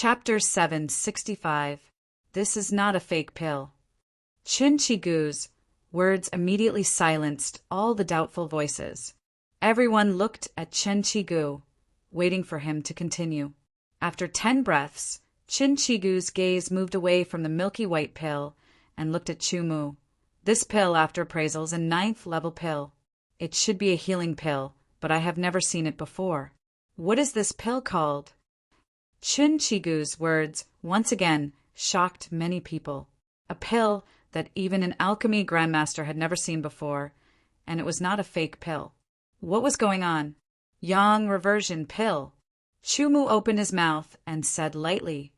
Chapter 765. This is not a fake pill. Qin Chigu's words immediately silenced all the doubtful voices. Everyone looked at Qin Chigu, waiting for him to continue. After 10 breaths, Qin Chigu's gaze moved away from the milky white pill and looked at Chu. This pill, after appraisal, is a 9th level pill. It should be a healing pill, but I have never seen it before. What is this pill called? Qin Chigu's words once again shocked many people. A pill that even an alchemy grandmaster had never seen before, and it was not a fake pill. What was going on? Yang reversion pill. Chu opened his mouth and said lightly,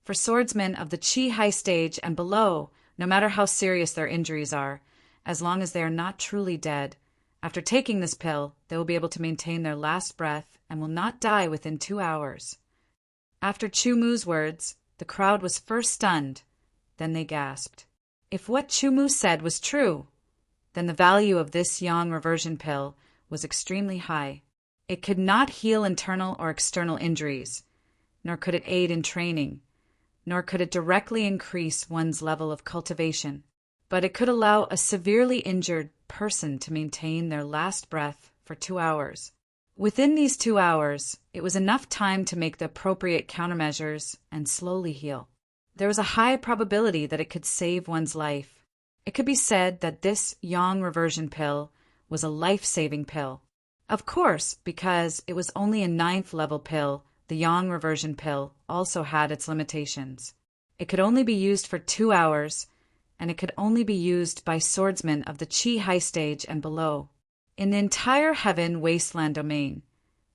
"For swordsmen of the Qi high stage and below, no matter how serious their injuries are, as long as they are not truly dead, after taking this pill, they will be able to maintain their last breath and will not die within 2 hours." After Chumu's words, the crowd was first stunned, then they gasped. If what Chumu said was true, then the value of this yang reversion pill was extremely high. It could not heal internal or external injuries, nor could it aid in training, nor could it directly increase one's level of cultivation, but it could allow a severely injured person to maintain their last breath for 2 hours. Within these 2 hours, it was enough time to make the appropriate countermeasures and slowly heal. There was a high probability that it could save one's life. It could be said that this yang reversion pill was a life-saving pill. Of course, because it was only a 9th level pill, the yang reversion pill also had its limitations. It could only be used for 2 hours, and it could only be used by swordsmen of the Qi high stage and below. In the entire Heaven Wasteland domain,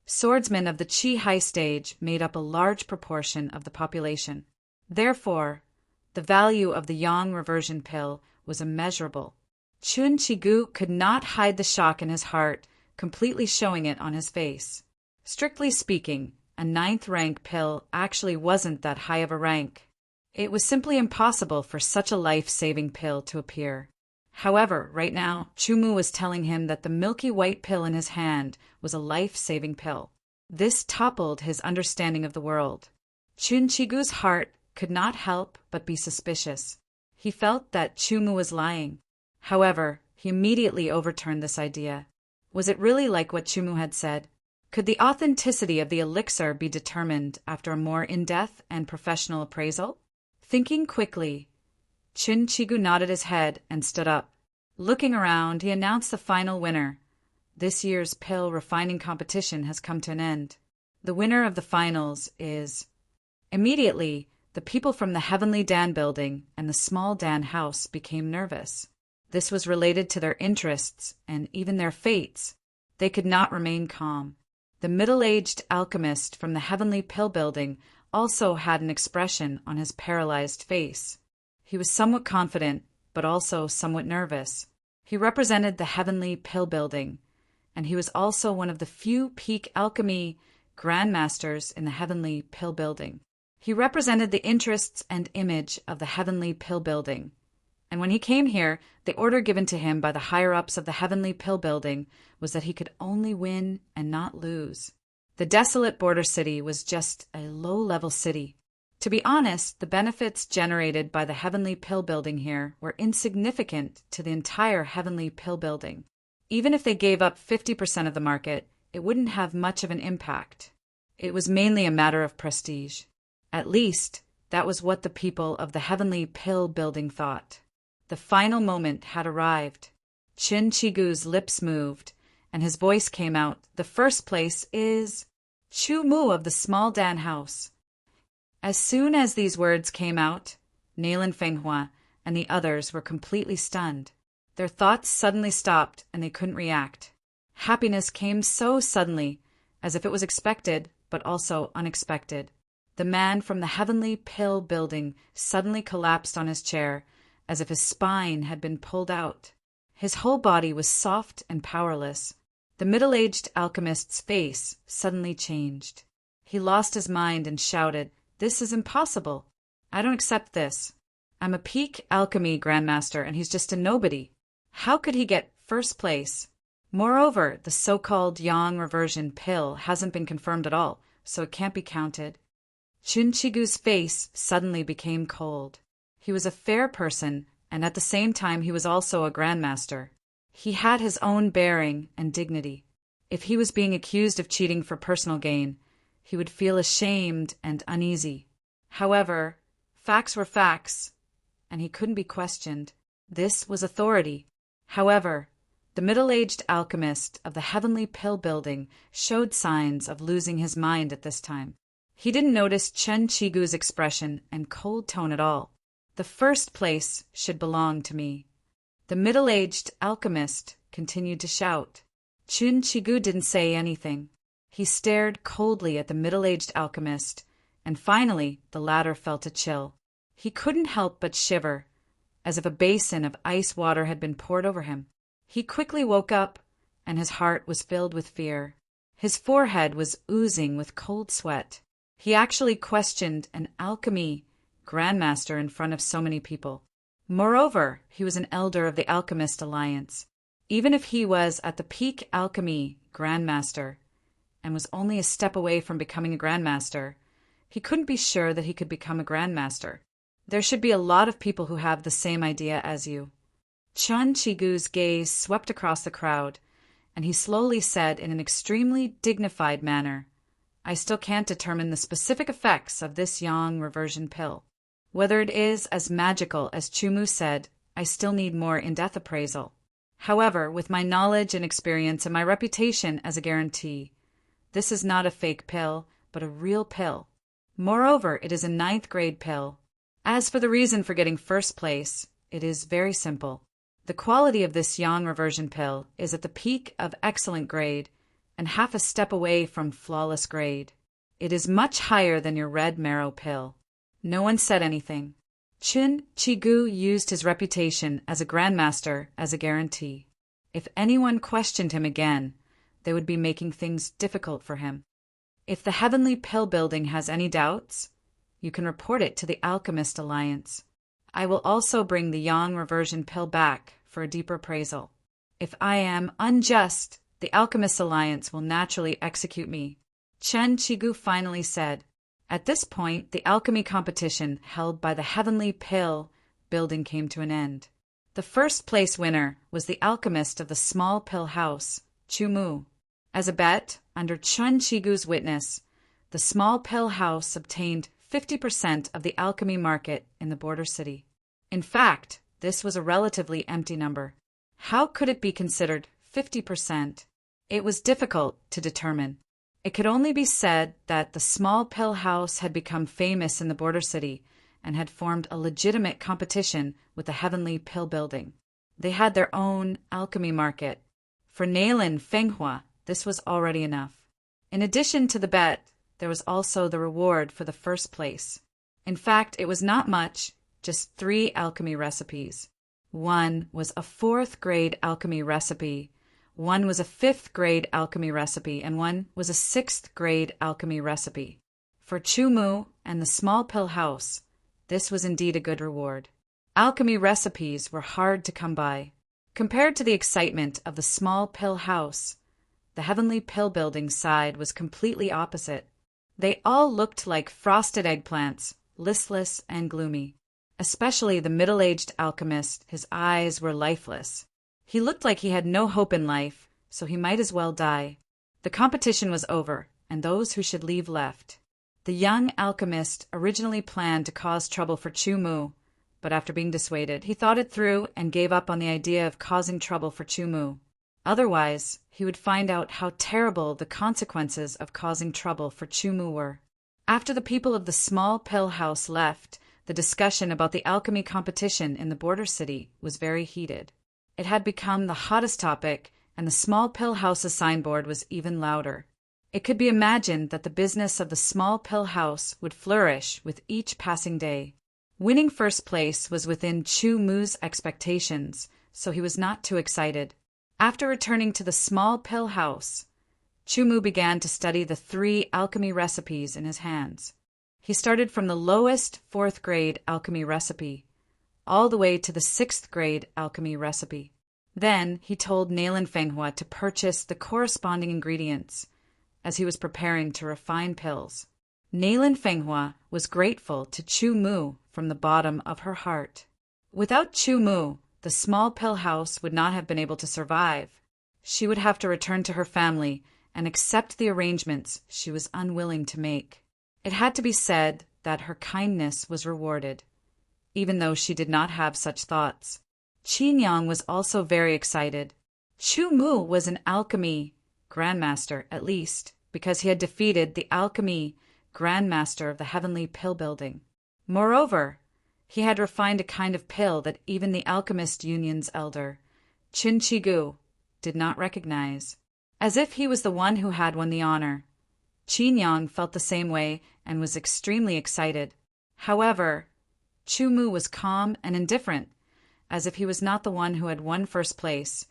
swordsmen of the Qi high stage made up a large proportion of the population. Therefore, the value of the yang reversion pill was immeasurable. Qin Chigu could not hide the shock in his heart, completely showing it on his face. Strictly speaking, a 9th rank pill actually wasn't that high of a rank. It was simply impossible for such a life-saving pill to appear. However, right now, Chumu was telling him that the milky white pill in his hand was a life-saving pill. This toppled his understanding of the world. Qin Chigu's heart could not help but be suspicious. He felt that Chumu was lying. However, he immediately overturned this idea. Was it really like what Chumu had said? Could the authenticity of the elixir be determined after a more in-depth and professional appraisal? Thinking quickly, Qin Chigu nodded his head and stood up. Looking around, he announced the final winner. This year's pill refining competition has come to an end. The winner of the finals is... Immediately, the people from the Heavenly Dan building and the Small Dan house became nervous. This was related to their interests and even their fates. They could not remain calm. The middle-aged alchemist from the Heavenly Pill building also had an expression on his paralyzed face. He was somewhat confident, but also somewhat nervous. He represented the Heavenly Pill building, and he was also one of the few peak alchemy grandmasters in the Heavenly Pill building. He represented the interests and image of the Heavenly Pill building, and when he came here, the order given to him by the higher-ups of the Heavenly Pill building was that he could only win and not lose. The desolate border city was just a low-level city. To be honest, the benefits generated by the Heavenly Pill building here were insignificant to the entire Heavenly Pill building. Even if they gave up 50% of the market, it wouldn't have much of an impact. It was mainly a matter of prestige. At least, that was what the people of the Heavenly Pill building thought. The final moment had arrived. Qin Chigu's lips moved, and his voice came out. The first place is Chu Mu of the Small Dan house. As soon as these words came out, Nailan Fenghua and the others were completely stunned. Their thoughts suddenly stopped and they couldn't react. Happiness came so suddenly, as if it was expected, but also unexpected. The man from the Heavenly Pill building suddenly collapsed on his chair, as if his spine had been pulled out. His whole body was soft and powerless. The middle-aged alchemist's face suddenly changed. He lost his mind and shouted, "This is impossible. I don't accept this. I'm a peak alchemy grandmaster and he's just a nobody. How could he get first place? Moreover, the so-called yang reversion pill hasn't been confirmed at all, so it can't be counted." Chunchigu's face suddenly became cold. He was a fair person, and at the same time he was also a grandmaster. He had his own bearing and dignity. If he was being accused of cheating for personal gain, he would feel ashamed and uneasy. However, facts were facts, and he couldn't be questioned. This was authority. However, the middle-aged alchemist of the Heavenly Pill Building showed signs of losing his mind at this time. He didn't notice Chunchigu's expression and cold tone at all. The first place should belong to me. The middle-aged alchemist continued to shout. Chunchigu didn't say anything. He stared coldly at the middle-aged alchemist, and finally the latter felt a chill. He couldn't help but shiver, as if a basin of ice water had been poured over him. He quickly woke up, and his heart was filled with fear. His forehead was oozing with cold sweat. He actually questioned an alchemy grandmaster in front of so many people. Moreover, he was an elder of the Alchemist Alliance. Even if he was at the peak alchemy grandmaster and was only a step away from becoming a grandmaster, he couldn't be sure that he could become a grandmaster. There should be a lot of people who have the same idea as you. Chunchigu's gaze swept across the crowd, and he slowly said in an extremely dignified manner, I still can't determine the specific effects of this yang reversion pill. Whether it is as magical as Chumu said, I still need more in-depth appraisal. However, with my knowledge and experience and my reputation as a guarantee, this is not a fake pill, but a real pill. Moreover, it is a 9th grade pill. As for the reason for getting first place, it is very simple. The quality of this yang reversion pill is at the peak of excellent grade and half a step away from flawless grade. It is much higher than your red marrow pill. No one said anything. Chunchigu used his reputation as a grandmaster as a guarantee. If anyone questioned him again, they would be making things difficult for him. If the Heavenly Pill Building has any doubts, you can report it to the Alchemist Alliance. I will also bring the yang reversion pill back for a deeper appraisal. If I am unjust, the Alchemist Alliance will naturally execute me. Chunchigu finally said. At this point, the alchemy competition held by the Heavenly Pill Building came to an end. The first place winner was the alchemist of the small pill house, Chumu. As a bet, under Chunchigu's witness, the small pill house obtained 50% of the alchemy market in the border city. In fact, this was a relatively empty number. How could it be considered 50%? It was difficult to determine. It could only be said that the small pill house had become famous in the border city and had formed a legitimate competition with the Heavenly Pill Building. They had their own alchemy market. For Nailin Fenghua, this was already enough. In addition to the bet, there was also the reward for the first place. In fact, it was not much, just 3 alchemy recipes. One was a 4th grade alchemy recipe, one was a 5th grade alchemy recipe, and one was a 6th grade alchemy recipe. For Chumu and the small pill house, this was indeed a good reward. Alchemy recipes were hard to come by. Compared to the excitement of the small pill house, the Heavenly Pill Building side was completely opposite. They all looked like frosted eggplants, listless and gloomy. Especially the middle-aged alchemist, his eyes were lifeless. He looked like he had no hope in life, so he might as well die. The competition was over, and those who should leave left. The young alchemist originally planned to cause trouble for Chumu, but after being dissuaded, he thought it through and gave up on the idea of causing trouble for Chumu. Otherwise, he would find out how terrible the consequences of causing trouble for Chumu were. After the people of the small pill house left, the discussion about the alchemy competition in the border city was very heated. It had become the hottest topic, and the small pill house's signboard was even louder. It could be imagined that the business of the small pill house would flourish with each passing day. Winning first place was within Chumu's expectations, so he was not too excited. After returning to the small pill house, Chumu began to study the 3 alchemy recipes in his hands. He started from the lowest 4th grade alchemy recipe, all the way to the 6th grade alchemy recipe. Then he told Nailin Fenghua to purchase the corresponding ingredients, as he was preparing to refine pills. Nalin Fenghua was grateful to Chu Mu from the bottom of her heart. Without Chu Mu, the small pill house would not have been able to survive. She would have to return to her family and accept the arrangements she was unwilling to make. It had to be said that her kindness was rewarded, even though she did not have such thoughts. Qin Yang was also very excited. Chu Mu was an alchemy grandmaster, at least, because he had defeated the alchemy grandmaster of the heavenly pill building. Moreover, he had refined a kind of pill that even the alchemist union's elder, Qin Chigu, did not recognize. As if he was the one who had won the honor. Qin Yang felt the same way and was extremely excited. However, Chu Mu was calm and indifferent, as if he was not the one who had won first place,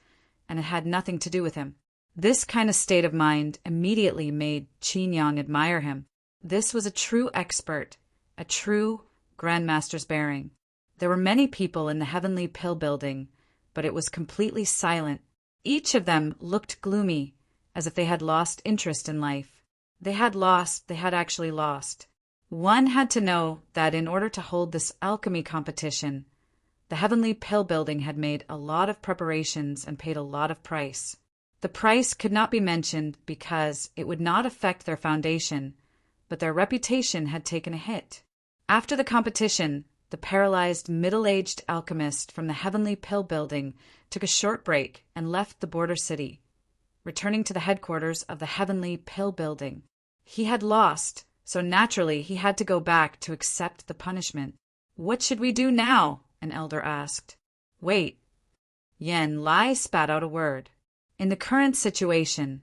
and it had nothing to do with him. This kind of state of mind immediately made Qin Yang admire him. This was a true expert, a true grandmaster's bearing. There were many people in the heavenly pill building, but it was completely silent. Each of them looked gloomy, as if they had lost interest in life. They had actually lost. One had to know that in order to hold this alchemy competition, the heavenly pill building had made a lot of preparations and paid a lot of price. The price could not be mentioned because it would not affect their foundation, but their reputation had taken a hit. After the competition, the paralyzed middle-aged alchemist from the heavenly pill building took a short break and left the border city, returning to the headquarters of the heavenly pill building. He had lost, so naturally he had to go back to accept the punishment. "What should we do now?" an elder asked. "Wait." Yan Lai spat out a word. In the current situation,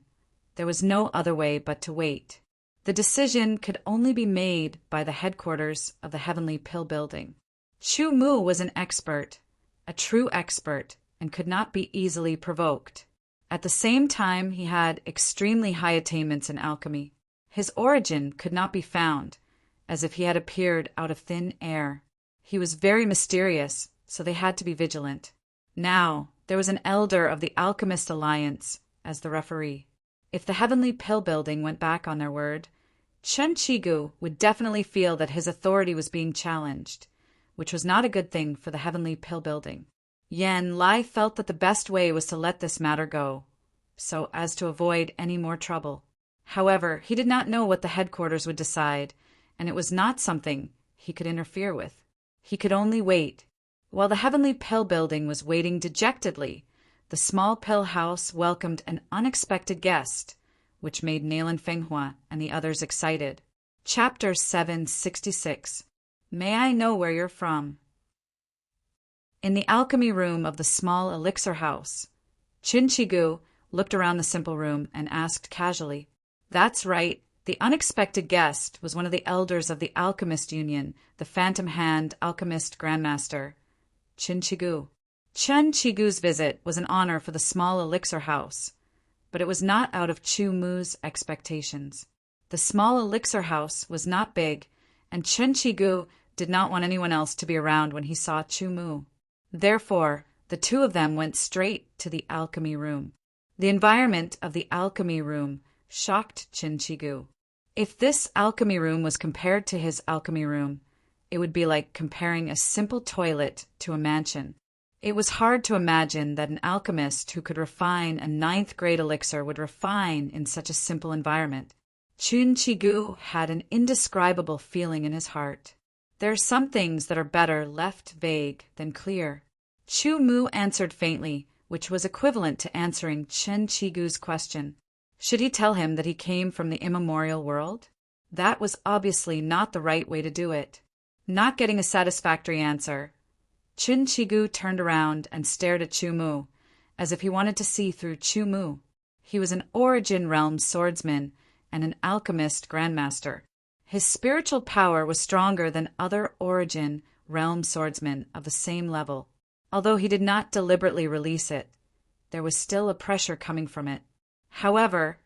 there was no other way but to wait. The decision could only be made by the headquarters of the heavenly pill building. Chu Mu was an expert, a true expert, and could not be easily provoked. At the same time, he had extremely high attainments in alchemy. His origin could not be found, as if he had appeared out of thin air. He was very mysterious, so they had to be vigilant. Now, there was an elder of the Alchemist Alliance as the referee. If the heavenly pill building went back on their word, Chen Chigu would definitely feel that his authority was being challenged, which was not a good thing for the heavenly pill building. Yan Lai felt that the best way was to let this matter go, so as to avoid any more trouble. However, he did not know what the headquarters would decide, and it was not something he could interfere with. He could only wait. While the heavenly pill building was waiting dejectedly, the small pill house welcomed an unexpected guest, which made Nalin Fenghua and the others excited. Chapter 766. May I know where you're from? In the alchemy room of the small elixir house, Qin Chigu looked around the simple room and asked casually. That's right. The unexpected guest was one of the elders of the Alchemist Union, the Phantom Hand Alchemist Grandmaster, Qin Chigu. Chen Chigu's visit was an honor for the small elixir house, but it was not out of Chu Mu's expectations. The small elixir house was not big, and Chen Chigu did not want anyone else to be around when he saw Chu Mu. Therefore, the two of them went straight to the alchemy room. The environment of the alchemy room shocked Chen Chigu. If this alchemy room was compared to his alchemy room, it would be like comparing a simple toilet to a mansion. It was hard to imagine that an alchemist who could refine a 9th-grade elixir would refine in such a simple environment. Chen Chigu had an indescribable feeling in his heart. There are some things that are better left vague than clear. Chu Mu answered faintly, which was equivalent to answering Chen Chigu's question. Should he tell him that he came from the immemorial world? That was obviously not the right way to do it. Not getting a satisfactory answer, Chen Chigu turned around and stared at Chu Mu, as if he wanted to see through Chu Mu. He was an Origin Realm swordsman and an alchemist grandmaster. His spiritual power was stronger than other Origin Realm swordsmen of the same level. Although he did not deliberately release it, there was still a pressure coming from it. However,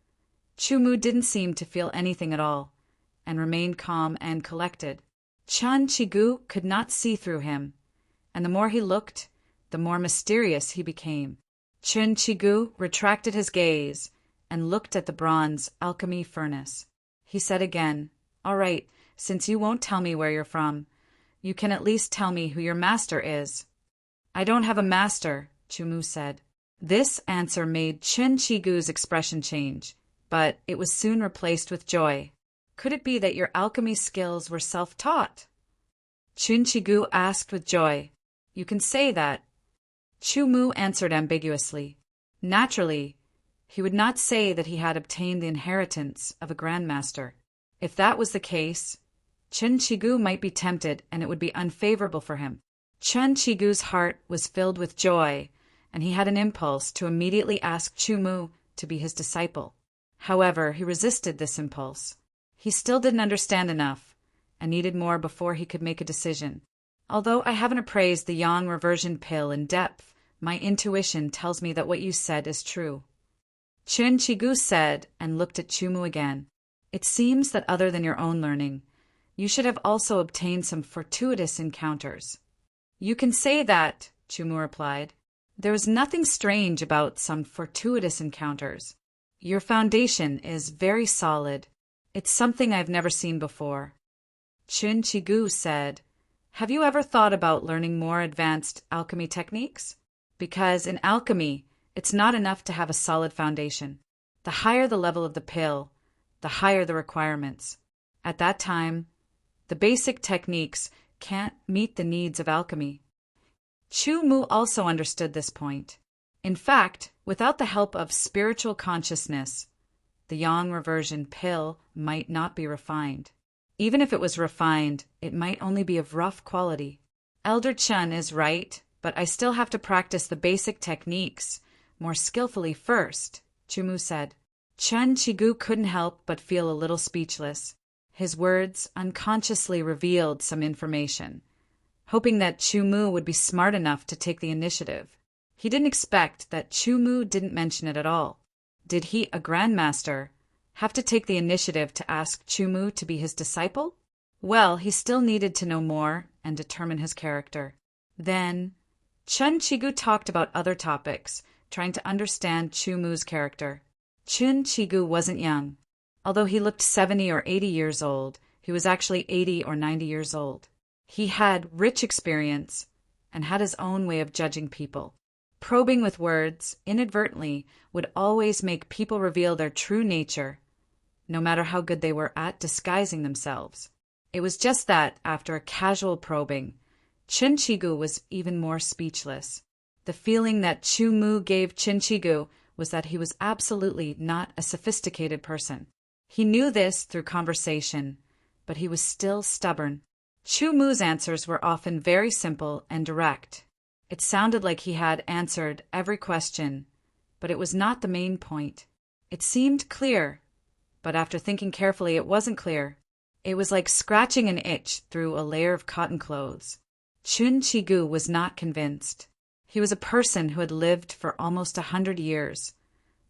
Chu Mu didn't seem to feel anything at all, and remained calm and collected. Chen Chigu could not see through him, and the more he looked, the more mysterious he became. Chen Chigu retracted his gaze and looked at the bronze alchemy furnace. He said again, All right, since you won't tell me where you're from, you can at least tell me who your master is. I don't have a master, Chumu said. This answer made Chen Chigu's expression change, but it was soon replaced with joy. Could it be that your alchemy skills were self-taught? Chen Chigu asked with joy. You can say that. Chumu answered ambiguously. Naturally, he would not say that he had obtained the inheritance of a grandmaster. If that was the case, Chen Chigu might be tempted and it would be unfavorable for him. Chen Chigu's heart was filled with joy, and he had an impulse to immediately ask Chumu to be his disciple. However, he resisted this impulse. He still didn't understand enough, and needed more before he could make a decision. Although I haven't appraised the yang reversion pill in depth, my intuition tells me that what you said is true. Chen Chigu said and looked at Chumu again. It seems that other than your own learning, you should have also obtained some fortuitous encounters. You can say that, Chumu replied. There was nothing strange about some fortuitous encounters. Your foundation is very solid. It's something I've never seen before. Chen Chigu said, Have you ever thought about learning more advanced alchemy techniques? Because in alchemy, it's not enough to have a solid foundation. The higher the level of the pill, the higher the requirements. At that time, the basic techniques can't meet the needs of alchemy. Chumu also understood this point. In fact, without the help of spiritual consciousness, the yang reversion pill might not be refined. Even if it was refined, it might only be of rough quality. Elder Chen is right, but I still have to practice the basic techniques more skillfully first, Chumu said. Chen Chigu couldn't help but feel a little speechless. His words unconsciously revealed some information, hoping that Chumu would be smart enough to take the initiative. He didn't expect that Chumu didn't mention it at all. Did he, a grandmaster, have to take the initiative to ask Chumu to be his disciple? Well, he still needed to know more and determine his character. Then, Chen Chigu talked about other topics, trying to understand Chumu's character. Chen Chigu wasn't young. Although he looked 70 or 80 years old, he was actually 80 or 90 years old. He had rich experience and had his own way of judging people. Probing with words, inadvertently, would always make people reveal their true nature, no matter how good they were at disguising themselves. It was just that, after a casual probing, Chen Chigu was even more speechless. The feeling that Chumu gave Chen Chigu was that he was absolutely not a sophisticated person. He knew this through conversation, but he was still stubborn. Chumu's answers were often very simple and direct. It sounded like he had answered every question, but it was not the main point. It seemed clear, but after thinking carefully, it wasn't clear. It was like scratching an itch through a layer of cotton clothes. Chen Chigu was not convinced. He was a person who had lived for almost 100 years,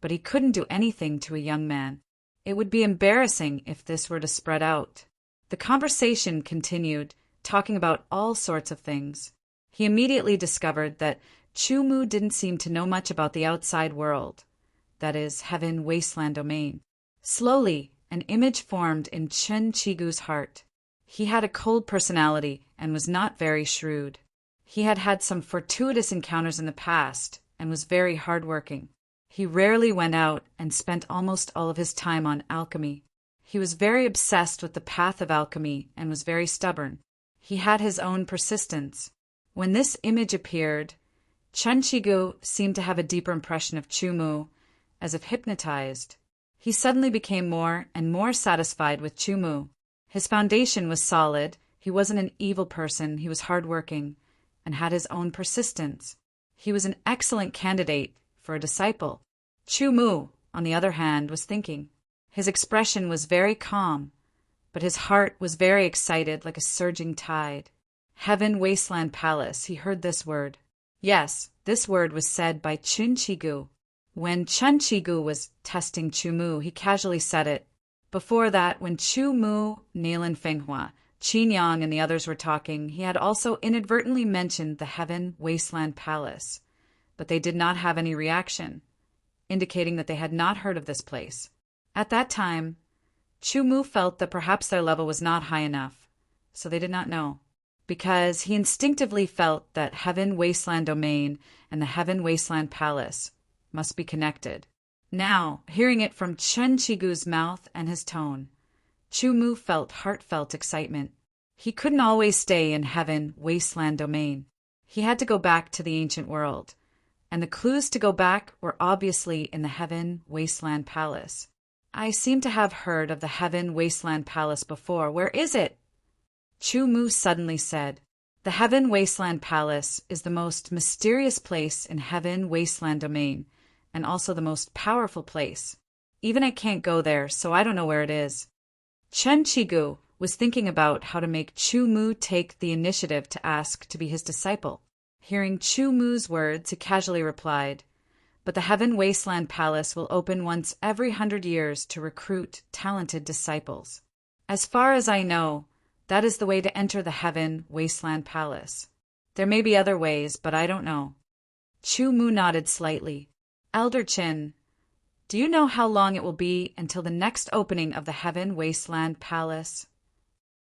but he couldn't do anything to a young man. It would be embarrassing if this were to spread out. The conversation continued, talking about all sorts of things. He immediately discovered that Chumu didn't seem to know much about the outside world, that is, heaven wasteland domain. Slowly, an image formed in Chen Chigu's heart. He had a cold personality and was not very shrewd. He had had some fortuitous encounters in the past and was very hardworking. He rarely went out and spent almost all of his time on alchemy. He was very obsessed with the path of alchemy and was very stubborn. He had his own persistence. When this image appeared, Chen Chigu seemed to have a deeper impression of Chumu, as if hypnotized. He suddenly became more and more satisfied with Chumu. His foundation was solid, he wasn't an evil person, he was hardworking, and had his own persistence. He was an excellent candidate for a disciple. Chumu, on the other hand, was thinking. His expression was very calm, but his heart was very excited like a surging tide. Heaven Wasteland Palace, he heard this word. Yes, this word was said by Chen Chigu. When Chen Chigu was testing Chumu, he casually said it. Before that, when Chumu, Nailan Fenghua, Qin Yang and the others were talking, he had also inadvertently mentioned the Heaven Wasteland Palace, but they did not have any reaction, indicating that they had not heard of this place. At that time, Chu Mu felt that perhaps their level was not high enough, so they did not know, because he instinctively felt that Heaven Wasteland Domain and the Heaven Wasteland Palace must be connected. Now, hearing it from Chen Qigu's mouth and his tone, Chu Mu felt heartfelt excitement. He couldn't always stay in Heaven Wasteland Domain. He had to go back to the ancient world, and the clues to go back were obviously in the Heaven Wasteland Palace. I seem to have heard of the Heaven Wasteland Palace before. Where is it? Chu Mu suddenly said. The Heaven Wasteland Palace is the most mysterious place in Heaven Wasteland Domain, and also the most powerful place. Even I can't go there, so I don't know where it is. Chen Qigu was thinking about how to make Chu Mu take the initiative to ask to be his disciple. Hearing Chu Mu's words, he casually replied, "But the Heaven Wasteland Palace will open once every 100 years to recruit talented disciples. As far as I know, that is the way to enter the Heaven Wasteland Palace. There may be other ways, but I don't know." Chu Mu nodded slightly. "Elder Qin, do you know how long it will be until the next opening of the Heaven Wasteland Palace?"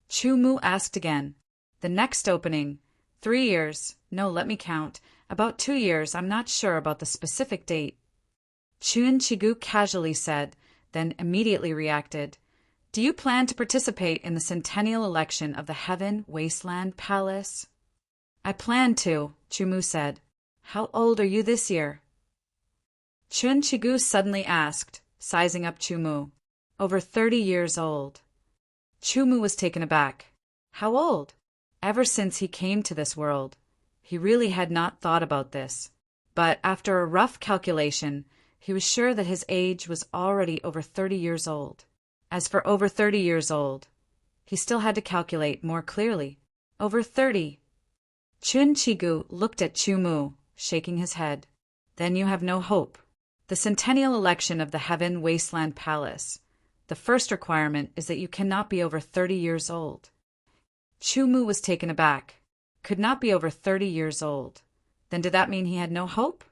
Chu Mu asked again. "The next opening? 3 years. No, let me count. About 2 years. I'm not sure about the specific date." Chen Qigu casually said, then immediately reacted. "Do you plan to participate in the centennial election of the Heaven Wasteland Palace?" "I plan to," Chu Mu said. "How old are you this year?" Chen Qigu suddenly asked, sizing up Chu Mu. "Over 30 years old." Chu Mu was taken aback. How old? Ever since he came to this world, he really had not thought about this. But after a rough calculation, he was sure that his age was already over 30 years old. As for over 30 years old, he still had to calculate more clearly. Over 30. Chen Qigu looked at Chu Mu, shaking his head. "Then you have no hope. The centennial election of the Heaven Wasteland Palace. The first requirement is that you cannot be over 30 years old." Chu Mu was taken aback. Could not be over 30 years old. Then did that mean he had no hope?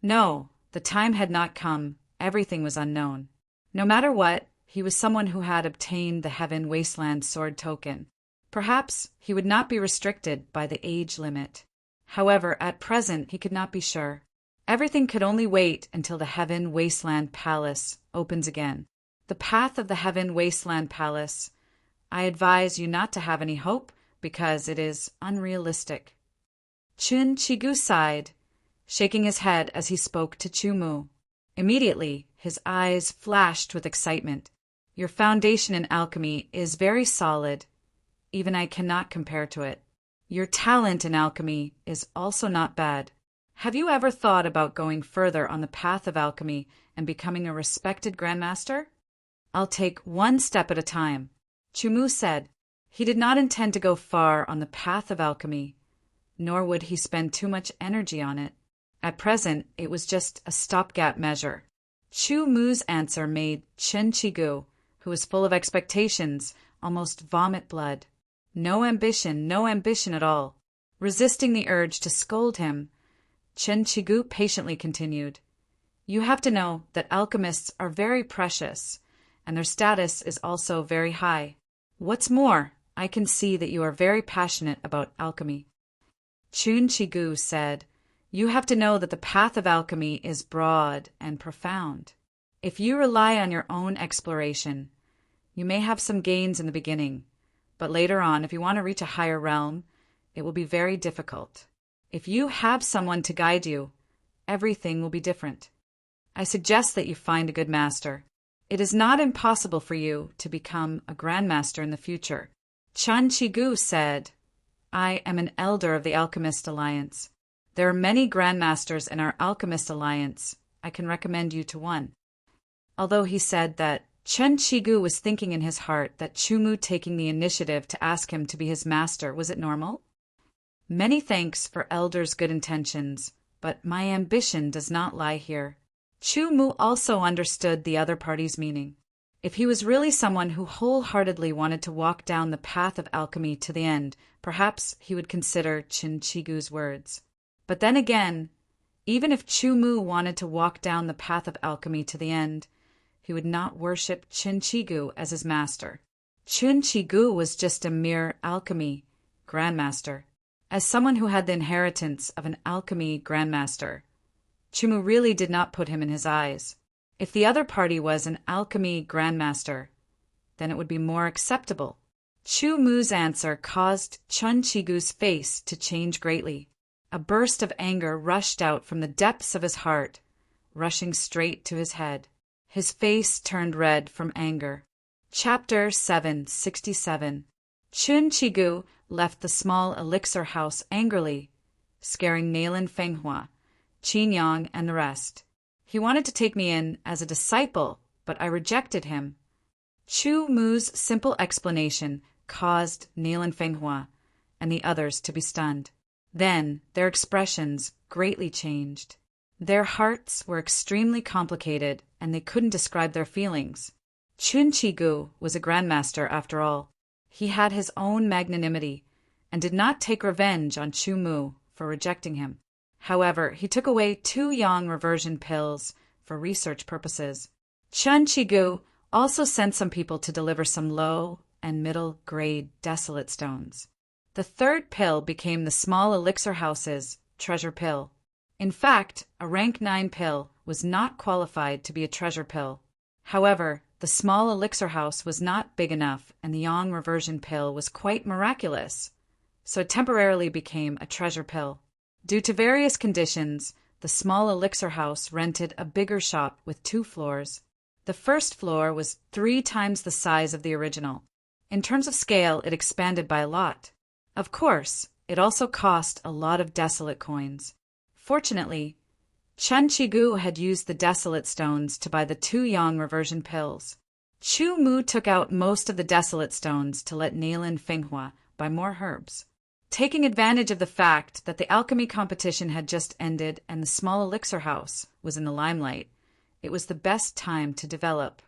No, the time had not come. Everything was unknown. No matter what, he was someone who had obtained the Heaven Wasteland Sword Token. Perhaps he would not be restricted by the age limit. However, at present he could not be sure. Everything could only wait until the Heaven Wasteland Palace opens again. The path of the Heaven Wasteland Palace. I advise you not to have any hope, because it is unrealistic. Chen Qigu sighed, shaking his head as he spoke to Chu Mu. Immediately, his eyes flashed with excitement. "Your foundation in alchemy is very solid. Even I cannot compare to it. Your talent in alchemy is also not bad. Have you ever thought about going further on the path of alchemy and becoming a respected grandmaster?" "I'll take one step at a time," Chu Mu said. He did not intend to go far on the path of alchemy, nor would he spend too much energy on it. At present, it was just a stopgap measure. Chu Mu's answer made Chen Qigu, who was full of expectations, almost vomit blood. No ambition at all. Resisting the urge to scold him, Chen Qigu patiently continued. "You have to know that alchemists are very precious, and their status is also very high. What's more, I can see that you are very passionate about alchemy." Chen Qigu said, "You have to know that the path of alchemy is broad and profound. If you rely on your own exploration, you may have some gains in the beginning, but later on, if you want to reach a higher realm, it will be very difficult. If you have someone to guide you, everything will be different. I suggest that you find a good master. It is not impossible for you to become a grandmaster in the future." Chen Qigu said, "I am an elder of the Alchemist Alliance. There are many grandmasters in our Alchemist Alliance. I can recommend you to one." Although he said that, Chen Qigu was thinking in his heart that Chu Mu taking the initiative to ask him to be his master, was it normal? "Many thanks for elders' good intentions, but my ambition does not lie here." Chu Mu also understood the other party's meaning. If he was really someone who wholeheartedly wanted to walk down the path of alchemy to the end, perhaps he would consider Chen Qigu's words. But then again, even if Chu Mu wanted to walk down the path of alchemy to the end, he would not worship Qin Shi Gu as his master. Qin Shi Gu was just a mere alchemy grandmaster. As someone who had the inheritance of an alchemy grandmaster, Chumu really did not put him in his eyes. If the other party was an alchemy grandmaster, then it would be more acceptable. Chu Mu's answer caused Chun Chigu's face to change greatly. A burst of anger rushed out from the depths of his heart, rushing straight to his head. His face turned red from anger. Chapter 767. Chun Chigu left the small elixir house angrily, scaring Nailan Fenghua, Qin Yang, and the rest. He wanted to take me in as a disciple, but I rejected him. Chu Mu's simple explanation caused Nailan Fenghua and the others to be stunned. Then their expressions greatly changed. Their hearts were extremely complicated, and they couldn't describe their feelings. Chun Chigu was a grandmaster after all. He had his own magnanimity, and did not take revenge on Chu Mu for rejecting him. However, he took away 2 yang reversion pills for research purposes. Chun Chigu also sent some people to deliver some low and middle grade desolate stones. The 3rd pill became the small elixir house's treasure pill. In fact, a rank 9 pill was not qualified to be a treasure pill. However, the small elixir house was not big enough, and the yang reversion pill was quite miraculous, so it temporarily became a treasure pill. Due to various conditions, the small elixir house rented a bigger shop with 2 floors. The first floor was 3 times the size of the original. In terms of scale, it expanded by a lot. Of course, it also cost a lot of desolate coins. Fortunately, Chun Chigu had used the desolate stones to buy the 2 yang reversion pills. Chu Mu took out most of the desolate stones to let Nailan Fenghua buy more herbs. Taking advantage of the fact that the alchemy competition had just ended and the small elixir house was in the limelight, it was the best time to develop.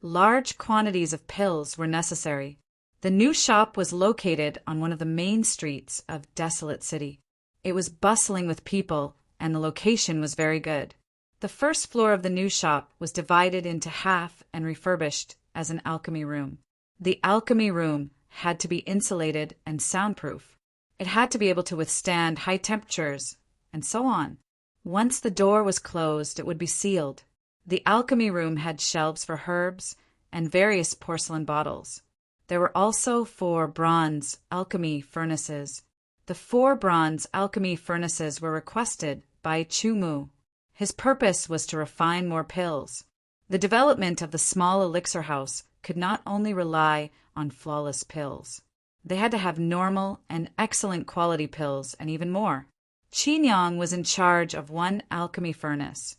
Large quantities of pills were necessary. The new shop was located on one of the main streets of Desolate City. It was bustling with people, and the location was very good. The first floor of the new shop was divided into half and refurbished as an alchemy room. The alchemy room had to be insulated and soundproof. It had to be able to withstand high temperatures, and so on. Once the door was closed, it would be sealed. The alchemy room had shelves for herbs and various porcelain bottles. There were also 4 bronze alchemy furnaces. The 4 bronze alchemy furnaces were requested by Chu Mu. His purpose was to refine more pills. The development of the small elixir house could not only rely on flawless pills. They had to have normal and excellent quality pills and even more. Qin Yang was in charge of 1 alchemy furnace,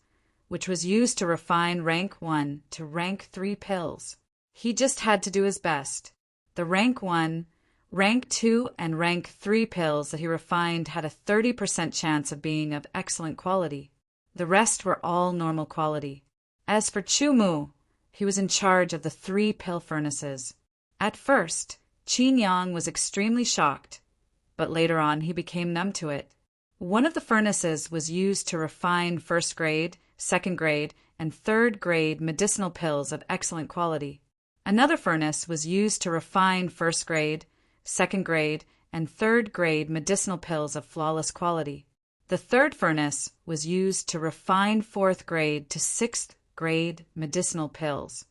which was used to refine rank 1 to rank 3 pills. He just had to do his best. The rank 1, rank 2, and rank 3 pills that he refined had a 30% chance of being of excellent quality. The rest were all normal quality. As for Chu Mu, he was in charge of the 3 pill furnaces. At first, Qin Yang was extremely shocked, but later on he became numb to it. One of the furnaces was used to refine 1st grade, 2nd grade, and 3rd grade medicinal pills of excellent quality. Another furnace was used to refine 1st grade, 2nd grade, and 3rd grade medicinal pills of flawless quality. The 3rd furnace was used to refine 4th grade to 6th grade medicinal pills.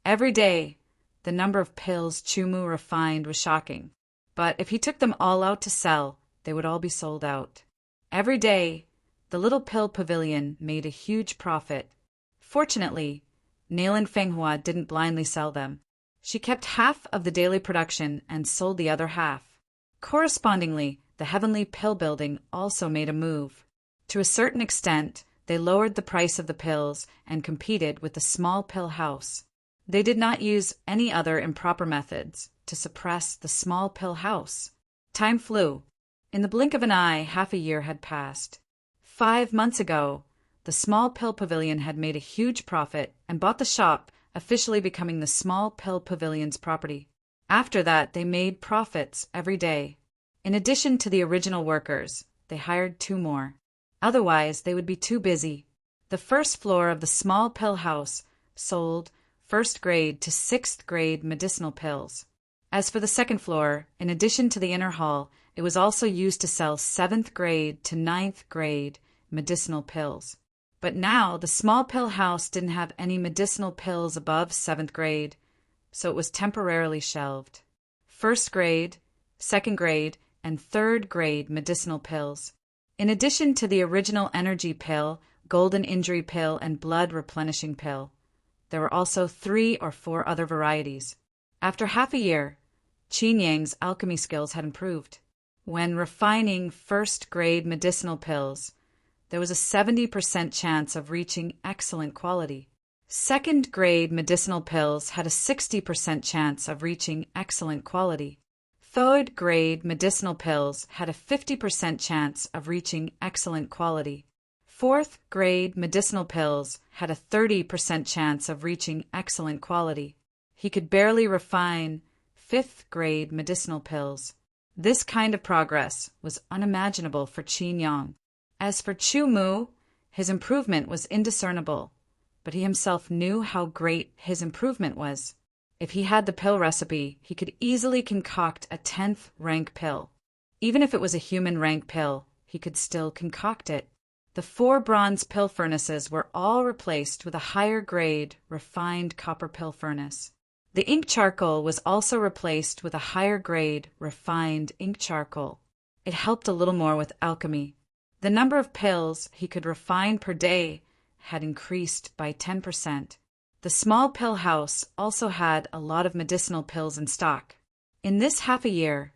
Every day, the number of pills Chu Mu refined was shocking, but if he took them all out to sell, they would all be sold out. Every day, the little pill pavilion made a huge profit. Fortunately, Nailan Fenghua didn't blindly sell them. She kept half of the daily production and sold the other half. Correspondingly, the Heavenly Pill Building also made a move. To a certain extent, they lowered the price of the pills and competed with the small pill house. They did not use any other improper methods to suppress the small pill house. Time flew. In the blink of an eye, half a year had passed. 5 months ago, the small pill pavilion had made a huge profit and bought the shop, officially becoming the small pill pavilion's property. After that, they made profits every day. In addition to the original workers, they hired 2 more. Otherwise, they would be too busy. The first floor of the small pill house sold first grade to sixth grade medicinal pills. As for the second floor, in addition to the inner hall, it was also used to sell seventh grade to ninth grade medicinal pills. But now the small pill house didn't have any medicinal pills above seventh grade, so it was temporarily shelved. First grade, second grade, and third grade medicinal pills. In addition to the original energy pill, golden injury pill, and blood replenishing pill, there were also 3 or 4 other varieties. After half a year, Qin Yang's alchemy skills had improved. When refining first-grade medicinal pills, there was a 70% chance of reaching excellent quality. Second-grade medicinal pills had a 60% chance of reaching excellent quality. Third-grade medicinal pills had a 50% chance of reaching excellent quality. Fourth-grade medicinal pills had a 30% chance of reaching excellent quality. He could barely refine fifth-grade medicinal pills. This kind of progress was unimaginable for Qin Yang. As for Chu Mu, his improvement was indiscernible, but he himself knew how great his improvement was. If he had the pill recipe, he could easily concoct a 10th rank pill. Even if it was a human rank pill, he could still concoct it. The 4 bronze pill furnaces were all replaced with a higher grade, refined copper pill furnace. The ink charcoal was also replaced with a higher grade, refined ink charcoal. It helped a little more with alchemy. The number of pills he could refine per day had increased by 10%. The small pill house also had a lot of medicinal pills in stock. In this half a year,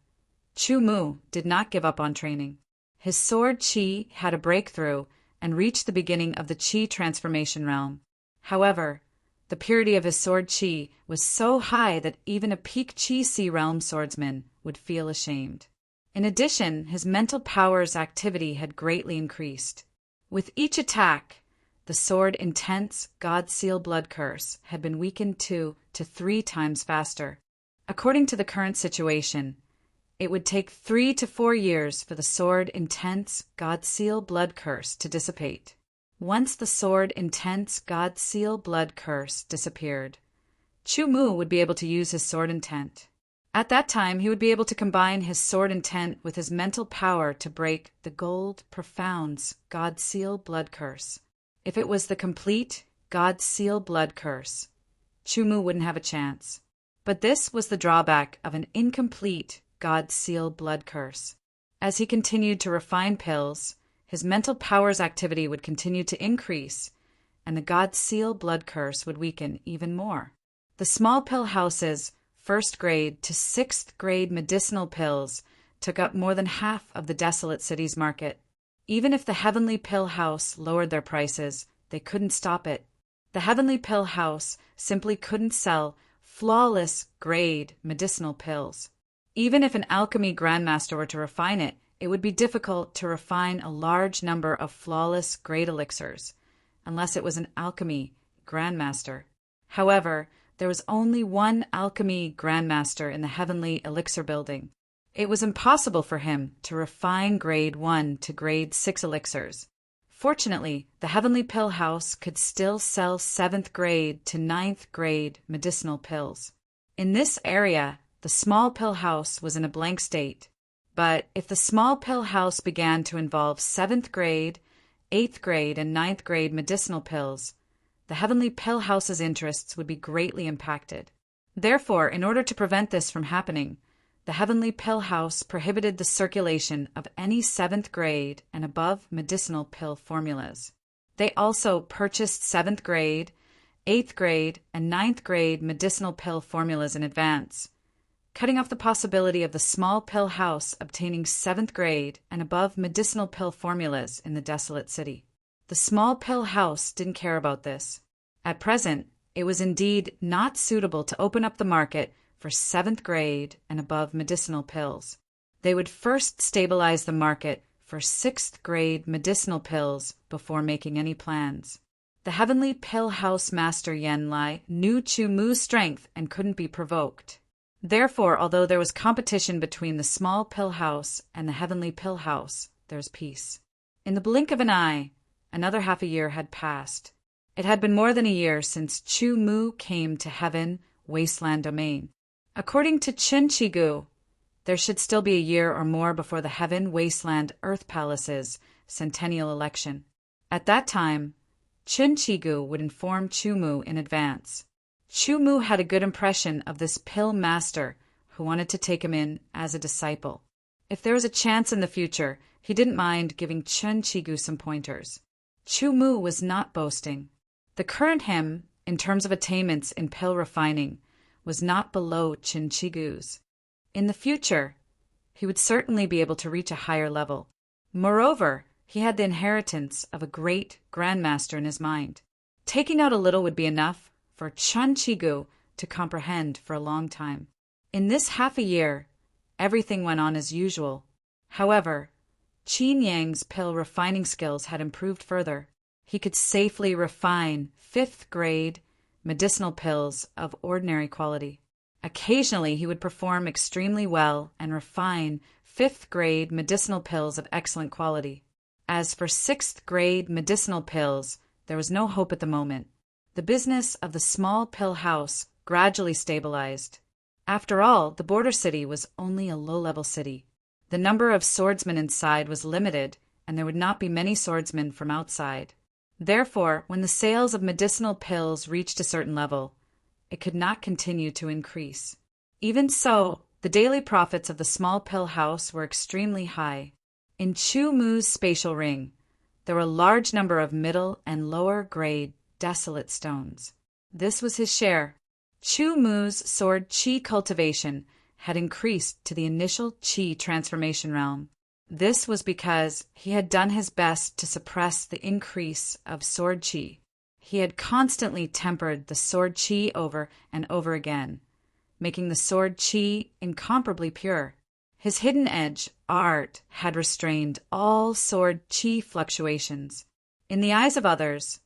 Chu Mu did not give up on training. His sword Qi had a breakthrough and reached the beginning of the Qi transformation realm. However, the purity of his sword Qi was so high that even a peak Qi Sea realm swordsman would feel ashamed. In addition, his mental powers activity had greatly increased. With each attack, the sword Intense God Seal Blood Curse had been weakened 2 to 3 times faster. According to the current situation, it would take 3 to 4 years for the sword Intense God Seal Blood Curse to dissipate. Once the sword Intense God Seal Blood Curse disappeared, Chu Mu would be able to use his sword intent. At that time, he would be able to combine his sword intent with his mental power to break the Gold Profound's God Seal Blood Curse. If it was the complete God Seal Blood Curse, Chu Mu wouldn't have a chance. But this was the drawback of an incomplete God Seal Blood Curse. As he continued to refine pills, his mental powers activity would continue to increase, and the God Seal Blood Curse would weaken even more. The small pill house's first grade to sixth grade medicinal pills took up more than half of the desolate city's market. Even if the Heavenly Pill House lowered their prices, they couldn't stop it. The Heavenly Pill House simply couldn't sell flawless grade medicinal pills. Even if an alchemy grandmaster were to refine it, it would be difficult to refine a large number of flawless grade elixirs, unless it was an alchemy grandmaster. However, there was only one alchemy grandmaster in the Heavenly Elixir Building. It was impossible for him to refine grade 1 to grade 6 elixirs. Fortunately, the Heavenly Pill House could still sell 7th grade to 9th grade medicinal pills. In this area, the small pill house was in a blank state. But if the small pill house began to involve 7th grade, 8th grade, and 9th grade medicinal pills, the Heavenly Pill House's interests would be greatly impacted. Therefore, in order to prevent this from happening, the Heavenly Pill House prohibited the circulation of any 7th grade and above medicinal pill formulas. They also purchased 7th grade, 8th grade, and 9th grade medicinal pill formulas in advance, cutting off the possibility of the small pill house obtaining 7th grade and above medicinal pill formulas in the desolate city. The small pill house didn't care about this. At present, it was indeed not suitable to open up the market for 7th grade and above medicinal pills. They would first stabilize the market for 6th grade medicinal pills before making any plans. The Heavenly Pill House Master Yen Lai knew Chu Mu's strength and couldn't be provoked. Therefore, although there was competition between the small pill house and the Heavenly Pill House, there's peace. In the blink of an eye, another half a year had passed. It had been more than a year since Chu Mu came to Heaven Wasteland Domain. According to Qin Shi Gu, there should still be a year or more before the Heaven Wasteland Earth Palace's centennial election. At that time, Qin Shi Gu would inform Chu Mu in advance. Chu Mu had a good impression of this pill master who wanted to take him in as a disciple. If there was a chance in the future, he didn't mind giving Qin Shi Gu some pointers. Chu Mu was not boasting. The current him, in terms of attainments in pill refining, was not below Qin Shi Gu's. In the future, he would certainly be able to reach a higher level. Moreover, he had the inheritance of a great grandmaster in his mind. Taking out a little would be enough for Qin Shi Gu to comprehend for a long time. In this half a year, everything went on as usual. However, Qin Yang's pill refining skills had improved further. He could safely refine 5th grade medicinal pills of ordinary quality. Occasionally, he would perform extremely well and refine 5th grade medicinal pills of excellent quality. As for 6th grade medicinal pills, there was no hope at the moment. The business of the small pill house gradually stabilized. After all, the border city was only a low-level city. The number of swordsmen inside was limited, and there would not be many swordsmen from outside. Therefore, when the sales of medicinal pills reached a certain level, it could not continue to increase. Even so, the daily profits of the small pill house were extremely high. In Chu Mu's spatial ring, there were a large number of middle and lower grade desolate stones. This was his share. Chu Mu's sword qi cultivation had increased to the initial qi transformation realm. This was because he had done his best to suppress the increase of sword qi. He had constantly tempered the sword qi over and over again, making the sword qi incomparably pure. His hidden edge, art, had restrained all sword qi fluctuations. In the eyes of others,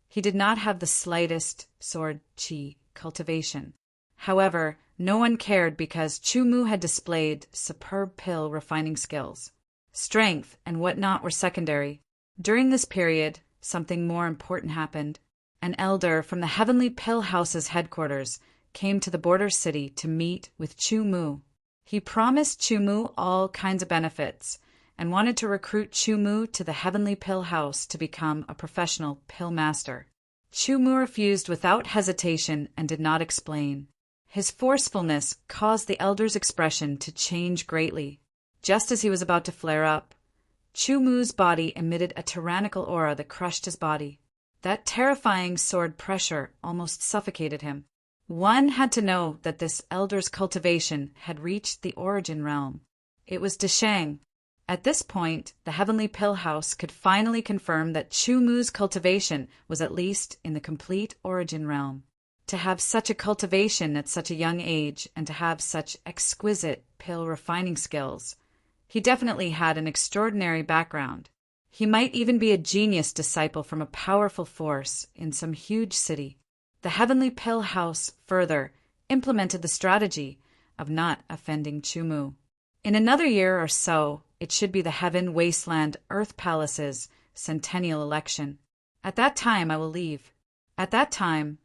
he did not have the slightest sword qi cultivation. However, no one cared because Chu Mu had displayed superb pill refining skills. Strength and whatnot were secondary. During this period, something more important happened. An elder from the Heavenly Pill House's headquarters came to the border city to meet with Chu Mu. He promised Chu Mu all kinds of benefits and wanted to recruit Chu Mu to the Heavenly Pill House to become a professional pill master. Chu Mu refused without hesitation and did not explain. His forcefulness caused the elder's expression to change greatly. Just as he was about to flare up, Chu Mu's body emitted a tyrannical aura that crushed his body. That terrifying sword pressure almost suffocated him. One had to know that this elder's cultivation had reached the origin realm. It was Deshang. At this point, the Heavenly Pill House could finally confirm that Chu Mu's cultivation was at least in the complete origin realm. To have such a cultivation at such a young age and to have such exquisite pill refining skills, he definitely had an extraordinary background. He might even be a genius disciple from a powerful force in some huge city. The Heavenly Pill House, further, implemented the strategy of not offending Chu Mu. In another year or so, it should be the Heaven Wasteland Earth Palace's centennial election. At that time, I will leave. At that time,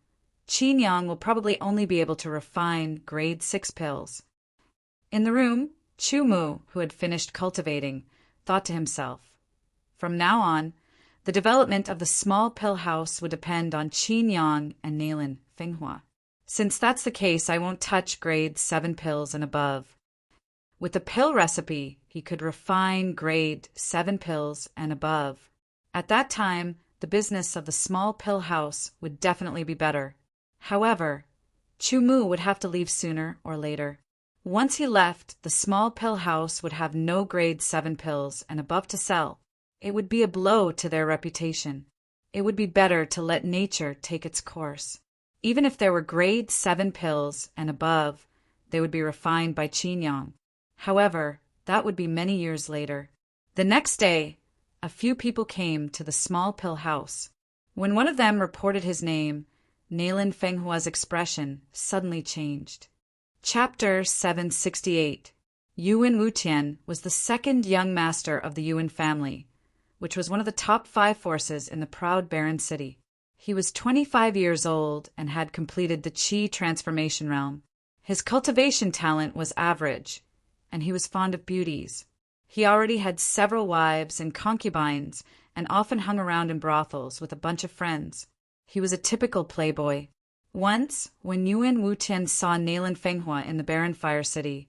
Qin Yang will probably only be able to refine grade 6 pills. In the room, Chu Mu, who had finished cultivating, thought to himself, from now on, the development of the small pill house would depend on Qin Yang and Nalin Fenghua. Since that's the case, I won't touch grade 7 pills and above. With the pill recipe, he could refine grade 7 pills and above. At that time, the business of the small pill house would definitely be better. However, Chu Mu would have to leave sooner or later. Once he left, the small pill house would have no grade 7 pills and above to sell. It would be a blow to their reputation. It would be better to let nature take its course. Even if there were grade 7 pills and above, they would be refined by Qin Yang. However, that would be many years later. The next day, a few people came to the small pill house. When one of them reported his name, Nalin Fenghua's expression suddenly changed. Chapter 768. Yuan Wutian was the second young master of the Yuan family, which was one of the top 5 forces in the proud barren city. He was 25 years old and had completed the Qi transformation realm. His cultivation talent was average, and he was fond of beauties. He already had several wives and concubines and often hung around in brothels with a bunch of friends. He was a typical playboy. Once, when Yuan Wutian saw Nalan Fenghua in the barren Fire City,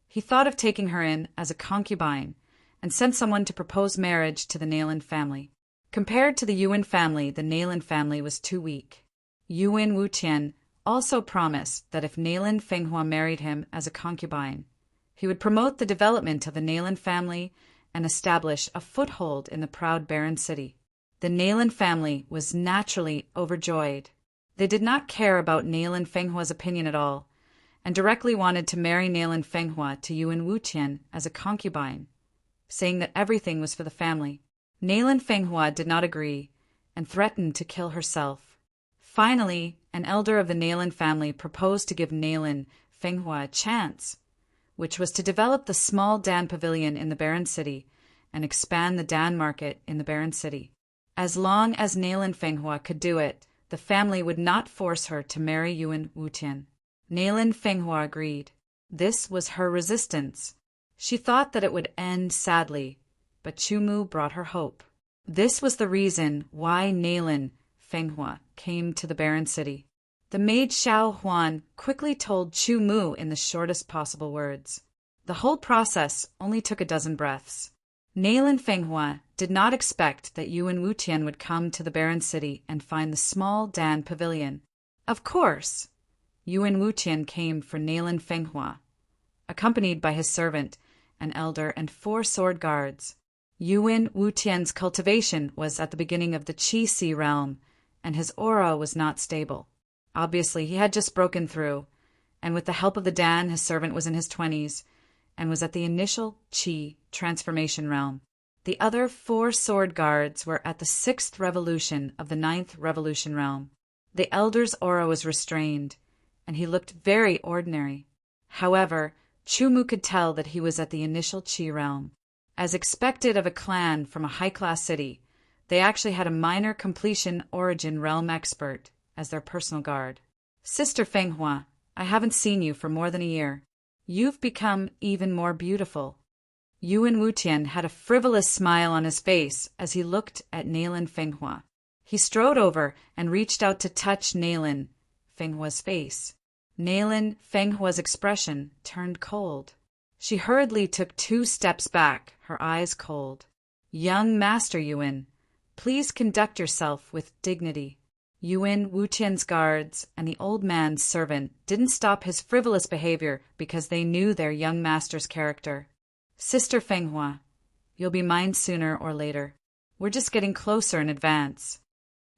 he thought of taking her in as a concubine and sent someone to propose marriage to the Nalan family. Compared to the Yuan family, the Nalan family was too weak. Yuan Wutian also promised that if Nalan Fenghua married him as a concubine, he would promote the development of the Nalan family and establish a foothold in the proud barren city. The Nalan family was naturally overjoyed. They did not care about Nalan Fenghua's opinion at all, and directly wanted to marry Nalan Fenghua to Yuan Wutian as a concubine, saying that everything was for the family. Nalan Fenghua did not agree and threatened to kill herself. Finally, an elder of the Nalan family proposed to give Nalan Fenghua a chance, which was to develop the small Dan pavilion in the barren city and expand the Dan market in the barren city. As long as Nalan Fenghua could do it, the family would not force her to marry Yuan Wutian. Nalan Fenghua agreed. This was her resistance. She thought that it would end sadly, but Chumu brought her hope. This was the reason why Nalan Fenghua came to the barren city. The maid Xiao Huan quickly told Chumu in the shortest possible words. The whole process only took a dozen breaths. Nalan Fenghua did not expect that Yuan Wutian would come to the barren city and find the small Dan pavilion. Of course, Yuan Wutian came for Nalan Fenghua, accompanied by his servant, an elder, and 4 sword guards. Yuan Wutian's cultivation was at the beginning of the Qi Si realm, and his aura was not stable. Obviously, he had just broken through, and with the help of the Dan, his servant was in his 20s, and was at the initial Qi transformation realm. The other 4 sword guards were at the 6th revolution of the 9th revolution realm. The elder's aura was restrained, and he looked very ordinary. However, Chumu could tell that he was at the initial Qi realm. As expected of a clan from a high-class city, they actually had a minor completion origin realm expert as their personal guard. Sister Fenghua, I haven't seen you for more than a year. You've become even more beautiful. Yuan Wutian had a frivolous smile on his face as he looked at Nalan Fenghua. He strode over and reached out to touch Nalan Fenghua's face. Nalan Fenghua's expression turned cold. She hurriedly took 2 steps back, her eyes cold. Young Master Yuan, please conduct yourself with dignity. Yuan Wutian's guards and the old man's servant didn't stop his frivolous behavior because they knew their young master's character. Sister Fenghua, you'll be mine sooner or later. We're just getting closer in advance.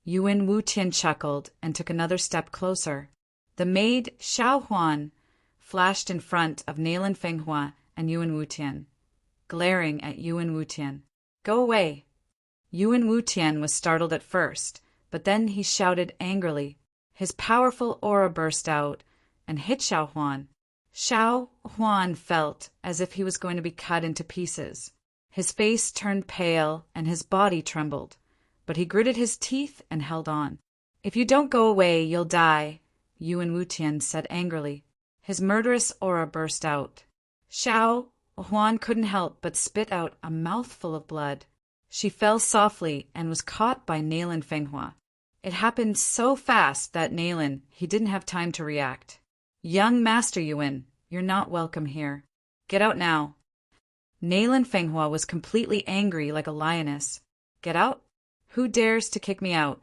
Yuan Wutian chuckled and took another step closer. The maid Xiao Huan flashed in front of Nalan Fenghua and Yuan Wutian, glaring at Yuan Wutian. Go away. Yuan Wutian was startled at first, but then he shouted angrily. His powerful aura burst out and hit Xiao Huan. Xiao Huan felt as if he was going to be cut into pieces. His face turned pale and his body trembled, but he gritted his teeth and held on. If you don't go away, you'll die, Yuan Wutian said angrily. His murderous aura burst out. Xiao Huan couldn't help but spit out a mouthful of blood. She fell softly and was caught by Nalan Fenghua. It happened so fast that Nalan, he didn't have time to react. Young Master Yuan, you're not welcome here. Get out now. Nalan Fenghua was completely angry like a lioness. Get out? Who dares to kick me out?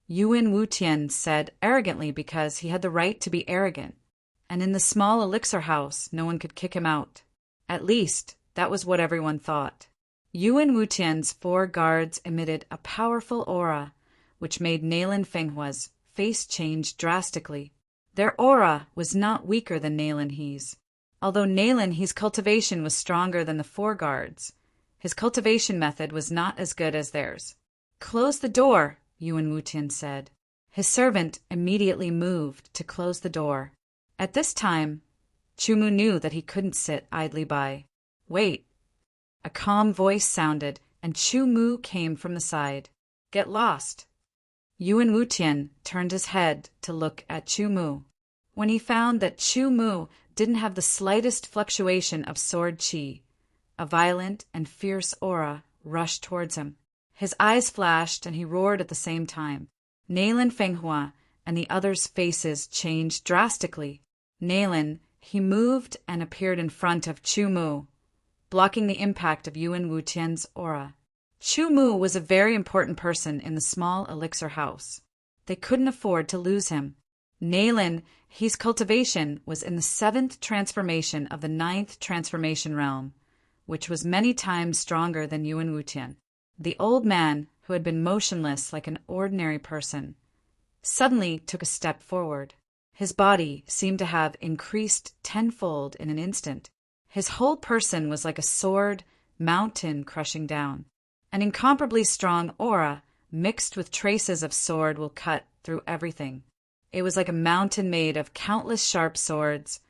Yuan Wutian said arrogantly because he had the right to be arrogant, and in the small elixir house no one could kick him out. At least, that was what everyone thought. Yuan Wutian's 4 guards emitted a powerful aura, which made Nalan Fenghua's face change drastically. Their aura was not weaker than Nalan He's. Although Nalan He's cultivation was stronger than the 4 guards, his cultivation method was not as good as theirs. Close the door, Yuan Wutian said. His servant immediately moved to close the door. At this time, Chumu knew that he couldn't sit idly by. Wait. A calm voice sounded, and Chumu came from the side. Get lost. Yuan Wutian turned his head to look at Chu Mu. When he found that Chu Mu didn't have the slightest fluctuation of sword qi, a violent and fierce aura rushed towards him. His eyes flashed and he roared at the same time. Nailin Fenghua and the others' faces changed drastically. Nailin, he moved and appeared in front of Chu Mu, blocking the impact of Yuan Wutian's aura. Chu Mu was a very important person in the small elixir house. They couldn't afford to lose him. Nailin, his cultivation was in the 7th transformation of the 9th transformation realm, which was many times stronger than Yuan Wutian. The old man, who had been motionless like an ordinary person, suddenly took a step forward. His body seemed to have increased tenfold in an instant. His whole person was like a sword mountain crushing down. An incomparably strong aura, mixed with traces of sword, will cut through everything. It was like a mountain made of countless sharp swords,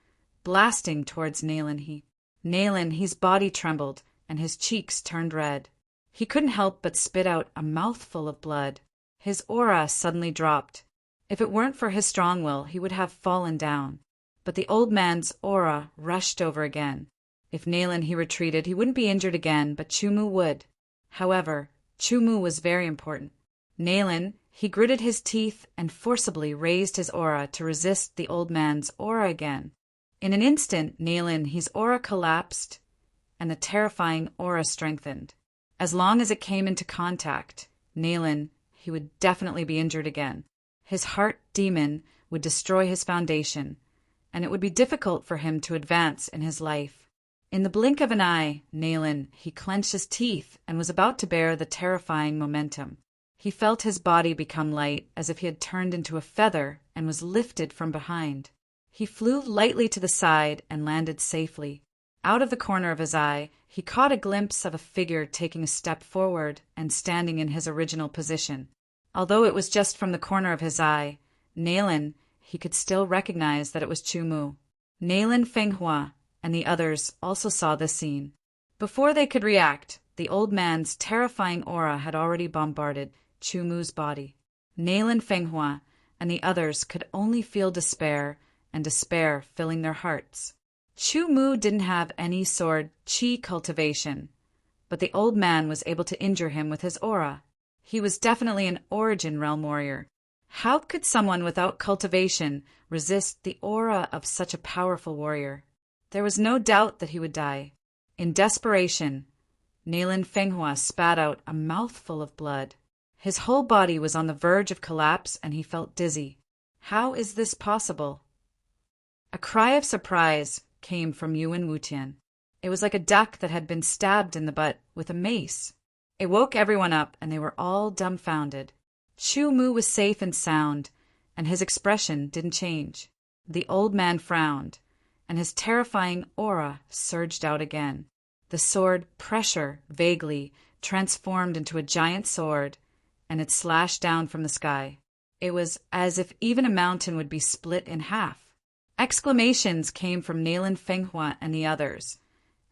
blasting towards Nailin. His body trembled, and his cheeks turned red. He couldn't help but spit out a mouthful of blood. His aura suddenly dropped. If it weren't for his strong will, he would have fallen down. But the old man's aura rushed over again. If Nailin retreated, he wouldn't be injured again, but Chu Mu would. However, Chu Mu was very important. Nailin, he gritted his teeth and forcibly raised his aura to resist the old man's aura again. In an instant, Nailin, his aura collapsed, and the terrifying aura strengthened. As long as it came into contact, Nailin, he would definitely be injured again. His heart demon would destroy his foundation, and it would be difficult for him to advance in his life. In the blink of an eye, Nailin, he clenched his teeth and was about to bear the terrifying momentum. He felt his body become light, as if he had turned into a feather and was lifted from behind. He flew lightly to the side and landed safely. Out of the corner of his eye, he caught a glimpse of a figure taking a step forward and standing in his original position. Although it was just from the corner of his eye, Nailin, he could still recognize that it was Chu Mu. Nailin Fenghua and the others also saw this scene. Before they could react, the old man's terrifying aura had already bombarded Chu Mu's body. Nailin Fenghua and the others could only feel despair, and despair filling their hearts. Chu Mu didn't have any sword qi cultivation, but the old man was able to injure him with his aura. He was definitely an origin realm warrior. How could someone without cultivation resist the aura of such a powerful warrior? There was no doubt that he would die. In desperation, Nailin Fenghua spat out a mouthful of blood. His whole body was on the verge of collapse, and he felt dizzy. How is this possible? A cry of surprise came from Yuan Wutian. It was like a duck that had been stabbed in the butt with a mace. It woke everyone up, and they were all dumbfounded. Chu Mu was safe and sound, and his expression didn't change. The old man frowned, and his terrifying aura surged out again. The sword pressure vaguely transformed into a giant sword, and it slashed down from the sky. It was as if even a mountain would be split in half. Exclamations came from Nailin Fenghua and the others,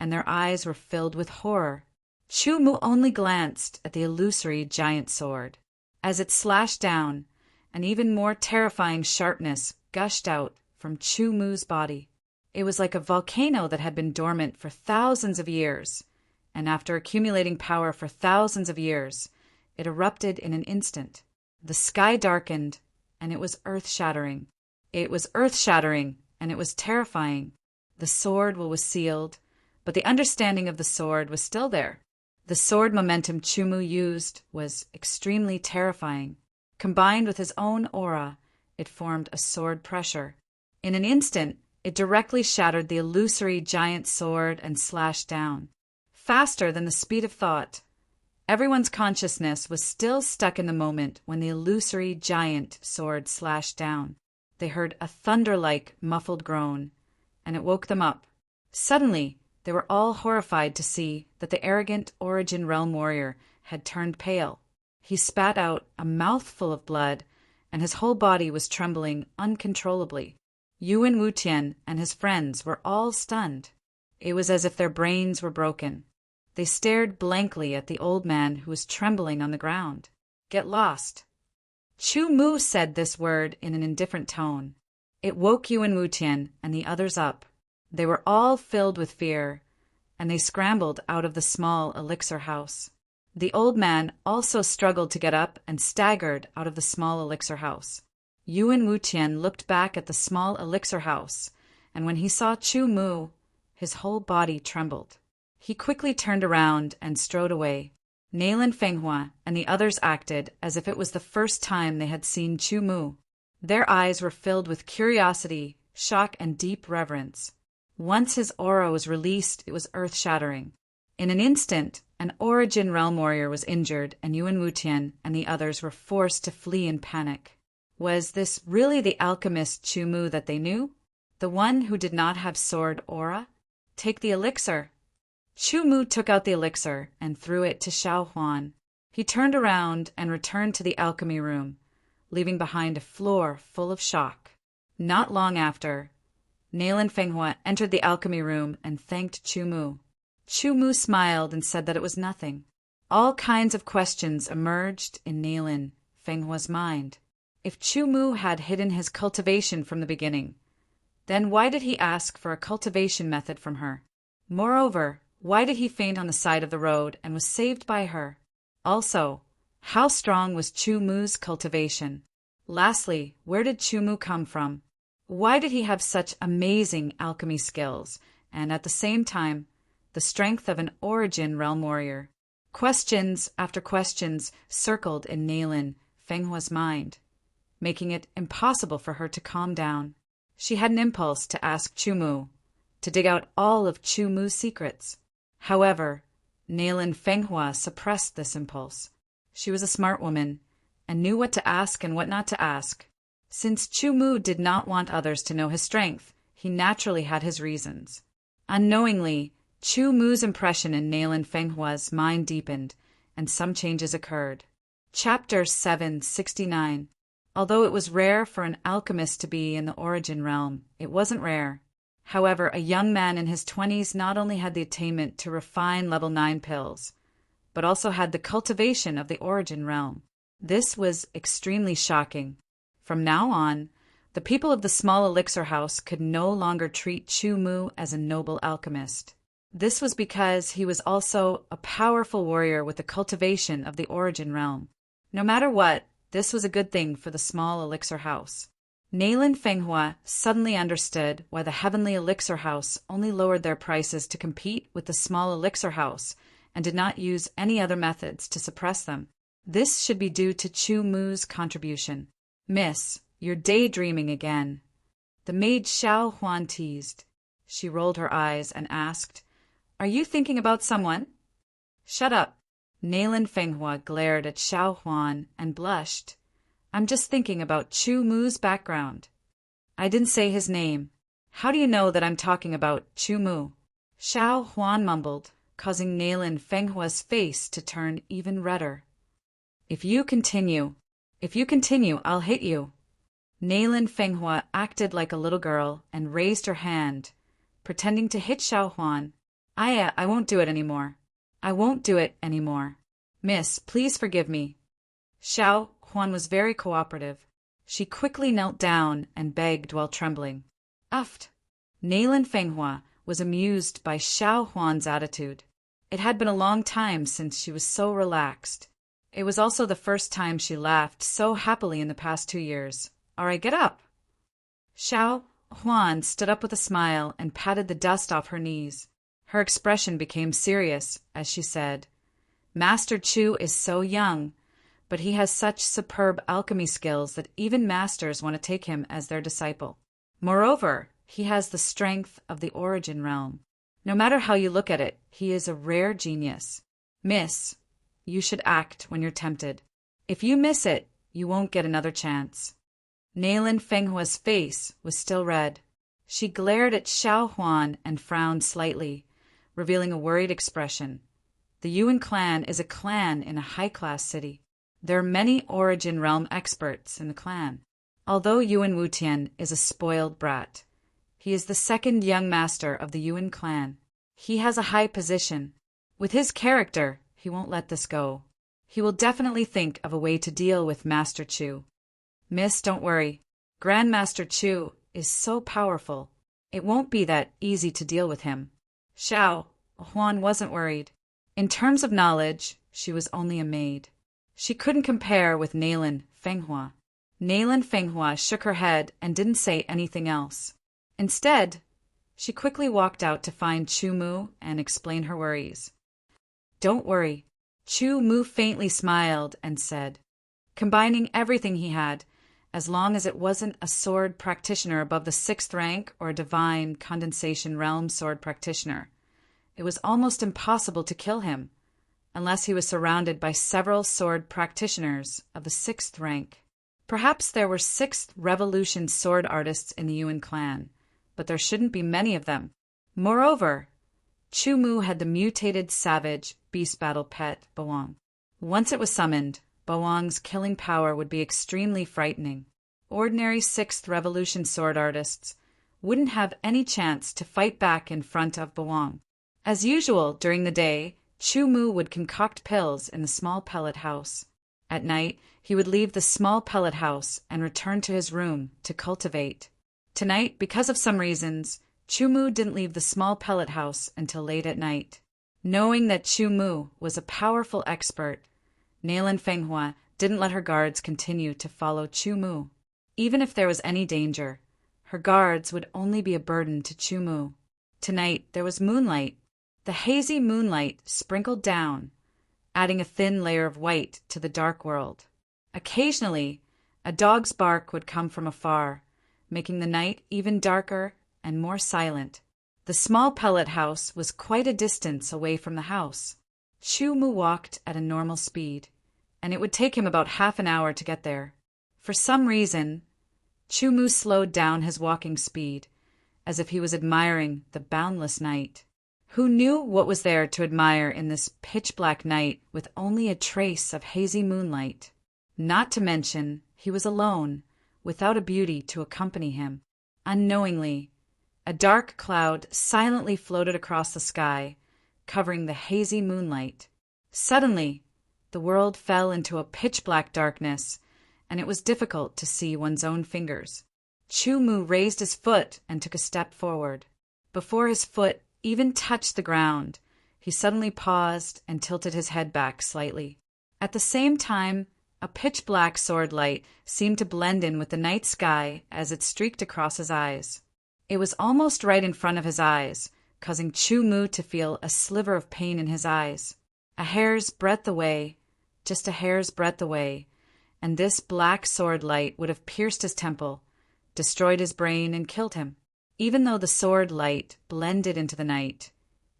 and their eyes were filled with horror. Chu Mu only glanced at the illusory giant sword. As it slashed down, an even more terrifying sharpness gushed out from Chu Mu's body. It was like a volcano that had been dormant for thousands of years, and after accumulating power for thousands of years, it erupted in an instant. The sky darkened, and it was earth-shattering. It was earth-shattering, and it was terrifying. The sword was sealed, but the understanding of the sword was still there. The sword momentum Chu Mu used was extremely terrifying. Combined with his own aura, it formed a sword pressure. In an instant, it directly shattered the illusory giant sword and slashed down. Faster than the speed of thought, everyone's consciousness was still stuck in the moment when the illusory giant sword slashed down. They heard a thunder-like muffled groan, and it woke them up. Suddenly, they were all horrified to see that the arrogant Origin Realm warrior had turned pale. He spat out a mouthful of blood, and his whole body was trembling uncontrollably. Yuan Wutian and his friends were all stunned. It was as if their brains were broken. They stared blankly at the old man who was trembling on the ground. "Get lost," Chu Mu said this word in an indifferent tone. It woke Yuan Wutian and the others up. They were all filled with fear, and they scrambled out of the small elixir house. The old man also struggled to get up and staggered out of the small elixir house. Yuan Wutian looked back at the small elixir house, and when he saw Chu Mu, his whole body trembled. He quickly turned around and strode away. Nailin Fenghua and the others acted as if it was the first time they had seen Chu Mu. Their eyes were filled with curiosity, shock, and deep reverence. Once his aura was released, it was earth-shattering. In an instant, an Origin Realm warrior was injured, and Yuan Wutian and the others were forced to flee in panic. Was this really the alchemist Chu Mu that they knew? The one who did not have sword aura? Take the elixir. Chu Mu took out the elixir and threw it to Xiao Huan. He turned around and returned to the alchemy room, leaving behind a floor full of shock. Not long after, Nailin Fenghua entered the alchemy room and thanked Chu Mu. Chu Mu smiled and said that it was nothing. All kinds of questions emerged in Nailin Fenghua's mind. If Chu Mu had hidden his cultivation from the beginning, then why did he ask for a cultivation method from her? Moreover, why did he faint on the side of the road and was saved by her? Also, how strong was Chu Mu's cultivation? Lastly, where did Chu Mu come from? Why did he have such amazing alchemy skills and, at the same time, the strength of an Origin Realm warrior? Questions after questions circled in Nailin Fenghua's mind, making it impossible for her to calm down. She had an impulse to ask Chu Mu, to dig out all of Chu Mu's secrets. However, Nailin Fenghua suppressed this impulse. She was a smart woman and knew what to ask and what not to ask. Since Chu Mu did not want others to know his strength, he naturally had his reasons. Unknowingly, Chu Mu's impression in Nailin Fenghua's mind deepened, and some changes occurred. Chapter 769. Although it was rare for an alchemist to be in the Origin Realm, it wasn't rare. However, a young man in his 20s not only had the attainment to refine level 9 pills, but also had the cultivation of the Origin Realm. This was extremely shocking. From now on, the people of the small elixir house could no longer treat Chu Mu as a noble alchemist. This was because he was also a powerful warrior with the cultivation of the Origin Realm. No matter what, this was a good thing for the small elixir house. Nailin Fenghua suddenly understood why the Heavenly Elixir House only lowered their prices to compete with the small elixir house and did not use any other methods to suppress them. This should be due to Chu Mu's contribution. "Miss, you're daydreaming again." The maid Xiao Huan teased. She rolled her eyes and asked, "Are you thinking about someone?" "Shut up." Nailin Fenghua glared at Xiao Huan and blushed. "I'm just thinking about Chu Mu's background." "I didn't say his name. How do you know that I'm talking about Chu Mu?" Xiao Huan mumbled, causing Nailin Fenghua's face to turn even redder. If you continue, I'll hit you." Nailin Fenghua acted like a little girl and raised her hand, pretending to hit Xiao Huan. I won't do it anymore. I won't do it anymore. Miss, please forgive me." Xiao Huan was very cooperative. She quickly knelt down and begged while trembling. "Uft." Nailin Fenghua was amused by Xiao Huan's attitude. It had been a long time since she was so relaxed. It was also the first time she laughed so happily in the past 2 years. "All right, get up." Xiao Huan stood up with a smile and patted the dust off her knees. Her expression became serious as she said, "Master Chu is so young, but he has such superb alchemy skills that even masters want to take him as their disciple. Moreover, he has the strength of the Origin Realm. No matter how you look at it, he is a rare genius. Miss, you should act when you're tempted. If you miss it, you won't get another chance." Nailin Fenghua's face was still red. She glared at Xiao Huan and frowned slightly, revealing a worried expression. The Yuan clan is a clan in a high-class city. There are many Origin Realm experts in the clan. Although Yuan Wutian is a spoiled brat, he is the second young master of the Yuan clan. He has a high position. With his character, he won't let this go. He will definitely think of a way to deal with Master Chu. Miss, don't worry. Grandmaster Chu is so powerful. It won't be that easy to deal with him. Xiao Huan wasn't worried. In terms of knowledge, she was only a maid. She couldn't compare with Nailin Fenghua. Nailin Fenghua shook her head and didn't say anything else. Instead, she quickly walked out to find Chu Mu and explain her worries. Don't worry. Chu Mu faintly smiled and said, combining everything he had, as long as it wasn't a sword practitioner above the 6th rank or a divine condensation realm sword practitioner, it was almost impossible to kill him, unless he was surrounded by several sword practitioners of the 6th rank. Perhaps there were 6th Revolution sword artists in the Yuan clan, but there shouldn't be many of them. Moreover, Chu Mu had the mutated savage beast battle pet, Bawang. Once it was summoned, Bawang's killing power would be extremely frightening. Ordinary 6th Revolution sword artists wouldn't have any chance to fight back in front of Bawang. As usual, during the day, Chu Mu would concoct pills in the small pellet house. At night, he would leave the small pellet house and return to his room to cultivate. Tonight, because of some reasons, Chu Mu didn't leave the small pellet house until late at night. Knowing that Chu Mu was a powerful expert, Nailin Fenghua didn't let her guards continue to follow Chu Mu. Even if there was any danger, her guards would only be a burden to Chu Mu. Tonight, there was moonlight. The hazy moonlight sprinkled down, adding a thin layer of white to the dark world. Occasionally, a dog's bark would come from afar, making the night even darker and more silent. The small pellet house was quite a distance away from the house. Chu Mu walked at a normal speed, and it would take him about half an hour to get there. For some reason, Chu Mu slowed down his walking speed, as if he was admiring the boundless night. Who knew what was there to admire in this pitch-black night with only a trace of hazy moonlight? Not to mention, he was alone, without a beauty to accompany him. Unknowingly, a dark cloud silently floated across the sky, covering the hazy moonlight. Suddenly, the world fell into a pitch-black darkness, and it was difficult to see one's own fingers. Chu Mu raised his foot and took a step forward. Before his foot even touched the ground, he suddenly paused and tilted his head back slightly. At the same time, a pitch-black sword light seemed to blend in with the night sky as it streaked across his eyes. It was almost right in front of his eyes, causing Chu Mu to feel a sliver of pain in his eyes. A hair's breadth away, just a hair's breadth away, and this black sword light would have pierced his temple, destroyed his brain, and killed him. Even though the sword light blended into the night,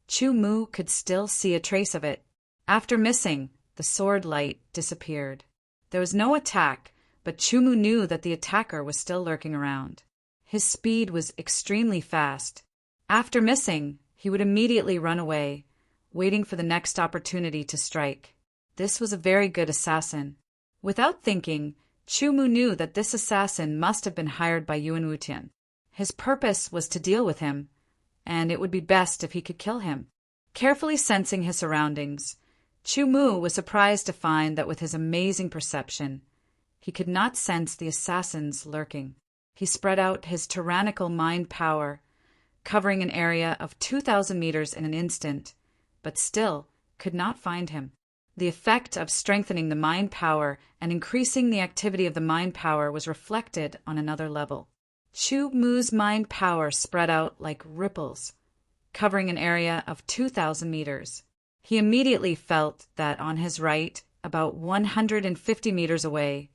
Chu Mu could still see a trace of it. After missing, the sword light disappeared. There was no attack, but Chu Mu knew that the attacker was still lurking around. His speed was extremely fast. After missing, he would immediately run away, waiting for the next opportunity to strike. This was a very good assassin. Without thinking, Chu Mu knew that this assassin must have been hired by Yuan Wutian. His purpose was to deal with him, and it would be best if he could kill him. Carefully sensing his surroundings, Chu Mu was surprised to find that with his amazing perception, he could not sense the assassins lurking. He spread out his tyrannical mind power, covering an area of 2,000 meters in an instant, but still could not find him. The effect of strengthening the mind power and increasing the activity of the mind power was reflected on another level. Chu Mu's mind power spread out like ripples, covering an area of 2,000 meters. He immediately felt that on his right, about 150 meters away,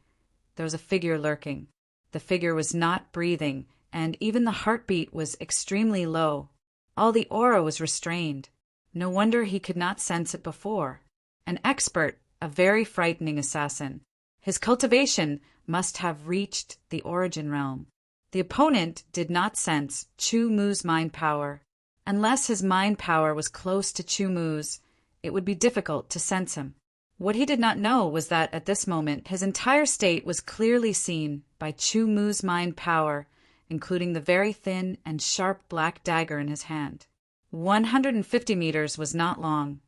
there was a figure lurking. The figure was not breathing, and even the heartbeat was extremely low. All the aura was restrained. No wonder he could not sense it before. An expert, a very frightening assassin. His cultivation must have reached the origin realm. The opponent did not sense Chu Mu's mind power. Unless his mind power was close to Chu Mu's, it would be difficult to sense him. What he did not know was that at this moment his entire state was clearly seen by Chu Mu's mind power, including the very thin and sharp black dagger in his hand. 150 meters was not long,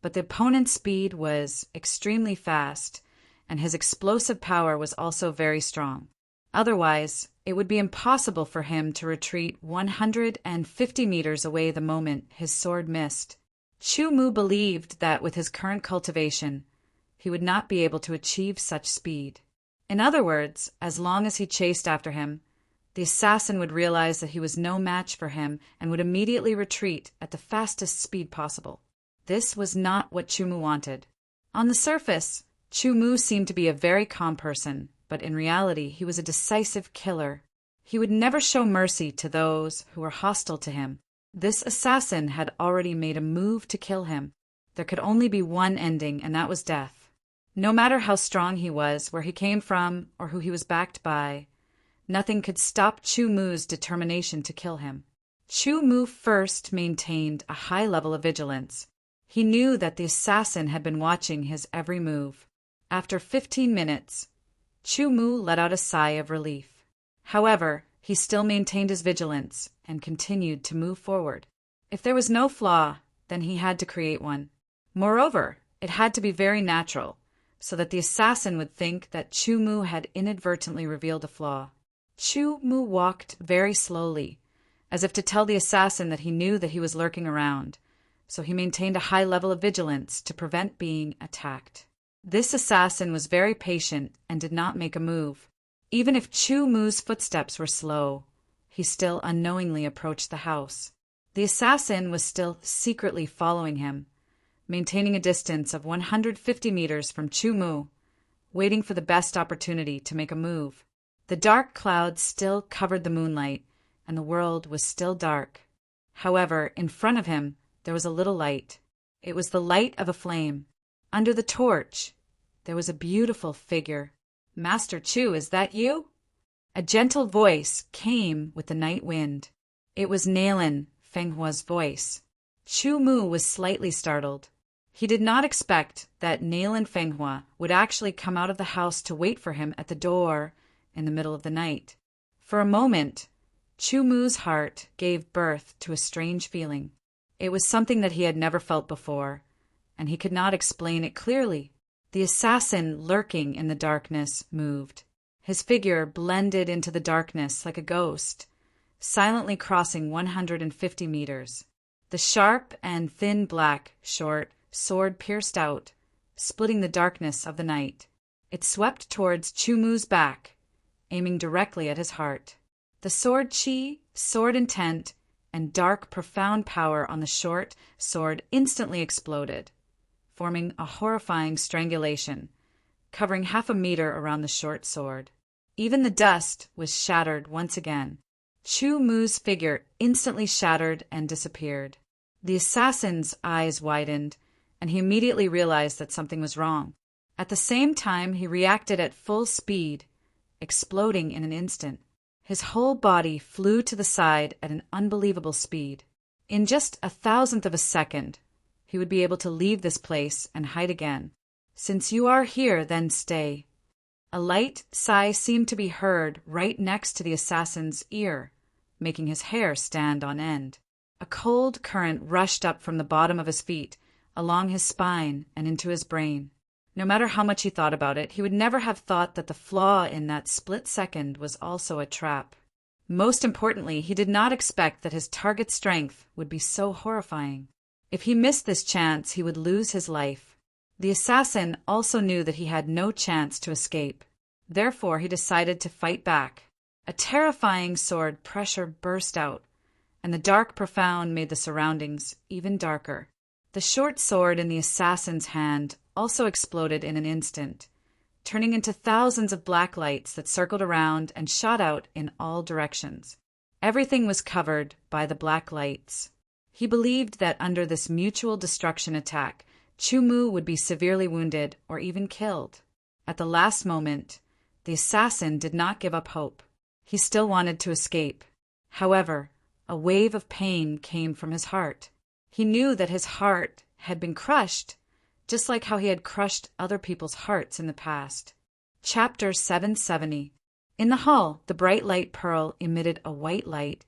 but the opponent's speed was extremely fast, and his explosive power was also very strong. Otherwise, it would be impossible for him to retreat 150 meters away the moment his sword missed. Chu Mu believed that with his current cultivation, he would not be able to achieve such speed. In other words, as long as he chased after him, the assassin would realize that he was no match for him and would immediately retreat at the fastest speed possible. This was not what Chu Mu wanted. On the surface, Chu Mu seemed to be a very calm person, but in reality he was a decisive killer. He would never show mercy to those who were hostile to him. This assassin had already made a move to kill him. There could only be one ending, and that was death. No matter how strong he was, where he came from, or who he was backed by, nothing could stop Chu Mu's determination to kill him. Chu Mu first maintained a high level of vigilance. He knew that the assassin had been watching his every move. After 15 minutes, Chu Mu let out a sigh of relief. However, he still maintained his vigilance and continued to move forward. If there was no flaw, then he had to create one. Moreover, it had to be very natural, so that the assassin would think that Chu Mu had inadvertently revealed a flaw. Chu Mu walked very slowly, as if to tell the assassin that he knew that he was lurking around, so he maintained a high level of vigilance to prevent being attacked. This assassin was very patient and did not make a move. Even if Chu Mu's footsteps were slow, he still unknowingly approached the house. The assassin was still secretly following him, maintaining a distance of 150 meters from Chu Mu, waiting for the best opportunity to make a move. The dark clouds still covered the moonlight, and the world was still dark. However, in front of him, there was a little light. It was the light of a flame. Under the torch, there was a beautiful figure. "Master Chu, is that you?" A gentle voice came with the night wind. It was Nalan Fenghua's voice. Chu Mu was slightly startled. He did not expect that Nalan Fenghua would actually come out of the house to wait for him at the door in the middle of the night. For a moment, Chu Mu's heart gave birth to a strange feeling. It was something that he had never felt before, and he could not explain it clearly. The assassin lurking in the darkness moved. His figure blended into the darkness like a ghost, silently crossing 150 meters. The sharp and thin black, short sword pierced out, splitting the darkness of the night. It swept towards Chu Mu's back, aiming directly at his heart. The sword chi, sword intent, and dark, profound power on the short sword instantly exploded, forming a horrifying strangulation, covering 1/2 meter around the short sword. Even the dust was shattered once again. Chu Mu's figure instantly shattered and disappeared. The assassin's eyes widened, and he immediately realized that something was wrong. At the same time, he reacted at full speed, exploding in an instant. His whole body flew to the side at an unbelievable speed. In just 1,000th of a second, he would be able to leave this place and hide again. "Since you are here, then stay." A light sigh seemed to be heard right next to the assassin's ear, making his hair stand on end. A cold current rushed up from the bottom of his feet, along his spine and into his brain. No matter how much he thought about it, he would never have thought that the flaw in that split second was also a trap. Most importantly, he did not expect that his target's strength would be so horrifying. If he missed this chance, he would lose his life. The assassin also knew that he had no chance to escape. Therefore, he decided to fight back. A terrifying sword pressure burst out, and the dark profound made the surroundings even darker. The short sword in the assassin's hand also exploded in an instant, turning into thousands of black lights that circled around and shot out in all directions. Everything was covered by the black lights. He believed that under this mutual destruction attack, Chu Mu would be severely wounded or even killed. At the last moment, the assassin did not give up hope. He still wanted to escape. However, a wave of pain came from his heart. He knew that his heart had been crushed, just like how he had crushed other people's hearts in the past. Chapter 770. In the hall, the bright light pearl emitted a white light,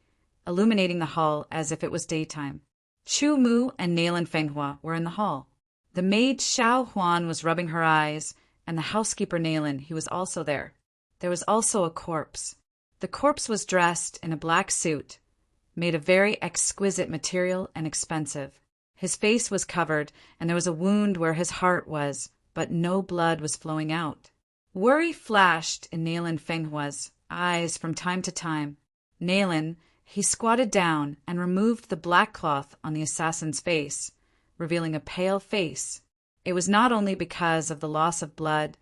illuminating the hall as if it was daytime. Chu Mu and Nalan Fenghua were in the hall. The maid Xiao Huan was rubbing her eyes, and the housekeeper Nalin, he was also there. There was also a corpse. The corpse was dressed in a black suit, made of very exquisite material and expensive. His face was covered, and there was a wound where his heart was, but no blood was flowing out. Worry flashed in Nalin Fenghua's eyes from time to time. Nalin, he squatted down and removed the black cloth on the assassin's face, revealing a pale face. It was not only because of the loss of blood,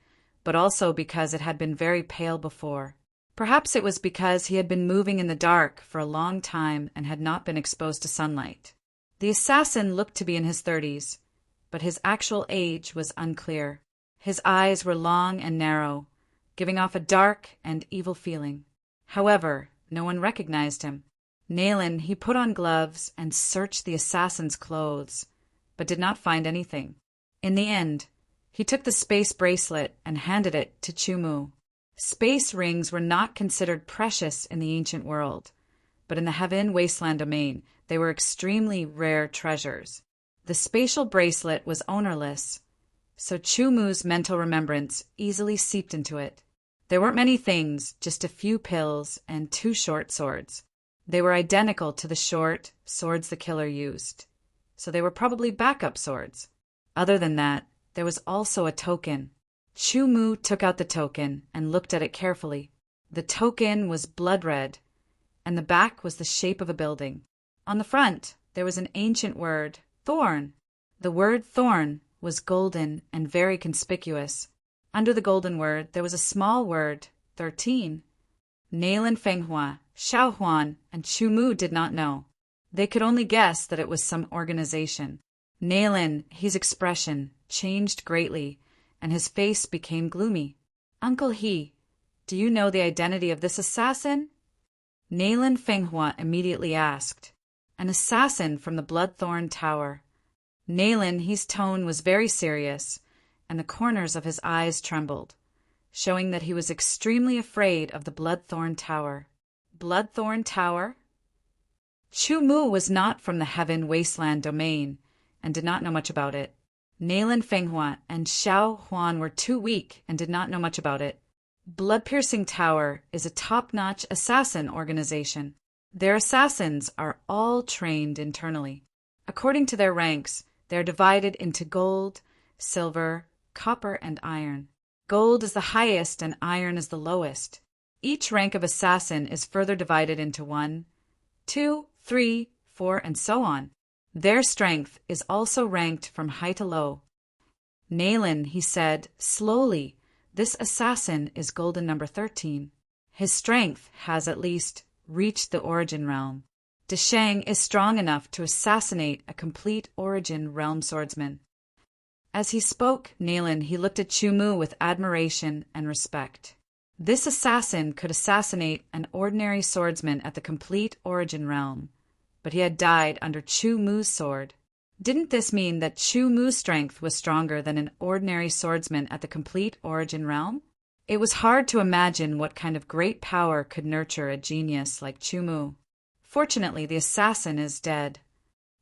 but also because it had been very pale before. Perhaps it was because he had been moving in the dark for a long time and had not been exposed to sunlight. The assassin looked to be in his 30s, but his actual age was unclear. His eyes were long and narrow, giving off a dark and evil feeling. However, no one recognized him. Nalin, he put on gloves and searched the assassin's clothes, but did not find anything. In the end, he took the space bracelet and handed it to Chumu. Space rings were not considered precious in the ancient world, but in the Heaven Wasteland domain, they were extremely rare treasures. The spatial bracelet was ownerless, so Chumu's mental remembrance easily seeped into it. There weren't many things, just a few pills and 2 short swords. They were identical to the short swords the killer used, so they were probably backup swords. Other than that, there was also a token. Chumu took out the token and looked at it carefully. The token was blood red, and the back was the shape of a building. On the front, there was an ancient word, thorn. The word thorn was golden and very conspicuous. Under the golden word, there was a small word, 13. Nalin Fenghua, Xiao Huan, and Chumu did not know. They could only guess that it was some organization. Nalin, his expression changed greatly, and his face became gloomy. Uncle He, do you know the identity of this assassin? Nalin Fenghua immediately asked. An assassin from the Bloodthorn Tower. Nalin, his tone was very serious, and the corners of his eyes trembled, showing that he was extremely afraid of the Bloodthorn Tower. Bloodthorn Tower? Chumu was not from the Heaven Wasteland domain, and did not know much about it. Nalin Fenghua and Xiao Huan were too weak and did not know much about it. Blood-Piercing Tower is a top-notch assassin organization. Their assassins are all trained internally. According to their ranks, they are divided into gold, silver, copper, and iron. Gold is the highest and iron is the lowest. Each rank of assassin is further divided into 1, 2, 3, 4, and so on. Their strength is also ranked from high to low. Nalin, he said, slowly, this assassin is golden number 13. His strength has at least reached the origin realm. Desheng is strong enough to assassinate a complete origin realm swordsman. As he spoke, Nalin, he looked at Chumu with admiration and respect. This assassin could assassinate an ordinary swordsman at the complete origin realm, but he had died under Chumu's sword. Didn't this mean that Chumu's strength was stronger than an ordinary swordsman at the complete origin realm? It was hard to imagine what kind of great power could nurture a genius like Chumu. Fortunately, the assassin is dead.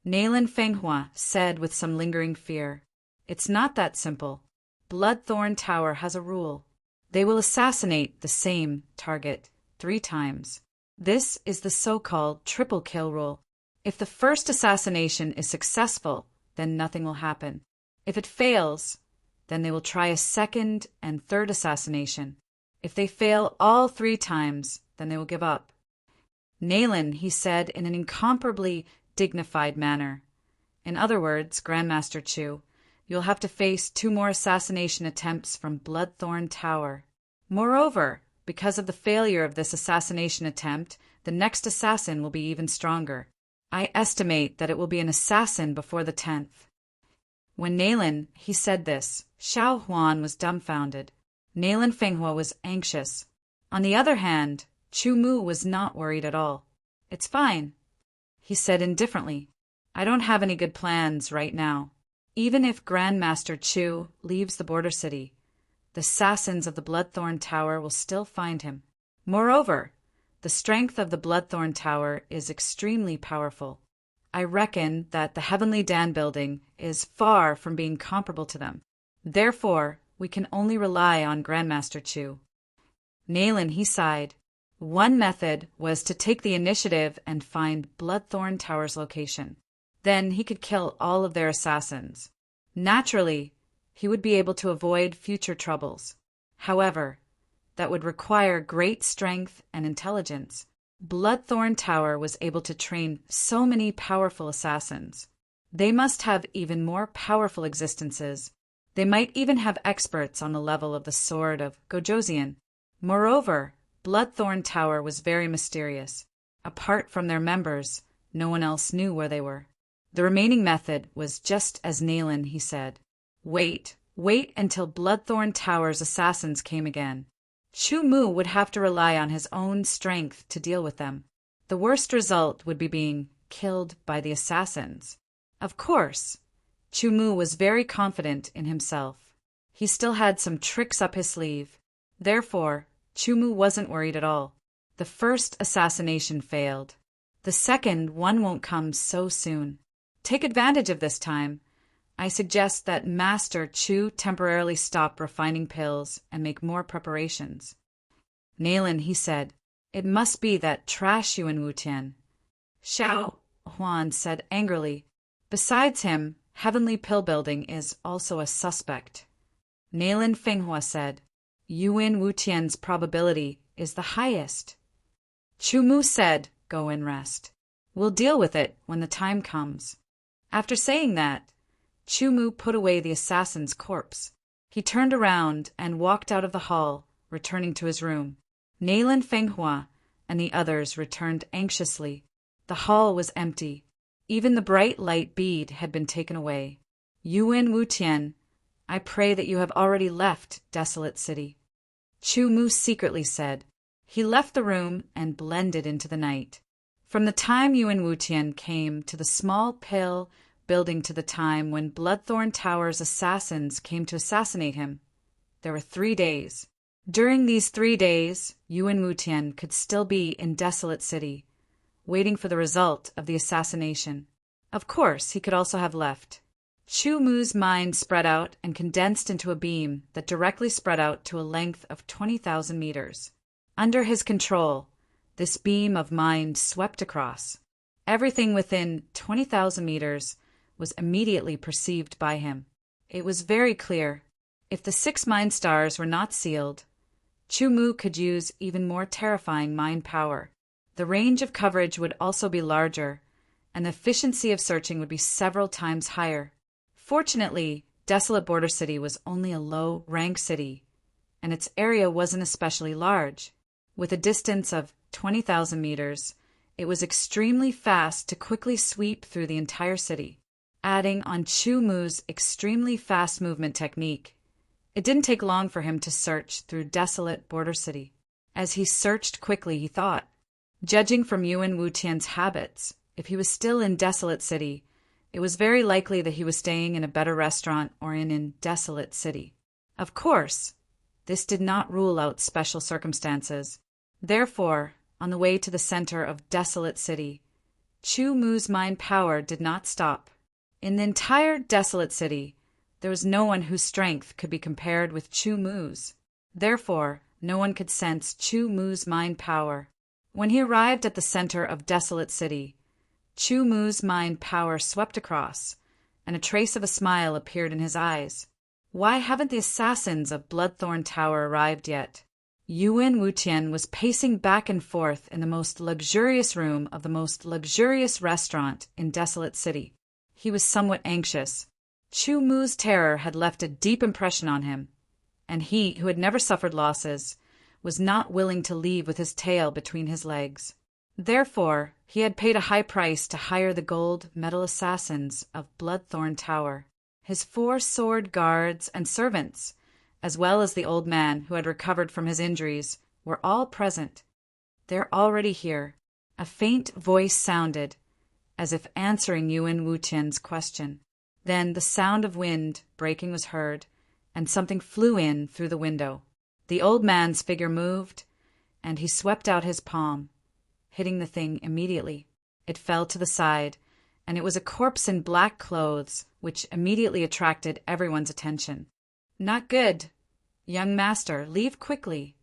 Nalin Fenghua said with some lingering fear, "It's not that simple. Bloodthorn Tower has a rule. They will assassinate the same target 3 times. This is the so-called triple kill rule. If the first assassination is successful, then nothing will happen. If it fails, then they will try a second and third assassination. If they fail all 3 times, then they will give up." Nalin, he said in an incomparably dignified manner. "In other words, Grandmaster Chu, you'll have to face 2 more assassination attempts from Bloodthorn Tower. Moreover, because of the failure of this assassination attempt, the next assassin will be even stronger. I estimate that it will be an assassin before the 10th. When Nalin, he said this, Xiao Huan was dumbfounded. Nalin Fenghua was anxious. On the other hand, Chumu was not worried at all. "It's fine," he said indifferently. "I don't have any good plans right now. Even if Grandmaster Chu leaves the border city, the assassins of the Bloodthorn Tower will still find him. Moreover, the strength of the Bloodthorn Tower is extremely powerful. I reckon that the Heavenly Dan building is far from being comparable to them. Therefore, we can only rely on Grandmaster Chu. Nayland, he sighed. One method was to take the initiative and find Bloodthorn Tower's location. Then he could kill all of their assassins. Naturally, he would be able to avoid future troubles. However, that would require great strength and intelligence. Bloodthorn Tower was able to train so many powerful assassins. They must have even more powerful existences. They might even have experts on the level of the sword of Gojoseon. Moreover, Bloodthorn Tower was very mysterious. Apart from their members, no one else knew where they were. The remaining method was just as Nayland, he said. Wait until Bloodthorn Tower's assassins came again. Chu Mu would have to rely on his own strength to deal with them. The worst result would be being killed by the assassins. Of course, Chu Mu was very confident in himself. He still had some tricks up his sleeve. Therefore, Chu Mu wasn't worried at all. The first assassination failed. The second one won't come so soon. Take advantage of this time. I suggest that Master Chu temporarily stop refining pills and make more preparations. Nayland, he said, it must be that trash Yuan Wutian. Xiao Huan said angrily. Besides him, Heavenly Pill Building is also a suspect. Nayland Fenghua said, Yuan Wutian's probability is the highest. Chu Mu said, go and rest. We'll deal with it when the time comes. After saying that, Chu Mu put away the assassin's corpse. He turned around and walked out of the hall, returning to his room. Nayland Fenghua and the others returned anxiously. The hall was empty. Even the bright light bead had been taken away. Yuan Wutian, I pray that you have already left Desolate City. Chu Mu secretly said. He left the room and blended into the night. From the time Yuan Wutian came to the small pill building to the time when Bloodthorn Tower's assassins came to assassinate him, there were 3 days. During these 3 days, Yuan Wutian could still be in Desolate City, waiting for the result of the assassination. Of course, he could also have left. Chu Mu's mind spread out and condensed into a beam that directly spread out to a length of 20,000 meters. Under his control, this beam of mind swept across. Everything within 20,000 meters was immediately perceived by him. It was very clear. If the 6 mind stars were not sealed, Chu Mu could use even more terrifying mind power. The range of coverage would also be larger, and the efficiency of searching would be several times higher. Fortunately, Desolate Border City was only a low-rank city, and its area wasn't especially large. With a distance of 20,000 meters, it was extremely fast to quickly sweep through the entire city. Adding on Chu Mu's extremely fast movement technique, it didn't take long for him to search through Desolate Border City. As he searched quickly, he thought, judging from Yuan Wutian's habits, if he was still in Desolate City, it was very likely that he was staying in a better restaurant or in Desolate City. Of course, this did not rule out special circumstances. Therefore, on the way to the center of Desolate City, Chu Mu's mind power did not stop. In the entire Desolate City, there was no one whose strength could be compared with Chu Mu's. Therefore, no one could sense Chu Mu's mind power. When he arrived at the center of Desolate City, Chu Mu's mind power swept across, and a trace of a smile appeared in his eyes. Why haven't the assassins of Bloodthorn Tower arrived yet? Yuan Wutian was pacing back and forth in the most luxurious room of the most luxurious restaurant in Desolate City. He was somewhat anxious. Chu Mu's terror had left a deep impression on him, and he, who had never suffered losses, was not willing to leave with his tail between his legs. Therefore, he had paid a high price to hire the gold medal assassins of Bloodthorn Tower. His 4 sword guards and servants, as well as the old man who had recovered from his injuries, were all present. They're already here. A faint voice sounded, as if answering Yuan Wutian's question. Then the sound of wind breaking was heard, and something flew in through the window. The old man's figure moved, and he swept out his palm, hitting the thing immediately. It fell to the side, and it was a corpse in black clothes, which immediately attracted everyone's attention. "Not good. Young master, leave quickly."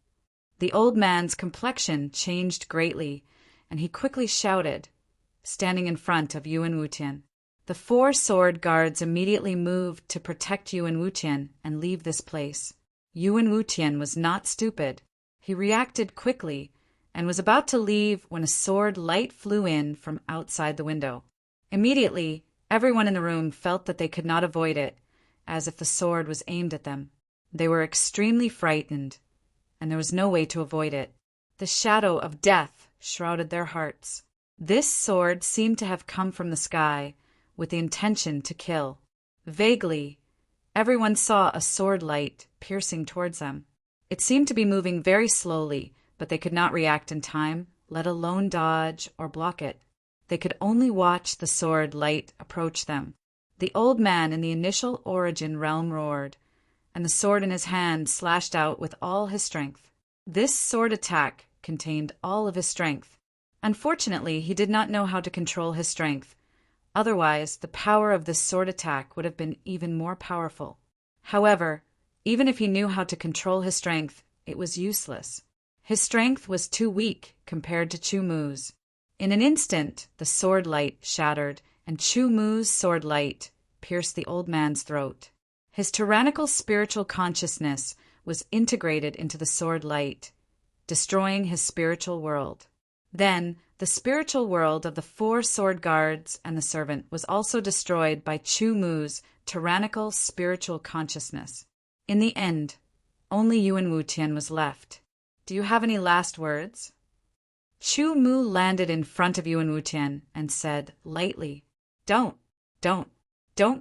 The old man's complexion changed greatly, and he quickly shouted, standing in front of Yuan Wutian. The 4 sword guards immediately moved to protect Yuan Wutian and leave this place. Yuan Wutian was not stupid. He reacted quickly and was about to leave when a sword light flew in from outside the window. Immediately, everyone in the room felt that they could not avoid it, as if the sword was aimed at them. They were extremely frightened, and there was no way to avoid it. The shadow of death shrouded their hearts. This sword seemed to have come from the sky, with the intention to kill. Vaguely, everyone saw a sword light piercing towards them. It seemed to be moving very slowly, but they could not react in time, let alone dodge or block it. They could only watch the sword light approach them. The old man in the initial origin realm roared, and the sword in his hand slashed out with all his strength. This sword attack contained all of his strength. Unfortunately, he did not know how to control his strength. Otherwise, the power of this sword attack would have been even more powerful. However, even if he knew how to control his strength, it was useless. His strength was too weak compared to Chu Mu's. In an instant, the sword light shattered, and Chu Mu's sword light pierced the old man's throat. His tyrannical spiritual consciousness was integrated into the sword light, destroying his spiritual world. Then, the spiritual world of the 4 sword guards and the servant was also destroyed by Chu Mu's tyrannical spiritual consciousness. In the end, only Yuan Wutian was left. "Do you have any last words?" Chu Mu landed in front of Yuan Wutian and said lightly, Don't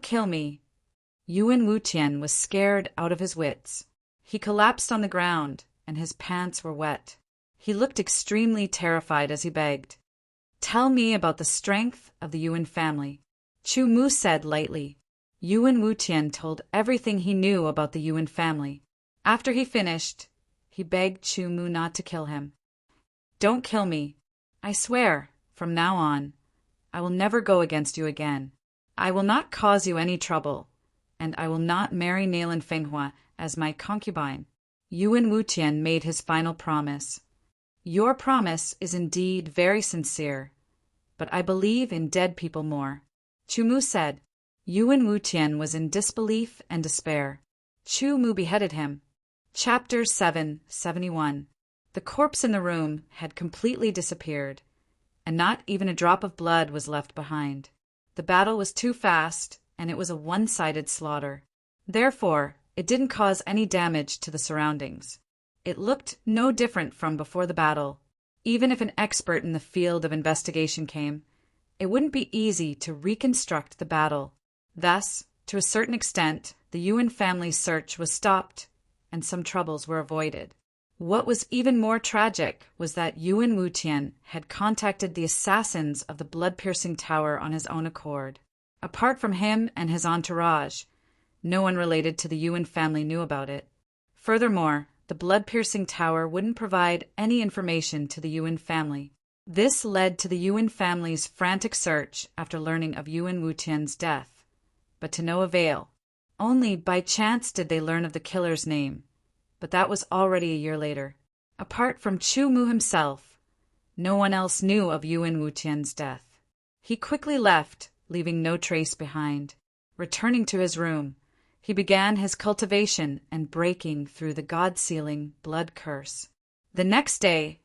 kill me." Yuan Wutian was scared out of his wits. He collapsed on the ground, and his pants were wet. He looked extremely terrified as he begged, "Tell me about the strength of the Yuan family." Chu Mu said lightly. Yuan Wutian told everything he knew about the Yuan family. After he finished, he begged Chu Mu not to kill him. "Don't kill me. I swear, from now on, I will never go against you again. I will not cause you any trouble, and I will not marry Nailan Fenghua as my concubine." Yuan Wutian made his final promise. "Your promise is indeed very sincere, but I believe in dead people more." Chu Mu said. Yuan Wutian was in disbelief and despair. Chu Mu beheaded him. Chapter 771. The corpse in the room had completely disappeared, and not even a drop of blood was left behind. The battle was too fast, and it was a one-sided slaughter. Therefore, it didn't cause any damage to the surroundings. It looked no different from before the battle. Even if an expert in the field of investigation came, it wouldn't be easy to reconstruct the battle. Thus, to a certain extent, the Yuan family's search was stopped, and some troubles were avoided. What was even more tragic was that Yuan Wutian had contacted the assassins of the blood-piercing tower on his own accord. Apart from him and his entourage, no one related to the Yuan family knew about it. Furthermore, the blood-piercing tower wouldn't provide any information to the Yuan family. This led to the Yuan family's frantic search after learning of Yuan Wutian's death, but to no avail. Only by chance did they learn of the killer's name, but that was already a year later. Apart from Chu Mu himself, no one else knew of Yuan Wutian's death. He quickly left, leaving no trace behind. Returning to his room, he began his cultivation and breaking through the god-sealing blood curse. The next day,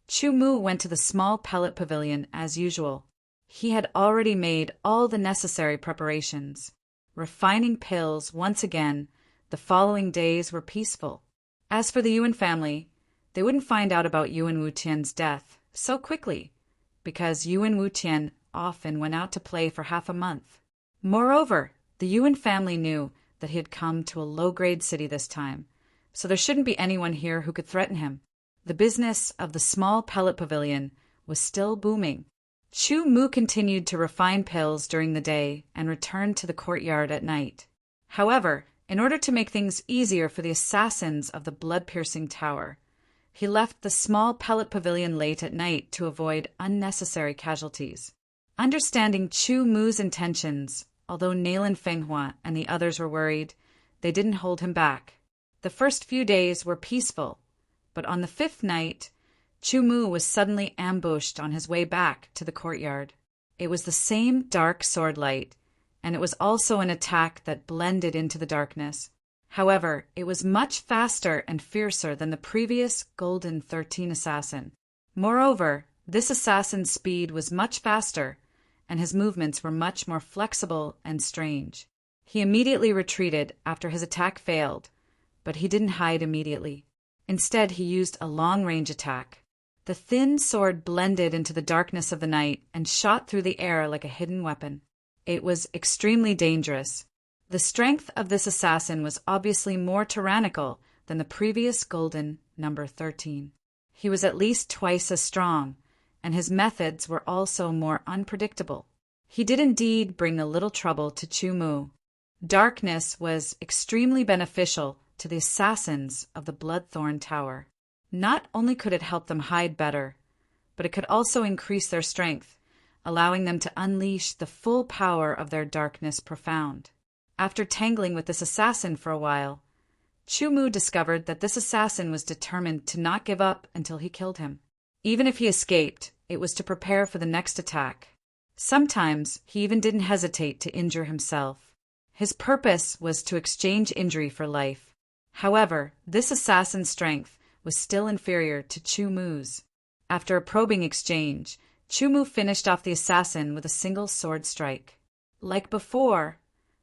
Chu Mu went to the small pellet pavilion as usual. He had already made all the necessary preparations. Refining pills once again, the following days were peaceful. As for the Yuan family, they wouldn't find out about Yuan Wutian's death so quickly, because Yuan Wutian often went out to play for half a month. Moreover, the Yuan family knew that he had come to a low-grade city this time, so there shouldn't be anyone here who could threaten him. The business of the small pellet pavilion was still booming. Chu Mu continued to refine pills during the day and returned to the courtyard at night. However, in order to make things easier for the assassins of the blood-piercing tower, he left the small pellet pavilion late at night to avoid unnecessary casualties. Understanding Chu Mu's intentions, although Nailan Fenghua and the others were worried, they didn't hold him back. The first few days were peaceful, but on the fifth night, Chu Mu was suddenly ambushed on his way back to the courtyard. It was the same dark sword light, and it was also an attack that blended into the darkness. However, it was much faster and fiercer than the previous Golden 13 assassin. Moreover, this assassin's speed was much faster, and his movements were much more flexible and strange. He immediately retreated after his attack failed, but he didn't hide immediately. Instead, he used a long-range attack. The thin sword blended into the darkness of the night and shot through the air like a hidden weapon. It was extremely dangerous. The strength of this assassin was obviously more tyrannical than the previous Golden number 13. He was at least twice as strong, and his methods were also more unpredictable. He did indeed bring a little trouble to Chu Mu. Darkness was extremely beneficial to the assassins of the Bloodthorn Tower. Not only could it help them hide better, but it could also increase their strength, allowing them to unleash the full power of their darkness profound. After tangling with this assassin for a while, Chu Mu discovered that this assassin was determined to not give up until he killed him. Even if he escaped, it was to prepare for the next attack. Sometimes he even didn't hesitate to injure himself. His purpose was to exchange injury for life. However, this assassin's strength was still inferior to Chu Mu's. After a probing exchange, Chu Mu finished off the assassin with a single sword strike. Like before,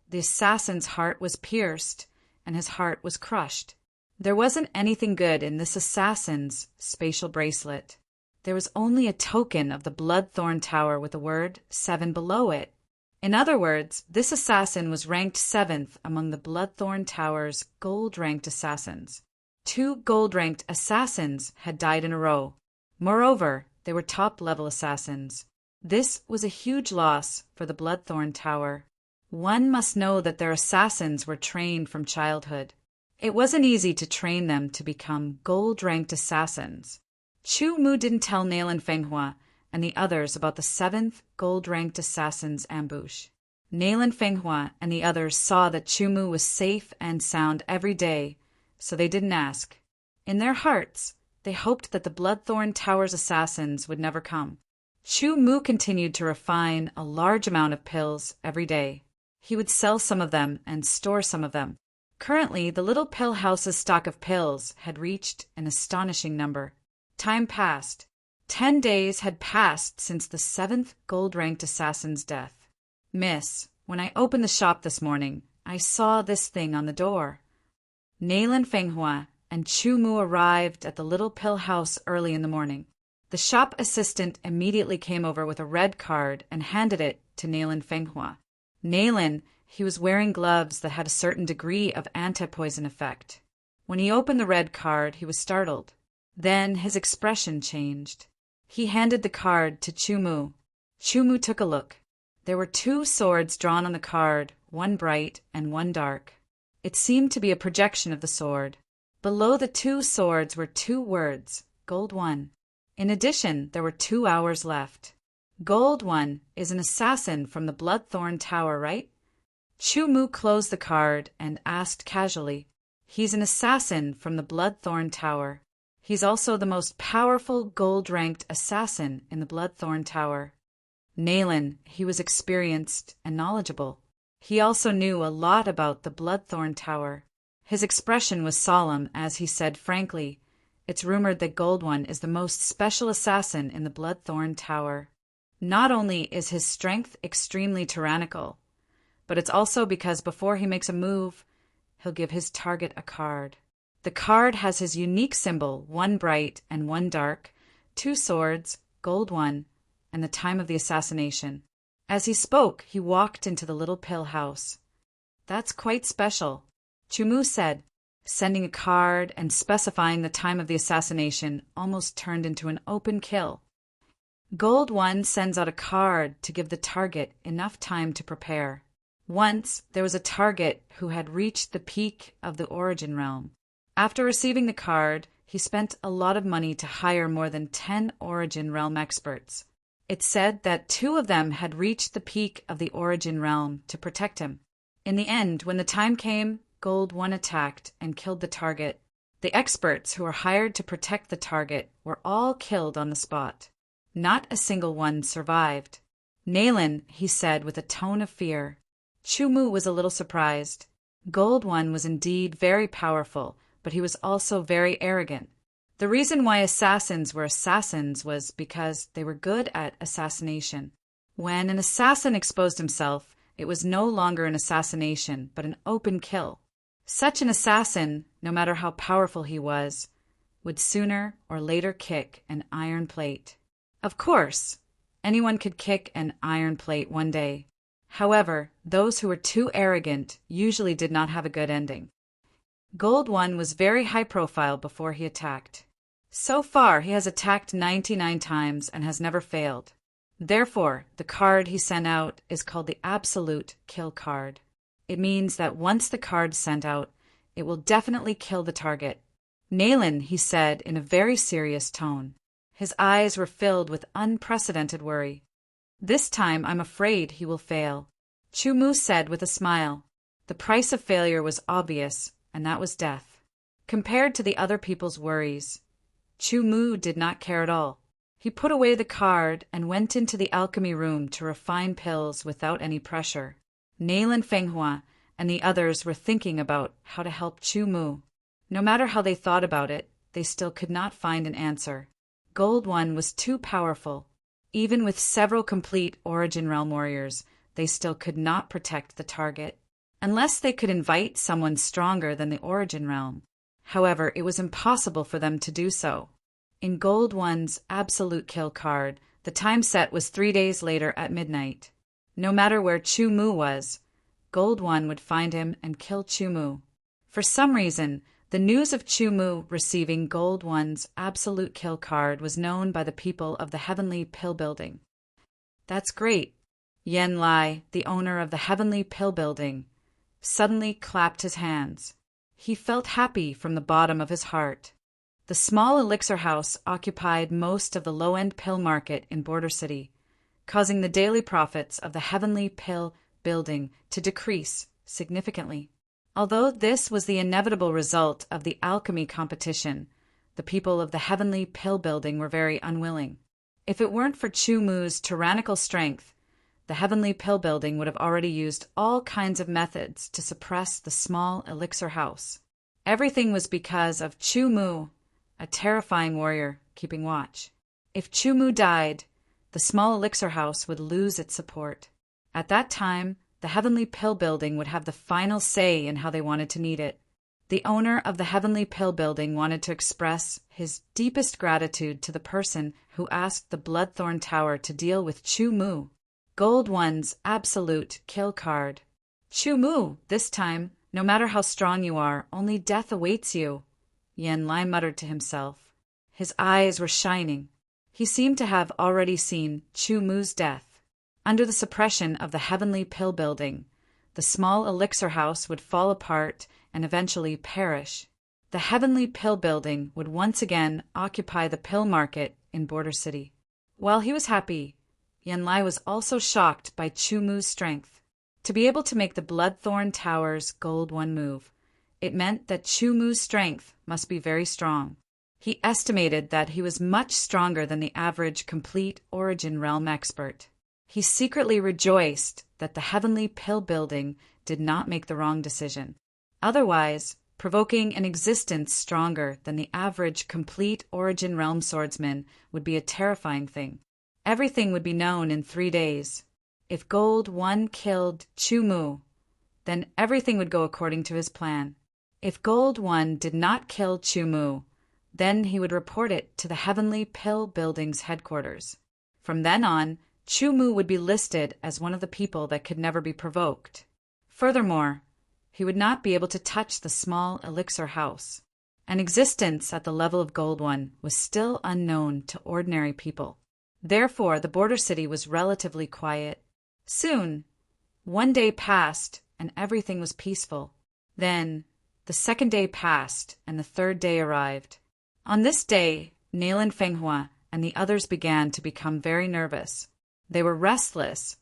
the assassin's heart was pierced, and his heart was crushed. There wasn't anything good in this assassin's spatial bracelet. There was only a token of the Bloodthorn Tower with the word 7 below it. In other words, this assassin was ranked 7th among the Bloodthorn Tower's gold-ranked assassins. 2 gold-ranked assassins had died in a row. Moreover, they were top-level assassins. This was a huge loss for the Bloodthorn Tower. One must know that their assassins were trained from childhood. It wasn't easy to train them to become gold-ranked assassins. Chu Mu didn't tell Nailan Fenghua and the others about the 7th gold-ranked assassin's ambush. Nailan Fenghua and the others saw that Chu Mu was safe and sound every day, so they didn't ask. In their hearts, they hoped that the Bloodthorn Tower's assassins would never come. Chu Mu continued to refine a large amount of pills every day. He would sell some of them and store some of them. Currently, the little pill house's stock of pills had reached an astonishing number. Time passed. 10 days had passed since the 7th gold-ranked assassin's death. Miss, when I opened the shop this morning, I saw this thing on the door. Nailan Fenghua and Chu Mu arrived at the little pill house early in the morning. The shop assistant immediately came over with a red card and handed it to Nailan Fenghua. Nailan, he was wearing gloves that had a certain degree of anti-poison effect. When he opened the red card, he was startled. Then his expression changed. He handed the card to Chu Mu. Chu Mu took a look. There were 2 swords drawn on the card, one bright and one dark. It seemed to be a projection of the sword. Below the 2 swords were 2 words, Gold 1. In addition, there were 2 hours left. Gold 1 is an assassin from the Bloodthorn Tower, right? Chu Mu closed the card and asked casually. He's an assassin from the Bloodthorn Tower. He's also the most powerful gold-ranked assassin in the Bloodthorn Tower. Nailan, he was experienced and knowledgeable. He also knew a lot about the Bloodthorn Tower. His expression was solemn as he said frankly, "It's rumored that Gold One is the most special assassin in the Bloodthorn Tower. Not only is his strength extremely tyrannical, but it's also because before he makes a move, he'll give his target a card. The card has his unique symbol, one bright and one dark, 2 swords, Gold 1, and the time of the assassination." As he spoke, he walked into the little pill house. "That's quite special," Chu Mu said. Sending a card and specifying the time of the assassination almost turned into an open kill. Gold 1 sends out a card to give the target enough time to prepare. Once, there was a target who had reached the peak of the origin realm. After receiving the card, he spent a lot of money to hire more than 10 origin realm experts. It said that 2 of them had reached the peak of the origin realm to protect him. In the end, when the time came, Gold 1 attacked and killed the target. The experts who were hired to protect the target were all killed on the spot. Not a single one survived. Naylan, he said with a tone of fear. Chumu was a little surprised. Gold 1 was indeed very powerful, but he was also very arrogant. The reason why assassins were assassins was because they were good at assassination. When an assassin exposed himself, it was no longer an assassination, but an open kill. Such an assassin, no matter how powerful he was, would sooner or later kick an iron plate. Of course, anyone could kick an iron plate one day. However, those who were too arrogant usually did not have a good ending. Gold 1 was very high profile before he attacked. So far, he has attacked 99 times and has never failed. Therefore, the card he sent out is called the Absolute Kill card. It means that once the card's sent out, it will definitely kill the target. Naylan, he said in a very serious tone. His eyes were filled with unprecedented worry. This time I'm afraid he will fail. Chumu said with a smile. The price of failure was obvious, and that was death. Compared to the other people's worries, Chumu did not care at all. He put away the card and went into the alchemy room to refine pills without any pressure. Naylan Fenghua and the others were thinking about how to help Chumu. No matter how they thought about it, they still could not find an answer. Gold 1 was too powerful. Even with several complete Origin Realm warriors, they still could not protect the target, unless they could invite someone stronger than the Origin Realm. However, it was impossible for them to do so. In Gold 1's Absolute Kill card, the time set was 3 days later at midnight. No matter where Chumu was, Gold 1 would find him and kill Chumu. For some reason, the news of Chumu receiving Gold 1's Absolute Kill card was known by the people of the Heavenly Pill Building. That's great. Yen Lai, the owner of the Heavenly Pill Building, suddenly clapped his hands. He felt happy from the bottom of his heart. The small elixir house occupied most of the low-end pill market in Border City, causing the daily profits of the Heavenly Pill Building to decrease significantly. Although this was the inevitable result of the alchemy competition, the people of the Heavenly Pill Building were very unwilling. If it weren't for Chumu's tyrannical strength, the Heavenly Pill Building would have already used all kinds of methods to suppress the small elixir house. Everything was because of Chumu, a terrifying warrior keeping watch. If Chumu died, the small elixir house would lose its support. At that time, the Heavenly Pill Building would have the final say in how they wanted to need it. The owner of the Heavenly Pill Building wanted to express his deepest gratitude to the person who asked the Bloodthorn Tower to deal with Chumu. Gold 1's Absolute Kill card. Chumu, this time, no matter how strong you are, only death awaits you, Yen Lai muttered to himself. His eyes were shining. He seemed to have already seen Chumu's death. Under the suppression of the Heavenly Pill Building, the small elixir house would fall apart and eventually perish. The Heavenly Pill Building would once again occupy the pill market in Border City. While he was happy, Yen Lai was also shocked by Chumu's strength. To be able to make the Bloodthorn Tower's Gold 1 move, it meant that Chumu's strength must be very strong. He estimated that he was much stronger than the average complete Origin Realm expert. He secretly rejoiced that the Heavenly Pill Building did not make the wrong decision. Otherwise, provoking an existence stronger than the average complete Origin Realm swordsman would be a terrifying thing. Everything would be known in 3 days. If Gold 1 killed Chumu, then everything would go according to his plan. If Gold 1 did not kill Chumu, then he would report it to the Heavenly Pill Building's headquarters. From then on, Chumu would be listed as one of the people that could never be provoked. Furthermore, he would not be able to touch the small elixir house. An existence at the level of Gold 1 was still unknown to ordinary people. Therefore, the Border City was relatively quiet. Soon, 1 day passed and everything was peaceful. Then, the 2nd day passed and the 3rd day arrived. On this day, Naylan Fenghua and the others began to become very nervous. They were restless,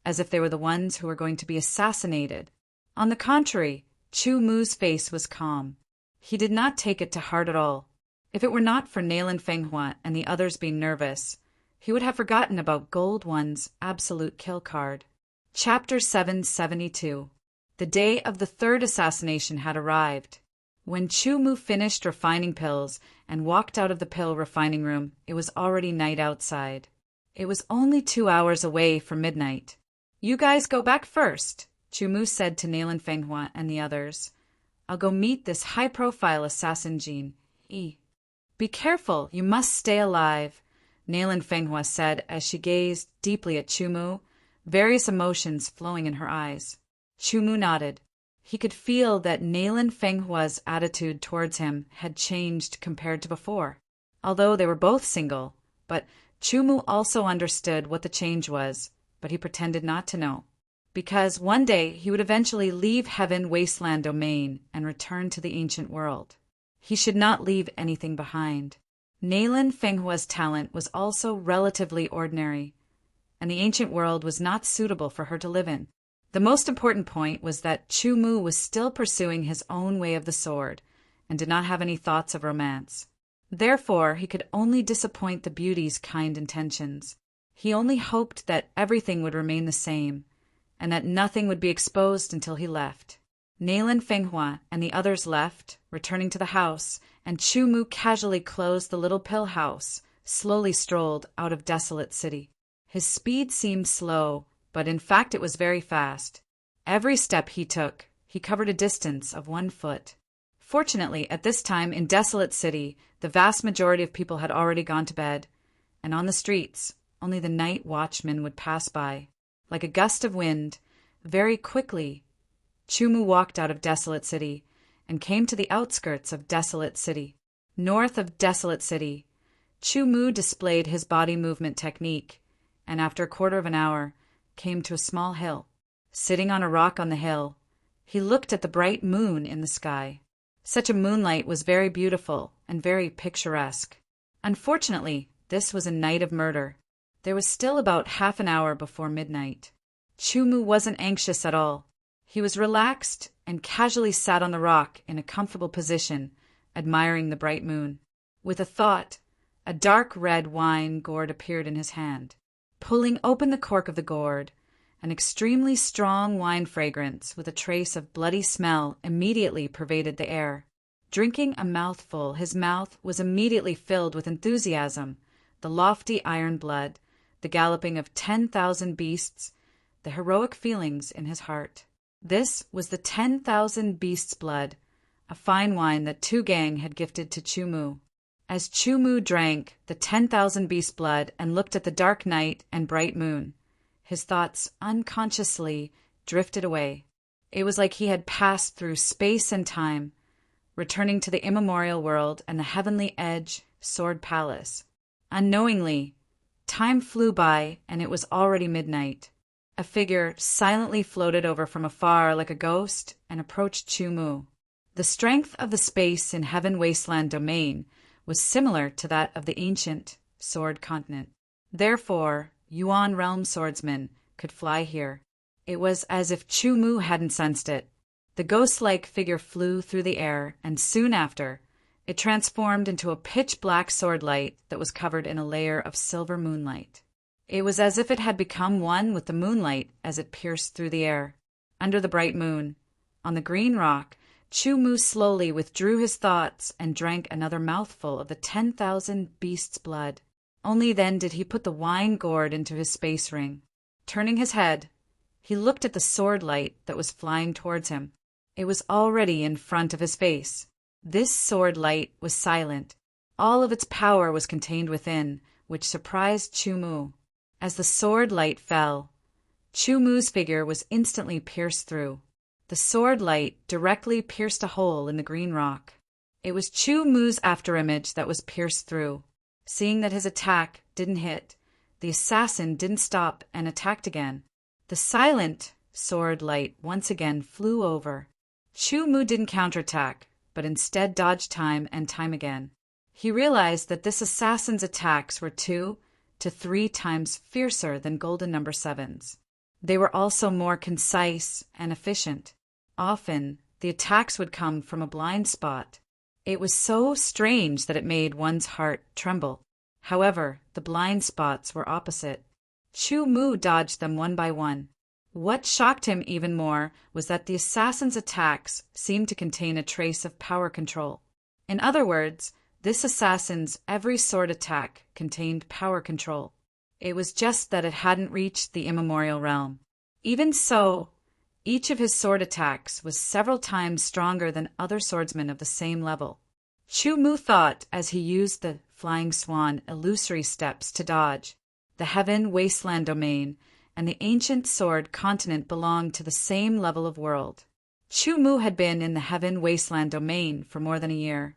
as if they were the ones who were going to be assassinated. On the contrary, Chu Mu's face was calm. He did not take it to heart at all. If it were not for Nailan Fenghua and the others being nervous, he would have forgotten about Gold One's absolute kill card. Chapter 772. The day of the third assassination had arrived. When Chu Mu finished refining pills and walked out of the pill refining room, it was already night outside. It was only 2 hours away from midnight. "You guys go back first," Chu Mu said to Nailan Fenghua and the others. "I'll go meet this high-profile assassin Jean. Be careful, you must stay alive," Nailan Fenghua said as she gazed deeply at Chu Mu, various emotions flowing in her eyes. Chu Mu nodded. He could feel that Nailan Fenghua's attitude towards him had changed compared to before, although they were both single, but Chu Mu also understood what the change was, but he pretended not to know. Because one day he would eventually leave Heaven Wasteland Domain and return to the ancient world. He should not leave anything behind. Nailan Fenghua's talent was also relatively ordinary, and the ancient world was not suitable for her to live in. The most important point was that Chu Mu was still pursuing his own way of the sword, and did not have any thoughts of romance. Therefore, he could only disappoint the beauty's kind intentions. He only hoped that everything would remain the same, and that nothing would be exposed until he left. Nailan Fenghua and the others left, returning to the house, and Chu Mu casually closed the little pill house, slowly strolled out of Desolate City. His speed seemed slow, but in fact it was very fast. Every step he took, he covered a distance of 1 foot. Fortunately, at this time in Desolate City, the vast majority of people had already gone to bed, and on the streets, only the night watchmen would pass by. Like a gust of wind, very quickly, Chu Mu walked out of Desolate City and came to the outskirts of Desolate City. North of Desolate City, Chu Mu displayed his body movement technique, and after a quarter of an hour, came to a small hill. Sitting on a rock on the hill, he looked at the bright moon in the sky. Such a moonlight was very beautiful and very picturesque. Unfortunately, this was a night of murder. There was still about half an hour before midnight. Chu Mu wasn't anxious at all. He was relaxed and casually sat on the rock in a comfortable position, admiring the bright moon. With a thought, a dark red wine gourd appeared in his hand. Pulling open the cork of the gourd, an extremely strong wine fragrance with a trace of bloody smell immediately pervaded the air. Drinking a mouthful, his mouth was immediately filled with enthusiasm, the lofty iron blood, the galloping of 10,000 beasts, the heroic feelings in his heart. This was the 10,000 beasts' blood, a fine wine that Tu Gang had gifted to Chu Mu. As Chu Mu drank the 10,000 beasts' blood and looked at the dark night and bright moon, his thoughts unconsciously drifted away. It was like he had passed through space and time, returning to the immemorial world and the heavenly edge sword palace. Unknowingly, time flew by and it was already midnight. A figure silently floated over from afar like a ghost and approached Chu Mu. The strength of the space in Heaven Wasteland Domain was similar to that of the ancient Sword Continent. Therefore, Yuan Realm swordsmen could fly here. It was as if Chu Mu hadn't sensed it. The ghost-like figure flew through the air, and soon after, it transformed into a pitch-black sword light that was covered in a layer of silver moonlight. It was as if it had become one with the moonlight as it pierced through the air. Under the bright moon, on the green rock, Chu Mu slowly withdrew his thoughts and drank another mouthful of the 10,000 beasts' blood. Only then did he put the wine gourd into his space ring. Turning his head, he looked at the sword light that was flying towards him. It was already in front of his face. This sword light was silent. All of its power was contained within, which surprised Chu Mu. As the sword light fell, Chu Mu's figure was instantly pierced through. The sword light directly pierced a hole in the green rock. It was Chu Mu's afterimage that was pierced through. Seeing that his attack didn't hit, the assassin didn't stop and attacked again. The silent sword light once again flew over. Chu Mu didn't counterattack, but instead dodged time and time again. He realized that this assassin's attacks were 2 to 3 times fiercer than golden number 7's. They were also more concise and efficient. Often, the attacks would come from a blind spot. It was so strange that it made one's heart tremble. However, the blind spots were opposite. Chu Mu dodged them one by one. What shocked him even more was that the assassin's attacks seemed to contain a trace of power control. In other words, this assassin's every sword attack contained power control. It was just that it hadn't reached the immemorial realm. Even so, each of his sword attacks was several times stronger than other swordsmen of the same level. Chu Mu thought as he used the flying swan illusory steps to dodge. The heaven wasteland domain and the ancient sword continent belonged to the same level of world. Chu Mu had been in the heaven wasteland domain for more than a year,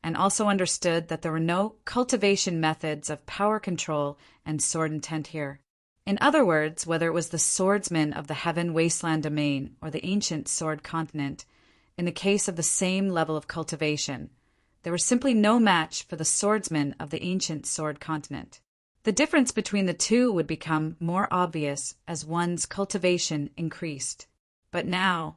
and also understood that there were no cultivation methods of power control and sword intent here. In other words, whether it was the swordsman of the heaven wasteland domain or the ancient sword continent, in the case of the same level of cultivation, there was simply no match for the swordsman of the ancient sword continent. The difference between the two would become more obvious as one's cultivation increased. But now,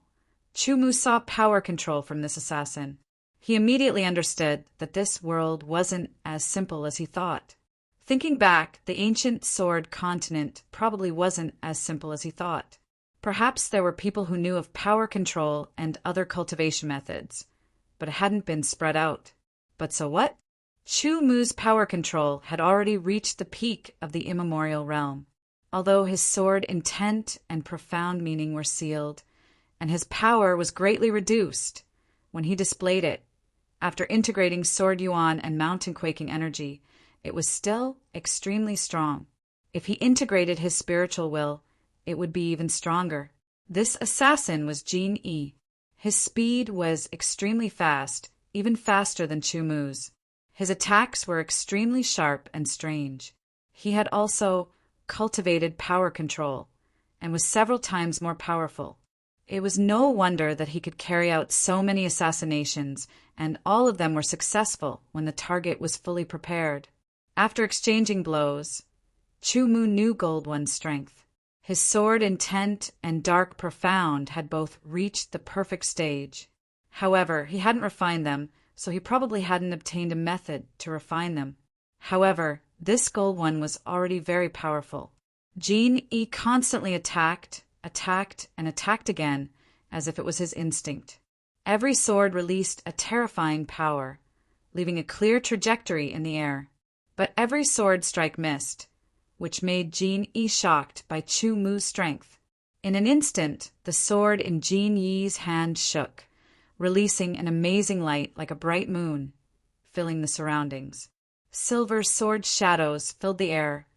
Chu Mu saw power control from this assassin. He immediately understood that this world wasn't as simple as he thought. Thinking back, the ancient sword continent probably wasn't as simple as he thought. Perhaps there were people who knew of power control and other cultivation methods, but it hadn't been spread out. But so what? Chu Mu's power control had already reached the peak of the immemorial realm. Although his sword intent and profound meaning were sealed, and his power was greatly reduced when he displayed it, after integrating sword yuan and mountain quaking energy, it was still extremely strong. If he integrated his spiritual will, it would be even stronger. This assassin was Jin Yi. His speed was extremely fast, even faster than Chu Mu's. His attacks were extremely sharp and strange. He had also cultivated power control, and was several times more powerful. It was no wonder that he could carry out so many assassinations, and all of them were successful when the target was fully prepared. After exchanging blows, Chu Mu knew Gold One's strength. His sword intent and dark profound had both reached the perfect stage. However, he hadn't refined them, so he probably hadn't obtained a method to refine them. However, this Gold One was already very powerful. Jin Yi constantly attacked, and attacked again, as if it was his instinct. Every sword released a terrifying power, leaving a clear trajectory in the air. But every sword strike missed, which made Jin Yi shocked by Chu Mu's strength. In an instant, the sword in Jin Yi's hand shook, releasing an amazing light like a bright moon, filling the surroundings. Silver sword shadows filled the air,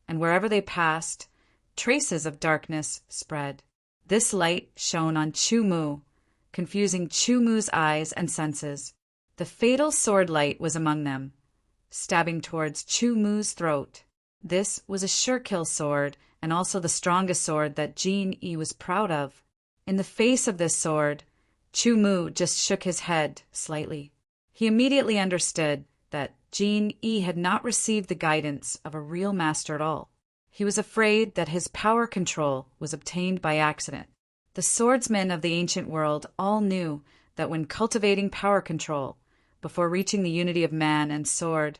and wherever they passed, traces of darkness spread. This light shone on Chu Mu, confusing Chu Mu's eyes and senses. The fatal sword light was among them, stabbing towards Chu Mu's throat. This was a sure-kill sword, and also the strongest sword that Jin Yi was proud of. In the face of this sword, Chu Mu just shook his head slightly. He immediately understood that Jin Yi had not received the guidance of a real master at all. He was afraid that his power control was obtained by accident. The swordsmen of the ancient world all knew that when cultivating power control, before reaching the unity of man and sword,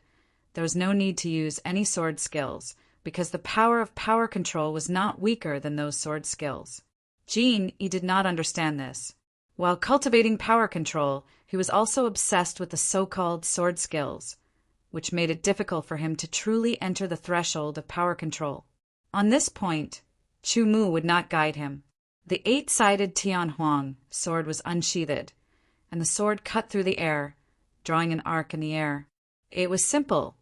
there was no need to use any sword skills, because the power of power control was not weaker than those sword skills. Jin Yi did not understand this. While cultivating power control, he was also obsessed with the so-called sword skills, which made it difficult for him to truly enter the threshold of power control. On this point, Chu Mu would not guide him. The 8-sided Tian Huang sword was unsheathed, and the sword cut through the air, drawing an arc in the air. It was simple,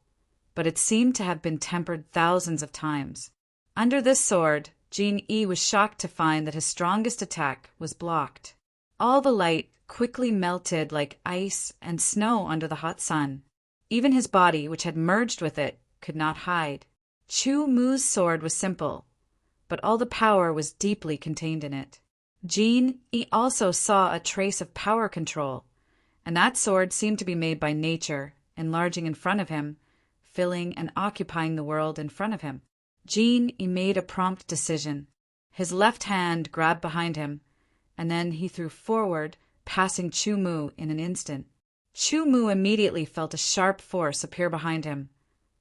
but it seemed to have been tempered thousands of times. Under this sword, Jin Yi was shocked to find that his strongest attack was blocked. All the light quickly melted like ice and snow under the hot sun. Even his body, which had merged with it, could not hide. Chu Mu's sword was simple, but all the power was deeply contained in it. Jin Yi also saw a trace of power control, and that sword seemed to be made by nature enlarging in front of him, filling and occupying the world in front of him. Jin-yi made a prompt decision. His left hand grabbed behind him, and then he threw forward, passing Chu-mu in an instant. Chu-mu immediately felt a sharp force appear behind him,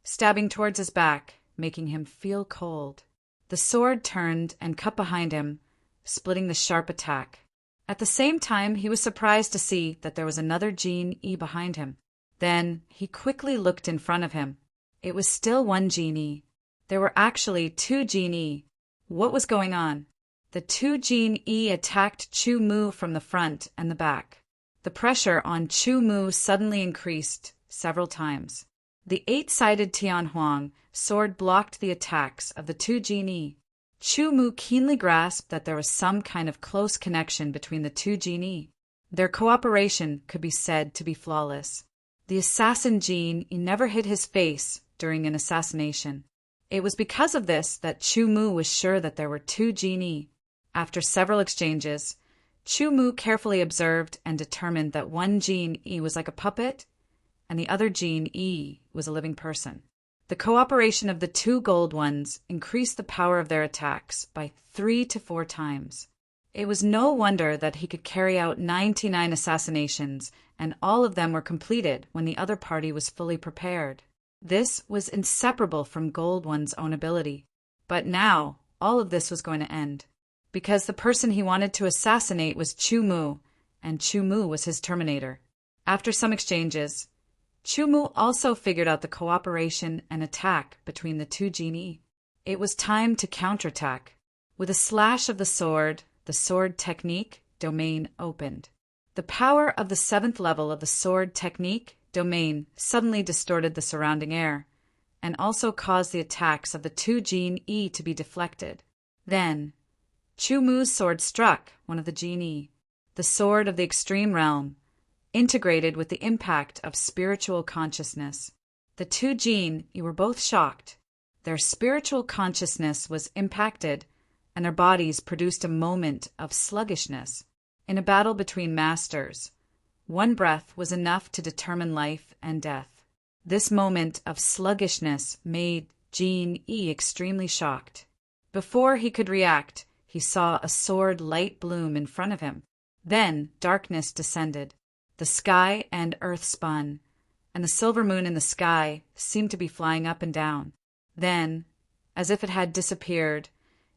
stabbing towards his back, making him feel cold. The sword turned and cut behind him, splitting the sharp attack. At the same time, he was surprised to see that there was another Jin-yi behind him. Then he quickly looked in front of him. It was still one Jin-yi. There were actually two Jin-yi. What was going on? The two Jin-yi attacked Chu-mu from the front and the back. The pressure on Chu-mu suddenly increased several times. The 8-sided Tianhuang sword blocked the attacks of the two Jin-yi. Chu-mu keenly grasped that there was some kind of close connection between the two Jin-yi. Their cooperation could be said to be flawless. The assassin Jin-yi never hid his face during an assassination. It was because of this that Chu-mu was sure that there were two Jin-yi. After several exchanges, Chu-mu carefully observed and determined that one Jin-yi was like a puppet and the other Jin-yi was a living person. The cooperation of the two gold ones increased the power of their attacks by 3 to 4 times. It was no wonder that he could carry out 99 assassinations, and all of them were completed when the other party was fully prepared. This was inseparable from Gold One's own ability. But now, all of this was going to end, because the person he wanted to assassinate was Chu-mu, and Chu-mu was his terminator. After some exchanges, Chu-mu also figured out the cooperation and attack between the two Jin-yi. It was time to counterattack. With a slash of the sword technique domain opened. The power of the 7th level of the sword technique domain suddenly distorted the surrounding air, and also caused the attacks of the two Jin-yi to be deflected. Then, Chu-mu's sword struck one of the Jin-yi, the sword of the extreme realm, integrated with the impact of spiritual consciousness. The two Jin-yi were both shocked. Their spiritual consciousness was impacted, and their bodies produced a moment of sluggishness. In a battle between masters, one breath was enough to determine life and death. This moment of sluggishness made Jin-yi extremely shocked. Before he could react, he saw a sword light bloom in front of him. Then darkness descended. The sky and earth spun, and the silver moon in the sky seemed to be flying up and down. Then, as if it had disappeared,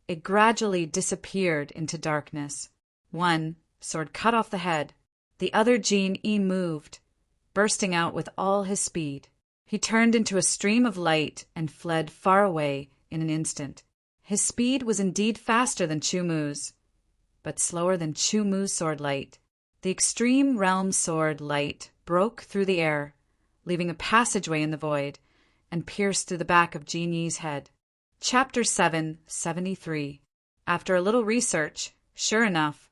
it gradually disappeared into darkness. One sword cut off the head. The other Jin-yi moved, bursting out with all his speed. He turned into a stream of light and fled far away in an instant. His speed was indeed faster than Chu-mu's, but slower than Chu-mu's sword light. The extreme realm sword light broke through the air, leaving a passageway in the void, and pierced through the back of Jin-yi's head. Chapter 773. After a little research, sure enough,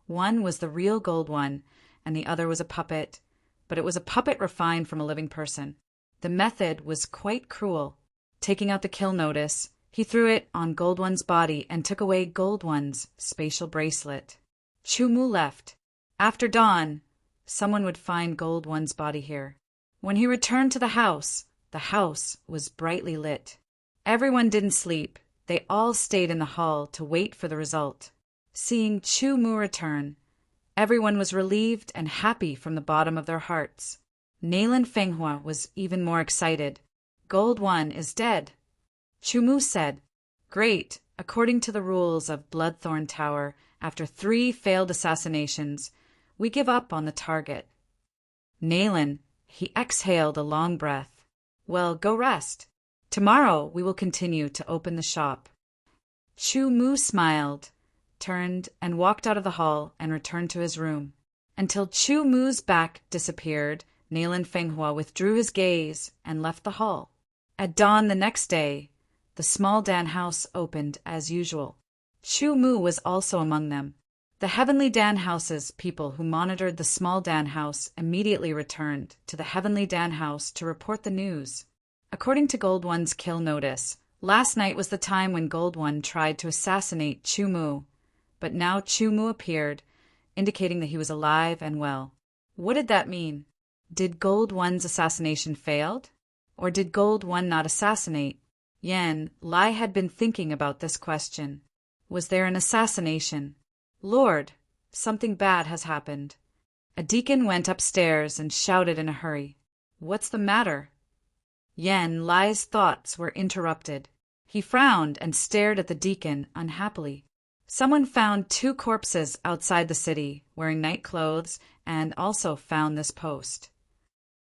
one was the real Gold One, and the other was a puppet, but it was a puppet refined from a living person. The method was quite cruel. Taking out the kill notice, he threw it on Gold One's body and took away Gold One's spatial bracelet. Chu-mu left. After dawn, someone would find Gold One's body here. When he returned to the house was brightly lit. Everyone didn't sleep. They all stayed in the hall to wait for the result. Seeing Chu-mu return, everyone was relieved and happy from the bottom of their hearts. Nayland Fenghua was even more excited. Gold One is dead. Chu-mu said, "Great. According to the rules of Bloodthorn Tower, after 3 failed assassinations, we give up on the target." Nayland, he exhaled a long breath. "Well, go rest. Tomorrow we will continue to open the shop." Chu-mu smiled, turned and walked out of the hall and returned to his room. Until Chu-mu's back disappeared, Nayland Fenghua withdrew his gaze and left the hall. At dawn the next day, the small Dan house opened as usual. Chu-mu was also among them. The Heavenly Dan House's people who monitored the small Dan house immediately returned to the Heavenly Dan house to report the news. According to Gold One's kill notice, last night was the time when Gold One tried to assassinate Chu-mu, but now Chu-mu appeared, indicating that he was alive and well. What did that mean? Did Gold One's assassination failed? Or did Gold One not assassinate? Yan Lai had been thinking about this question. Was there an assassination? Lord, something bad has happened. A deacon went upstairs and shouted in a hurry. What's the matter? Yan Lai's thoughts were interrupted. He frowned and stared at the deacon unhappily. Someone found 2 corpses outside the city, wearing night clothes, and also found this post.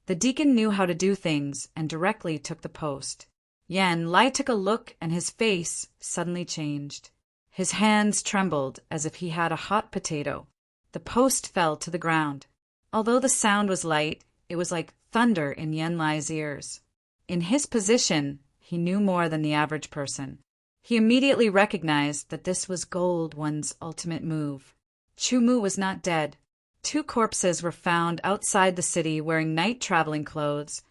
The deacon knew how to do things and directly took the post. Yan Lai took a look and his face suddenly changed. His hands trembled as if he had a hot potato. The post fell to the ground. Although the sound was light, it was like thunder in Yan Lai's ears. In his position, he knew more than the average person. He immediately recognized that this was Gold One's ultimate move. Chu Mu was not dead. 2 corpses were found outside the city wearing night traveling clothes,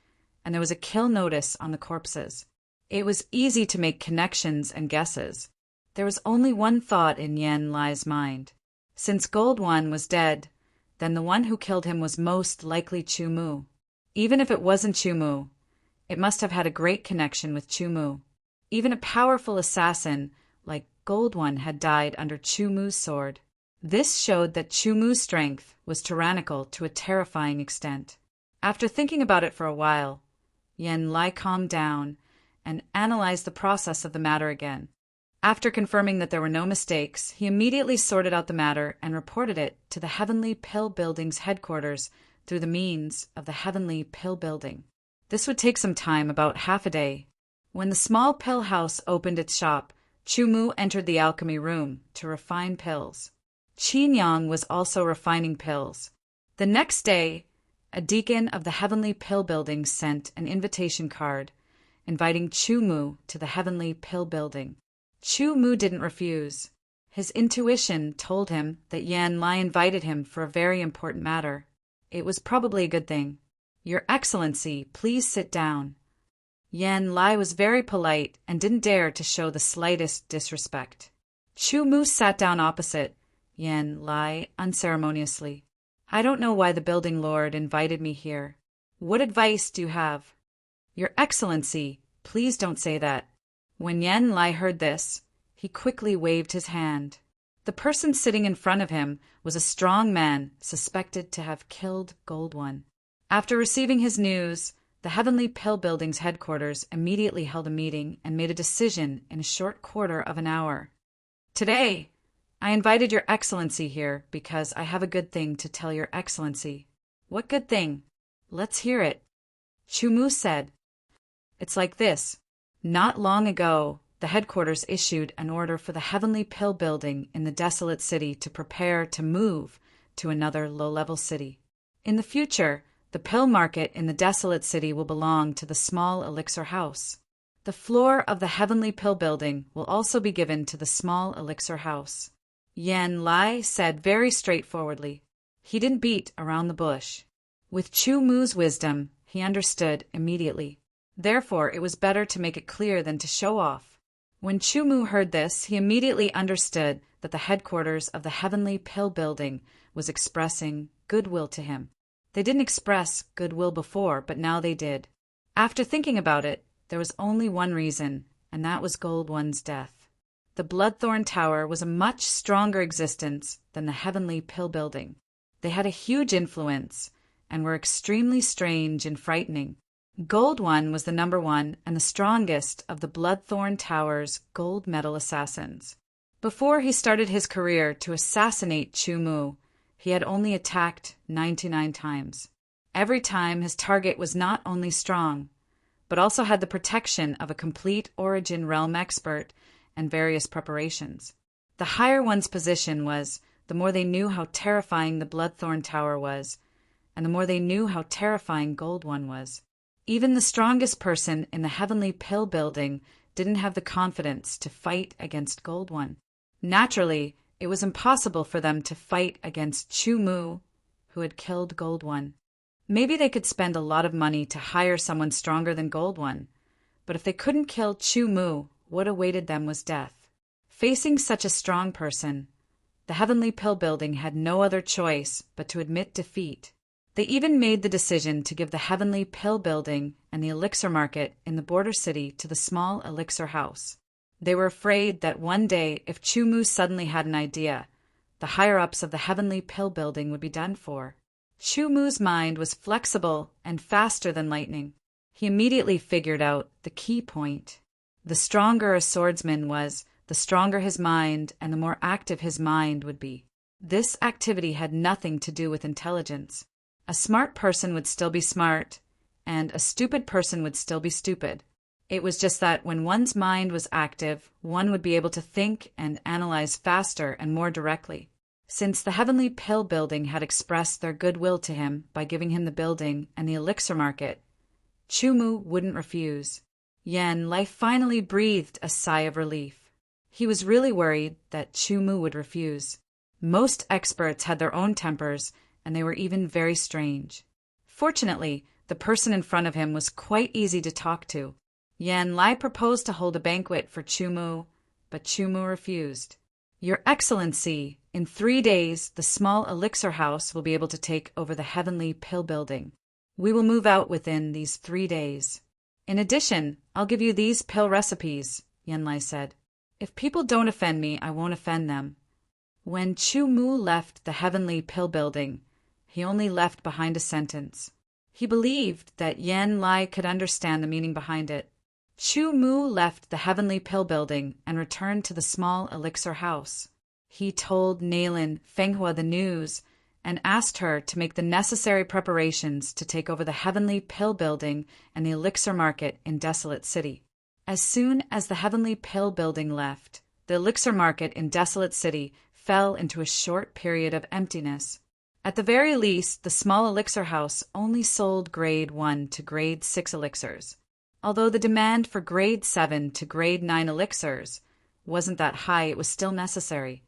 and there was a kill notice on the corpses. It was easy to make connections and guesses. There was only one thought in Yan Lai's mind. Since Gold One was dead, then the one who killed him was most likely Chu Mu. Even if it wasn't Chu Mu, it must have had a great connection with Chu Mu. Even a powerful assassin like Gold One had died under Chu Mu's sword. This showed that Chu Mu's strength was tyrannical to a terrifying extent. After thinking about it for a while, Yan Lai calmed down and analyzed the process of the matter again. After confirming that there were no mistakes, he immediately sorted out the matter and reported it to the Heavenly Pill Building's headquarters through the means of the Heavenly Pill Building. This would take some time, about half a day. When the small pill house opened its shop, Chu Mu entered the alchemy room to refine pills. Qin Yang was also refining pills. The next day, a deacon of the Heavenly Pill Building sent an invitation card inviting Chu Mu to the Heavenly Pill Building. Chu Mu didn't refuse. His intuition told him that Yan Lai invited him for a very important matter. It was probably a good thing. Your Excellency, please sit down. Yan Lai was very polite and didn't dare to show the slightest disrespect. Chu Mu sat down opposite Yan Lai unceremoniously. I don't know why the building lord invited me here. What advice do you have? Your Excellency, please don't say that. When Yan Lai heard this, he quickly waved his hand. The person sitting in front of him was a strong man suspected to have killed Gold One. After receiving his news, the Heavenly Pill Building's headquarters immediately held a meeting and made a decision in a short quarter of an hour. Today, I invited Your Excellency here because I have a good thing to tell Your Excellency. What good thing? Let's hear it. Chu Mu said. It's like this. Not long ago, the headquarters issued an order for the Heavenly Pill Building in the desolate city to prepare to move to another low-level city. In the future, the pill market in the desolate city will belong to the small elixir house. The floor of the Heavenly Pill Building will also be given to the small elixir house. Yan Lai said very straightforwardly. He didn't beat around the bush. With Chu Mu's wisdom, he understood immediately. Therefore, it was better to make it clear than to show off. When Chu Mu heard this, he immediately understood that the headquarters of the Heavenly Pill Building was expressing goodwill to him. They didn't express goodwill before, but now they did. After thinking about it, there was only one reason, and that was Gold One's death. The Bloodthorn Tower was a much stronger existence than the Heavenly Pill Building. They had a huge influence and were extremely strange and frightening. Gold One was the number 1 and the strongest of the Bloodthorn Tower's gold medal assassins. Before he started his career to assassinate Chu Mu, he had only attacked 99 times. Every time his target was not only strong, but also had the protection of a complete Origin Realm expert and various preparations. The higher one's position was, the more they knew how terrifying the Bloodthorn Tower was, and the more they knew how terrifying Gold One was. Even the strongest person in the Heavenly Pill Building didn't have the confidence to fight against Gold One. Naturally, it was impossible for them to fight against Chu Mu, who had killed Gold One. Maybe they could spend a lot of money to hire someone stronger than Gold One, but if they couldn't kill Chu Mu, what awaited them was death. Facing such a strong person, the Heavenly Pill Building had no other choice but to admit defeat. They even made the decision to give the Heavenly Pill Building and the elixir market in the border city to the small elixir house. They were afraid that one day, if Chumu suddenly had an idea, the higher-ups of the Heavenly Pill Building would be done for. Chumu's mind was flexible and faster than lightning. He immediately figured out the key point. The stronger a swordsman was, the stronger his mind and the more active his mind would be. This activity had nothing to do with intelligence. A smart person would still be smart, and a stupid person would still be stupid. It was just that when one's mind was active, one would be able to think and analyze faster and more directly. Since the Heavenly Pill Building had expressed their goodwill to him by giving him the building and the elixir market, Chumu wouldn't refuse. Yan Lai finally breathed a sigh of relief. He was really worried that Chumu would refuse. Most experts had their own tempers, and they were even very strange. Fortunately, the person in front of him was quite easy to talk to. Yan Lai proposed to hold a banquet for Chumu, but Chumu refused. Your Excellency, in 3 days, the small elixir house will be able to take over the Heavenly Pill Building. We will move out within these 3 days. In addition, I'll give you these pill recipes, Yan Lai said. If people don't offend me, I won't offend them. When Chumu left the Heavenly Pill Building, he only left behind a sentence. He believed that Yan Lai could understand the meaning behind it. Chumu left the Heavenly Pill Building and returned to the small elixir house. He told Nailin Fenghua the news and asked her to make the necessary preparations to take over the Heavenly Pill Building and the elixir market in Desolate City. As soon as the Heavenly Pill Building left, the elixir market in Desolate City fell into a short period of emptiness. At the very least, the small elixir house only sold grade 1 to grade 6 elixirs. Although the demand for grade 7 to grade 9 elixirs wasn't that high, it was still necessary.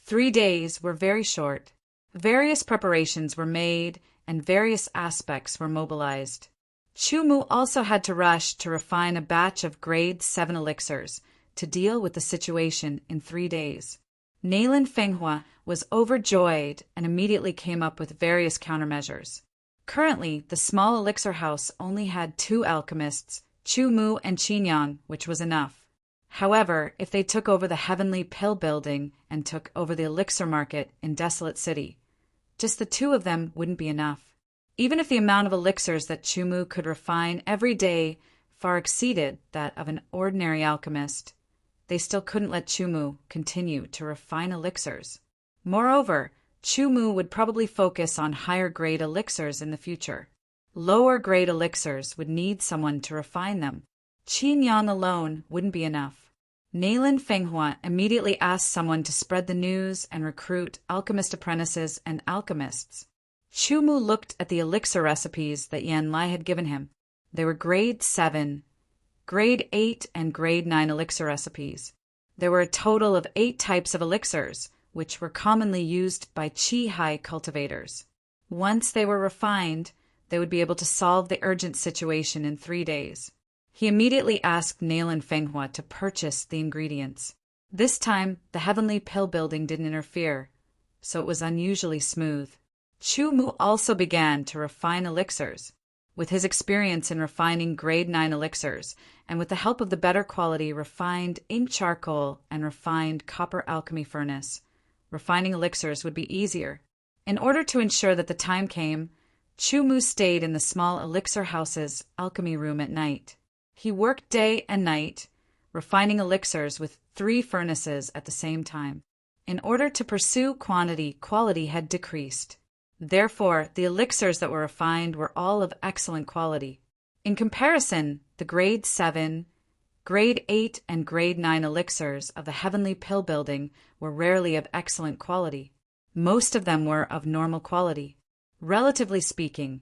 3 days were very short. Various preparations were made and various aspects were mobilized. Chumu also had to rush to refine a batch of grade 7 elixirs to deal with the situation in 3 days. Nailin Fenghua was overjoyed and immediately came up with various countermeasures. Currently, the small elixir house only had 2 alchemists, Chumu and Qinyang, which was enough. However, if they took over the Heavenly Pill Building and took over the elixir market in Desolate City, just the 2 of them wouldn't be enough. Even if the amount of elixirs that Chumu could refine every day far exceeded that of an ordinary alchemist, they still couldn't let Chumu continue to refine elixirs. Moreover, Chumu would probably focus on higher-grade elixirs in the future. Lower-grade elixirs would need someone to refine them. Qinyang alone wouldn't be enough. Nailin Fenghua immediately asked someone to spread the news and recruit alchemist apprentices and alchemists. Chumu looked at the elixir recipes that Yan Lai had given him. They were grade 7, grade 8, and grade 9 elixir recipes. There were a total of 8 types of elixirs, which were commonly used by Qi-Hai cultivators. Once they were refined, they would be able to solve the urgent situation in 3 days. He immediately asked Nailin Fenghua to purchase the ingredients. This time, the Heavenly Pill Building didn't interfere, so it was unusually smooth. Chumu also began to refine elixirs. With his experience in refining grade 9 elixirs, and with the help of the better quality refined ink charcoal and refined copper alchemy furnace, refining elixirs would be easier. In order to ensure that the time came, Chumu stayed in the small elixir house's alchemy room at night. He worked day and night, refining elixirs with 3 furnaces at the same time. In order to pursue quantity, quality had decreased. Therefore, the elixirs that were refined were all of excellent quality. In comparison, the grade 7, grade 8, and grade 9 elixirs of the Heavenly Pill Building were rarely of excellent quality. Most of them were of normal quality. Relatively speaking,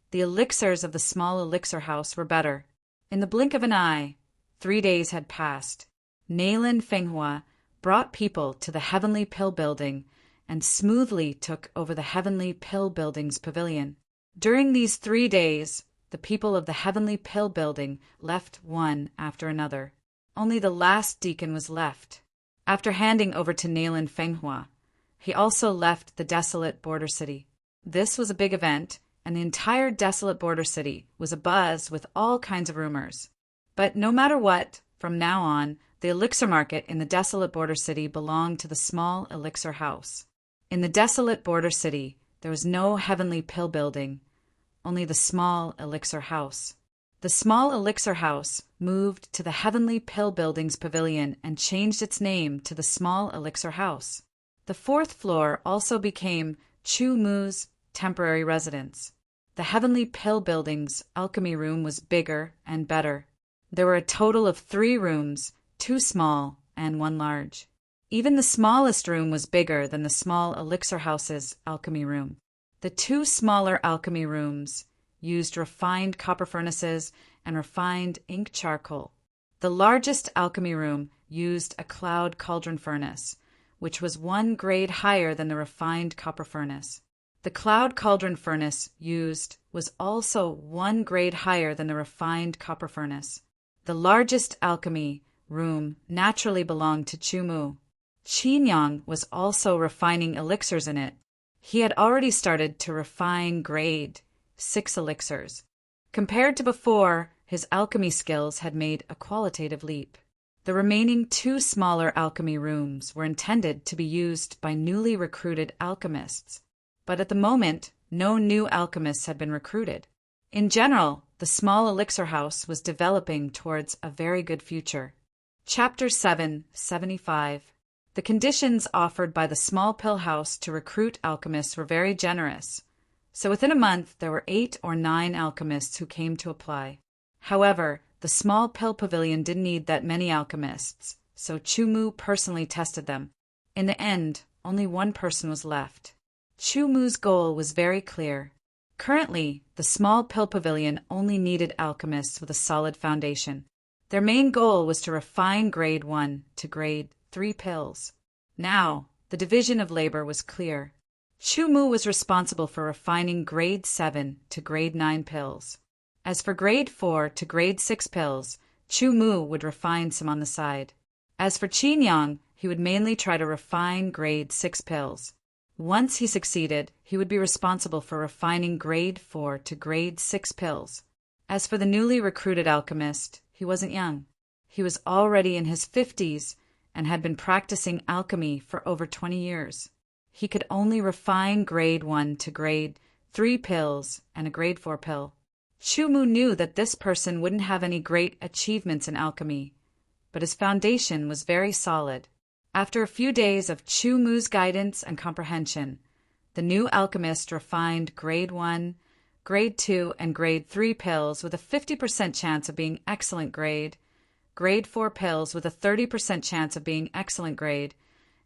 the elixirs of the small elixir house were better. In the blink of an eye, 3 days had passed. Nailin Fenghua brought people to the Heavenly Pill Building and smoothly took over the Heavenly Pill Building's pavilion. During these 3 days, the people of the Heavenly Pill Building left one after another. Only the last deacon was left. After handing over to Nailin Fenghua, he also left the desolate border city. This was a big event, and the entire desolate border city was abuzz with all kinds of rumors. But no matter what, from now on, the elixir market in the desolate border city belonged to the small elixir house. In the desolate border city, there was no heavenly pill building, only the small elixir house. The small elixir house moved to the heavenly pill building's pavilion and changed its name to the small elixir house. The fourth floor also became Chu Mu's temporary residence. The heavenly pill building's alchemy room was bigger and better. There were a total of 3 rooms, 2 small and 1 large. Even the smallest room was bigger than the small elixir house's alchemy room. The 2 smaller alchemy rooms used refined copper furnaces and refined ink charcoal. The largest alchemy room used a cloud cauldron furnace, which was 1 grade higher than the refined copper furnace. The cloud cauldron furnace used was also 1 grade higher than the refined copper furnace. The largest alchemy room naturally belonged to Chu Mu. Qin Yang was also refining elixirs in it. He had already started to refine grade 6 elixirs. Compared to before, his alchemy skills had made a qualitative leap. The remaining 2 smaller alchemy rooms were intended to be used by newly recruited alchemists, but at the moment, no new alchemists had been recruited. In general, the small elixir house was developing towards a very good future. Chapter 775. The conditions offered by the small pill house to recruit alchemists were very generous, so within a month there were 8 or 9 alchemists who came to apply. However, the small pill pavilion didn't need that many alchemists, so Chu Mu personally tested them. In the end, only 1 person was left. Chu Mu's goal was very clear. Currently, the small pill pavilion only needed alchemists with a solid foundation. Their main goal was to refine grade 1 to grade 3 pills. Now, the division of labor was clear. Chu Mu was responsible for refining grade 7 to grade 9 pills. As for grade 4 to grade 6 pills, Chu Mu would refine some on the side. As for Qin Yang, he would mainly try to refine grade 6 pills. Once he succeeded, he would be responsible for refining grade 4 to grade 6 pills. As for the newly recruited alchemist, he wasn't young. He was already in his 50s and had been practicing alchemy for over 20 years. He could only refine grade 1 to grade 3 pills and a grade 4 pill. Chu Mu knew that this person wouldn't have any great achievements in alchemy, but his foundation was very solid. After a few days of Chu Mu's guidance and comprehension, the new alchemist refined grade 1, grade 2, and grade 3 pills with a 50% chance of being excellent grade, grade 4 pills with a 30% chance of being excellent grade,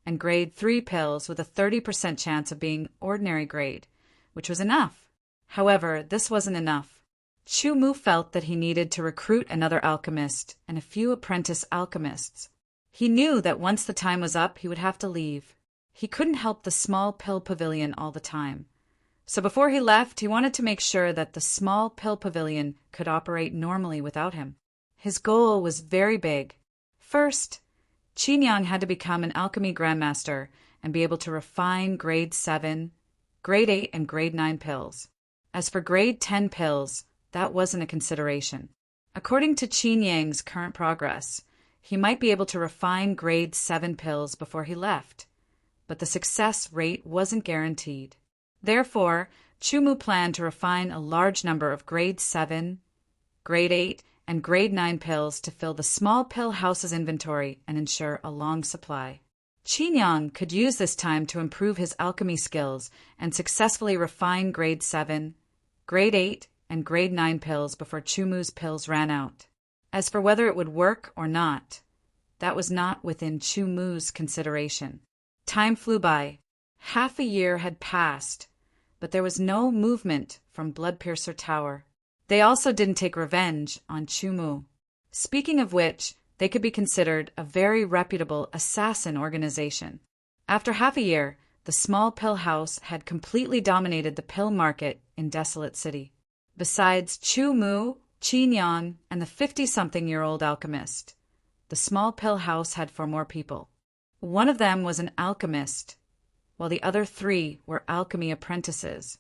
and grade 3 pills with a 30% chance of being ordinary grade, which was enough. However, this wasn't enough. Chu Mu felt that he needed to recruit another alchemist and a few apprentice alchemists. He knew that once the time was up, he would have to leave. He couldn't help the small pill pavilion all the time. So before he left, he wanted to make sure that the small pill pavilion could operate normally without him. His goal was very big. First, Qin Yang had to become an alchemy grandmaster and be able to refine grade 7, grade 8, and grade 9 pills. As for grade 10 pills, that wasn't a consideration. According to Qin Yang's current progress, he might be able to refine grade 7 pills before he left, but the success rate wasn't guaranteed. Therefore, Chu Mu planned to refine a large number of grade 7, grade 8, and grade 9 pills to fill the small pill house's inventory and ensure a long supply. Qin Yang could use this time to improve his alchemy skills and successfully refine grade 7, grade 8, and grade 9 pills before Chu Mu's pills ran out. As for whether it would work or not, that was not within Chu Mu's consideration. Time flew by. Half a year had passed, but there was no movement from Bloodpiercer Tower. They also didn't take revenge on Chu Mu. Speaking of which, they could be considered a very reputable assassin organization. After half a year, the small pill house had completely dominated the pill market in Desolate City. Besides Chu Mu, Qin Yang, and the 50-something-year-old alchemist, the small pill house had 4 more people. One of them was an alchemist, while the other 3 were alchemy apprentices.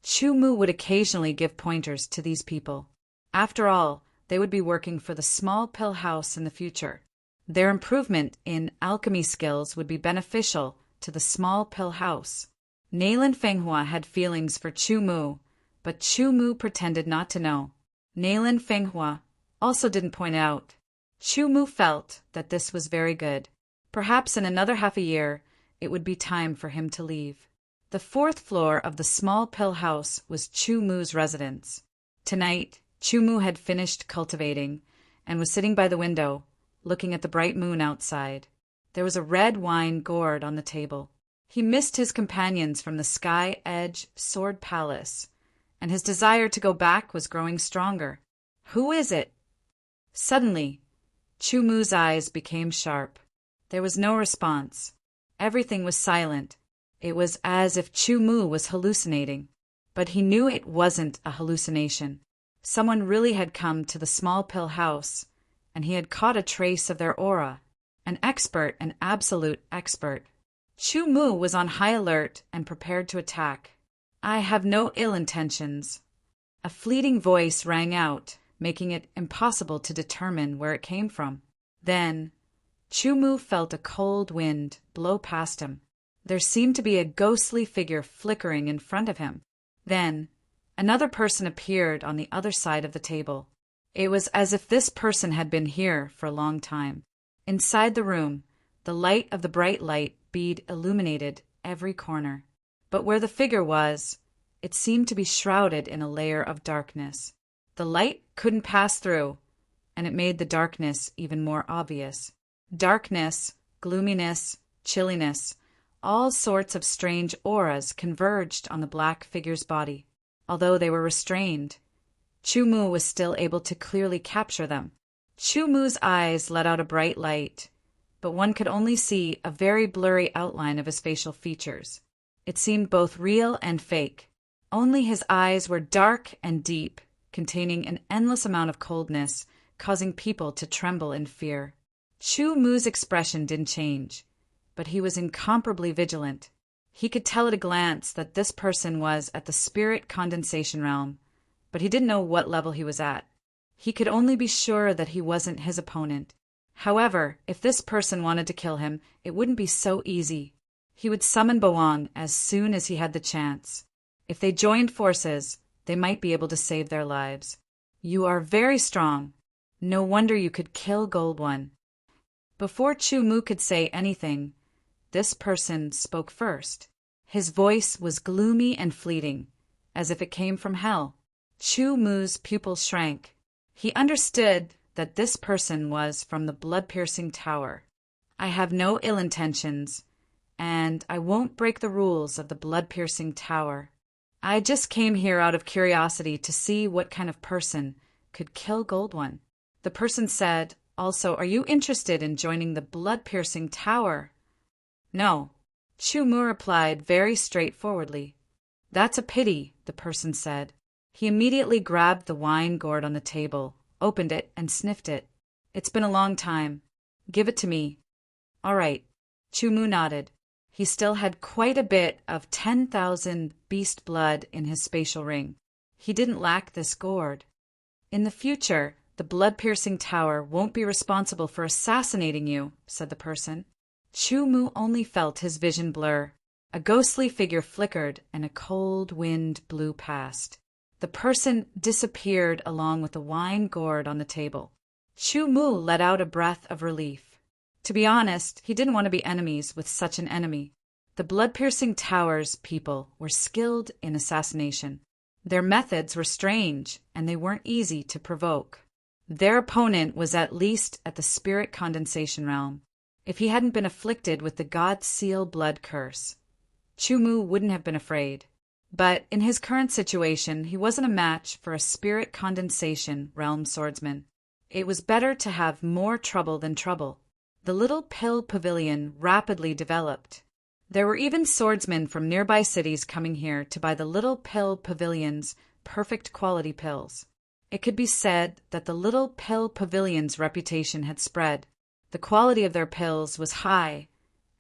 Chu Mu would occasionally give pointers to these people. After all, they would be working for the small pill house in the future. Their improvement in alchemy skills would be beneficial to the small pill house. Naylin Fenghua had feelings for Chu Mu, but Chu Mu pretended not to know. Naylin Fenghua also didn't point out. Chu Mu felt that this was very good. Perhaps in another half a year, it would be time for him to leave. The fourth floor of the small pill house was Chu Mu's residence. Tonight, Chu Mu had finished cultivating and was sitting by the window, looking at the bright moon outside. There was a red wine gourd on the table. He missed his companions from the Sky Edge Sword Palace, and his desire to go back was growing stronger. Who is it? Suddenly, Chu Mu's eyes became sharp. There was no response. Everything was silent. It was as if Chu Mu was hallucinating. But he knew it wasn't a hallucination. Someone really had come to the small pill house, and he had caught a trace of their aura. An expert, an absolute expert. Chu Mu was on high alert and prepared to attack. I have no ill intentions. A fleeting voice rang out, making it impossible to determine where it came from. Then, Chu Mu felt a cold wind blow past him. There seemed to be a ghostly figure flickering in front of him. Then, another person appeared on the other side of the table. It was as if this person had been here for a long time. Inside the room, the light of the bright light bead illuminated every corner. But where the figure was, it seemed to be shrouded in a layer of darkness. The light couldn't pass through, and it made the darkness even more obvious. Darkness, gloominess, chilliness, all sorts of strange auras converged on the black figure's body. Although they were restrained, Chu Mu was still able to clearly capture them. Chu Mu's eyes let out a bright light, but one could only see a very blurry outline of his facial features. It seemed both real and fake. Only his eyes were dark and deep, containing an endless amount of coldness, causing people to tremble in fear. Chu Mu's expression didn't change, but he was incomparably vigilant. He could tell at a glance that this person was at the spirit condensation realm, but he didn't know what level he was at. He could only be sure that he wasn't his opponent. However, if this person wanted to kill him, it wouldn't be so easy. He would summon Boan as soon as he had the chance. If they joined forces, they might be able to save their lives. You are very strong. No wonder you could kill Gold One. Before Chu Mu could say anything, this person spoke first. His voice was gloomy and fleeting, as if it came from hell. Chu Mu's pupils shrank. He understood that this person was from the blood-piercing tower. I have no ill intentions, and I won't break the rules of the blood-piercing tower. I just came here out of curiosity to see what kind of person could kill Gold One. The person said, also, are you interested in joining the blood-piercing tower? No. Chu Mu replied very straightforwardly. That's a pity, the person said. He immediately grabbed the wine gourd on the table, opened it, and sniffed it. It's been a long time. Give it to me. All right. Chu Mu nodded. He still had quite a bit of 10,000 beast blood in his spatial ring. He didn't lack this gourd. In the future, the blood-piercing tower won't be responsible for assassinating you, said the person. Chu Mu only felt his vision blur. A ghostly figure flickered and a cold wind blew past. The person disappeared along with the wine gourd on the table. Chu Mu let out a breath of relief. To be honest, he didn't want to be enemies with such an enemy. The blood-piercing tower's people were skilled in assassination. Their methods were strange, and they weren't easy to provoke. Their opponent was at least at the spirit condensation realm. If he hadn't been afflicted with the God Seal blood curse, Chu Mu wouldn't have been afraid. But in his current situation, he wasn't a match for a spirit condensation realm swordsman. It was better to have more trouble than trouble. The little pill pavilion rapidly developed. There were even swordsmen from nearby cities coming here to buy the little pill pavilion's perfect quality pills. It could be said that the little pill pavilion's reputation had spread. The quality of their pills was high,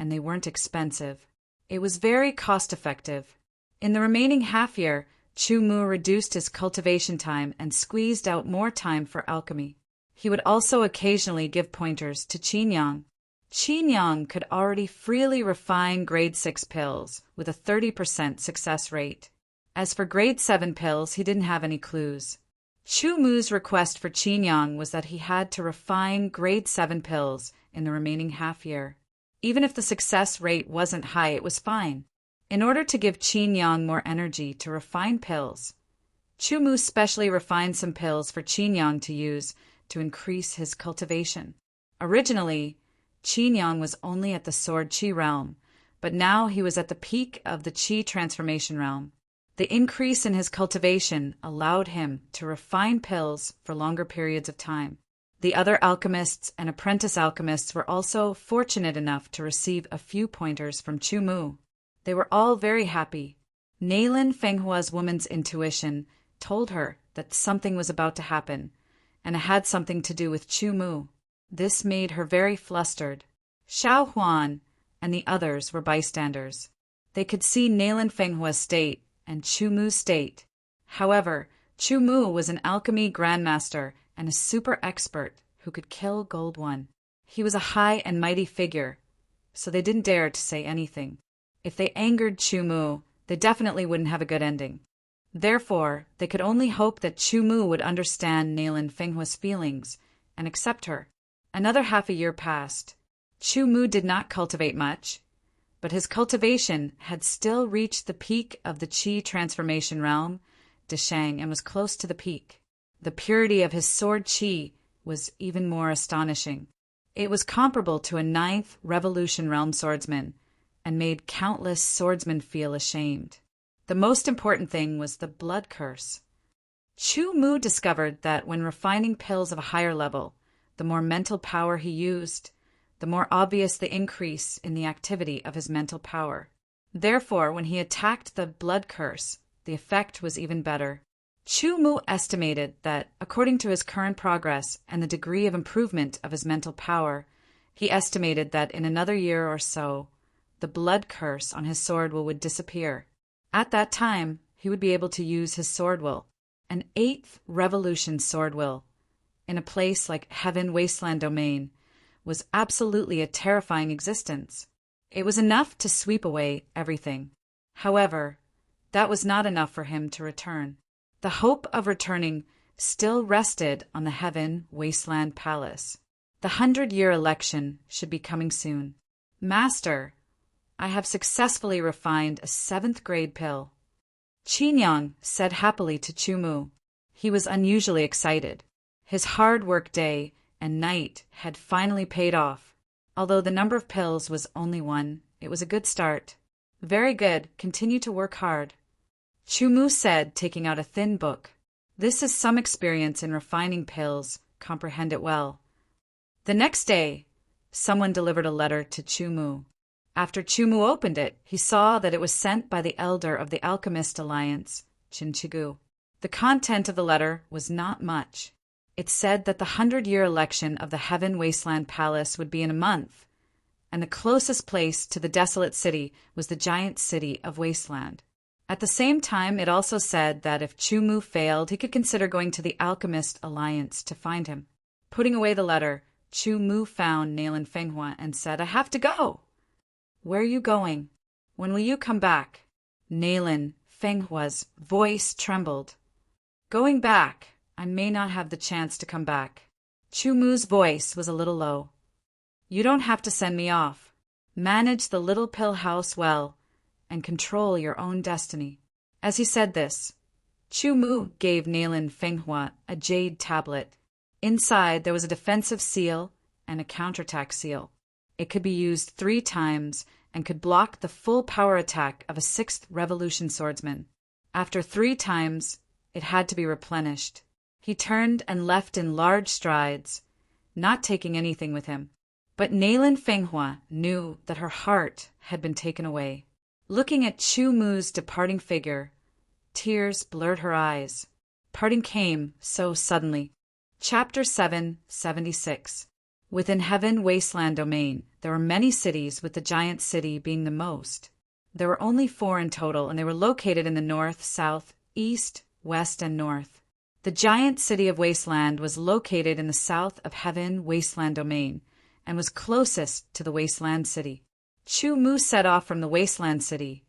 and they weren't expensive. It was very cost-effective. In the remaining half year, Chu Mu reduced his cultivation time and squeezed out more time for alchemy. He would also occasionally give pointers to Qin Yang. Qin Yang could already freely refine grade 6 pills with a 30% success rate. As for grade 7 pills, he didn't have any clues. Chu Mu's request for Qin Yang was that he had to refine grade 7 pills in the remaining half year. Even if the success rate wasn't high, it was fine. In order to give Qin Yang more energy to refine pills, Chu Mu specially refined some pills for Qin Yang to use to increase his cultivation. Originally, Qin Yang was only at the Sword Qi realm, but now he was at the peak of the Qi transformation realm. The increase in his cultivation allowed him to refine pills for longer periods of time. The other alchemists and apprentice alchemists were also fortunate enough to receive a few pointers from Chu Mu. They were all very happy. Neilin Fenghua's woman's intuition told her that something was about to happen, and it had something to do with Chu Mu. This made her very flustered. Xiao Huan and the others were bystanders. They could see Neilin Fenghua's state and Chu Mu's state. However, Chu Mu was an alchemy grandmaster and a super expert who could kill Gold One. He was a high and mighty figure, so they didn't dare to say anything. If they angered Chu Mu, they definitely wouldn't have a good ending. Therefore, they could only hope that Chu Mu would understand Neilin Fenghua's feelings and accept her. Another half a year passed. Chu Mu did not cultivate much, but his cultivation had still reached the peak of the Qi transformation realm, Deshang, and was close to the peak. The purity of his sword Qi was even more astonishing. It was comparable to a 9th Revolution realm swordsman, and made countless swordsmen feel ashamed. The most important thing was the blood curse. Chu Mu discovered that when refining pills of a higher level, the more mental power he used, the more obvious the increase in the activity of his mental power. Therefore, when he attacked the blood curse, the effect was even better. Chu Mu estimated that, according to his current progress and the degree of improvement of his mental power, he estimated that in another year or so, the blood curse on his sword will would disappear. At that time, he would be able to use his sword will, an 8th Revolution sword will, in a place like Heaven Wasteland Domain, was absolutely a terrifying existence. It was enough to sweep away everything. However, that was not enough for him to return. The hope of returning still rested on the Heaven Wasteland Palace. The 100-year election should be coming soon. Master, I have successfully refined a 7th grade pill. Qin Yang said happily to Chu Mu. He was unusually excited. His hard work day and night had finally paid off. Although the number of pills was only 1, it was a good start. Very good, continue to work hard. Chu Mu said, taking out a thin book. This is some experience in refining pills, comprehend it well. The next day, someone delivered a letter to Chu Mu. After Chu Mu opened it, he saw that it was sent by the elder of the Alchemist Alliance, Qin Chigu. The content of the letter was not much. It said that the 100-year election of the Heaven Wasteland Palace would be in a month, and the closest place to the desolate city was the giant city of Wasteland. At the same time, it also said that if Chu Mu failed, he could consider going to the Alchemist Alliance to find him. Putting away the letter, Chu Mu found Neilin Fenghua and said, I have to go. Where are you going? When will you come back? Neilin Fenghua's voice trembled. Going back. I may not have the chance to come back. Chu Mu's voice was a little low. You don't have to send me off. Manage the little pill house well and control your own destiny. As he said this, Chu Mu gave Neilin Fenghua a jade tablet. Inside there was a defensive seal and a counterattack seal. It could be used 3 times and could block the full power attack of a 6th Revolution swordsman. After 3 times, it had to be replenished. He turned and left in large strides, not taking anything with him. But Neilin Fenghua knew that her heart had been taken away. Looking at Chu Mu's departing figure, tears blurred her eyes. Parting came so suddenly. Chapter 776. Within Heaven Wasteland Domain, there were many cities, with the giant city being the most. There were only 4 in total, and they were located in the north, south, east, west, and north. The giant city of Wasteland was located in the south of Heaven Wasteland domain and was closest to the Wasteland City. Chu Mu set off from the Wasteland City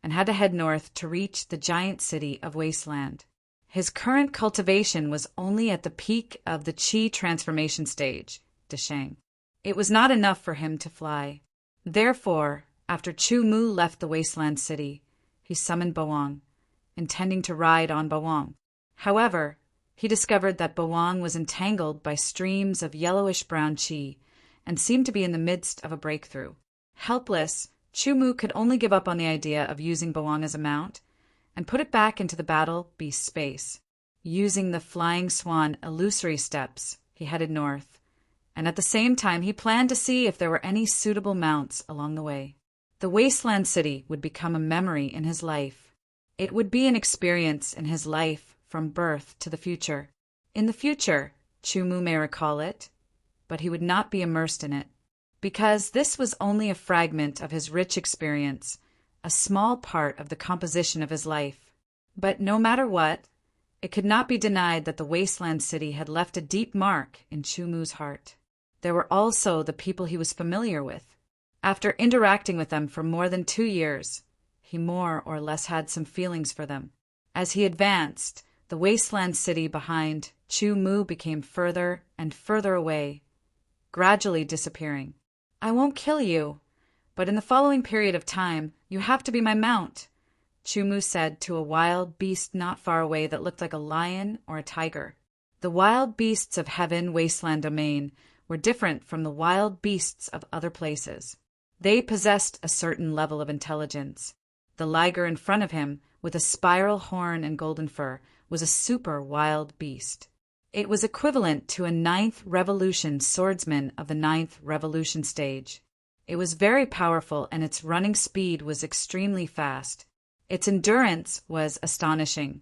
and had to head north to reach the giant city of Wasteland. His current cultivation was only at the peak of the Qi transformation stage, Deshang. It was not enough for him to fly. Therefore, after Chu Mu left the Wasteland City, he summoned Bawang, intending to ride on Bawang. However, he discovered that Bawang was entangled by streams of yellowish-brown qi and seemed to be in the midst of a breakthrough. Helpless, Chu Mu could only give up on the idea of using Bawang as a mount and put it back into the battle beast space. Using the flying swan illusory steps, he headed north, and at the same time he planned to see if there were any suitable mounts along the way. The Wasteland City would become a memory in his life. It would be an experience in his life from birth to the future. In the future, Chu Mu may recall it, but he would not be immersed in it, because this was only a fragment of his rich experience, a small part of the composition of his life. But no matter what, it could not be denied that the Wasteland City had left a deep mark in Chu Mu's heart. There were also the people he was familiar with. After interacting with them for more than 2 years, he more or less had some feelings for them. As he advanced, the Wasteland City behind Chu Mu became further and further away, gradually disappearing. "I won't kill you, but in the following period of time, you have to be my mount," Chu Mu said to a wild beast not far away that looked like a lion or a tiger. The wild beasts of Heaven Wasteland domain were different from the wild beasts of other places. They possessed a certain level of intelligence. The liger in front of him, with a spiral horn and golden fur, was a super wild beast. It was equivalent to a 9th Revolution swordsman of the 9th Revolution stage. It was very powerful, and its running speed was extremely fast. Its endurance was astonishing,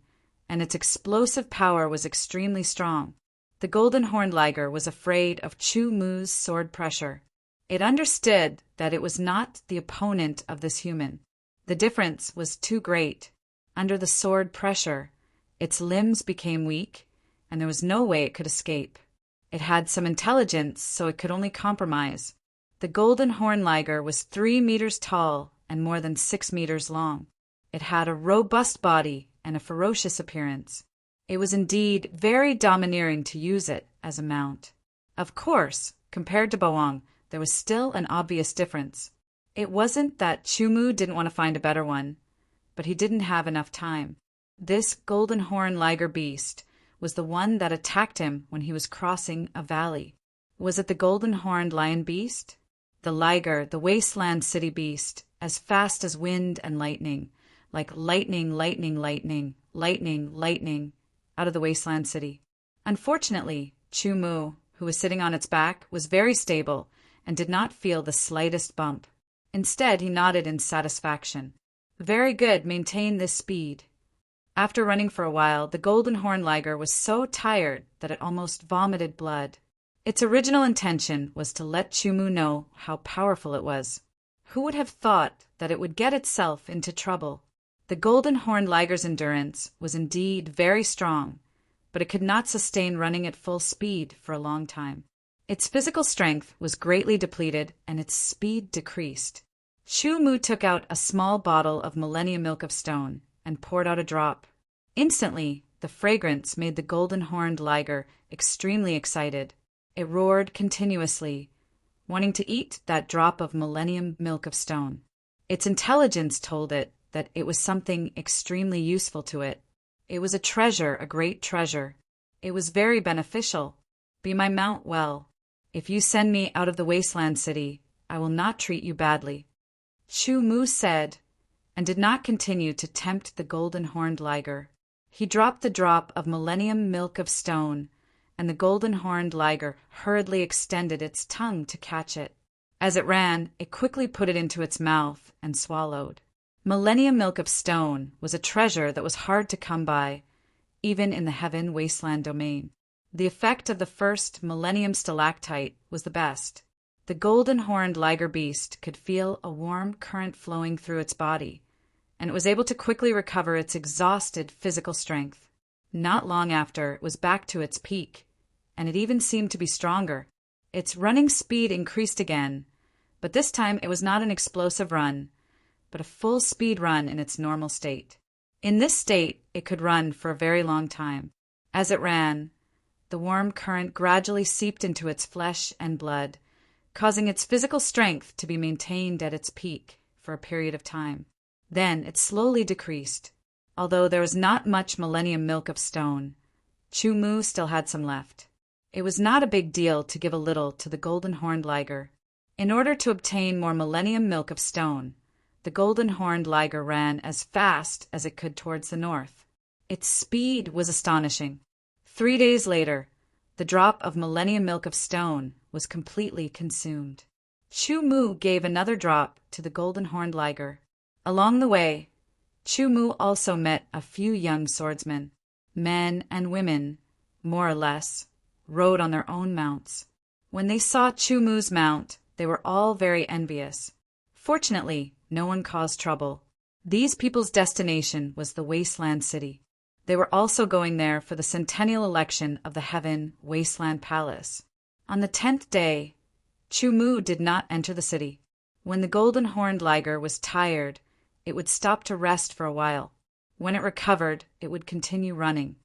and its explosive power was extremely strong. The golden horned liger was afraid of Chu Mu's sword pressure. It understood that it was not the opponent of this human. The difference was too great. Under the sword pressure, its limbs became weak, and there was no way it could escape. It had some intelligence, so it could only compromise. The golden horn liger was 3 meters tall and more than 6 meters long. It had a robust body and a ferocious appearance. It was indeed very domineering to use it as a mount. Of course, compared to Bawang, there was still an obvious difference. It wasn't that Chu Mu didn't want to find a better one, but he didn't have enough time. This golden horn liger beast was the one that attacked him when he was crossing a valley. Was it the golden horned lion beast? The liger, the Wasteland City beast, as fast as wind and lightning, like lightning, lightning, lightning, lightning, lightning, out of the Wasteland City. Unfortunately, Chu Mu, who was sitting on its back, was very stable and did not feel the slightest bump. Instead, he nodded in satisfaction. "Very good, maintain this speed." After running for a while, the golden horn liger was so tired that it almost vomited blood. Its original intention was to let Chu Mu know how powerful it was. Who would have thought that it would get itself into trouble? The golden horned liger's endurance was indeed very strong, but it could not sustain running at full speed for a long time. Its physical strength was greatly depleted and its speed decreased. Chu Mu took out a small bottle of Millennium Milk of Stone and poured out a drop. Instantly, the fragrance made the golden horned liger extremely excited. It roared continuously, wanting to eat that drop of Millennium Milk of Stone. Its intelligence told it that it was something extremely useful to it. It was a treasure, a great treasure. It was very beneficial. "Be my mount well. If you send me out of the Wasteland City, I will not treat you badly," Chu Mu said, and did not continue to tempt the golden horned liger. He dropped the drop of Millennium Milk of Stone, and the golden horned liger hurriedly extended its tongue to catch it. As it ran, it quickly put it into its mouth and swallowed. Millennium Milk of Stone was a treasure that was hard to come by, even in the Heaven Wasteland domain. The effect of the first Millennium Stalactite was the best. The golden horned liger beast could feel a warm current flowing through its body, and it was able to quickly recover its exhausted physical strength. Not long after, it was back to its peak, and it even seemed to be stronger. Its running speed increased again, but this time it was not an explosive run, but a full-speed run in its normal state. In this state, it could run for a very long time. As it ran, the warm current gradually seeped into its flesh and blood, causing its physical strength to be maintained at its peak for a period of time. Then it slowly decreased. Although there was not much millennium milk of stone, Chu Mu still had some left. It was not a big deal to give a little to the golden-horned liger. In order to obtain more millennium milk of stone, the golden-horned liger ran as fast as it could towards the north. Its speed was astonishing. 3 days later, the drop of millennium milk of stone was completely consumed. Chu Mu gave another drop to the golden-horned liger. Along the way, Chu Mu also met a few young swordsmen. Men and women, more or less, rode on their own mounts. When they saw Chu Mu's mount, they were all very envious. Fortunately, no one caused trouble. These people's destination was the Wasteland City. They were also going there for the centennial election of the Heaven Wasteland Palace. On the 10th day, Chu Mu did not enter the city. When the golden-horned liger was tired, it would stop to rest for a while. When it recovered, it would continue running.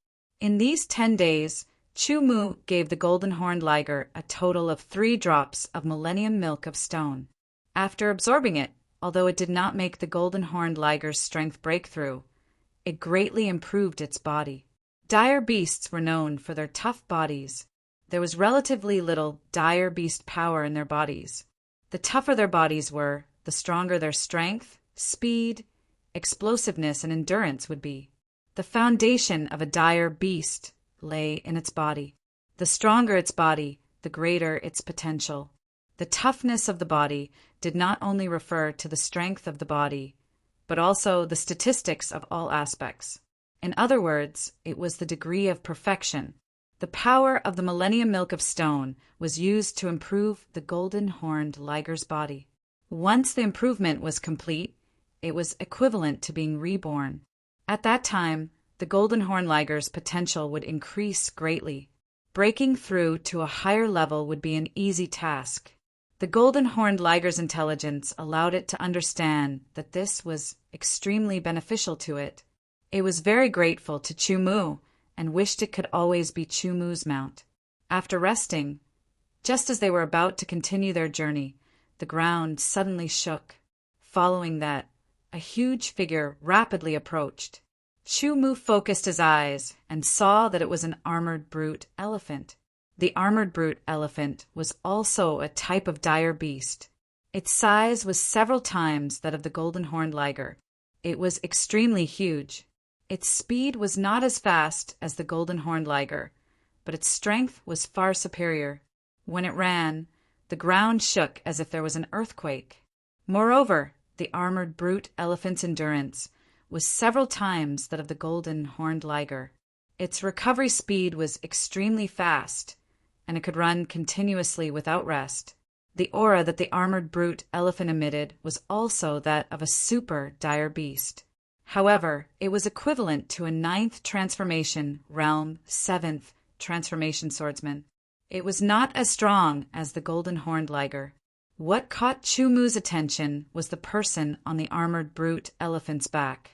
In these 10 days, Chu Mu gave the golden-horned liger a total of 3 drops of millennium milk of stone. After absorbing it, although it did not make the golden-horned liger's strength breakthrough, it greatly improved its body. Dire beasts were known for their tough bodies. There was relatively little dire beast power in their bodies. The tougher their bodies were, the stronger their strength, speed, explosiveness, and endurance would be. The foundation of a dire beast lay in its body. The stronger its body, the greater its potential. The toughness of the body did not only refer to the strength of the body, but also the statistics of all aspects. In other words, it was the degree of perfection. The power of the millennium milk of stone was used to improve the golden-horned liger's body. Once the improvement was complete, it was equivalent to being reborn. At that time, the golden-horned liger's potential would increase greatly. Breaking through to a higher level would be an easy task. The golden-horned liger's intelligence allowed it to understand that this was extremely beneficial to it. It was very grateful to Chu Mu and wished it could always be Chu Mu's mount. After resting, just as they were about to continue their journey, the ground suddenly shook. Following that, a huge figure rapidly approached. Chu Mu focused his eyes and saw that it was an armored brute elephant. The armored brute elephant was also a type of dire beast. Its size was several times that of the golden-horned liger. It was extremely huge. Its speed was not as fast as the golden-horned liger, but its strength was far superior. When it ran, the ground shook as if there was an earthquake. Moreover, the armored brute elephant's endurance was several times that of the golden-horned liger. Its recovery speed was extremely fast, and it could run continuously without rest. The aura that the armored brute elephant emitted was also that of a super dire beast. However, it was equivalent to a 9th transformation realm 7th transformation swordsman. It was not as strong as the golden-horned liger. What caught Chu Mu's attention was the person on the armored brute elephant's back.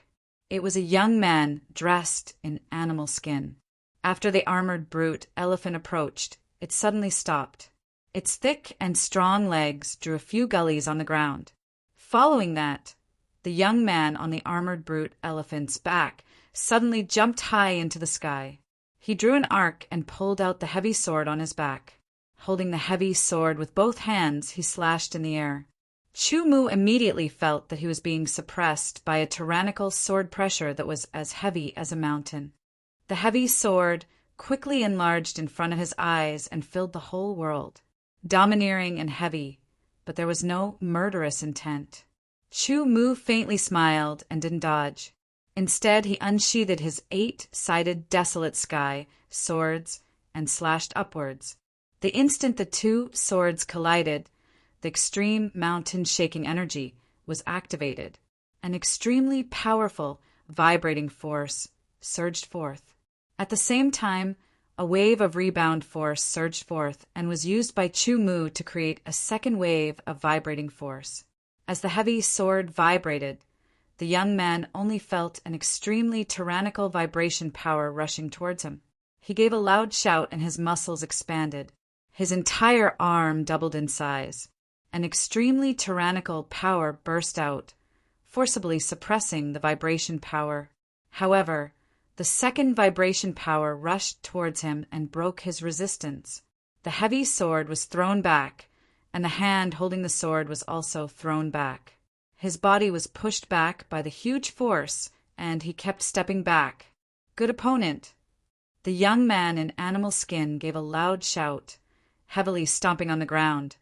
It was a young man dressed in animal skin. After the armored brute elephant approached, it suddenly stopped. Its thick and strong legs drew a few gullies on the ground. Following that, the young man on the armored brute elephant's back suddenly jumped high into the sky. He drew an arc and pulled out the heavy sword on his back. Holding the heavy sword with both hands, he slashed in the air. Chu Mu immediately felt that he was being suppressed by a tyrannical sword pressure that was as heavy as a mountain. The heavy sword quickly enlarged in front of his eyes and filled the whole world. Domineering and heavy, but there was no murderous intent. Chu Mu faintly smiled and didn't dodge. Instead, he unsheathed his 8-sided desolate sky swords and slashed upwards. The instant the 2 swords collided, the extreme mountain-shaking energy was activated. An extremely powerful, vibrating force surged forth. At the same time, a wave of rebound force surged forth and was used by Chu Mu to create a second wave of vibrating force. As the heavy sword vibrated, the young man only felt an extremely tyrannical vibration power rushing towards him. He gave a loud shout and his muscles expanded. His entire arm doubled in size. An extremely tyrannical power burst out, forcibly suppressing the vibration power. However, the second vibration power rushed towards him and broke his resistance. The heavy sword was thrown back, and the hand holding the sword was also thrown back. His body was pushed back by the huge force, and he kept stepping back. Good opponent. The young man in animal skin gave a loud shout, heavily stomping on the ground,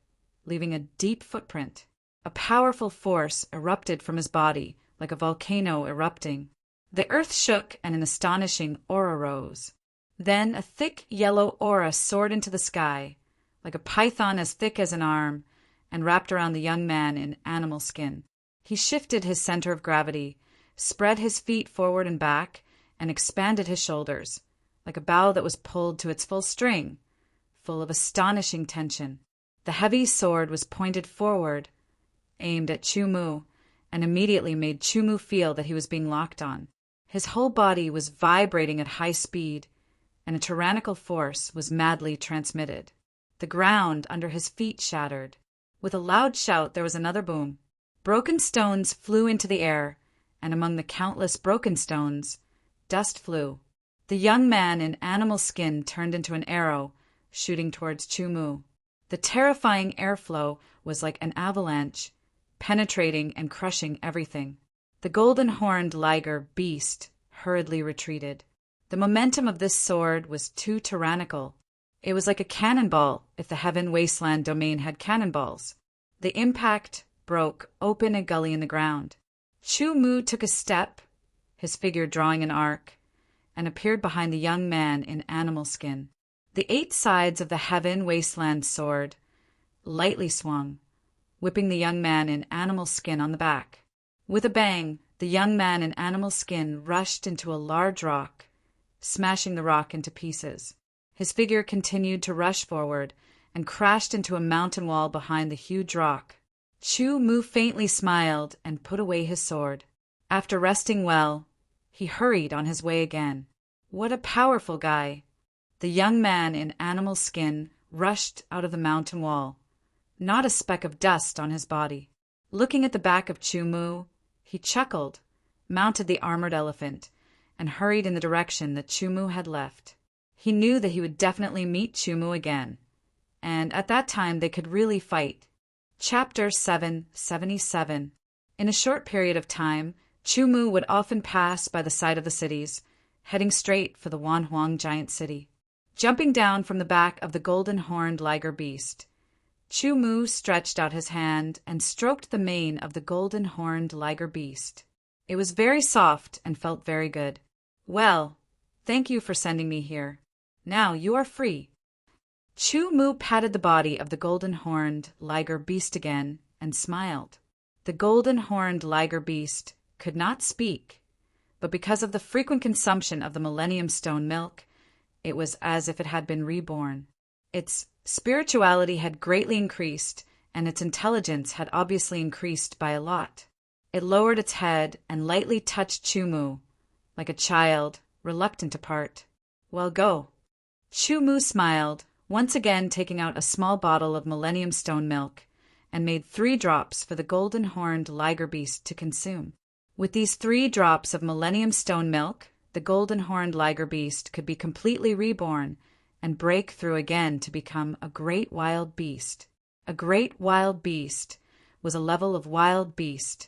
leaving a deep footprint. A powerful force erupted from his body, like a volcano erupting. The earth shook and an astonishing aura rose. Then a thick yellow aura soared into the sky, like a python as thick as an arm, and wrapped around the young man in animal skin. He shifted his center of gravity, spread his feet forward and back, and expanded his shoulders, like a bow that was pulled to its full string, full of astonishing tension. The heavy sword was pointed forward, aimed at Chu Mu, and immediately made Chu Mu feel that he was being locked on. His whole body was vibrating at high speed, and a tyrannical force was madly transmitted. The ground under his feet shattered. With a loud shout, there was another boom. Broken stones flew into the air, and among the countless broken stones, dust flew. The young man in animal skin turned into an arrow, shooting towards Chu Mu. The terrifying airflow was like an avalanche, penetrating and crushing everything. The golden-horned liger beast hurriedly retreated. The momentum of this sword was too tyrannical. It was like a cannonball if the heaven wasteland domain had cannonballs. The impact broke open a gully in the ground. Chu Mu took a step, his figure drawing an arc, and appeared behind the young man in animal skin. The 8 sides of the heaven wasteland sword lightly swung, whipping the young man in animal skin on the back. With a bang, the young man in animal skin rushed into a large rock, smashing the rock into pieces. His figure continued to rush forward and crashed into a mountain wall behind the huge rock. Chu Mu faintly smiled and put away his sword. After resting well, he hurried on his way again. What a powerful guy! The young man in animal skin rushed out of the mountain wall, not a speck of dust on his body. Looking at the back of Chu Mu, he chuckled, mounted the armored elephant, and hurried in the direction that Chu Mu had left. He knew that he would definitely meet Chu Mu again, and at that time they could really fight. Chapter 777. In a short period of time, Chu Mu would often pass by the side of the cities, heading straight for the Wanhuang giant city. Jumping down from the back of the golden-horned liger beast, Chu Mu stretched out his hand and stroked the mane of the golden-horned liger beast. It was very soft and felt very good. Well, thank you for sending me here. Now you are free. Chu Mu patted the body of the golden-horned liger beast again and smiled. The golden-horned liger beast could not speak, but because of the frequent consumption of the Millennium Stone milk, it was as if it had been reborn. Its spirituality had greatly increased, and its intelligence had obviously increased by a lot. It lowered its head and lightly touched Chu Mu, like a child, reluctant to part. Well, go. Chu Mu smiled, once again taking out a small bottle of Millennium Stone milk, and made 3 drops for the golden-horned liger beast to consume. With these 3 drops of Millennium Stone milk, the golden-horned liger beast could be completely reborn and break through again to become a great wild beast. A great wild beast was a level of wild beast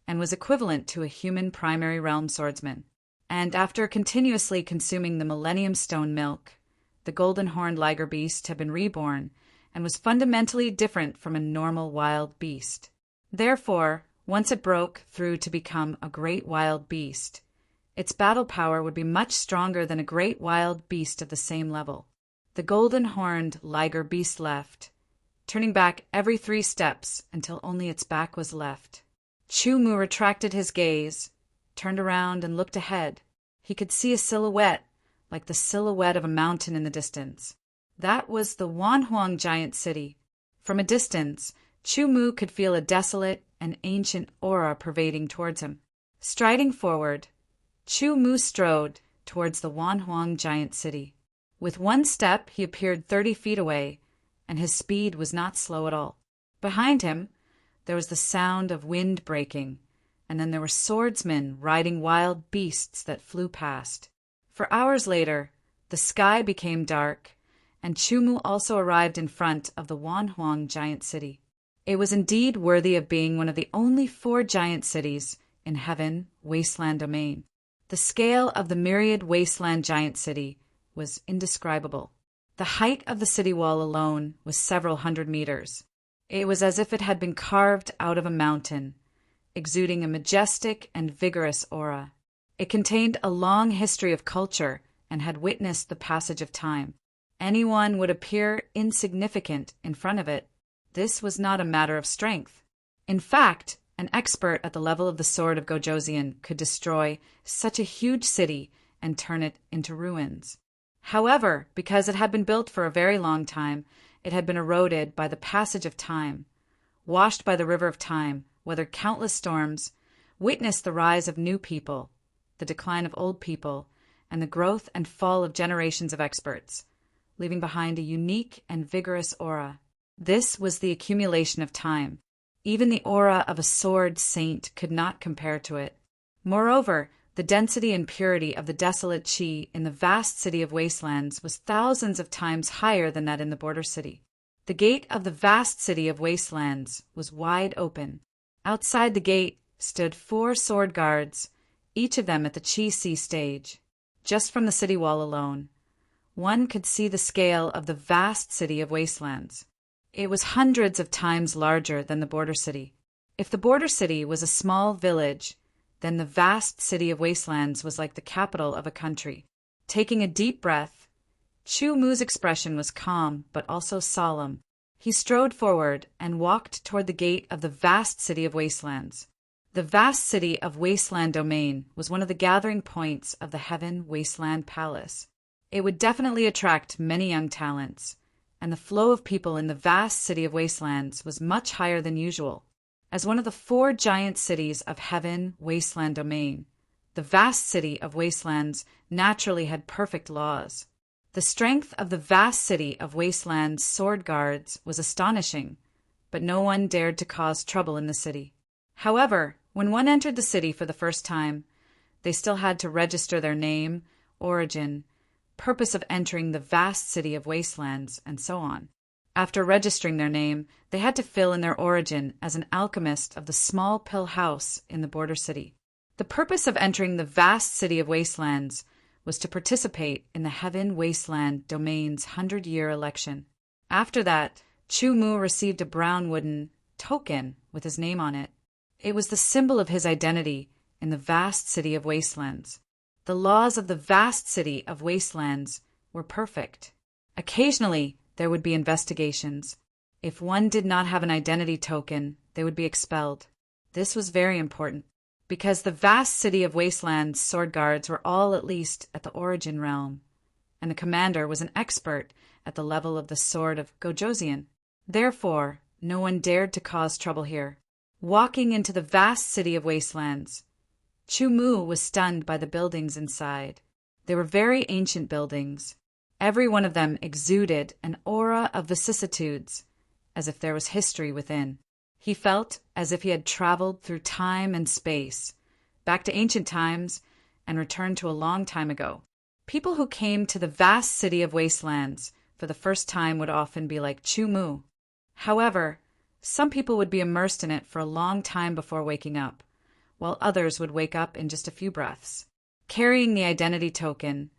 and was equivalent to a human primary realm swordsman. And after continuously consuming the Millennium Stone milk, the golden-horned liger beast had been reborn and was fundamentally different from a normal wild beast. Therefore, once it broke through to become a great wild beast, its battle power would be much stronger than a great wild beast of the same level. The golden-horned liger beast left, turning back every 3 steps until only its back was left. Chu Mu retracted his gaze, turned around and looked ahead. He could see a silhouette, like the silhouette of a mountain in the distance. That was the Wanhuang giant city. From a distance, Chu Mu could feel a desolate and ancient aura pervading towards him. Striding forward, Chu Mu strode towards the Wanhuang giant city. With one step, he appeared 30 feet away, and his speed was not slow at all. Behind him, there was the sound of wind breaking, and then there were swordsmen riding wild beasts that flew past. For hours later, the sky became dark, and Chu Mu also arrived in front of the Wanhuang giant city. It was indeed worthy of being one of the only 4 giant cities in Heaven Wasteland Domain. The scale of the myriad wasteland giant city was indescribable. The height of the city wall alone was several hundred meters. It was as if it had been carved out of a mountain, exuding a majestic and vigorous aura. It contained a long history of culture and had witnessed the passage of time. Anyone would appear insignificant in front of it. This was not a matter of strength. In fact, an expert at the level of the sword of Gojoseon could destroy such a huge city and turn it into ruins. However, because it had been built for a very long time, it had been eroded by the passage of time, washed by the river of time, weathered countless storms, witnessed the rise of new people, the decline of old people, and the growth and fall of generations of experts, leaving behind a unique and vigorous aura. This was the accumulation of time. Even the aura of a sword saint could not compare to it. Moreover, the density and purity of the desolate chi in the vast city of wastelands was thousands of times higher than that in the border city. The gate of the vast city of wastelands was wide open. Outside the gate stood 4 sword guards, each of them at the Chi Si stage. Just from the city wall alone, one could see the scale of the vast city of wastelands. It was hundreds of times larger than the border city. If the border city was a small village, then the vast city of wastelands was like the capital of a country. Taking a deep breath, Chu Mu's expression was calm but also solemn. He strode forward and walked toward the gate of the vast city of wastelands. The vast city of Wasteland Domain was one of the gathering points of the Heaven Wasteland Palace. It would definitely attract many young talents, and the flow of people in the vast city of Wastelands was much higher than usual. As one of the 4 giant cities of Heaven Wasteland Domain, the vast city of Wastelands naturally had perfect laws. The strength of the vast city of Wasteland's sword guards was astonishing, but no one dared to cause trouble in the city. However, when one entered the city for the first time, they still had to register their name, origin, purpose of entering the vast city of Wastelands, and so on. After registering their name, they had to fill in their origin as an alchemist of the small pill house in the border city. The purpose of entering the vast city of Wastelands was to participate in the Heaven Wasteland Domain's 100-year election. After that, Chu Mu received a brown wooden token with his name on it. It was the symbol of his identity in the vast city of Wastelands. The laws of the vast city of Wastelands were perfect. Occasionally, there would be investigations. If one did not have an identity token, they would be expelled. This was very important, because the vast city of Wasteland's sword guards were all at least at the origin realm, and the commander was an expert at the level of the sword of Gojoseon. Therefore, no one dared to cause trouble here. Walking into the vast city of Wastelands, Chu Mu was stunned by the buildings inside. They were very ancient buildings. Every one of them exuded an aura of vicissitudes, as if there was history within. He felt as if he had traveled through time and space, back to ancient times, and returned to a long time ago. People who came to the vast city of Wastelands for the first time would often be like Chu Mu. However, some people would be immersed in it for a long time before waking up, while others would wake up in just a few breaths. Carrying the identity token,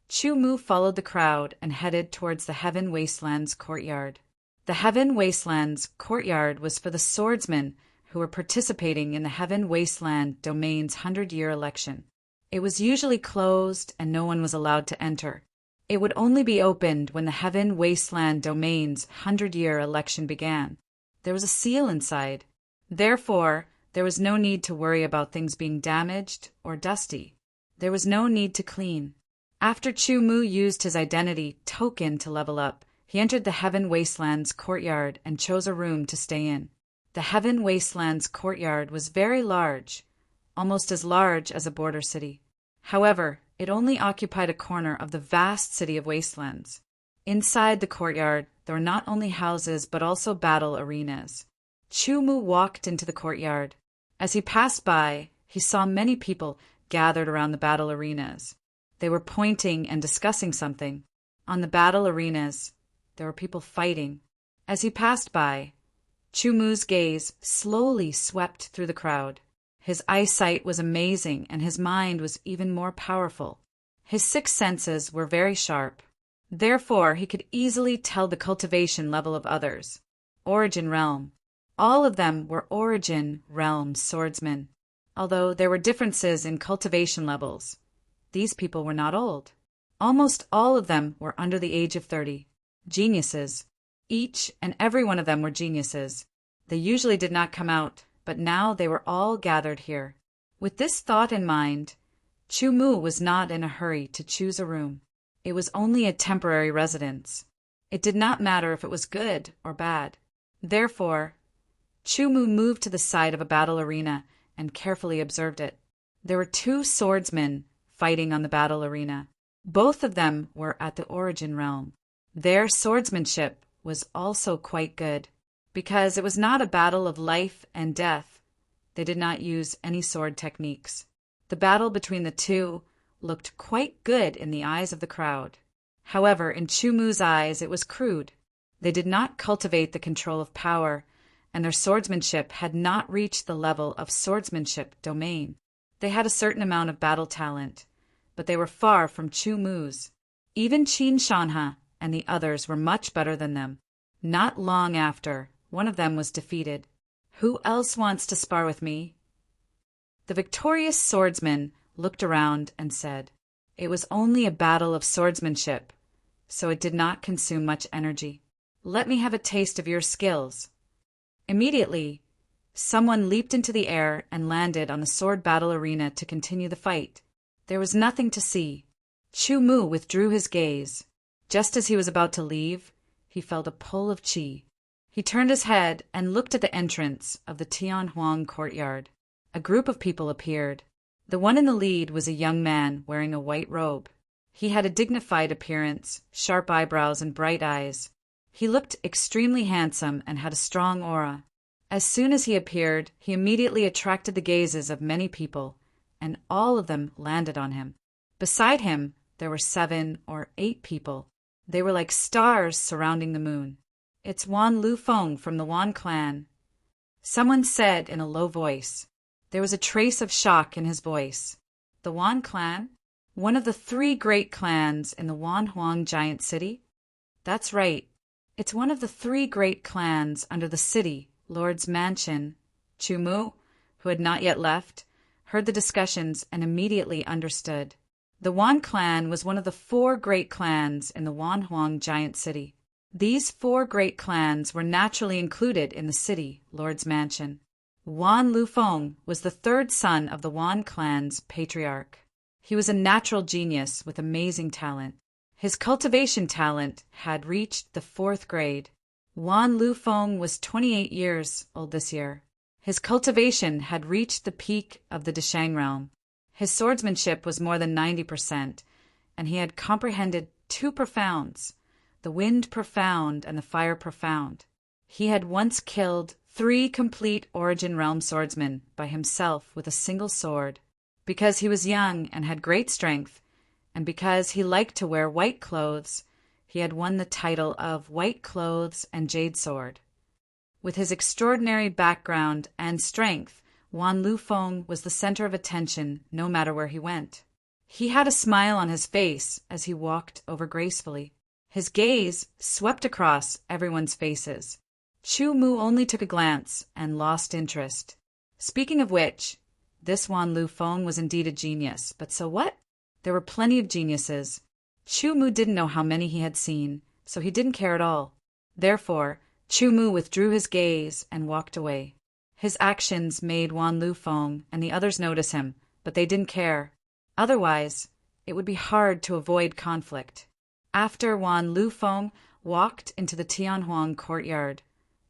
Chu Mu followed the crowd and headed towards the Heaven Wastelands courtyard. The Heaven Wastelands courtyard was for the swordsmen who were participating in the Heaven Wasteland Domain's 100-year election. It was usually closed and no one was allowed to enter. It would only be opened when the Heaven Wasteland Domain's 100-year election began. There was a seal inside. Therefore, There was no need to worry about things being damaged or dusty. There was no need to clean. After Chu Mu used his identity token to level up, he entered the Heaven Wasteland's courtyard and chose a room to stay in. The Heaven Wasteland's courtyard was very large, almost as large as a border city. However, it only occupied a corner of the vast city of Wastelands. Inside the courtyard, there were not only houses but also battle arenas. Chu Mu walked into the courtyard. As he passed by, he saw many people gathered around the battle arenas. They were pointing and discussing something. On the battle arenas, there were people fighting. As he passed by, Chu Mu's gaze slowly swept through the crowd. His eyesight was amazing and his mind was even more powerful. His six senses were very sharp. Therefore, he could easily tell the cultivation level of others. Origin realm. All of them were Origin realm swordsmen. Although there were differences in cultivation levels, these people were not old. Almost all of them were under the age of 30. Geniuses. Each and every one of them were geniuses. They usually did not come out, but now they were all gathered here. With this thought in mind, Chu Mu was not in a hurry to choose a room. It was only a temporary residence. It did not matter if it was good or bad. Therefore, Chu Mu moved to the side of a battle arena and carefully observed it. There were two swordsmen fighting on the battle arena. Both of them were at the Origin realm. Their swordsmanship was also quite good. Because it was not a battle of life and death, they did not use any sword techniques. The battle between the two looked quite good in the eyes of the crowd. However, in Chu Mu's eyes it was crude. They did not cultivate the control of power, and their swordsmanship had not reached the level of swordsmanship domain. They had a certain amount of battle talent, but they were far from Chu Mu's. Even Qin Shanha and the others were much better than them. Not long after, one of them was defeated. Who else wants to spar with me? The victorious swordsman looked around and said, "It was only a battle of swordsmanship, so it did not consume much energy. Let me have a taste of your skills." Immediately, someone leaped into the air and landed on the sword battle arena to continue the fight. There was nothing to see. Chu Mu withdrew his gaze. Just as he was about to leave, he felt a pull of qi. He turned his head and looked at the entrance of the Tianhuang courtyard. A group of people appeared. The one in the lead was a young man wearing a white robe. He had a dignified appearance, sharp eyebrows and bright eyes. He looked extremely handsome and had a strong aura. As soon as he appeared, he immediately attracted the gazes of many people, and all of them landed on him. Beside him, there were 7 or 8 people. They were like stars surrounding the moon. "It's Wan Lufeng from the Wan clan," someone said in a low voice. There was a trace of shock in his voice. The Wan clan? One of the 3 great clans in the Wanhuang giant city? That's right. It's one of the 3 great clans under the city, Lord's mansion. Chu Mu, who had not yet left, heard the discussions and immediately understood. The Wan clan was one of the 4 great clans in the Wanhuang giant city. These 4 great clans were naturally included in the city, Lord's mansion. Wan Lufeng was the 3rd son of the Wan clan's patriarch. He was a natural genius with amazing talent. His cultivation talent had reached the 4th grade. Wan Lufeng was 28 years old this year. His cultivation had reached the peak of the Deshang realm. His swordsmanship was more than 90%, and he had comprehended 2 profounds, the wind profound and the fire profound. He had once killed 3 complete Origin realm swordsmen by himself with a single sword. Because he was young and had great strength, and because he liked to wear white clothes, he had won the title of White Clothes and Jade Sword. With his extraordinary background and strength, Wan Lufeng was the center of attention no matter where he went. He had a smile on his face as he walked over gracefully. His gaze swept across everyone's faces. Chu Mu only took a glance and lost interest. Speaking of which, this Wan Lufeng was indeed a genius, but so what? There were plenty of geniuses. Chu Mu didn't know how many he had seen, so he didn't care at all. Therefore, Chu Mu withdrew his gaze and walked away. His actions made Wan Lufeng and the others notice him, but they didn't care. Otherwise, it would be hard to avoid conflict. After Wan Lufeng walked into the Tianhuang courtyard,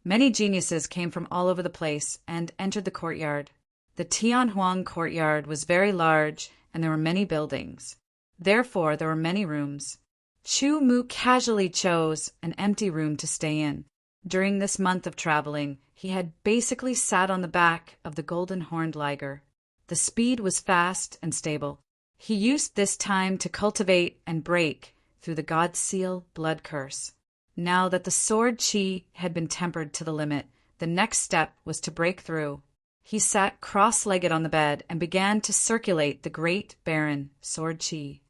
many geniuses came from all over the place and entered the courtyard. The Tianhuang courtyard was very large and there were many buildings. Therefore, there were many rooms. Chu Mu casually chose an empty room to stay in. During this month of traveling, he had basically sat on the back of the golden-horned liger. The speed was fast and stable. He used this time to cultivate and break through the God Seal blood curse. Now that the sword chi had been tempered to the limit, the next step was to break through. He sat cross-legged on the bed and began to circulate the great barren sword chi.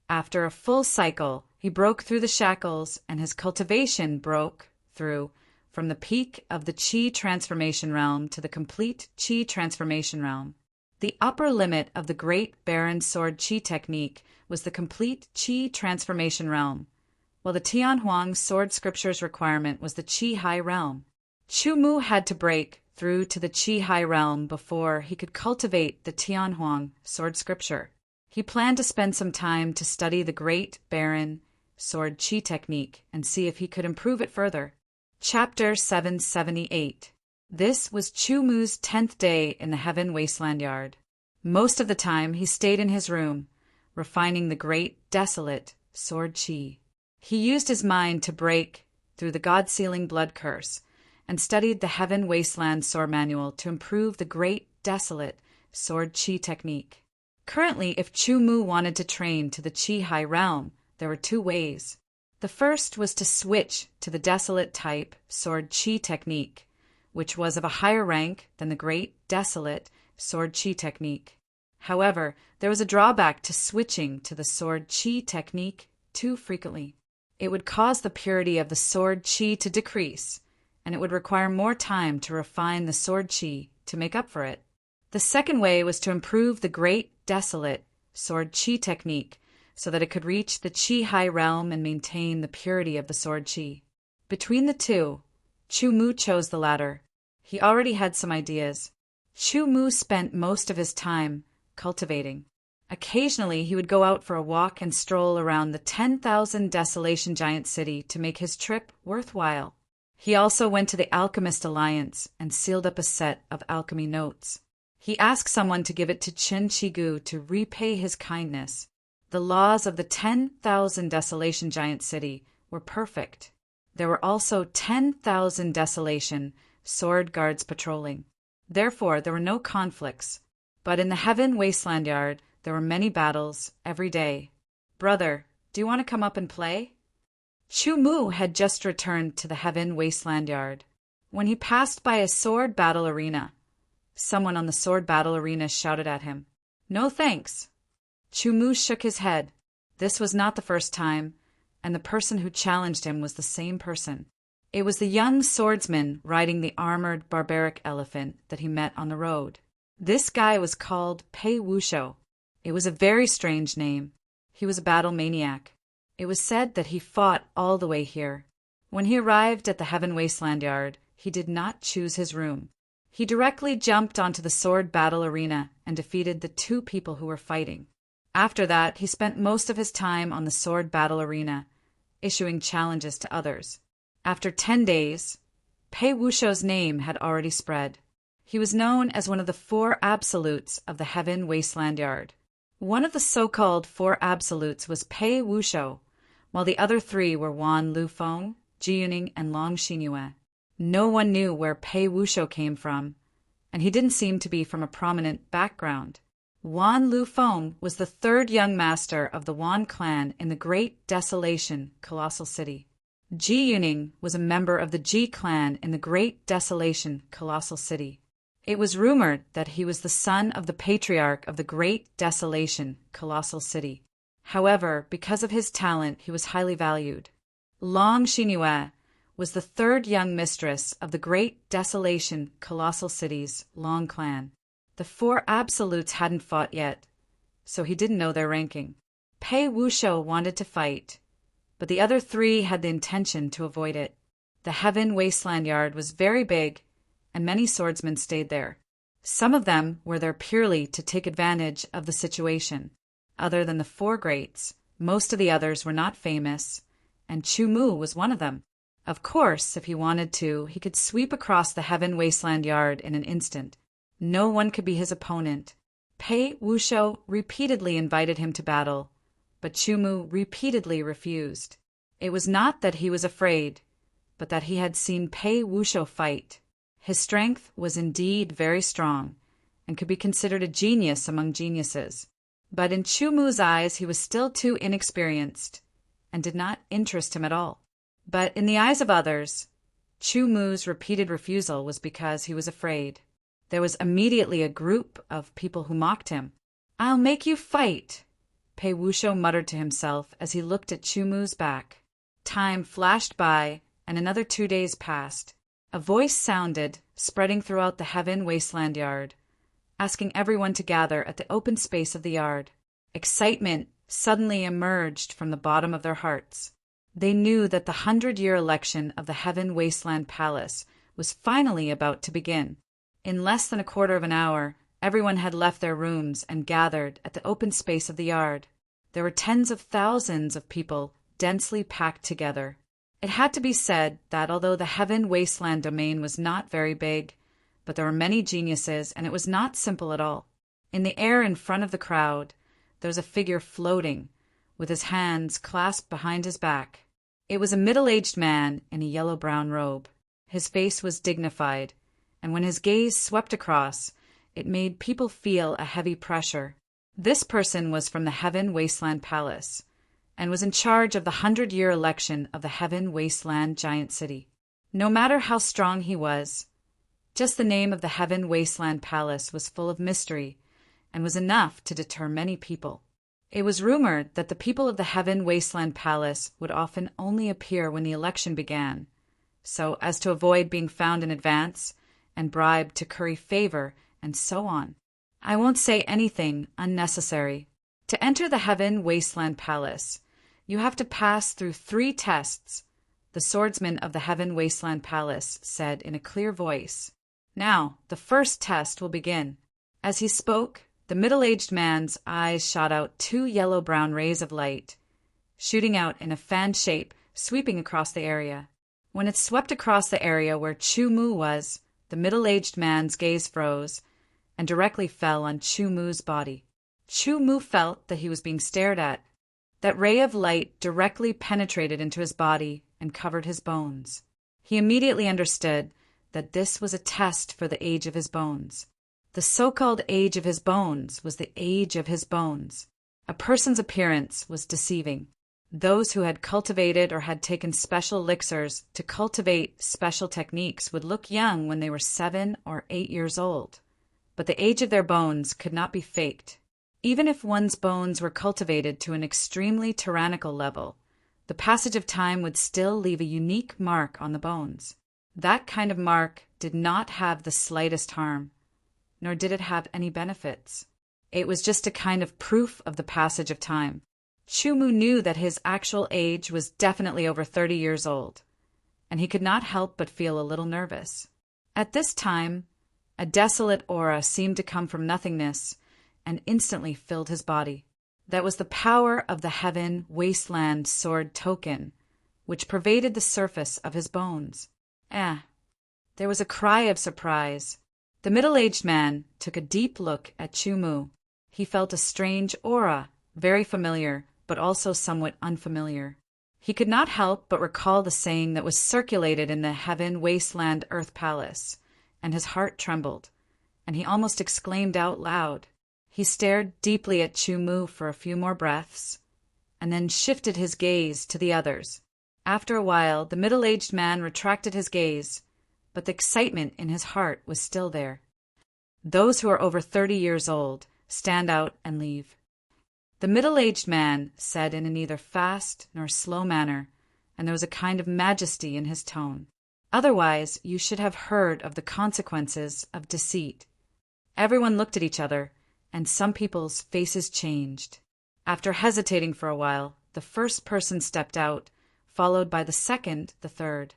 After a full cycle, he broke through the shackles and his cultivation broke through from the peak of the chi transformation realm to the complete chi transformation realm. The upper limit of the great barren sword chi technique was the complete chi transformation realm, while the Tianhuang sword scriptures requirement was the chi high realm. Chu Mu had to break through to the chi high realm before he could cultivate the Tianhuang sword scripture. He planned to spend some time to study the great barren sword chi technique and see if he could improve it further. Chapter 778. This was Chu Mu's 10th day in the Heaven Wasteland Yard. Most of the time he stayed in his room, refining the great desolate sword chi. He used his mind to break through the God-sealing blood curse and studied the Heaven Wasteland sword manual to improve the great desolate sword chi technique. Currently, if Chu Mu wanted to train to the chi high realm, there were two ways. The first was to switch to the desolate type sword chi technique, which was of a higher rank than the great desolate sword chi technique. However, there was a drawback to switching to the sword chi technique too frequently. It would cause the purity of the sword chi to decrease, and it would require more time to refine the sword chi to make up for it. The second way was to improve the great desolate sword chi technique so that it could reach the chi high realm and maintain the purity of the sword chi. Between the two, Chu Mu chose the latter. He already had some ideas. Chu Mu spent most of his time cultivating. Occasionally, he would go out for a walk and stroll around the 10,000 Desolation Giant City to make his trip worthwhile. He also went to the Alchemist Alliance and sealed up a set of alchemy notes. He asked someone to give it to Chen Chigu to repay his kindness. The laws of the 10,000 Desolation Giant City were perfect. There were also 10,000 Desolation sword guards patrolling. Therefore, there were no conflicts. But in the Heaven Wasteland Yard, there were many battles every day. "Brother, do you want to come up and play?" Chu Mu had just returned to the Heaven Wasteland Yard. When he passed by a sword battle arena, someone on the sword battle arena shouted at him, "No thanks." Chu Mu shook his head. This was not the first time, and the person who challenged him was the same person. It was the young swordsman riding the armored barbaric elephant that he met on the road. This guy was called Pei Wushou. It was a very strange name. He was a battle maniac. It was said that he fought all the way here. When he arrived at the Heaven Wasteland Yard, he did not choose his room. He directly jumped onto the sword battle arena and defeated the two people who were fighting. After that, he spent most of his time on the sword battle arena, issuing challenges to others. After 10 days, Pei Wushou's name had already spread. He was known as one of the 4 absolutes of the Heaven Wasteland Yard. One of the so-called 4 absolutes was Pei Wushou, while the other 3 were Wan Lufeng, Ji Yuning, and Long Xinyue. No one knew where Pei Wushou came from, and he didn't seem to be from a prominent background. Wan Lufeng was the 3rd young master of the Wan clan in the Great Desolation Colossal City. Ji Yuning was a member of the Ji clan in the Great Desolation Colossal City. It was rumored that he was the son of the patriarch of the Great Desolation Colossal City. However, because of his talent, he was highly valued. Long Xinyue was the 3rd young mistress of the Great Desolation Colossal City's Long clan. The 4 absolutes hadn't fought yet, so he didn't know their ranking. Pei Wushou wanted to fight, but the other 3 had the intention to avoid it. The Heaven Wasteland Yard was very big, and many swordsmen stayed there. Some of them were there purely to take advantage of the situation. Other than the four greats, most of the others were not famous, and Chu Mu was one of them. Of course, if he wanted to, he could sweep across the Heaven Wasteland Yard in an instant. No one could be his opponent. Pei Wushou repeatedly invited him to battle, but Chu Mu repeatedly refused. It was not that he was afraid, but that he had seen Pei Wushou fight. His strength was indeed very strong, and could be considered a genius among geniuses. But in Chu Mu's eyes he was still too inexperienced, and did not interest him at all. But in the eyes of others, Chu Mu's repeated refusal was because he was afraid. There was immediately a group of people who mocked him. "I'll make you fight," Pei Wushou muttered to himself as he looked at Chu Mu's back. Time flashed by, and another 2 days passed. A voice sounded, spreading throughout the Heaven Wasteland Yard, asking everyone to gather at the open space of the yard. Excitement suddenly emerged from the bottom of their hearts. They knew that the 100-year election of the Heaven Wasteland Palace was finally about to begin. In less than a quarter of an hour, everyone had left their rooms and gathered at the open space of the yard. There were tens of thousands of people densely packed together. It had to be said that although the Heaven Wasteland domain was not very big, but there were many geniuses, and it was not simple at all. In the air in front of the crowd, there was a figure floating, with his hands clasped behind his back. It was a middle-aged man in a yellow-brown robe. His face was dignified, and when his gaze swept across, it made people feel a heavy pressure. This person was from the Heaven Wasteland Palace, and was in charge of the 100-year election of the Heaven Wasteland Giant City. No matter how strong he was, just the name of the Heaven Wasteland Palace was full of mystery, and was enough to deter many people. It was rumored that the people of the Heaven Wasteland Palace would often only appear when the election began, so as to avoid being found in advance and bribed to curry favor, and so on. I won't say anything unnecessary. To enter the Heaven Wasteland Palace, you have to pass through 3 tests, the swordsman of the Heaven Wasteland Palace said in a clear voice. Now, the first test will begin. As he spoke, the middle-aged man's eyes shot out 2 yellow-brown rays of light, shooting out in a fan shape, sweeping across the area. When it swept across the area where Chu Mu was, the middle-aged man's gaze froze, and directly fell on Chu Mu's body. Chu Mu felt that he was being stared at. That ray of light directly penetrated into his body and covered his bones. He immediately understood that this was a test for the age of his bones. The so-called age of his bones was the age of his bones. A person's appearance was deceiving. Those who had cultivated or had taken special elixirs to cultivate special techniques would look young when they were 7 or 8 years old. But the age of their bones could not be faked. Even if one's bones were cultivated to an extremely tyrannical level, the passage of time would still leave a unique mark on the bones. That kind of mark did not have the slightest harm, nor did it have any benefits. It was just a kind of proof of the passage of time. Chu Mu knew that his actual age was definitely over 30 years old, and he could not help but feel a little nervous. At this time, a desolate aura seemed to come from nothingness and instantly filled his body. That was the power of the Heaven Wasteland Sword Token, which pervaded the surface of his bones. There was a cry of surprise. The middle-aged man took a deep look at Chu Mu. He felt a strange aura, very familiar, but also somewhat unfamiliar. He could not help but recall the saying that was circulated in the Heaven Wasteland Earth Palace, and his heart trembled, and he almost exclaimed out loud. He stared deeply at Chu Mu for a few more breaths, and then shifted his gaze to the others. After a while, the middle-aged man retracted his gaze, but the excitement in his heart was still there. Those who are over 30 years old stand out and leave. The middle-aged man said in a neither fast nor slow manner, and there was a kind of majesty in his tone. Otherwise, you should have heard of the consequences of deceit. Everyone looked at each other, and some people's faces changed. After hesitating for a while, the first person stepped out, followed by the second, the third.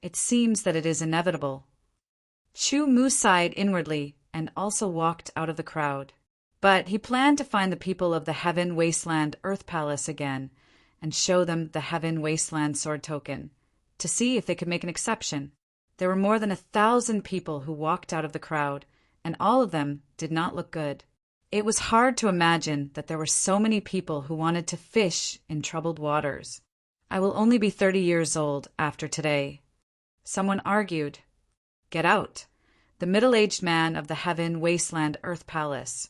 It seems that it is inevitable. Chu Mu sighed inwardly and also walked out of the crowd. But he planned to find the people of the Heaven Wasteland Earth Palace again and show them the Heaven Wasteland sword token, to see if they could make an exception. There were more than 1,000 people who walked out of the crowd, and all of them did not look good. It was hard to imagine that there were so many people who wanted to fish in troubled waters. I will only be 30 years old after today. Someone argued. Get out. The middle-aged man of the Heaven Wasteland Earth Palace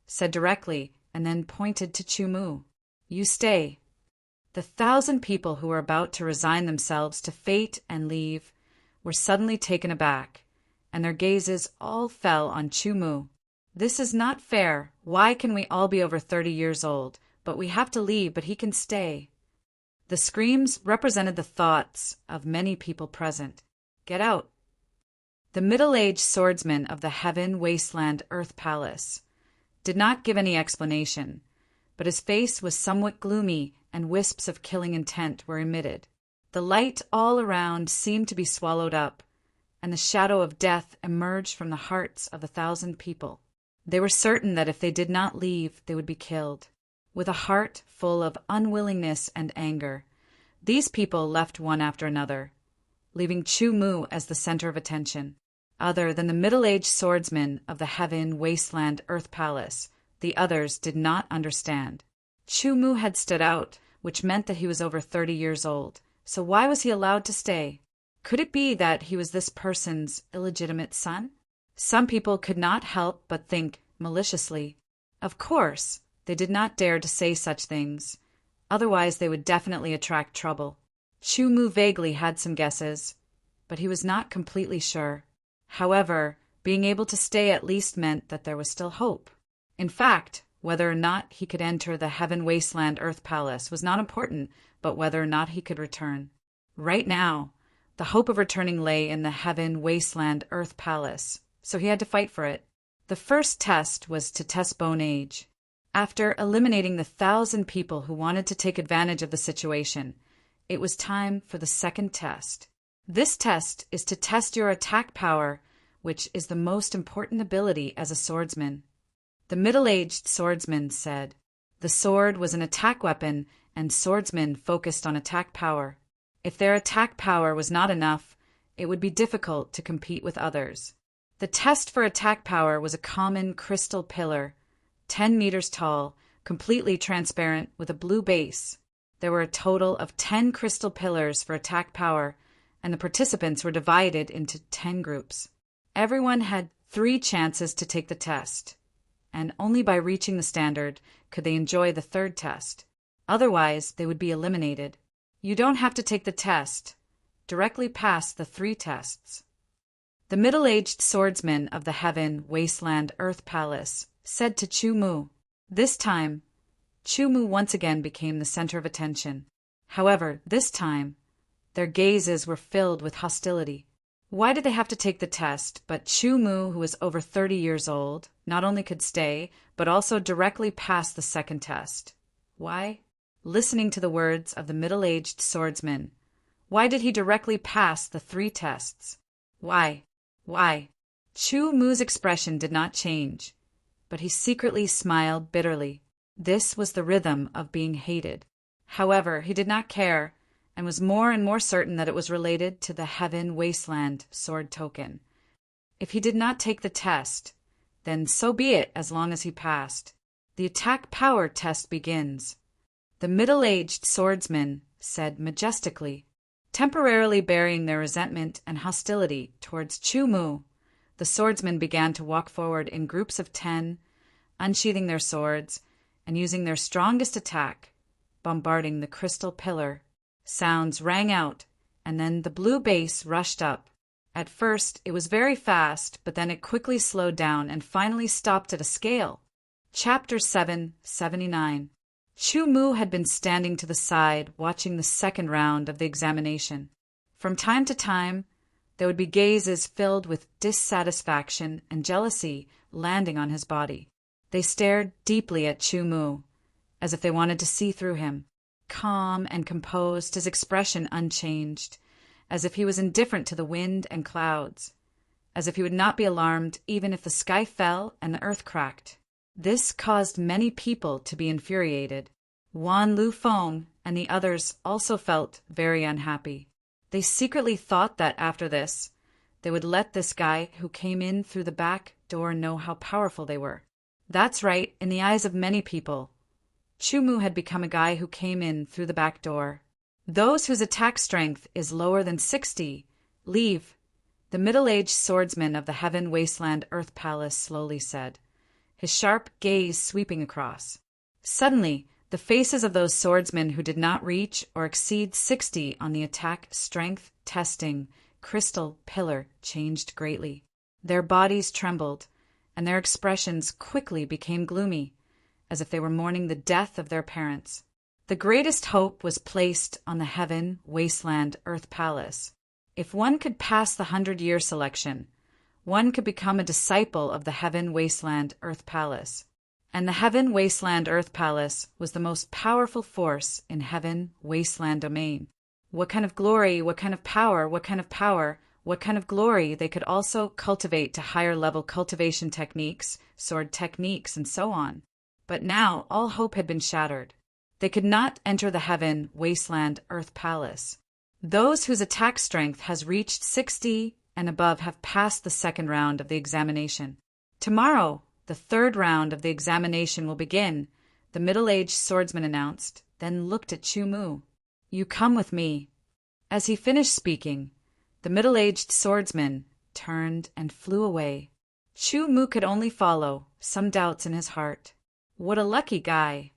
said directly and then pointed to Chu Mu. You stay. The 1,000 people who were about to resign themselves to fate and leave were suddenly taken aback, and their gazes all fell on Chu Mu. This is not fair. Why can we all be over 30 years old, but we have to leave, but he can stay? The screams represented the thoughts of many people present. Get out. The middle-aged swordsman of the Heaven Wasteland Earth Palace did not give any explanation, but his face was somewhat gloomy and wisps of killing intent were emitted. The light all around seemed to be swallowed up, and the shadow of death emerged from the hearts of 1,000 people. They were certain that if they did not leave, they would be killed. With a heart full of unwillingness and anger, these people left one after another, leaving Chu Mu as the center of attention. Other than the middle-aged swordsman of the Heaven Wasteland Earth Palace, the others did not understand. Chu Mu had stood out, which meant that he was over 30 years old. So why was he allowed to stay? Could it be that he was this person's illegitimate son? Some people could not help but think maliciously. Of course, they did not dare to say such things. Otherwise, they would definitely attract trouble. Chu Mu vaguely had some guesses, but he was not completely sure. However, being able to stay at least meant that there was still hope. In fact, whether or not he could enter the Heaven Wasteland Earth Palace was not important, but whether or not he could return. Right now, the hope of returning lay in the Heaven Wasteland Earth Palace, so he had to fight for it. The first test was to test bone age. After eliminating the 1,000 people who wanted to take advantage of the situation, it was time for the second test. This test is to test your attack power, which is the most important ability as a swordsman. The middle-aged swordsman said the sword was an attack weapon and swordsmen focused on attack power. If their attack power was not enough, it would be difficult to compete with others. The test for attack power was a common crystal pillar, 10 meters tall, completely transparent with a blue base. There were a total of 10 crystal pillars for attack power, and the participants were divided into 10 groups. Everyone had 3 chances to take the test, and only by reaching the standard could they enjoy the third test. Otherwise, they would be eliminated. You don't have to take the test. Directly pass the 3 tests. The middle-aged swordsman of the Heaven Wasteland Earth Palace said to Chu Mu. This time, Chu Mu once again became the center of attention. However, this time, their gazes were filled with hostility. Why did they have to take the test? But Chu Mu, who was over 30 years old, not only could stay, but also directly pass the second test. Why? Listening to the words of the middle-aged swordsman, why did he directly pass the 3 tests? Why? Why? Chu Mu's expression did not change, but he secretly smiled bitterly. This was the rhythm of being hated. However, he did not care, and was more and more certain that it was related to the Heaven Wasteland sword token. If he did not take the test, then so be it as long as he passed. The attack power test begins. The middle-aged swordsman said majestically, temporarily burying their resentment and hostility towards Chu Mu. The swordsmen began to walk forward in groups of 10, unsheathing their swords and using their strongest attack, bombarding the crystal pillar. Sounds rang out, and then the blue base rushed up. At first, it was very fast, but then it quickly slowed down and finally stopped at a scale. Chapter 779. Chu Mu had been standing to the side, watching the second round of the examination. From time to time, there would be gazes filled with dissatisfaction and jealousy landing on his body. They stared deeply at Chu Mu, as if they wanted to see through him. Calm and composed, his expression unchanged, as if he was indifferent to the wind and clouds. as if he would not be alarmed even if the sky fell and the earth cracked. This caused many people to be infuriated. Wan Lu Feng and the others also felt very unhappy. They secretly thought that after this, they would let this guy who came in through the back door know how powerful they were. That's right, in the eyes of many people, Chu Mu had become a guy who came in through the back door. Those whose attack strength is lower than 60, leave, the middle-aged swordsman of the Heaven Wasteland Earth Palace slowly said, his sharp gaze sweeping across. Suddenly, the faces of those swordsmen who did not reach or exceed 60 on the attack strength testing crystal pillar changed greatly. Their bodies trembled, and their expressions quickly became gloomy, as if they were mourning the death of their parents. The greatest hope was placed on the Heaven Wasteland Earth Palace. If one could pass the 100-year selection, one could become a disciple of the Heaven Wasteland Earth Palace. And the Heaven Wasteland Earth Palace was the most powerful force in Heaven Wasteland domain. What kind of glory, what kind of power, what kind of power, what kind of glory they could also cultivate to higher level cultivation techniques, sword techniques, and so on. But now all hope had been shattered. They could not enter the Heaven Wasteland Earth Palace. Those whose attack strength has reached 60 and above have passed the second round of the examination. Tomorrow, the third round of the examination will begin, the middle-aged swordsman announced, then looked at Chu Mu. You come with me. As he finished speaking, the middle-aged swordsman turned and flew away. Chu Mu could only follow, some doubts in his heart. What a lucky guy.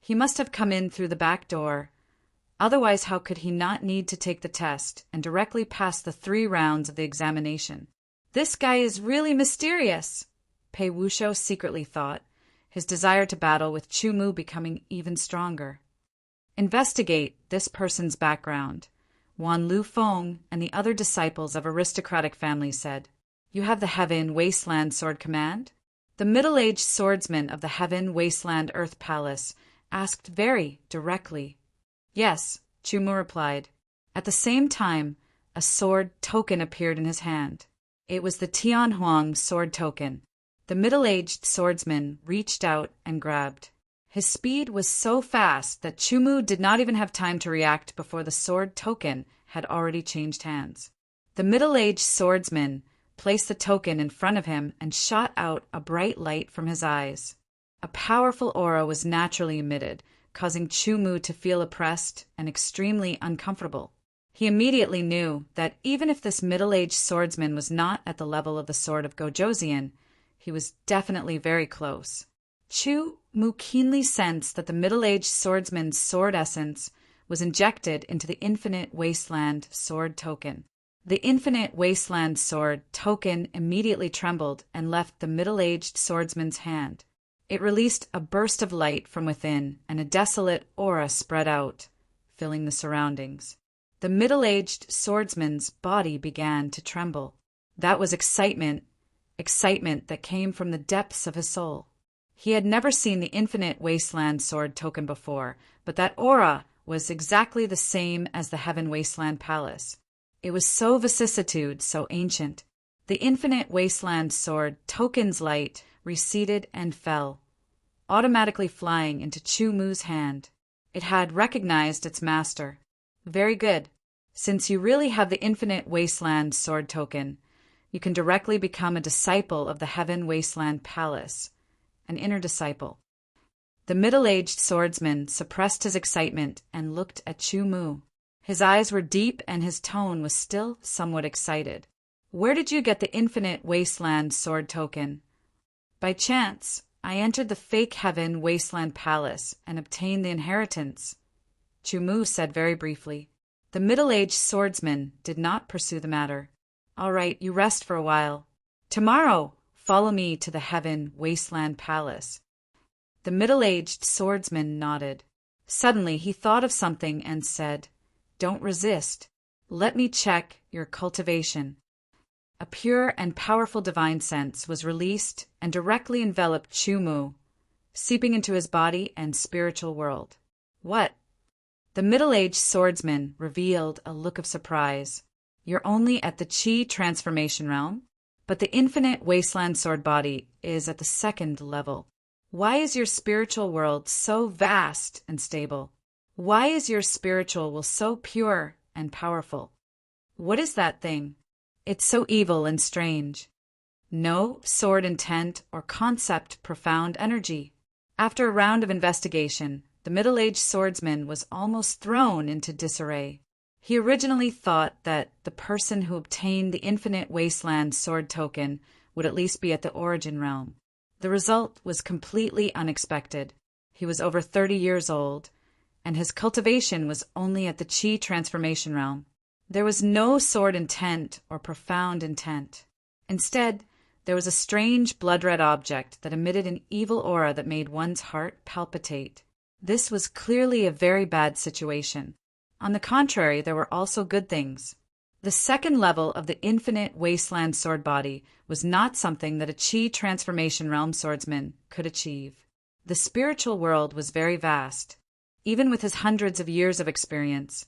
He must have come in through the back door. Otherwise, how could he not need to take the test and directly pass the 3 rounds of the examination? This guy is really mysterious, Pei Wushou secretly thought, his desire to battle with Chu Mu becoming even stronger. Investigate this person's background, Wan Lu Feng and the other disciples of aristocratic families said. You have the Heaven Wasteland Sword Command? The middle-aged swordsman of the Heaven Wasteland Earth Palace asked very directly. Yes, Chu Mu replied. At the same time, a sword token appeared in his hand. It was the Tianhuang sword token. The middle-aged swordsman reached out and grabbed. His speed was so fast that Chu Mu did not even have time to react before the sword token had already changed hands. The middle-aged swordsman placed the token in front of him and shot out a bright light from his eyes. A powerful aura was naturally emitted, causing Chu Mu to feel oppressed and extremely uncomfortable. He immediately knew that even if this middle-aged swordsman was not at the level of the sword of Gojoseon, he was definitely very close. Chu Mu keenly sensed that the middle-aged swordsman's sword essence was injected into the Infinite Wasteland sword token. The Infinite Wasteland sword token immediately trembled and left the middle-aged swordsman's hand. It released a burst of light from within, and a desolate aura spread out, filling the surroundings. The middle-aged swordsman's body began to tremble. That was excitement that came from the depths of his soul. He had never seen the Infinite Wasteland sword token before, but that aura was exactly the same as the Heaven Wasteland Palace. It was so vicissitude, so ancient. The Infinite Wasteland sword token's light receded and fell, automatically flying into Chu Mu's hand. It had recognized its master. Very good. Since you really have the Infinite Wasteland sword token, you can directly become a disciple of the Heaven Wasteland Palace, an inner disciple. The middle-aged swordsman suppressed his excitement and looked at Chu Mu. His eyes were deep and his tone was still somewhat excited. Where did you get the Infinite Wasteland sword token? By chance, I entered the fake Heaven Wasteland Palace and obtained the inheritance, Chu Mu said very briefly. The middle-aged swordsman did not pursue the matter. All right, you rest for a while. Tomorrow, follow me to the Heaven Wasteland Palace. The middle-aged swordsman nodded. Suddenly, he thought of something and said, Don't resist. Let me check your cultivation. A pure and powerful divine sense was released and directly enveloped Chu Mu, seeping into his body and spiritual world. What? The middle-aged swordsman revealed a look of surprise. You're only at the Qi transformation realm? But the infinite wasteland sword body is at the second level. Why is your spiritual world so vast and stable? Why is your spiritual will so pure and powerful? What is that thing? It's so evil and strange. No sword intent or concept profound energy. After a round of investigation, the middle-aged swordsman was almost thrown into disarray. He originally thought that the person who obtained the infinite wasteland sword token would at least be at the origin realm. The result was completely unexpected. He was over 30 years old, and his cultivation was only at the chi transformation realm. There was no sword intent or profound intent. Instead, there was a strange blood-red object that emitted an evil aura that made one's heart palpitate. This was clearly a very bad situation. On the contrary, there were also good things. The second level of the infinite wasteland sword body was not something that a chi transformation realm swordsman could achieve. The spiritual world was very vast. Even with his hundreds of years of experience,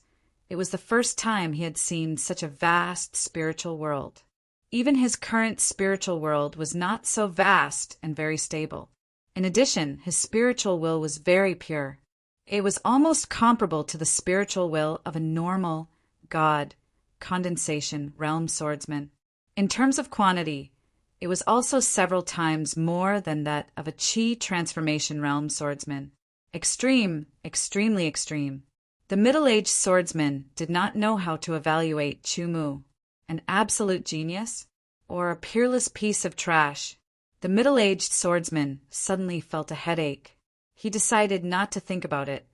it was the first time he had seen such a vast spiritual world. Even his current spiritual world was not so vast and very stable. In addition, his spiritual will was very pure. It was almost comparable to the spiritual will of a normal God condensation realm swordsman. In terms of quantity, it was also several times more than that of a chi transformation realm swordsman. Extreme, extremely extreme. The middle-aged swordsman did not know how to evaluate Chu Mu, an absolute genius, or a peerless piece of trash. The middle-aged swordsman suddenly felt a headache. He decided not to think about it.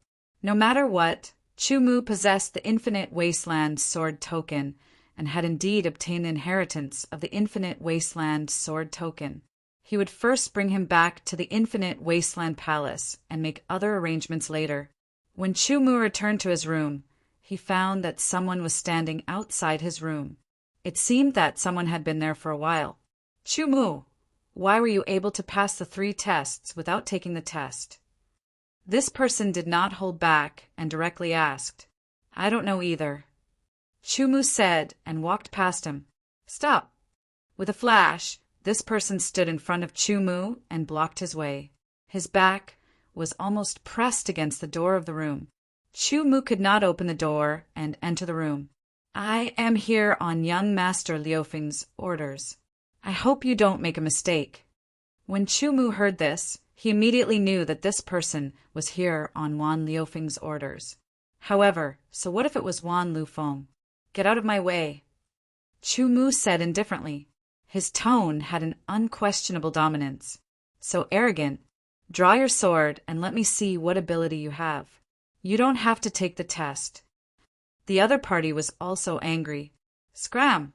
No matter what, Chu Mu possessed the infinite wasteland sword token and had indeed obtained the inheritance of the infinite wasteland sword token. He would first bring him back to the infinite wasteland palace and make other arrangements later. When Chu Mu returned to his room, he found that someone was standing outside his room. It seemed that someone had been there for a while. Chu Mu, why were you able to pass the 3 tests without taking the test? This person did not hold back and directly asked. I don't know either. Chu Mu said and walked past him. Stop. With a flash, this person stood in front of Chu Mu and blocked his way. His back was almost pressed against the door of the room. Chu Mu could not open the door and enter the room. I am here on young Master Liufeng's orders. I hope you don't make a mistake. When Chu Mu heard this, he immediately knew that this person was here on Wan Liufeng's orders. However, so what if it was Wan Lufeng? Get out of my way. Chu Mu said indifferently. His tone had an unquestionable dominance. So arrogant. Draw your sword and let me see what ability you have. You don't have to take the test. The other party was also angry. Scram!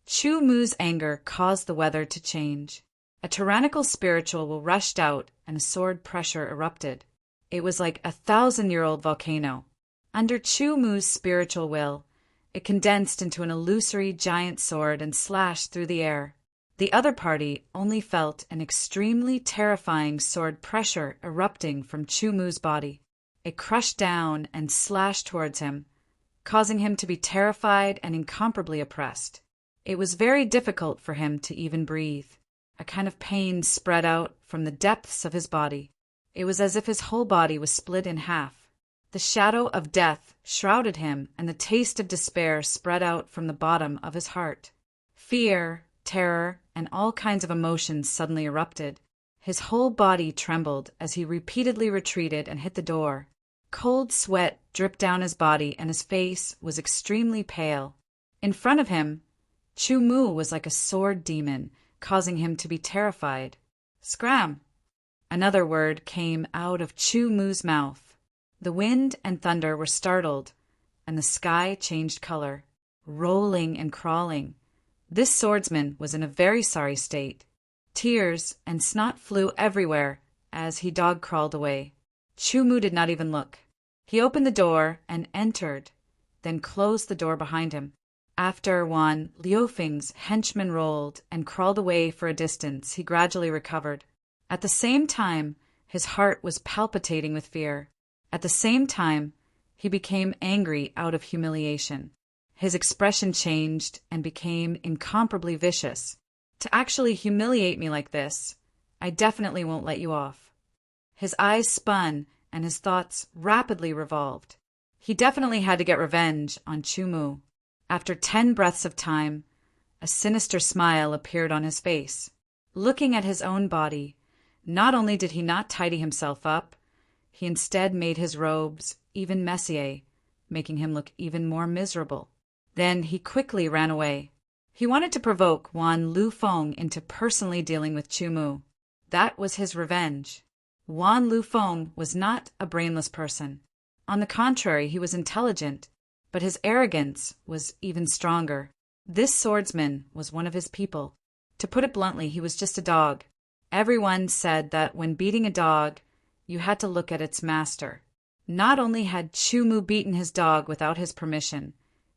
Chu Mu's anger caused the weather to change. A tyrannical spiritual will rushed out and a sword pressure erupted. It was like a 1,000-year-old volcano. Under Chu Mu's spiritual will, it condensed into an illusory giant sword and slashed through the air. The other party only felt an extremely terrifying sword pressure erupting from Chu Mu's body. It crushed down and slashed towards him, causing him to be terrified and incomparably oppressed. It was very difficult for him to even breathe. A kind of pain spread out from the depths of his body. It was as if his whole body was split in half. The shadow of death shrouded him, and the taste of despair spread out from the bottom of his heart. Fear, terror, and all kinds of emotions suddenly erupted. His whole body trembled as he repeatedly retreated and hit the door. Cold sweat dripped down his body, and his face was extremely pale. In front of him, Chu Mu was like a sword demon, causing him to be terrified. Scram! Another word came out of Chu Mu's mouth. The wind and thunder were startled, and the sky changed color, rolling and crawling. This swordsman was in a very sorry state. Tears and snot flew everywhere as he dog-crawled away. Chu Mu did not even look. He opened the door and entered, then closed the door behind him. After Wan Liufeng's henchman rolled and crawled away for a distance, he gradually recovered. At the same time, his heart was palpitating with fear. At the same time, he became angry out of humiliation. His expression changed and became incomparably vicious. To actually humiliate me like this, I definitely won't let you off. His eyes spun and his thoughts rapidly revolved. He definitely had to get revenge on Chumu. After 10 breaths of time, a sinister smile appeared on his face. Looking at his own body, not only did he not tidy himself up, he instead made his robes even messier, making him look even more miserable. Then he quickly ran away. He wanted to provoke Wan Lu Feng into personally dealing with Chumu. That was his revenge. Wan Lu Feng was not a brainless person. On the contrary, he was intelligent, but his arrogance was even stronger. This swordsman was one of his people. To put it bluntly, he was just a dog. Everyone said that when beating a dog, you had to look at its master. Not only had Chumu beaten his dog without his permission,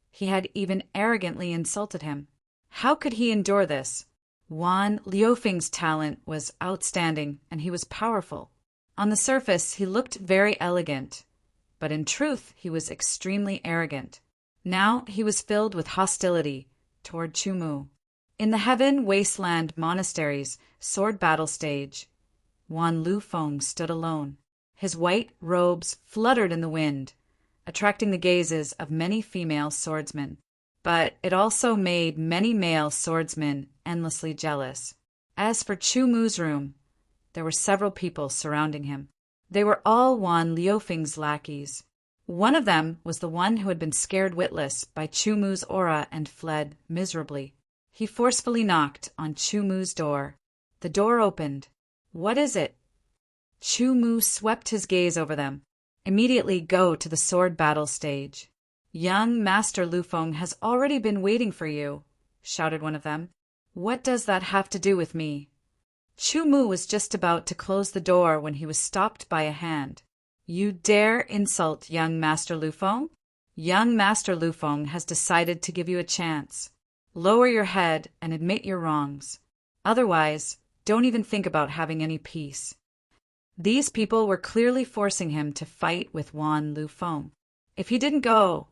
he had even arrogantly insulted him. How could he endure this? Wan Liufeng's talent was outstanding, and he was powerful. On the surface, he looked very elegant, but in truth, he was extremely arrogant. Now he was filled with hostility toward Chumu. In the Heaven Wasteland Monastery's sword battle stage, Wan Lu Feng stood alone. His white robes fluttered in the wind, attracting the gazes of many female swordsmen. But it also made many male swordsmen endlessly jealous. As for Chumu's room, there were several people surrounding him. They were all Wan Liufeng's lackeys. One of them was the one who had been scared witless by Chumu's aura and fled miserably. He forcefully knocked on Chumu's door. The door opened. "What is it?" Chumu swept his gaze over them. "Immediately go to the sword battle stage. Young Master Lu Feng has already been waiting for you," shouted one of them. "What does that have to do with me?" Chumu was just about to close the door when he was stopped by a hand. "You dare insult young Master Lu Feng? Young Master Lu Feng has decided to give you a chance. Lower your head and admit your wrongs. Otherwise, don't even think about having any peace." These people were clearly forcing him to fight with Wan Lu Feng. If he didn't go,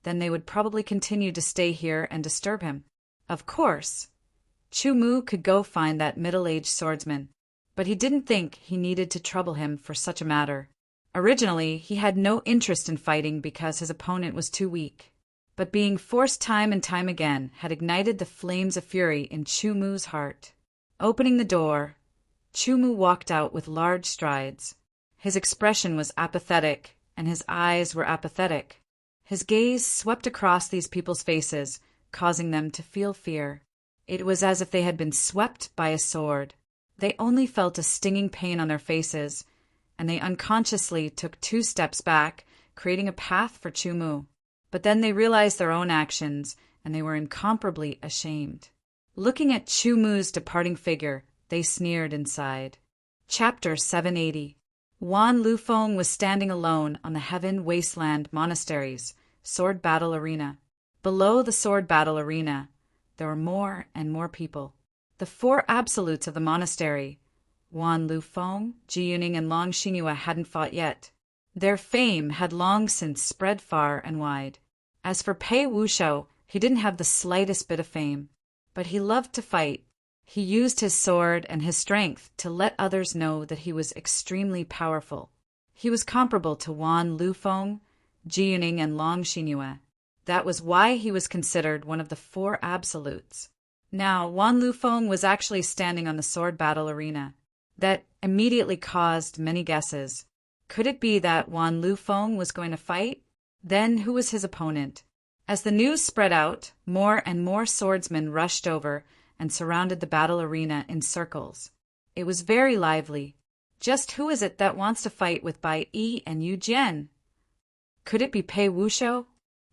then they would probably continue to stay here and disturb him. Of course, Chumu could go find that middle-aged swordsman, but he didn't think he needed to trouble him for such a matter. Originally, he had no interest in fighting because his opponent was too weak. But being forced time and time again had ignited the flames of fury in Chumu's heart. Opening the door, Chumu walked out with large strides. His expression was apathetic, and his eyes were apathetic. His gaze swept across these people's faces, causing them to feel fear. It was as if they had been swept by a sword. They only felt a stinging pain on their faces, and they unconsciously took 2 steps back, creating a path for Chumu. But then they realized their own actions, and they were incomparably ashamed. Looking at Chumu's departing figure, they sneered inside. Chapter 780. Wan Lu Feng was standing alone on the Heaven Wasteland Monastery's sword battle arena. Below the sword battle arena, there were more and more people. The 4 absolutes of the monastery, Wan Lu Feng, Ji Yuning, and Long Xinghua, hadn't fought yet. Their fame had long since spread far and wide. As for Pei Wushou, he didn't have the slightest bit of fame, but he loved to fight. He used his sword and his strength to let others know that he was extremely powerful. He was comparable to Wan Lu Feng, Ji Yuning, and Long Xinghua. That was why he was considered one of the 4 absolutes. Now, Wan Lu Feng was actually standing on the sword battle arena. That immediately caused many guesses. Could it be that Wan Lu Feng was going to fight? Then who was his opponent? As the news spread out, more and more swordsmen rushed over and surrounded the battle arena in circles. It was very lively. Just who is it that wants to fight with Bai Yi and Yu Jian? Could it be Pei Wushou?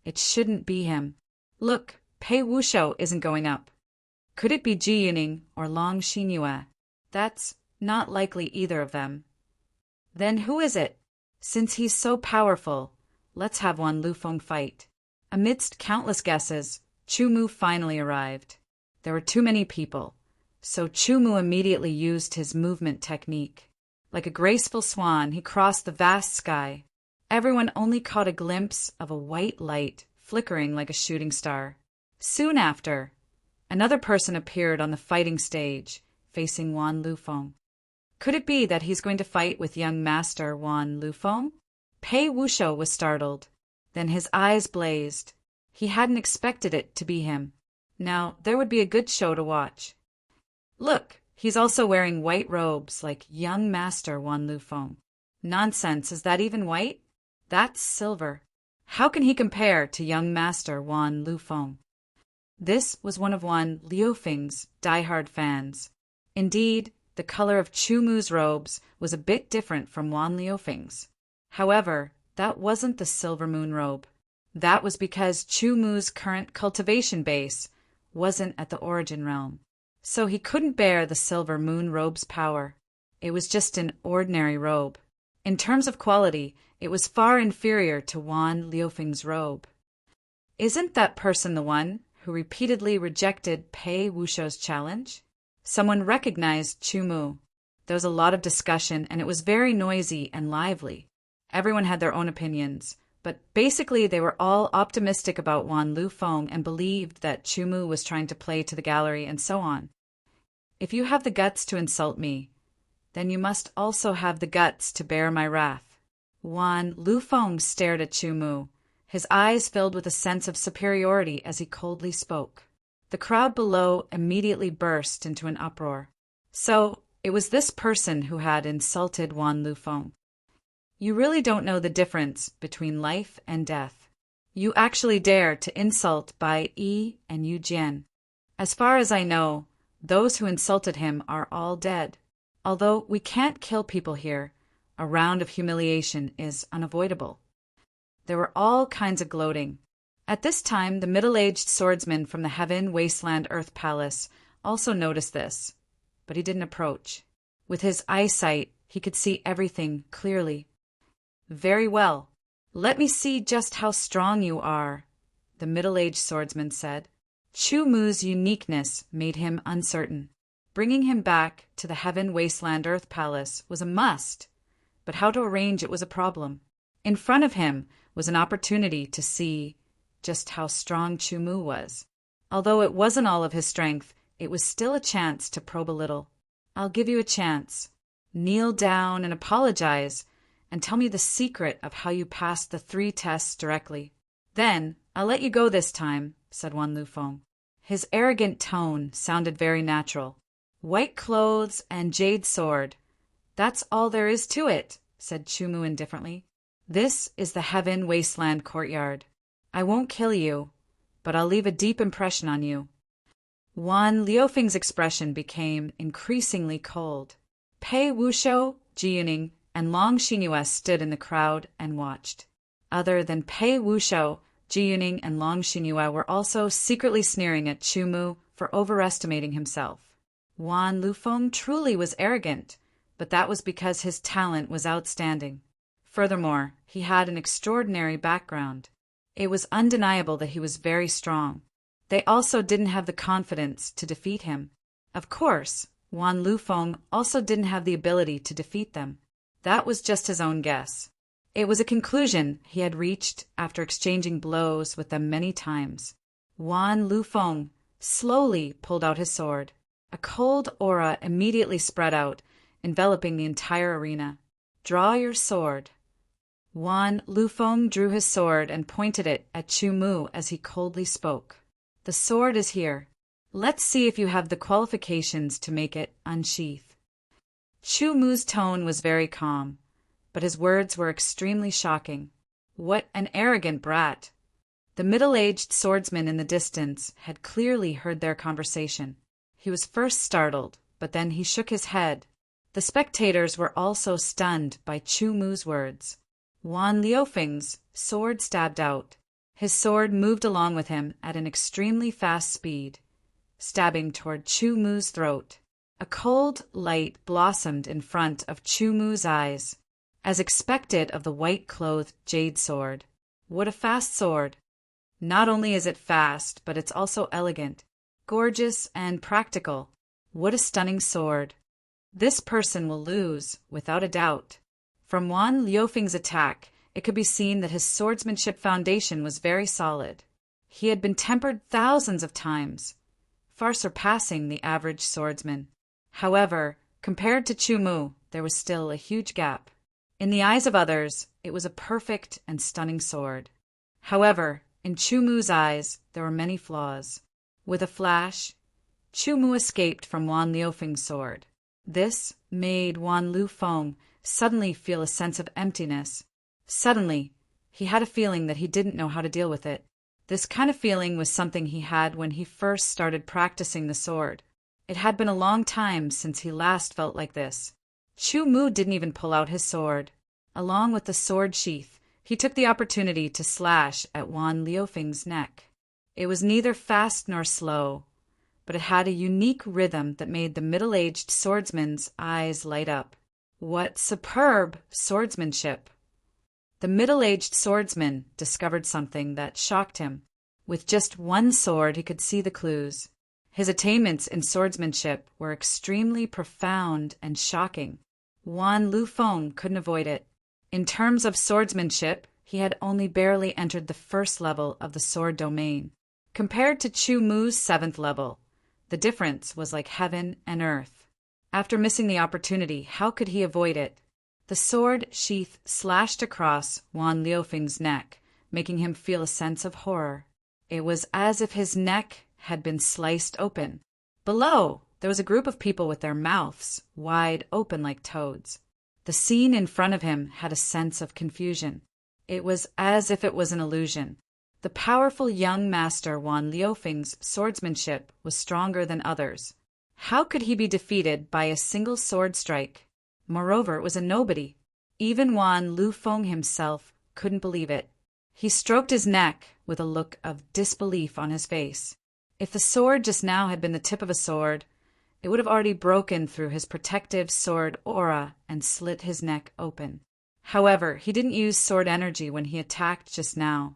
It shouldn't be him. Look, Pei Wushou isn't going up. Could it be Ji Yuning or Long Xinghua? That's not likely either of them. Then who is it? Since he's so powerful, let's have Wan Lu Feng fight. Amidst countless guesses, Chumu finally arrived. There were too many people, so Chumu immediately used his movement technique. Like a graceful swan, he crossed the vast sky. Everyone only caught a glimpse of a white light flickering like a shooting star. Soon after, Another person appeared on the fighting stage, facing Wan Lufeng. Could it be that he's going to fight with young master Wan Lufeng? Pei Wushou was startled. Then his eyes blazed. He hadn't expected it to be him. Now, there would be a good show to watch. Look, he's also wearing white robes like young master Wan Lufeng. Nonsense, is that even white? That's silver. How can he compare to young master Wan Lufeng? This was one of Wan Liufeng's diehard fans. Indeed, the color of Chu Mu's robes was a bit different from Wan Liufeng's. However, that wasn't the silver moon robe. That was because Chu Mu's current cultivation base wasn't at the origin realm. So he couldn't bear the silver moon robe's power. It was just an ordinary robe. In terms of quality, it was far inferior to Wan Liufeng's robe. Isn't that person the one who repeatedly rejected Pei Wushou's challenge? Someone recognized Chu Mu. There was a lot of discussion, and it was very noisy and lively. Everyone had their own opinions, but basically they were all optimistic about Wan Lufeng and believed that Chu Mu was trying to play to the gallery and so on. If you have the guts to insult me, then you must also have the guts to bear my wrath. Wan Lufeng stared at Chu Mu, his eyes filled with a sense of superiority as he coldly spoke. The crowd below immediately burst into an uproar. So, it was this person who had insulted Wan Lufeng. You really don't know the difference between life and death. You actually dare to insult Bai Yi and Yu Jian. As far as I know, those who insulted him are all dead. Although we can't kill people here, a round of humiliation is unavoidable. There were all kinds of gloating. At this time, the middle-aged swordsman from the Heaven Wasteland Earth Palace also noticed this, but he didn't approach. With his eyesight, he could see everything clearly. Very well. Let me see just how strong you are, the middle-aged swordsman said. Chu Mu's uniqueness made him uncertain. Bringing him back to the Heaven Wasteland Earth Palace was a must, but how to arrange it was a problem. In front of him was an opportunity to see just how strong Chu Mu was. Although it wasn't all of his strength, it was still a chance to probe a little. I'll give you a chance. Kneel down and apologize, and tell me the secret of how you passed the 3 tests directly. Then, I'll let you go this time, said Wan Lufeng. His arrogant tone sounded very natural. White clothes and jade sword. That's all there is to it, said Chu Mu indifferently. This is the Heaven Wasteland courtyard. I won't kill you, but I'll leave a deep impression on you. Wan Liufeng's expression became increasingly cold. Pei Wushou, Ji Yuning, and Long Xinyue stood in the crowd and watched. Other than Pei Wushou, Ji Yuning and Long Xinyue were also secretly sneering at Chu Mu for overestimating himself. Wan Lufeng truly was arrogant, but that was because his talent was outstanding. Furthermore, he had an extraordinary background. It was undeniable that he was very strong. They also didn't have the confidence to defeat him. Of course, Wan Lufeng also didn't have the ability to defeat them. That was just his own guess. It was a conclusion he had reached after exchanging blows with them many times. Wan Lufeng slowly pulled out his sword. A cold aura immediately spread out, enveloping the entire arena. Draw your sword. Wan Lufeng drew his sword and pointed it at Chu Mu as he coldly spoke. The sword is here. Let's see if you have the qualifications to make it unsheath. Chu Mu's tone was very calm, but his words were extremely shocking. What an arrogant brat! The middle-aged swordsman in the distance had clearly heard their conversation. He was first startled, but then he shook his head. The spectators were also stunned by Chu Mu's words. Wan Liufeng's sword stabbed out. His sword moved along with him at an extremely fast speed, stabbing toward Chu Mu's throat. A cold light blossomed in front of Chu Mu's eyes, as expected of the white-clothed jade sword. What a fast sword! Not only is it fast, but it's also elegant, gorgeous, and practical. What a stunning sword! This person will lose, without a doubt. From Wan Liufeng's attack, it could be seen that his swordsmanship foundation was very solid. He had been tempered thousands of times. far surpassing the average swordsman. However, compared to Chu Mu, there was still a huge gap. In the eyes of others, it was a perfect and stunning sword. However, in Chu Mu's eyes, there were many flaws. With a flash, Chu Mu escaped from Wan Liufeng's sword. This made Wan Lufeng suddenly feel a sense of emptiness. Suddenly, he had a feeling that he didn't know how to deal with it. This kind of feeling was something he had when he first started practicing the sword. It had been a long time since he last felt like this. Chu Mu didn't even pull out his sword. Along with the sword sheath, he took the opportunity to slash at Wan Liufeng's neck. It was neither fast nor slow, but it had a unique rhythm that made the middle-aged swordsman's eyes light up. What superb swordsmanship! The middle-aged swordsman discovered something that shocked him. With just one sword, he could see the clues. His attainments in swordsmanship were extremely profound and shocking. Wan Lufeng couldn't avoid it. In terms of swordsmanship, he had only barely entered the first level of the sword domain. Compared to Chu Mu's 7th level, the difference was like heaven and earth. After missing the opportunity, how could he avoid it? The sword sheath slashed across Wan Liufeng's neck, making him feel a sense of horror. It was as if his neck had been sliced open. Below, there was a group of people with their mouths wide open like toads. The scene in front of him had a sense of confusion. It was as if it was an illusion. The powerful young master Wan Liufeng's swordsmanship was stronger than others. How could he be defeated by a single sword strike? Moreover, it was a nobody. Even Wan Lufeng himself couldn't believe it. He stroked his neck with a look of disbelief on his face. If the sword just now had been the tip of a sword, it would have already broken through his protective sword aura and slit his neck open. However, he didn't use sword energy when he attacked just now.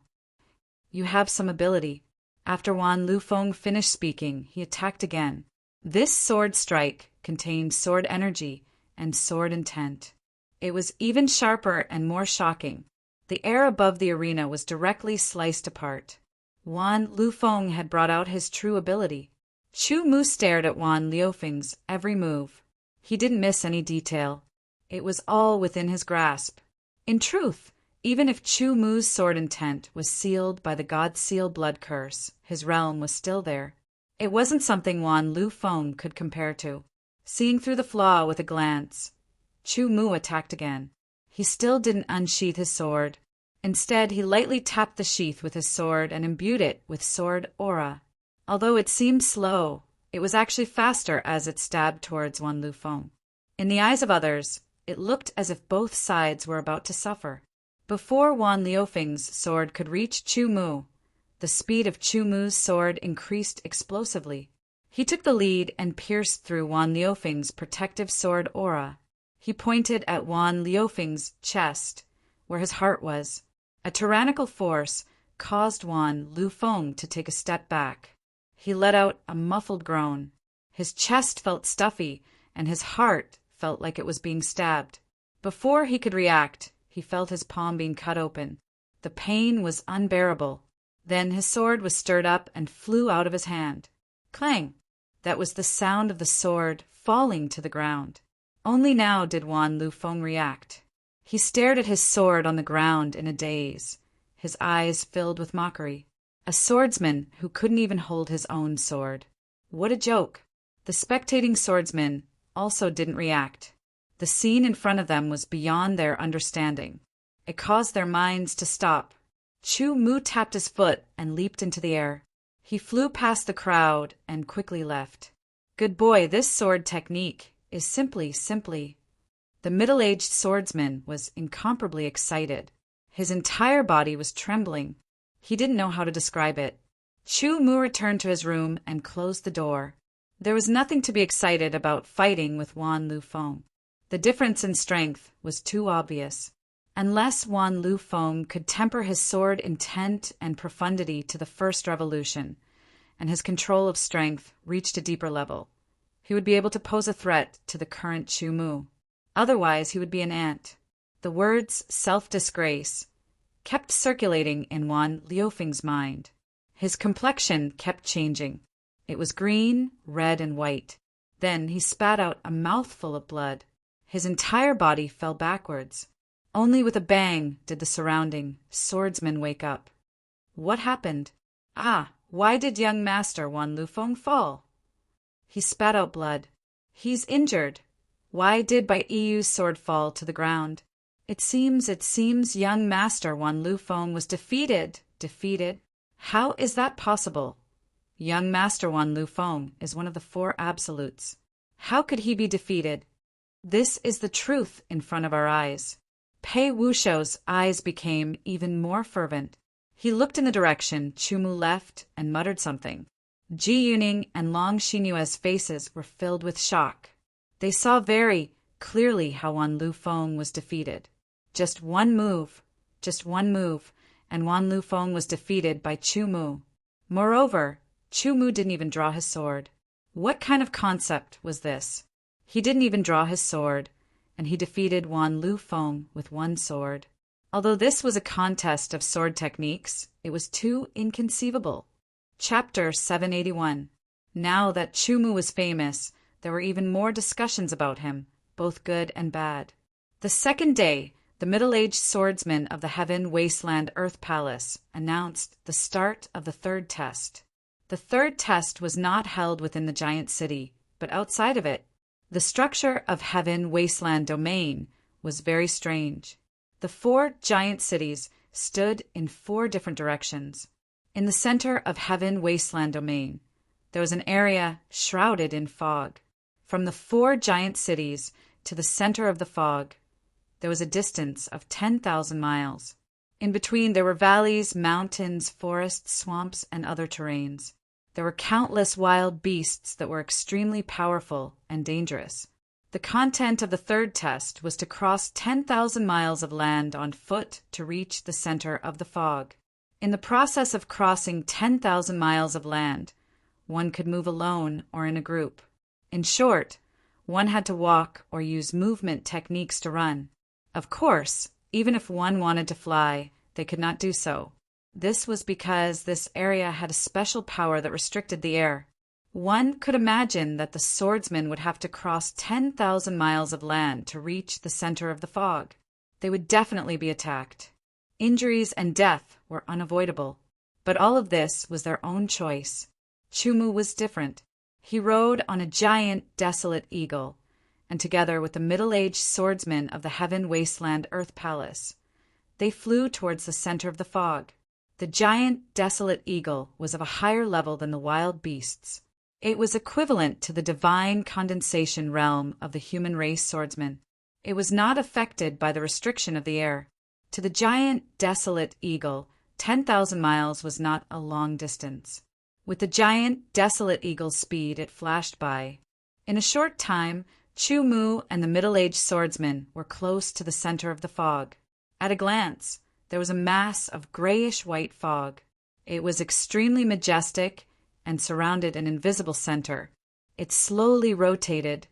You have some ability. After Wan Lufeng finished speaking, he attacked again. This sword strike contained sword energy and sword intent. It was even sharper and more shocking. The air above the arena was directly sliced apart. Wan Lufeng had brought out his true ability. Chu Mu stared at Wan Liufeng's every move. He didn't miss any detail. It was all within his grasp. In truth, even if Chu Mu's sword intent was sealed by the God Seal blood curse, his realm was still there. It wasn't something Wan Lufeng could compare to. Seeing through the flaw with a glance, Chu Mu attacked again. He still didn't unsheath his sword. Instead, he lightly tapped the sheath with his sword and imbued it with sword aura. Although it seemed slow, it was actually faster as it stabbed towards Wan Lufeng. In the eyes of others, it looked as if both sides were about to suffer. Before Wan Liufeng's sword could reach Chu Mu, the speed of Chu Mu's sword increased explosively. He took the lead and pierced through Wan Liufeng's protective sword aura. He pointed at Wan Liufeng's chest, where his heart was. A tyrannical force caused Wan Lufeng to take a step back. He let out a muffled groan. His chest felt stuffy, and his heart felt like it was being stabbed. Before he could react, he felt his palm being cut open. The pain was unbearable. Then his sword was stirred up and flew out of his hand. Clang! That was the sound of the sword falling to the ground. Only now did Wan Lufeng react. He stared at his sword on the ground in a daze, his eyes filled with mockery. A swordsman who couldn't even hold his own sword. What a joke! The spectating swordsmen also didn't react. The scene in front of them was beyond their understanding. It caused their minds to stop. Chu Mu tapped his foot and leaped into the air. He flew past the crowd and quickly left. Good boy, this sword technique is simply. The middle-aged swordsman was incomparably excited. His entire body was trembling. He didn't know how to describe it. Chu Mu returned to his room and closed the door. There was nothing to be excited about fighting with Wan Lufeng. The difference in strength was too obvious. Unless Wan Lufeng could temper his sword intent and profundity to the first revolution, and his control of strength reached a deeper level, he would be able to pose a threat to the current Chu Mu. Otherwise, he would be an ant. The words self-disgrace kept circulating in Wan Liufeng's mind. His complexion kept changing. It was green, red, and white. Then he spat out a mouthful of blood. His entire body fell backwards. Only with a bang did the surrounding swordsmen wake up. What happened? Why did young master Wan Lufeng fall? He spat out blood. He's injured. Why did Bai Yu's sword fall to the ground? It seems young master Wan Lufeng was defeated. Defeated? How is that possible? Young master Wan Lufeng is one of the four absolutes. How could he be defeated? This is the truth in front of our eyes. Pei Wushou's eyes became even more fervent. He looked in the direction Chumu left and muttered something. Ji Yuning and Long Xinyue's faces were filled with shock. They saw very clearly how Wan Lufeng was defeated. Just one move, and Wan Lufeng was defeated by Chumu. Moreover, Chumu didn't even draw his sword. What kind of concept was this? He didn't even draw his sword, and he defeated Wan Lufeng with one sword. Although this was a contest of sword techniques, it was too inconceivable. Chapter 781. Now that Chumu was famous, there were even more discussions about him, both good and bad. The second day, the middle-aged swordsman of the Heaven Wasteland Earth Palace announced the start of the third test. The third test was not held within the giant city, but outside of it. The structure of Heaven Wasteland Domain was very strange. The four giant cities stood in four different directions. In the center of Heaven Wasteland Domain, there was an area shrouded in fog. From the four giant cities to the center of the fog, there was a distance of 10,000 miles. In between, there were valleys, mountains, forests, swamps, and other terrains. There were countless wild beasts that were extremely powerful and dangerous. The content of the third test was to cross 10,000 miles of land on foot to reach the center of the fog. In the process of crossing 10,000 miles of land, one could move alone or in a group. In short, one had to walk or use movement techniques to run. Of course, even if one wanted to fly, they could not do so. This was because this area had a special power that restricted the air. One could imagine that the swordsmen would have to cross 10,000 miles of land to reach the center of the fog. They would definitely be attacked. Injuries and death were unavoidable. But all of this was their own choice. Chumu was different. He rode on a giant, desolate eagle, and together with the middle-aged swordsmen of the Heaven Wasteland Earth Palace, they flew towards the center of the fog. The giant, desolate eagle was of a higher level than the wild beasts. It was equivalent to the divine condensation realm of the human race swordsman. It was not affected by the restriction of the air. To the giant, desolate eagle, 10,000 miles was not a long distance. With the giant, desolate eagle's speed, it flashed by. In a short time, Chumu and the middle-aged swordsman were close to the center of the fog. At a glance, there was a mass of grayish-white fog. It was extremely majestic and surrounded an invisible center. It slowly rotated,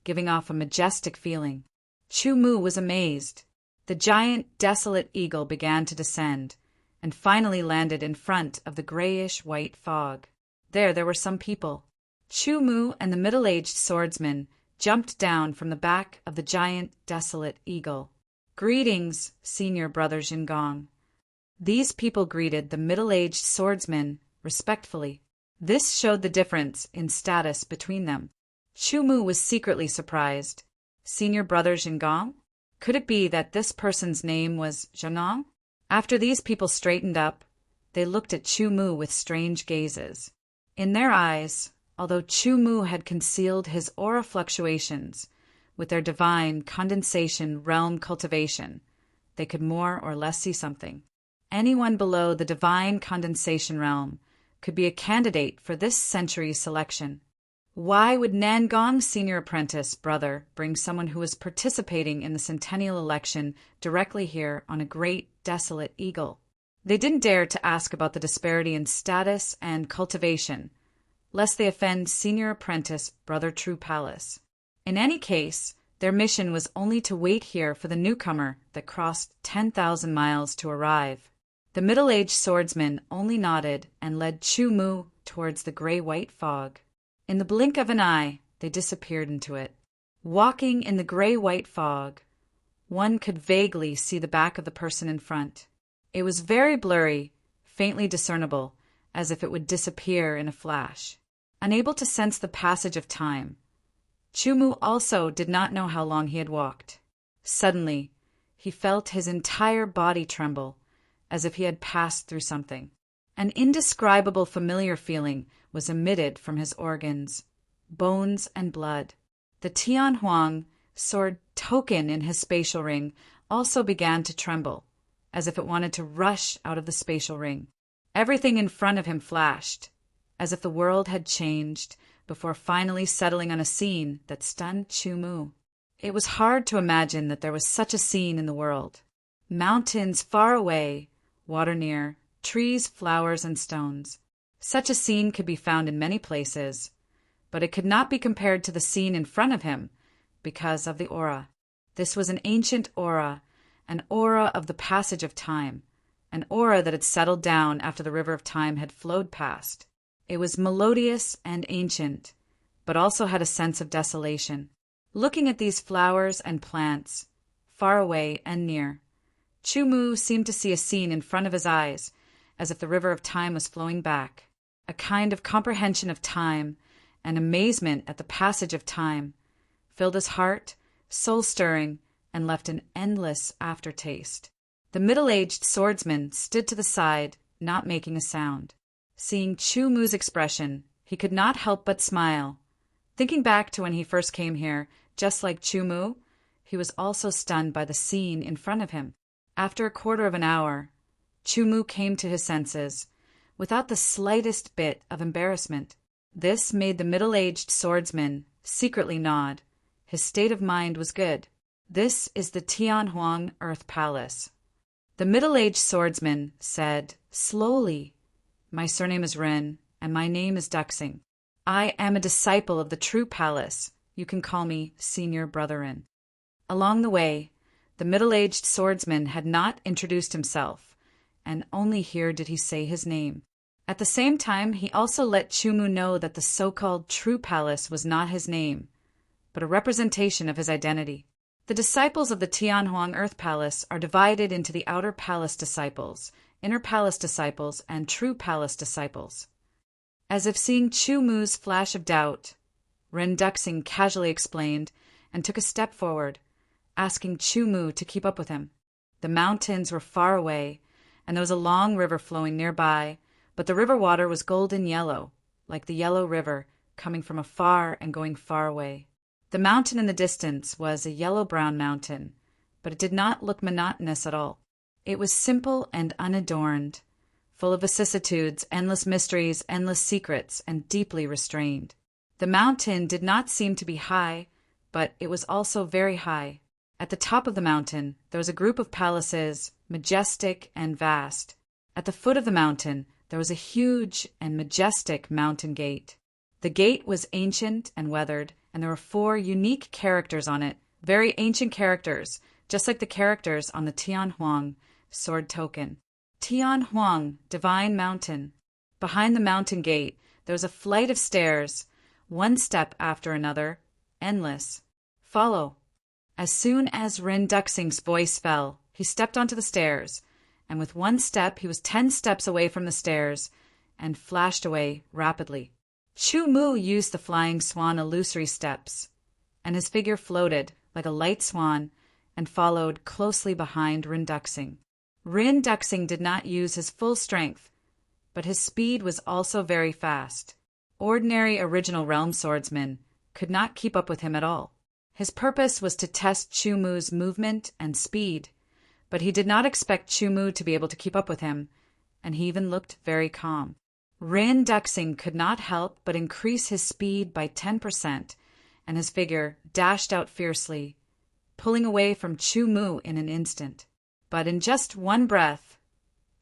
giving off a majestic feeling. Chumu was amazed. The giant, desolate eagle began to descend, and finally landed in front of the grayish-white fog. There were some people. Chumu and the middle-aged swordsman jumped down from the back of the giant, desolate eagle. "Greetings, Senior Brother Jingong." These people greeted the middle-aged swordsman respectfully. This showed the difference in status between them. Chumu was secretly surprised. Senior Brother Jingong? Could it be that this person's name was Zhanong? After these people straightened up, they looked at Chumu with strange gazes. In their eyes, although Chumu had concealed his aura fluctuations with their divine condensation realm cultivation, they could more or less see something. Anyone below the divine condensation realm could be a candidate for this century's selection. Why would Nangong's senior apprentice brother bring someone who was participating in the centennial election directly here on a great, desolate eagle? They didn't dare to ask about the disparity in status and cultivation, lest they offend senior apprentice brother True Palace. In any case, their mission was only to wait here for the newcomer that crossed 10,000 miles to arrive. The middle-aged swordsman only nodded and led Chumu towards the gray-white fog. In the blink of an eye, they disappeared into it. Walking in the gray-white fog, one could vaguely see the back of the person in front. It was very blurry, faintly discernible, as if it would disappear in a flash. Unable to sense the passage of time, Chumu also did not know how long he had walked. Suddenly, he felt his entire body tremble, as if he had passed through something. An indescribable familiar feeling was emitted from his organs, bones and blood. The Tianhuang sword token in his spatial ring also began to tremble, as if it wanted to rush out of the spatial ring. Everything in front of him flashed, as if the world had changed, before finally settling on a scene that stunned Chumu. It was hard to imagine that there was such a scene in the world. Mountains far away, water near, trees, flowers, and stones. Such a scene could be found in many places, but it could not be compared to the scene in front of him because of the aura. This was an ancient aura, an aura of the passage of time, an aura that had settled down after the river of time had flowed past. It was melodious and ancient, but also had a sense of desolation. Looking at these flowers and plants, far away and near, Chumu seemed to see a scene in front of his eyes, as if the river of time was flowing back. A kind of comprehension of time and amazement at the passage of time filled his heart, soul-stirring, and left an endless aftertaste. The middle-aged swordsman stood to the side, not making a sound. Seeing Chumu's expression, he could not help but smile. Thinking back to when he first came here, just like Chumu, he was also stunned by the scene in front of him. After a quarter of an hour, Chumu came to his senses, without the slightest bit of embarrassment. This made the middle-aged swordsman secretly nod. His state of mind was good. This is the Tianhuang Earth Palace. The middle-aged swordsman said, slowly, "My surname is Ren, and my name is Duxing. I am a disciple of the true palace. You can call me Senior Brother Ren." Along the way, the middle-aged swordsman had not introduced himself, and only here did he say his name. At the same time, he also let Chumu know that the so-called true palace was not his name, but a representation of his identity. The disciples of the Tianhuang Earth Palace are divided into the outer palace disciples, inner palace disciples, and true palace disciples. As if seeing Chumu's flash of doubt, Ren Duxing casually explained and took a step forward, asking Chumu to keep up with him. The mountains were far away, and there was a long river flowing nearby, but the river water was golden yellow, like the yellow river coming from afar and going far away. The mountain in the distance was a yellow-brown mountain, but it did not look monotonous at all. It was simple and unadorned, full of vicissitudes, endless mysteries, endless secrets, and deeply restrained. The mountain did not seem to be high, but it was also very high. At the top of the mountain, there was a group of palaces, majestic and vast. At the foot of the mountain, there was a huge and majestic mountain gate. The gate was ancient and weathered, and there were 4 unique characters on it, very ancient characters, just like the characters on the Tianhuang sword token. Tianhuang, Divine Mountain. Behind the mountain gate, there was a flight of stairs, one step after another, endless. Follow. As soon as Ren Duxing's voice fell, he stepped onto the stairs, and with one step he was 10 steps away from the stairs and flashed away rapidly. Chumu used the flying swan illusory steps, and his figure floated like a light swan and followed closely behind Ren Duxing. Ren Duxing did not use his full strength, but his speed was also very fast. Ordinary original realm swordsmen could not keep up with him at all. His purpose was to test Chumu's movement and speed, but he did not expect Chumu to be able to keep up with him, and he even looked very calm. Ren Duxing could not help but increase his speed by 10%, and his figure dashed out fiercely, pulling away from Chumu in an instant. But in just one breath,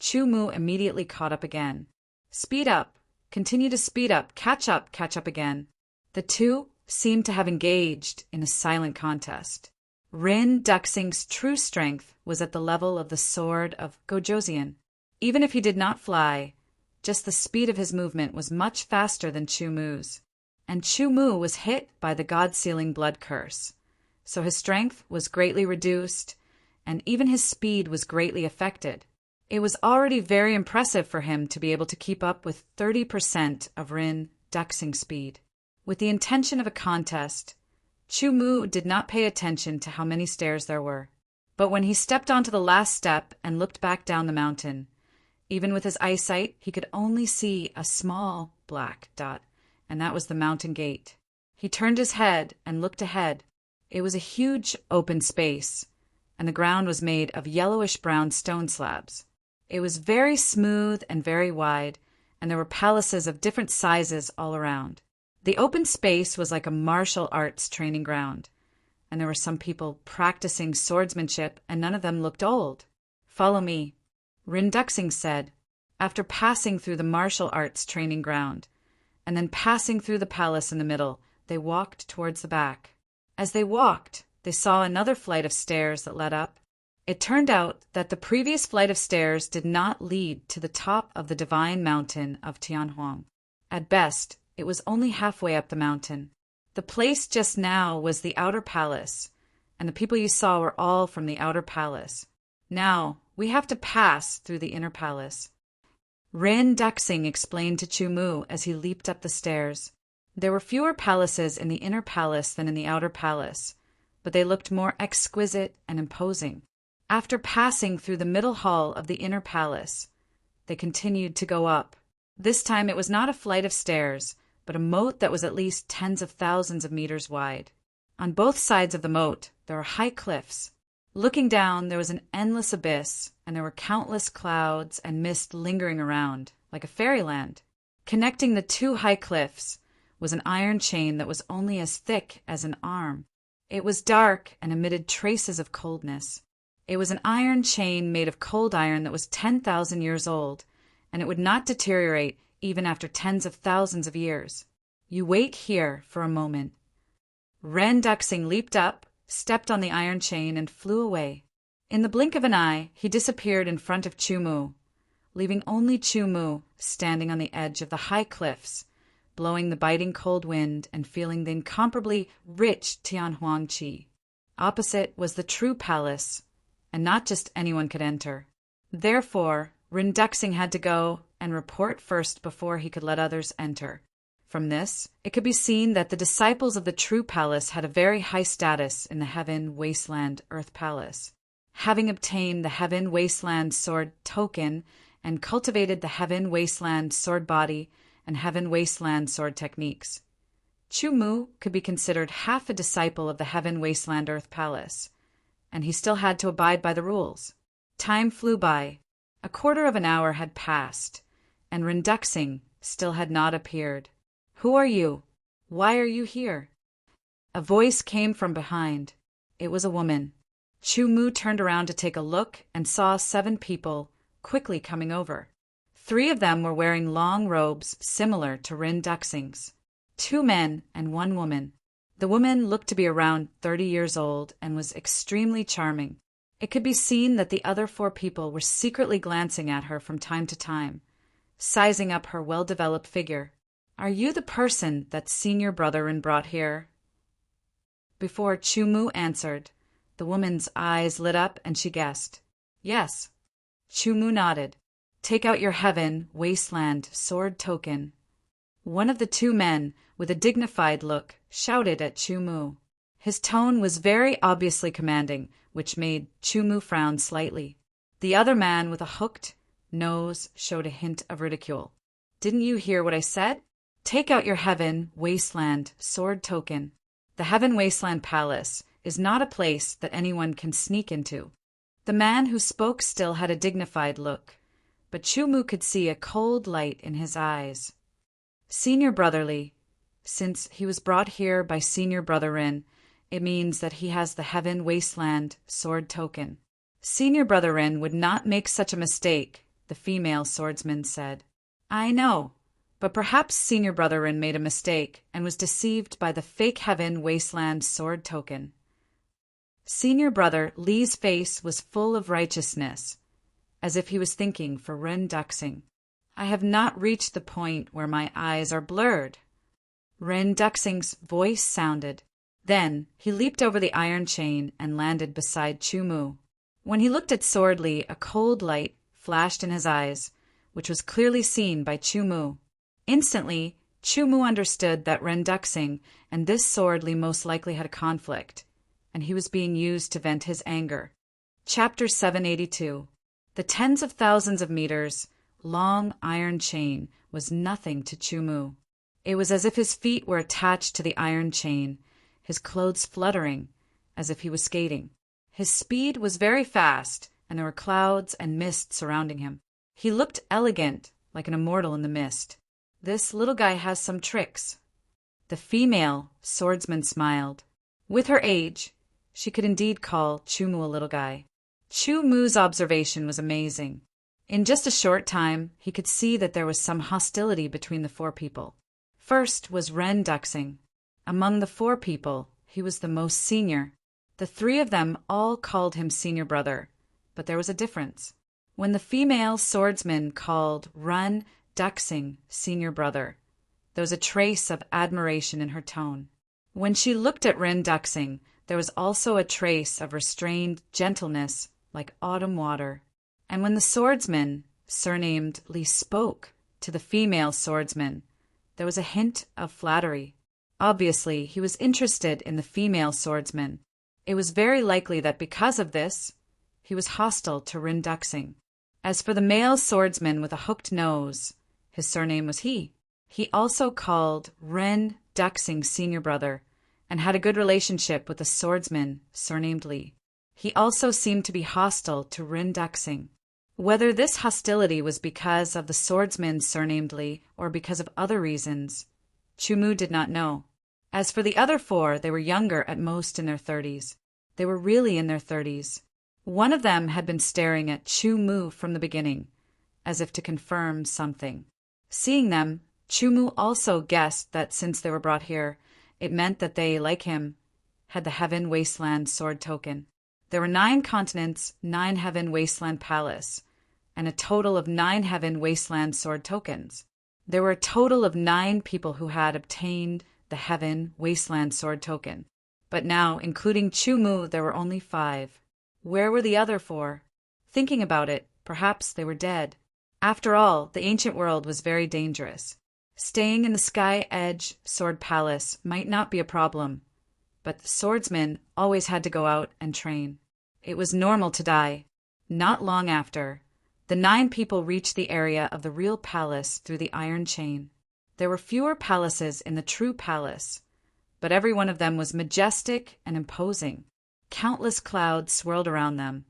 Chumu immediately caught up again. Speed up, continue to speed up, catch up again. The two seemed to have engaged in a silent contest. Ren Duxing's true strength was at the level of the sword of Gojoseon. Even if he did not fly, just the speed of his movement was much faster than Chu Mu's. And Chu Mu was hit by the God-sealing blood curse, so his strength was greatly reduced, and even his speed was greatly affected. It was already very impressive for him to be able to keep up with 30% of Rin Duxing's speed. With the intention of a contest, Chu Mu did not pay attention to how many stairs there were. But when he stepped onto the last step and looked back down the mountain, even with his eyesight, he could only see a small black dot, and that was the mountain gate. He turned his head and looked ahead. It was a huge open space, and the ground was made of yellowish-brown stone slabs. It was very smooth and very wide, and there were palaces of different sizes all around. The open space was like a martial arts training ground, and there were some people practicing swordsmanship, and none of them looked old. "Follow me," Rin Duxing said, after passing through the martial arts training ground, and then passing through the palace in the middle. They walked towards the back. As they walked, they saw another flight of stairs that led up. It turned out that the previous flight of stairs did not lead to the top of the divine mountain of Tianhuang. At best, it was only halfway up the mountain. The place just now was the outer palace, and the people you saw were all from the outer palace. Now, we have to pass through the inner palace. Rin Duxing explained to Chu Mu as he leaped up the stairs. There were fewer palaces in the inner palace than in the outer palace, but they looked more exquisite and imposing. After passing through the middle hall of the inner palace, they continued to go up. This time it was not a flight of stairs, but a moat that was at least tens of thousands of meters wide. On both sides of the moat, there were high cliffs. Looking down, there was an endless abyss, and there were countless clouds and mist lingering around, like a fairyland. Connecting the two high cliffs was an iron chain that was only as thick as an arm. It was dark and emitted traces of coldness. It was an iron chain made of cold iron that was 10,000 years old, and it would not deteriorate even after tens of thousands of years. You wait here for a moment. Ren Duxing leaped up, stepped on the iron chain, and flew away. In the blink of an eye, he disappeared in front of Chu Mu, leaving only Chu Mu standing on the edge of the high cliffs, blowing the biting cold wind and feeling the incomparably rich Tianhuang qi. Opposite was the true palace, and not just anyone could enter. Therefore, Rin Duxing had to go and report first before he could let others enter. From this, it could be seen that the disciples of the true palace had a very high status in the Heaven Wasteland Earth Palace, having obtained the Heaven Wasteland Sword Token and cultivated the Heaven Wasteland Sword Body and Heaven Wasteland Sword Techniques. Chu Mu could be considered half a disciple of the Heaven Wasteland Earth Palace, and he still had to abide by the rules. Time flew by. A quarter of an hour had passed, and Rin Duxing still had not appeared. "Who are you? Why are you here?" A voice came from behind. It was a woman. Chu Mu turned around to take a look and saw 7 people quickly coming over. 3 of them were wearing long robes similar to Rin Duxing's. 2 men and 1 woman. The woman looked to be around 30 years old and was extremely charming. It could be seen that the other 4 people were secretly glancing at her from time to time, sizing up her well-developed figure. "Are you the person that senior brother-in brought here?" Before Chu Mu answered, the woman's eyes lit up and she guessed. "Yes." Chu Mu nodded. "Take out your Heaven Wasteland Sword Token." One of the 2 men, with a dignified look, shouted at Chu Mu. His tone was very obviously commanding, which made Chu Mu frown slightly. The other man, with a hooked nose, showed a hint of ridicule. "Didn't you hear what I said? Take out your Heaven Wasteland Sword Token. The Heaven Wasteland Palace is not a place that anyone can sneak into." The man who spoke still had a dignified look, but Chu Mu could see a cold light in his eyes. Senior Brotherly, since he was brought here by Senior Brother Rin, it means that he has the Heaven Wasteland Sword Token. Senior Brother Rin would not make such a mistake, the female swordsman said. "I know, but perhaps Senior Brother Rin made a mistake and was deceived by the fake Heaven Wasteland Sword Token." Senior Brother Li's face was full of righteousness, as if he was thinking for Rin Duxing. I have not reached the point where my eyes are blurred. Ren Duxing's voice sounded. Then he leaped over the iron chain and landed beside Chu-Mu. When he looked at Sword Lee, a cold light flashed in his eyes, which was clearly seen by Chu-Mu. Instantly, Chu-Mu understood that Ren Duxing and this Sword Lee most likely had a conflict, and he was being used to vent his anger. Chapter 782. The tens of thousands of meters long iron chain was nothing to Chu-Mu. It was as if his feet were attached to the iron chain, his clothes fluttering, as if he was skating. His speed was very fast, and there were clouds and mist surrounding him. He looked elegant, like an immortal in the mist. This little guy has some tricks. The female swordsman smiled. With her age, she could indeed call Chu-Mu a little guy. Chu-Mu's observation was amazing. In just a short time, he could see that there was some hostility between the four people. First was Ren Duxing. Among the four people, he was the most senior. The three of them all called him senior brother, but there was a difference. When the female swordsman called Ren Duxing senior brother, there was a trace of admiration in her tone. When she looked at Ren Duxing, there was also a trace of restrained gentleness like autumn water. And when the swordsman, surnamed Li, spoke to the female swordsman, there was a hint of flattery. Obviously, he was interested in the female swordsman. It was very likely that because of this, he was hostile to Ren Duxing. As for the male swordsman with a hooked nose, his surname was He. He also called Ren Duxing senior brother and had a good relationship with the swordsman surnamed Li. He also seemed to be hostile to Ren Duxing. Whether this hostility was because of the swordsman surnamed Li or because of other reasons, Chu-Mu did not know. As for the other four, they were younger at most in their 30s. They were really in their 30s. One of them had been staring at Chu-Mu from the beginning, as if to confirm something. Seeing them, Chu-Mu also guessed that since they were brought here, it meant that they, like him, had the Heaven Wasteland sword token. There were 9 continents, 9 Heaven Wasteland Palace, and a total of 9 Heaven Wasteland sword tokens. There were a total of 9 people who had obtained the Heaven Wasteland sword token. But now, including Chu-Mu, there were only 5. Where were the other 4? Thinking about it, perhaps they were dead. After all, the ancient world was very dangerous. Staying in the Sky Edge Sword Palace might not be a problem, but the swordsman always had to go out and train. It was normal to die. Not long after, the 9 people reached the area of the real palace through the iron chain. There were fewer palaces in the true palace, but every one of them was majestic and imposing. Countless clouds swirled around them,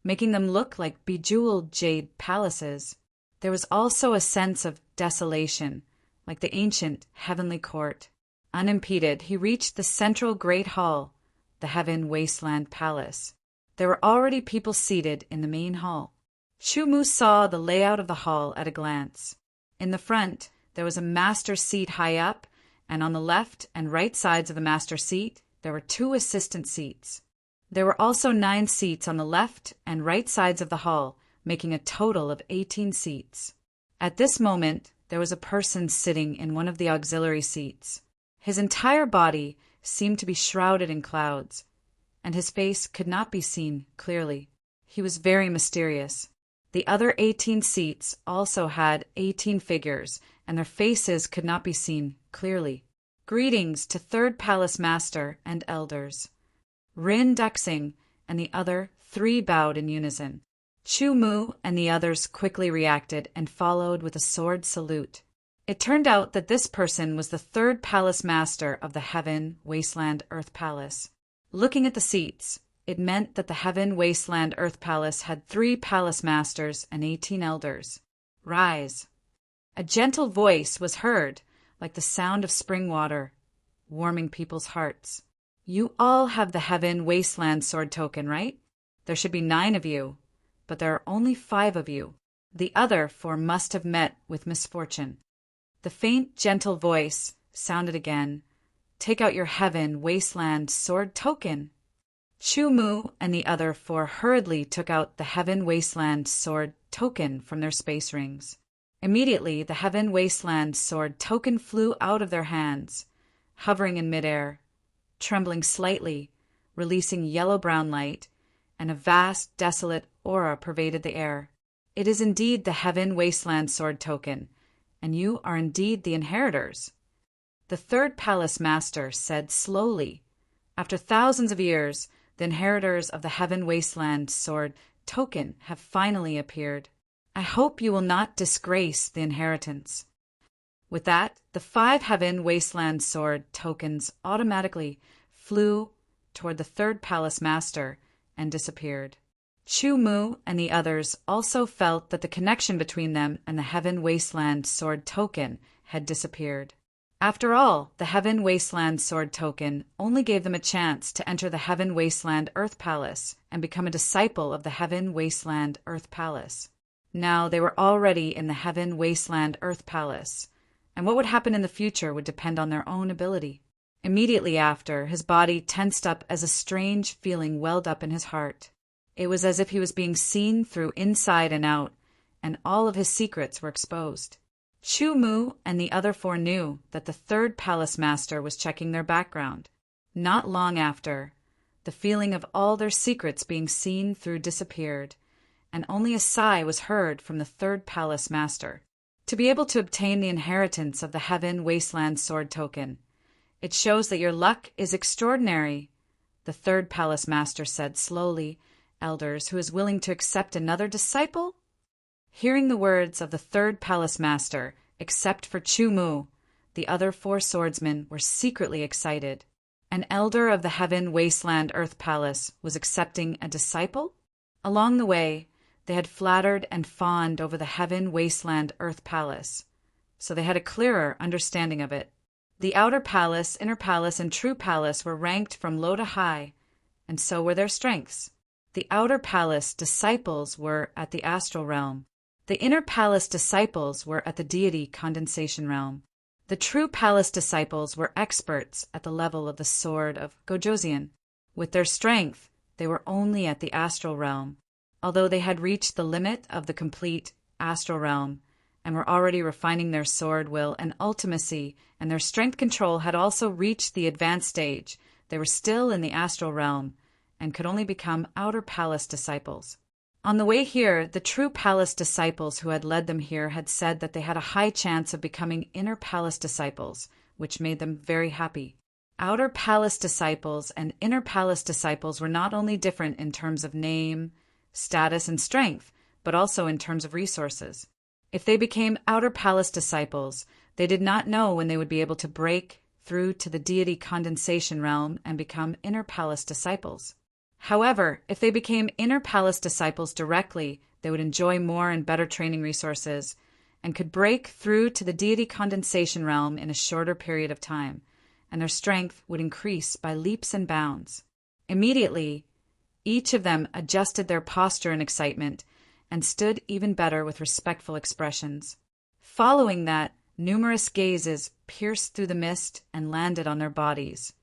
making them look like bejeweled jade palaces. There was also a sense of desolation, like the ancient heavenly court. Unimpeded, he reached the central great hall, the Heaven Wasteland Palace. There were already people seated in the main hall. Chu-Mu saw the layout of the hall at a glance. In the front, there was a master seat high up, and on the left and right sides of the master seat, there were 2 assistant seats. There were also 9 seats on the left and right sides of the hall, making a total of 18 seats. At this moment, there was a person sitting in one of the auxiliary seats. His entire body seemed to be shrouded in clouds, and his face could not be seen clearly. He was very mysterious. The other 18 seats also had 18 figures, and their faces could not be seen clearly. Greetings to Third Palace Master and Elders. Ren Duxing and the other 3 bowed in unison. Chu-Mu and the others quickly reacted and followed with a sword salute. It turned out that this person was the 3rd Palace Master of the Heaven Wasteland Earth Palace. Looking at the seats, it meant that the Heaven Wasteland Earth Palace had 3 Palace Masters and 18 Elders. Rise. A gentle voice was heard, like the sound of spring water, warming people's hearts. You all have the Heaven Wasteland sword token, right? There should be 9 of you, but there are only 5 of you. The other 4 must have met with misfortune. The faint, gentle voice sounded again. Take out your Heaven Wasteland sword token. Chu-Mu and the other 4 hurriedly took out the Heaven Wasteland sword token from their space rings. Immediately, the heaven wasteland sword token flew out of their hands, hovering in midair, trembling slightly, releasing yellow-brown light, and a vast, desolate aura pervaded the air. It is indeed the heaven wasteland sword token, and you are indeed the inheritors. The third palace master said slowly, after thousands of years, the inheritors of the heaven wasteland sword token have finally appeared. I hope you will not disgrace the inheritance. With that, the 5 heaven wasteland sword tokens automatically flew toward the third palace master and disappeared. Chu Mu and the others also felt that the connection between them and the heaven wasteland sword token had disappeared. After all, the heaven wasteland sword token only gave them a chance to enter the heaven wasteland earth palace and become a disciple of the heaven wasteland earth palace. Now they were already in the heaven wasteland earth palace, and what would happen in the future would depend on their own ability. Immediately after, his body tensed up as a strange feeling welled up in his heart. It was as if he was being seen through inside and out, and all of his secrets were exposed. Chu Mu and the other 4 knew that the third palace master was checking their background. Not long after, the feeling of all their secrets being seen through disappeared, and only a sigh was heard from the third palace master. To be able to obtain the inheritance of the heaven wasteland sword token, it shows that your luck is extraordinary, the third palace master said slowly. Elders, who is willing to accept another disciple? Hearing the words of the third palace master, except for Chu Mu, the other 4 swordsmen were secretly excited. An elder of the heaven wasteland earth palace was accepting a disciple? Along the way, they had flattered and fawned over the heaven wasteland earth palace, so they had a clearer understanding of it. The outer palace, inner palace, and true palace were ranked from low to high, and so were their strengths. The outer palace disciples were at the astral realm. The inner palace disciples were at the deity condensation realm. The true palace disciples were experts at the level of the sword of Gojoseon. With their strength, they were only at the astral realm, although they had reached the limit of the complete astral realm and were already refining their sword will and ultimacy, and their strength control had also reached the advanced stage. They were still in the astral realm and could only become outer palace disciples. On the way here, the true palace disciples who had led them here had said that they had a high chance of becoming inner palace disciples, which made them very happy. Outer palace disciples and inner palace disciples were not only different in terms of name, status, and strength, but also in terms of resources. If they became outer palace disciples, they did not know when they would be able to break through to the deity condensation realm and become inner palace disciples. However, if they became inner palace disciples directly, they would enjoy more and better training resources and could break through to the deity condensation realm in a shorter period of time, and their strength would increase by leaps and bounds. Immediately, each of them adjusted their posture in excitement and stood even better with respectful expressions. Following that, numerous gazes pierced through the mist and landed on their bodies,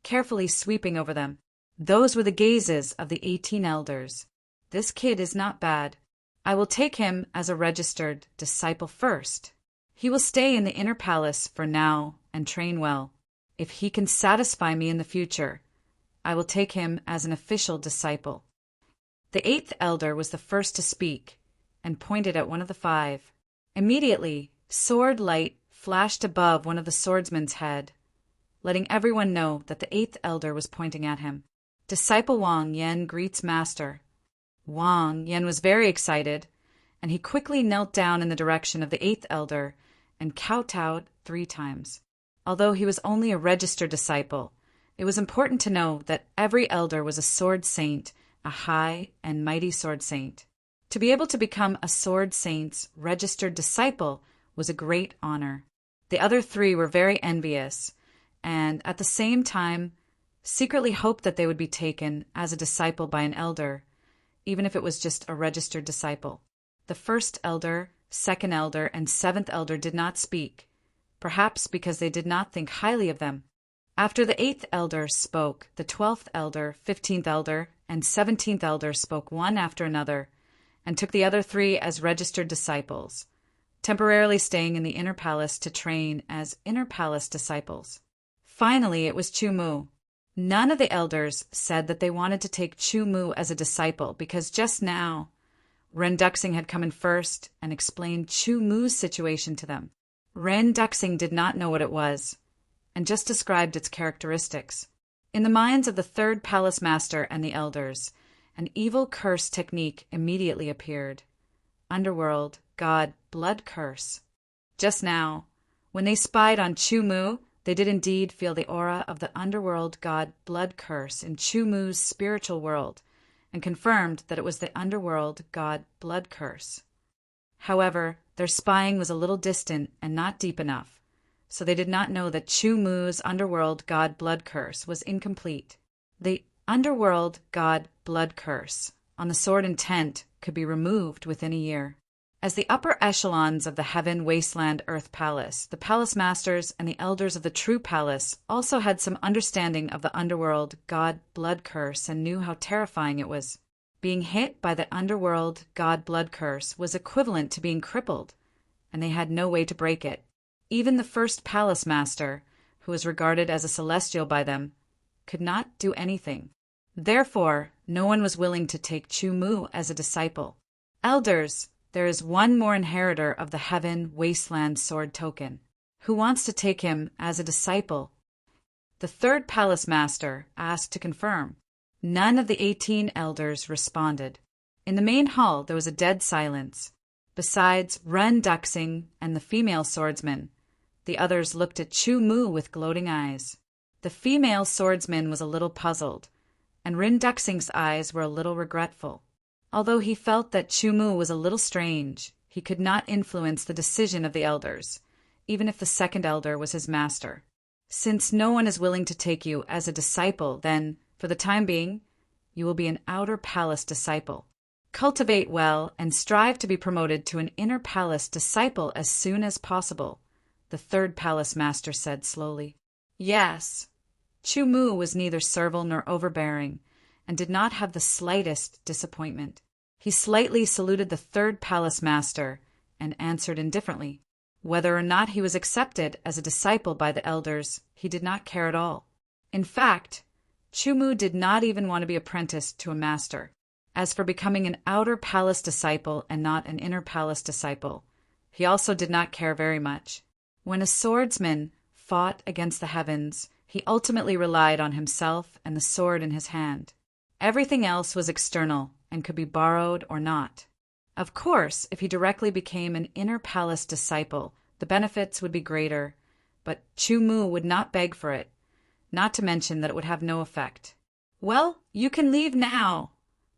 carefully sweeping over them. Those were the gazes of the 18 elders. This kid is not bad. I will take him as a registered disciple first. He will stay in the inner palace for now and train well. If he can satisfy me in the future, I will take him as an official disciple. The 8th elder was the first to speak and pointed at one of the 5. Immediately, sword light flashed above one of the swordsmen's head, letting everyone know that the 8th elder was pointing at him. Disciple Wang Yan greets master. Wang Yan was very excited, and he quickly knelt down in the direction of the 8th elder and kowtowed 3 times. Although he was only a registered disciple, it was important to know that every elder was a sword saint, a high and mighty sword saint. To be able to become a sword saint's registered disciple was a great honor. The other 3 were very envious, and at the same time secretly hoped that they would be taken as a disciple by an elder, even if it was just a registered disciple. The 1st elder, 2nd elder, and 7th elder did not speak, perhaps because they did not think highly of them. After the 8th elder spoke, the 12th elder, 15th elder, and 17th elder spoke one after another, and took the other 3 as registered disciples. temporarily staying in the inner palace to train as inner palace disciples. Finally, it was Chu Mu. None of the elders said that they wanted to take Chu Mu as a disciple because just now, Ren Duxing had come in first and explained Chu Mu's situation to them. Ren Duxing did not know what it was, and just described its characteristics. In the minds of the third palace master and the elders, an evil curse technique immediately appeared. Underworld, God, blood curse. Just now, when they spied on Chu Mu, they did indeed feel the aura of the underworld god blood curse in Chu Mu's spiritual world, and confirmed that it was the underworld god blood curse. However, their spying was a little distant and not deep enough, so they did not know that Chu Mu's underworld god blood curse was incomplete. The underworld god blood curse on the sword intent could be removed within a year. As the upper echelons of the Heaven Wasteland Earth Palace, the palace masters and the elders of the true palace also had some understanding of the underworld god blood curse and knew how terrifying it was. Being hit by the underworld god blood curse was equivalent to being crippled, and they had no way to break it. Even the first palace master, who was regarded as a celestial by them, could not do anything. Therefore, no one was willing to take Chu Mu as a disciple. Elders, there is one more inheritor of the Heaven Wasteland Sword Token. Who wants to take him as a disciple? The third palace master asked to confirm. None of the 18 elders responded. In the main hall there was a dead silence. Besides Ren Duxing and the female swordsman, the others looked at Chu Mu with gloating eyes. The female swordsman was a little puzzled, and Ren Duxing's eyes were a little regretful. Although he felt that Chu Mu was a little strange, he could not influence the decision of the elders, even if the second elder was his master. Since no one is willing to take you as a disciple, then, for the time being, you will be an outer palace disciple. Cultivate well and strive to be promoted to an inner palace disciple as soon as possible, the third palace master said slowly. Yes. Chu Mu was neither servile nor overbearing, and did not have the slightest disappointment. He slightly saluted the third palace master and answered indifferently. Whether or not he was accepted as a disciple by the elders, he did not care at all. In fact, Chu Mu did not even want to be apprenticed to a master. As for becoming an outer palace disciple and not an inner palace disciple, he also did not care very much. When a swordsman fought against the heavens, he ultimately relied on himself and the sword in his hand. Everything else was external and could be borrowed or not. Of course, if he directly became an inner palace disciple, the benefits would be greater, but Chu Mu would not beg for it, not to mention that it would have no effect. Well, you can leave now,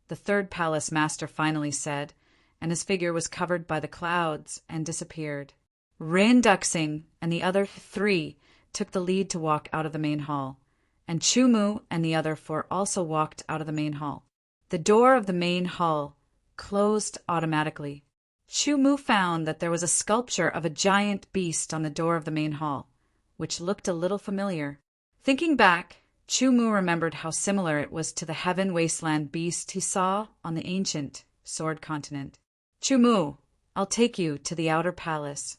the third palace master finally said, and his figure was covered by the clouds and disappeared. Ren Duxing and the other 3 took the lead to walk out of the main hall, and Chu Mu and the other 4 also walked out of the main hall. The door of the main hall closed automatically. Chu Mu found that there was a sculpture of a giant beast on the door of the main hall, which looked a little familiar. Thinking back, Chu Mu remembered how similar it was to the Heaven Wasteland beast he saw on the ancient Sword Continent. Chu Mu, I'll take you to the outer palace.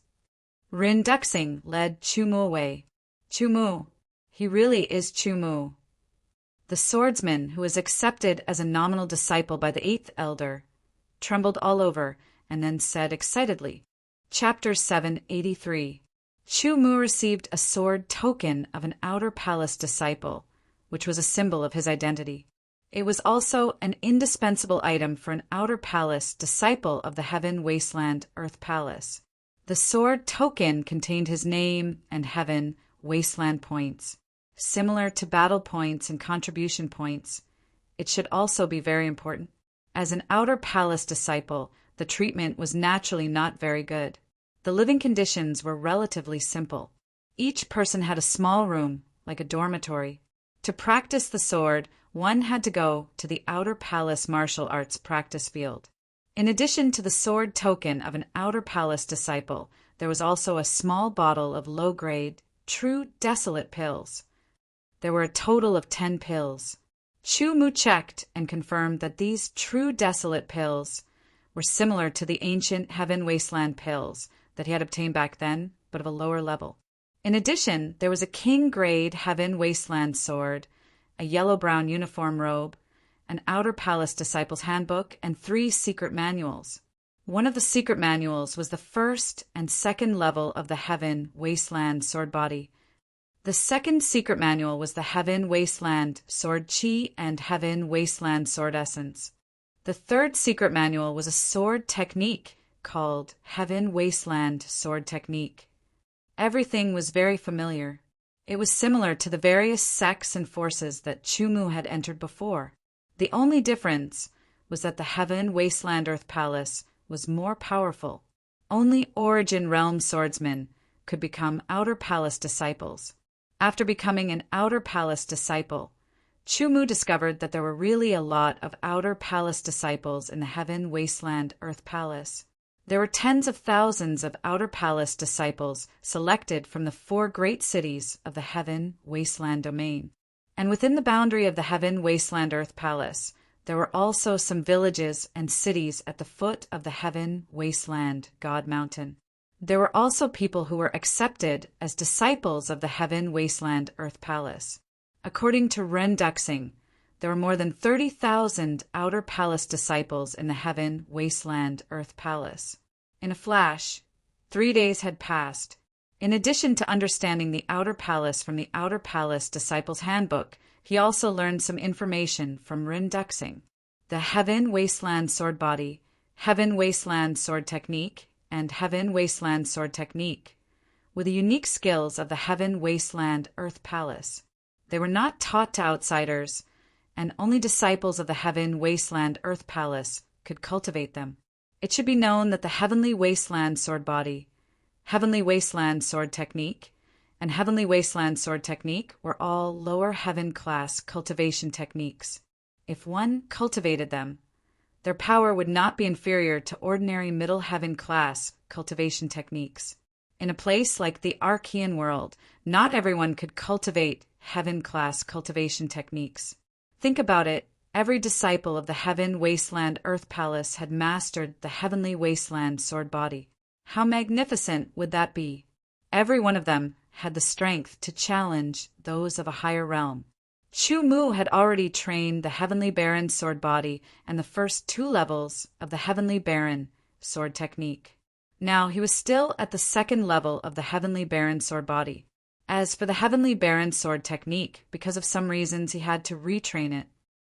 Ren Duxing led Chu Mu away. Chu Mu, he really is Chu Mu. The swordsman, who was accepted as a nominal disciple by the 8th elder, trembled all over and then said excitedly, Chapter 783. Chu Mu received a sword token of an outer palace disciple, which was a symbol of his identity. It was also an indispensable item for an outer palace disciple of the Heaven Wasteland Earth Palace. The sword token contained his name and Heaven Wasteland points. Similar to battle points and contribution points, it should also be very important. As an outer palace disciple, the treatment was naturally not very good. The living conditions were relatively simple. Each person had a small room, like a dormitory. To practice the sword, one had to go to the outer palace martial arts practice field. In addition to the sword token of an outer palace disciple, there was also a small bottle of low-grade, true desolate pills. There were a total of 10 pills. Chu Mu checked and confirmed that these true desolate pills were similar to the ancient Heaven Wasteland pills, that he had obtained back then, but of a lower level. In addition, there was a king-grade heaven wasteland sword, a yellow-brown uniform robe, an Outer Palace Disciple's Handbook, and 3 secret manuals. One of the secret manuals was the first and second level of the Heaven Wasteland sword body. The second secret manual was the Heaven Wasteland Sword Chi and Heaven Wasteland Sword Essence. The third secret manual was a sword technique called Heaven Wasteland Sword Technique. Everything was very familiar. It was similar to the various sects and forces that Chumu had entered before. The only difference was that the Heaven Wasteland Earth Palace was more powerful. Only Origin Realm swordsmen could become Outer Palace disciples. After becoming an Outer Palace disciple, Chumu discovered that there were really a lot of Outer Palace disciples in the Heaven Wasteland Earth Palace. There were tens of thousands of Outer Palace disciples selected from the 4 great cities of the Heaven Wasteland domain. And within the boundary of the Heaven Wasteland Earth Palace, there were also some villages and cities at the foot of the Heaven Wasteland God Mountain. There were also people who were accepted as disciples of the Heaven Wasteland Earth Palace. According to Ren Duxing, there were more than 30,000 Outer Palace disciples in the Heaven Wasteland Earth Palace. In a flash, 3 days had passed. In addition to understanding the Outer Palace from the Outer Palace Disciples Handbook, he also learned some information from Rin Duxing. The Heaven Wasteland Sword Body, Heaven Wasteland Sword Technique, and Heaven Wasteland Sword Technique were the unique skills of the Heaven Wasteland Earth Palace. They were not taught to outsiders, and only disciples of the Heaven Wasteland Earth Palace could cultivate them. It should be known that the Heavenly Wasteland Sword Body, Heavenly Wasteland Sword Technique, and Heavenly Wasteland Sword Technique were all lower heaven class cultivation techniques. If one cultivated them, their power would not be inferior to ordinary middle heaven class cultivation techniques. In a place like the Archean world, not everyone could cultivate heaven class cultivation techniques. Think about it, every disciple of the Heaven Wasteland Earth Palace had mastered the Heavenly Wasteland Sword Body. How magnificent would that be? Every one of them had the strength to challenge those of a higher realm. Chumu had already trained the Heavenly Baron Sword Body and the first 2 levels of the Heavenly Baron Sword Technique. Now he was still at the 2nd level of the Heavenly Baron Sword Body. As for the Heavenly Baron Sword Technique, because of some reasons he had to retrain it.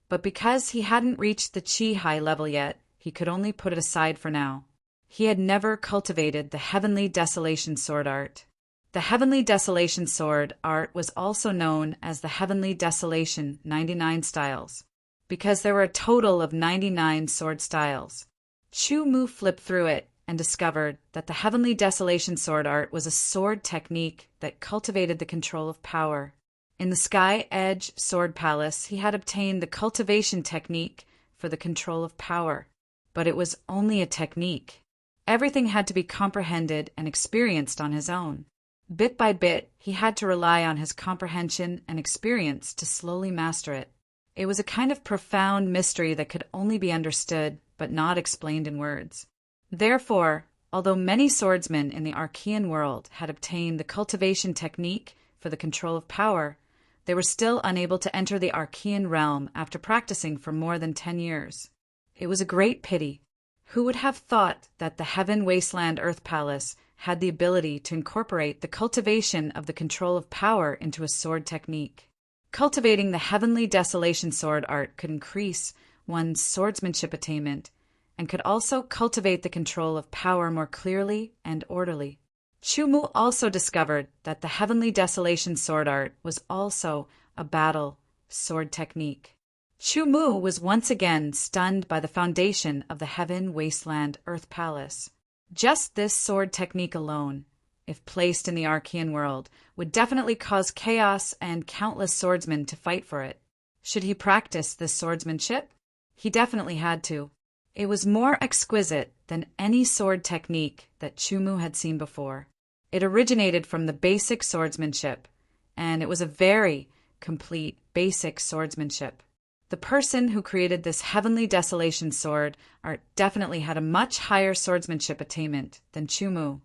But because he hadn't reached the Chi high level yet, he could only put it aside for now. He had never cultivated the Heavenly Desolation Sword Art. The Heavenly Desolation Sword Art was also known as the Heavenly Desolation 99 Styles, because there were a total of 99 sword styles. Chumu flipped through it and discovered that the Heavenly Desolation Sword Art was a sword technique that cultivated the control of power. In the Sky Edge Sword Palace, he had obtained the cultivation technique for the control of power, but it was only a technique. Everything had to be comprehended and experienced on his own. Bit by bit, he had to rely on his comprehension and experience to slowly master it. It was a kind of profound mystery that could only be understood but not explained in words. Therefore, although many swordsmen in the Archean world had obtained the cultivation technique for the control of power, they were still unable to enter the Archean realm after practicing for more than 10 years. It was a great pity. Who would have thought that the Heaven Wasteland Earth Palace had the ability to incorporate the cultivation of the control of power into a sword technique? Cultivating the Heavenly Desolation Sword Art could increase one's swordsmanship attainment and could also cultivate the control of power more clearly and orderly. Chumu also discovered that the Heavenly Desolation Sword Art was also a battle sword technique. Chumu was once again stunned by the foundation of the Heaven Wasteland Earth Palace. Just this sword technique alone, if placed in the Archean world, would definitely cause chaos and countless swordsmen to fight for it. Should he practice this swordsmanship? He definitely had to. It was more exquisite than any sword technique that Chumu had seen before. It originated from the basic swordsmanship, and it was a very complete basic swordsmanship. The person who created this Heavenly Desolation Sword Art definitely had a much higher swordsmanship attainment than Chumu.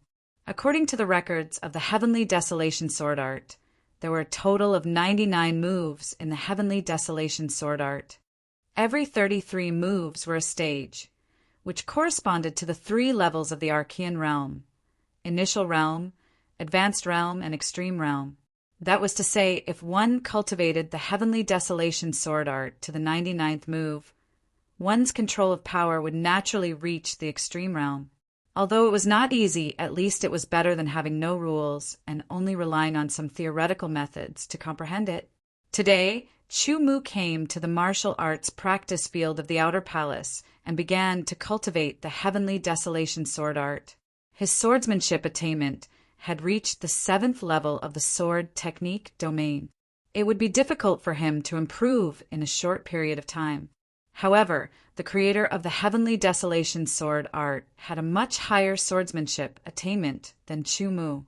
According to the records of the Heavenly Desolation Sword Art, there were a total of 99 moves in the Heavenly Desolation Sword Art. Every 33 moves were a stage, which corresponded to the 3 levels of the Archean realm: Initial Realm, Advanced Realm, and Extreme Realm. That was to say, if one cultivated the Heavenly Desolation Sword Art to the 99th move, one's control of power would naturally reach the Extreme Realm. Although it was not easy, at least it was better than having no rules and only relying on some theoretical methods to comprehend it. Today, Chu Mu came to the martial arts practice field of the Outer Palace and began to cultivate the Heavenly Desolation Sword Art. His swordsmanship attainment had reached the 7th level of the sword technique domain. It would be difficult for him to improve in a short period of time. However, the creator of the Heavenly Desolation Sword Art had a much higher swordsmanship attainment than Chu Mu.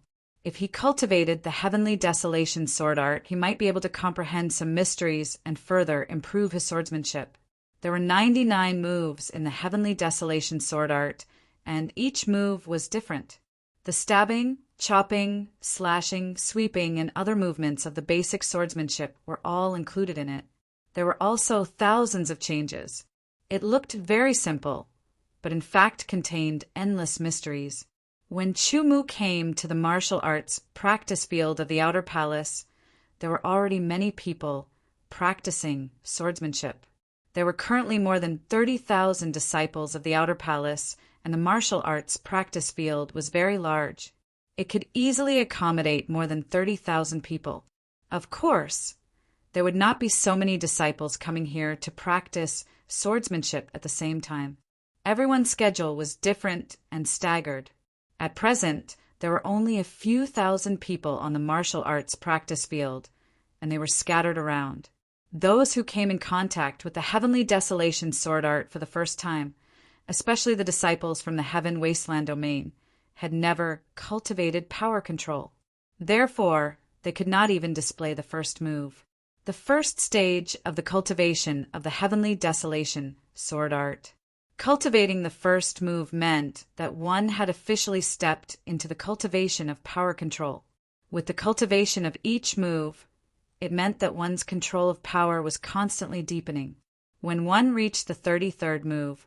If he cultivated the Heavenly Desolation Sword Art, he might be able to comprehend some mysteries and further improve his swordsmanship. There were 99 moves in the Heavenly Desolation Sword Art, and each move was different. The stabbing, chopping, slashing, sweeping, and other movements of the basic swordsmanship were all included in it. There were also thousands of changes. It looked very simple, but in fact contained endless mysteries. When Chu Mu came to the martial arts practice field of the Outer Palace, there were already many people practicing swordsmanship. There were currently more than 30,000 disciples of the Outer Palace, and the martial arts practice field was very large. It could easily accommodate more than 30,000 people. Of course, there would not be so many disciples coming here to practice swordsmanship at the same time. Everyone's schedule was different and staggered. At present, there were only a few thousand people on the martial arts practice field, and they were scattered around. Those who came in contact with the Heavenly Desolation Sword Art for the first time, especially the disciples from the Heaven Wasteland domain, had never cultivated power control. Therefore, they could not even display the first move. The first stage of the cultivation of the Heavenly Desolation Sword Art. Cultivating the first move meant that one had officially stepped into the cultivation of power control. With the cultivation of each move, it meant that one's control of power was constantly deepening. When one reached the 33rd move,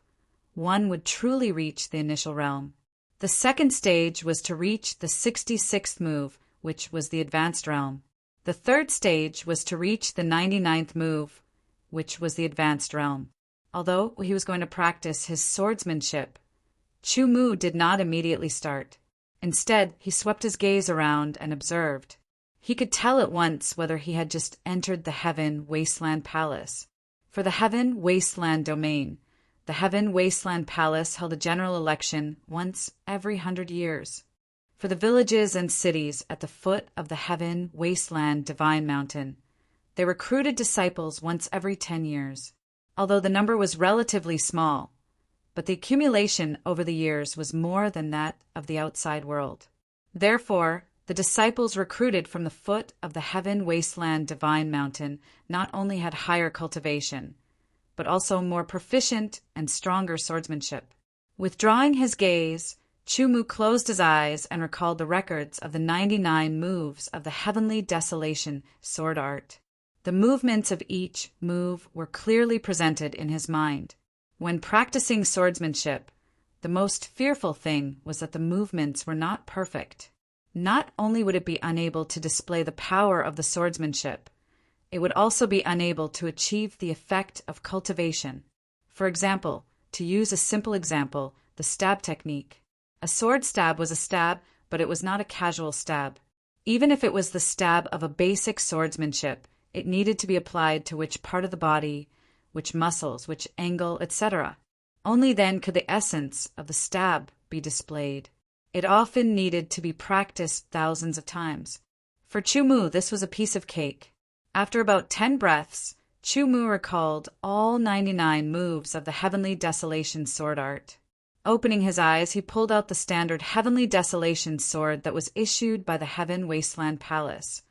one would truly reach the initial realm. The second stage was to reach the 66th move, which was the advanced realm. The third stage was to reach the 99th move, which was the advanced realm. Although he was going to practice his swordsmanship, Chu Mu did not immediately start. Instead, he swept his gaze around and observed. He could tell at once whether he had just entered the Heaven Wasteland Palace. For the Heaven Wasteland domain, the Heaven Wasteland Palace held a general election once every 100 years. For the villages and cities at the foot of the Heaven Wasteland Divine Mountain, they recruited disciples once every 10 years. Although the number was relatively small, but the accumulation over the years was more than that of the outside world. Therefore, the disciples recruited from the foot of the Heaven Wasteland Divine Mountain not only had higher cultivation, but also more proficient and stronger swordsmanship. Withdrawing his gaze, Chu Mu closed his eyes and recalled the records of the 99 moves of the Heavenly Desolation Sword Art. The movements of each move were clearly presented in his mind. When practicing swordsmanship, the most fearful thing was that the movements were not perfect. Not only would it be unable to display the power of the swordsmanship, it would also be unable to achieve the effect of cultivation. For example, to use a simple example, the stab technique. A sword stab was a stab, but it was not a casual stab. Even if it was the stab of a basic swordsmanship, it needed to be applied to which part of the body, which muscles, which angle, etc. Only then could the essence of the stab be displayed. It often needed to be practiced thousands of times. For Chu Mu, this was a piece of cake. After about 10 breaths, Chu Mu recalled all 99 moves of the Heavenly Desolation Sword Art. Opening his eyes, he pulled out the standard Heavenly Desolation sword that was issued by the Heaven Wasteland Palace,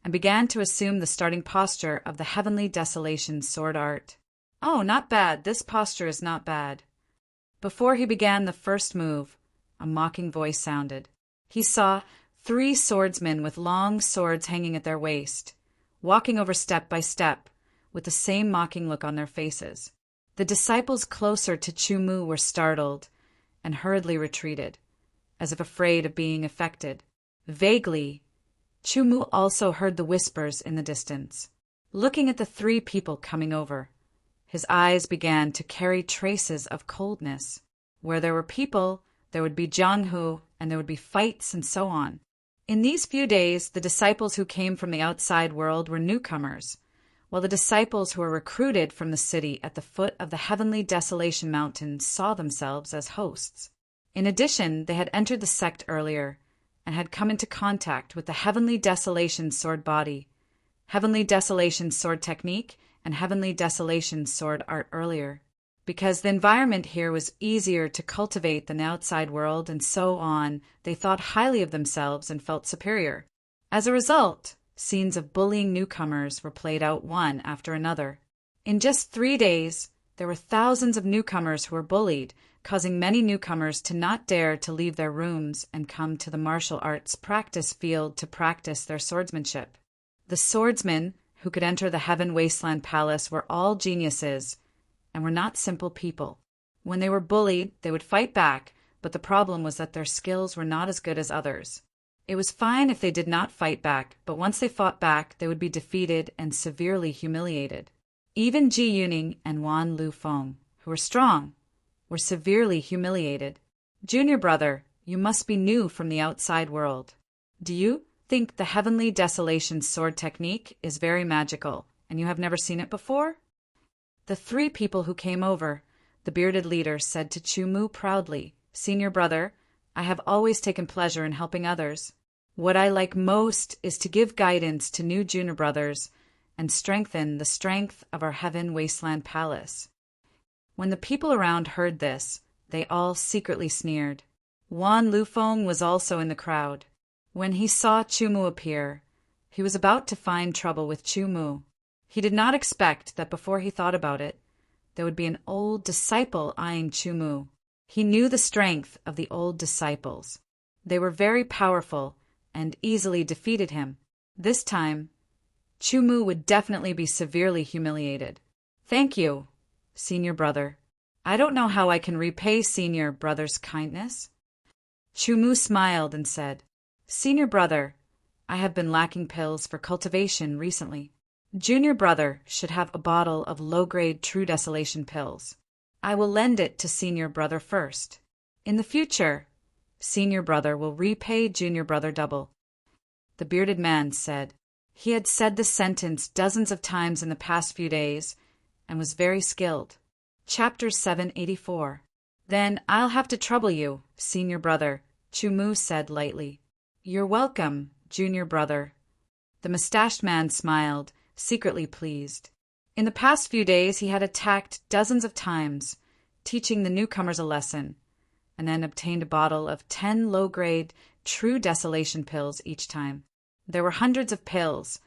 and began to assume the starting posture of the Heavenly Desolation Sword Art. Oh, not bad. This posture is not bad. Before he began the first move, a mocking voice sounded. He saw 3 swordsmen with long swords hanging at their waist, walking over step by step, with the same mocking look on their faces. The disciples closer to Chu-Mu were startled and hurriedly retreated, as if afraid of being affected. Vaguely, Chu-Mu also heard the whispers in the distance. Looking at the 3 people coming over, his eyes began to carry traces of coldness. Where there were people, there would be Jianghu, and there would be fights and so on. In these few days, the disciples who came from the outside world were newcomers, while the disciples who were recruited from the city at the foot of the heavenly Desolation Mountain saw themselves as hosts. In addition, they had entered the sect earlier and had come into contact with the Heavenly Desolation Sword Body, Heavenly Desolation Sword Technique, and Heavenly Desolation Sword Art earlier. Because the environment here was easier to cultivate than the outside world and so on, they thought highly of themselves and felt superior. As a result, scenes of bullying newcomers were played out one after another. In just 3 days, there were thousands of newcomers who were bullied, causing many newcomers to not dare to leave their rooms and come to the martial arts practice field to practice their swordsmanship. The swordsmen who could enter the Heaven Wasteland Palace were all geniuses and were not simple people. When they were bullied, they would fight back, but the problem was that their skills were not as good as others. It was fine if they did not fight back, but once they fought back, they would be defeated and severely humiliated. Even Ji Yuning and Wan Lu Feng, who were strong, were severely humiliated. Junior brother, you must be new from the outside world. Do you think the Heavenly Desolation Sword Technique is very magical, and you have never seen it before? The 3 people who came over, the bearded leader said to Chu-Mu proudly, Senior brother, I have always taken pleasure in helping others. What I like most is to give guidance to new junior brothers and strengthen the strength of our Heaven Wasteland Palace. When the people around heard this, they all secretly sneered. Wan Lufeng was also in the crowd. When he saw Chu-Mu appear, he was about to find trouble with Chu-Mu. He did not expect that before he thought about it, there would be an old disciple eyeing Chu-Mu. He knew the strength of the old disciples. They were very powerful and easily defeated him. This time, Chu-Mu would definitely be severely humiliated. Thank you, senior brother. I don't know how I can repay senior brother's kindness. Chu-Mu smiled and said, Senior brother, I have been lacking pills for cultivation recently. Junior brother should have a bottle of low-grade True Desolation pills. I will lend it to senior brother first. In the future, senior brother will repay junior brother double. The bearded man said. He had said this sentence dozens of times in the past few days and was very skilled. Chapter 784. Then I'll have to trouble you, senior brother, Chu-Mu said lightly. You're welcome, junior brother. The mustached man smiled, secretly pleased. In the past few days he had attacked dozens of times, teaching the newcomers a lesson, and then obtained a bottle of 10 low-grade True Desolation pills each time. There were hundreds of pills,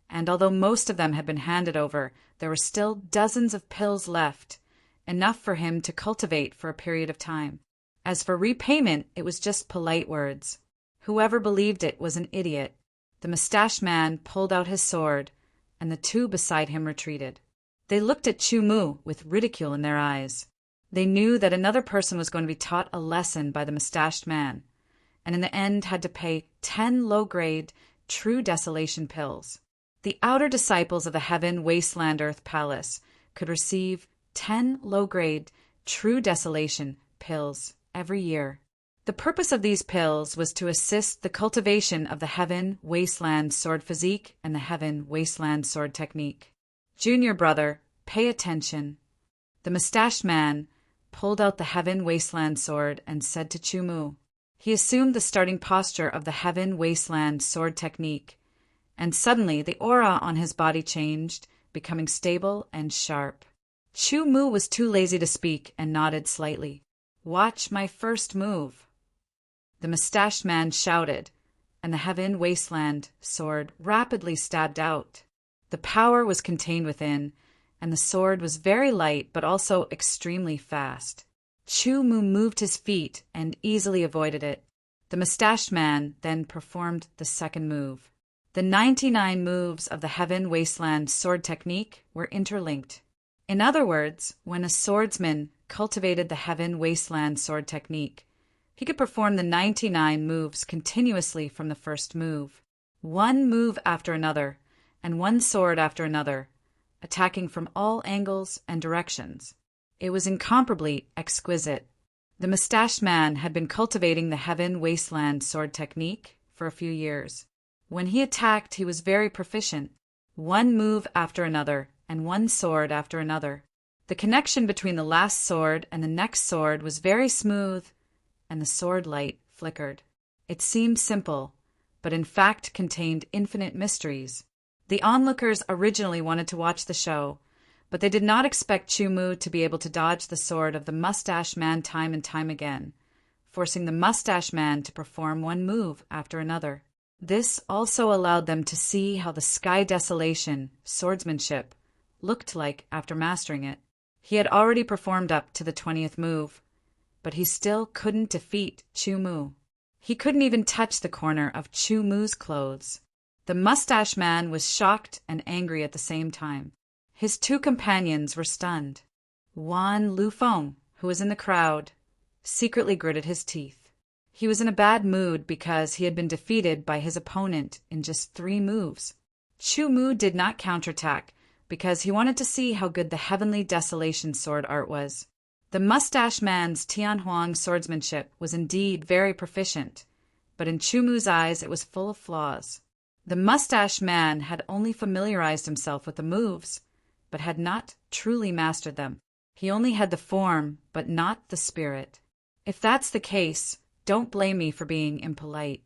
and although most of them had been handed over, there were still dozens of pills left, enough for him to cultivate for a period of time. As for repayment, it was just polite words. Whoever believed it was an idiot. The mustached man pulled out his sword, and the 2 beside him retreated. They looked at Chu-Mu with ridicule in their eyes. They knew that another person was going to be taught a lesson by the mustached man, and in the end had to pay 10 low-grade True Desolation pills. The outer disciples of the Heaven Wasteland Earth Palace could receive 10 low-grade True Desolation pills every year. The purpose of these pills was to assist the cultivation of the Heaven Wasteland Sword Physique and the Heaven Wasteland Sword Technique. Junior brother, pay attention. The mustached man pulled out the Heaven Wasteland Sword and said to Chu-Mu. He assumed the starting posture of the Heaven Wasteland Sword Technique, and suddenly the aura on his body changed, becoming stable and sharp. Chu-Mu was too lazy to speak and nodded slightly. Watch my first move. The mustached man shouted, and the Heaven Wasteland sword rapidly stabbed out. The power was contained within, and the sword was very light but also extremely fast. Chu-Mu moved his feet and easily avoided it. The mustached man then performed the second move. The 99 moves of the Heaven Wasteland sword technique were interlinked. In other words, when a swordsman cultivated the Heaven Wasteland sword technique, he could perform the 99 moves continuously from the first move, one move after another, and one sword after another, attacking from all angles and directions. It was incomparably exquisite. The mustached man had been cultivating the Heaven Wasteland sword technique for a few years. When he attacked, he was very proficient, one move after another, and one sword after another. The connection between the last sword and the next sword was very smooth, and the sword light flickered. It seemed simple, but in fact contained infinite mysteries. The onlookers originally wanted to watch the show, but they did not expect Chumu to be able to dodge the sword of the mustache man time and time again, forcing the mustache man to perform one move after another. This also allowed them to see how the Sky Desolation swordsmanship looked like after mastering it. He had already performed up to the 20th move, but he still couldn't defeat Chumu. He couldn't even touch the corner of Chumu's clothes. The mustache man was shocked and angry at the same time. His two companions were stunned. Wan Lufeng, who was in the crowd, secretly gritted his teeth. He was in a bad mood because he had been defeated by his opponent in just 3 moves. Chumu did not counterattack because he wanted to see how good the Heavenly Desolation sword art was. The mustache man's Tianhuang swordsmanship was indeed very proficient, but in Chumu's eyes it was full of flaws. The mustache man had only familiarized himself with the moves, but had not truly mastered them. He only had the form, but not the spirit. If that's the case, don't blame me for being impolite.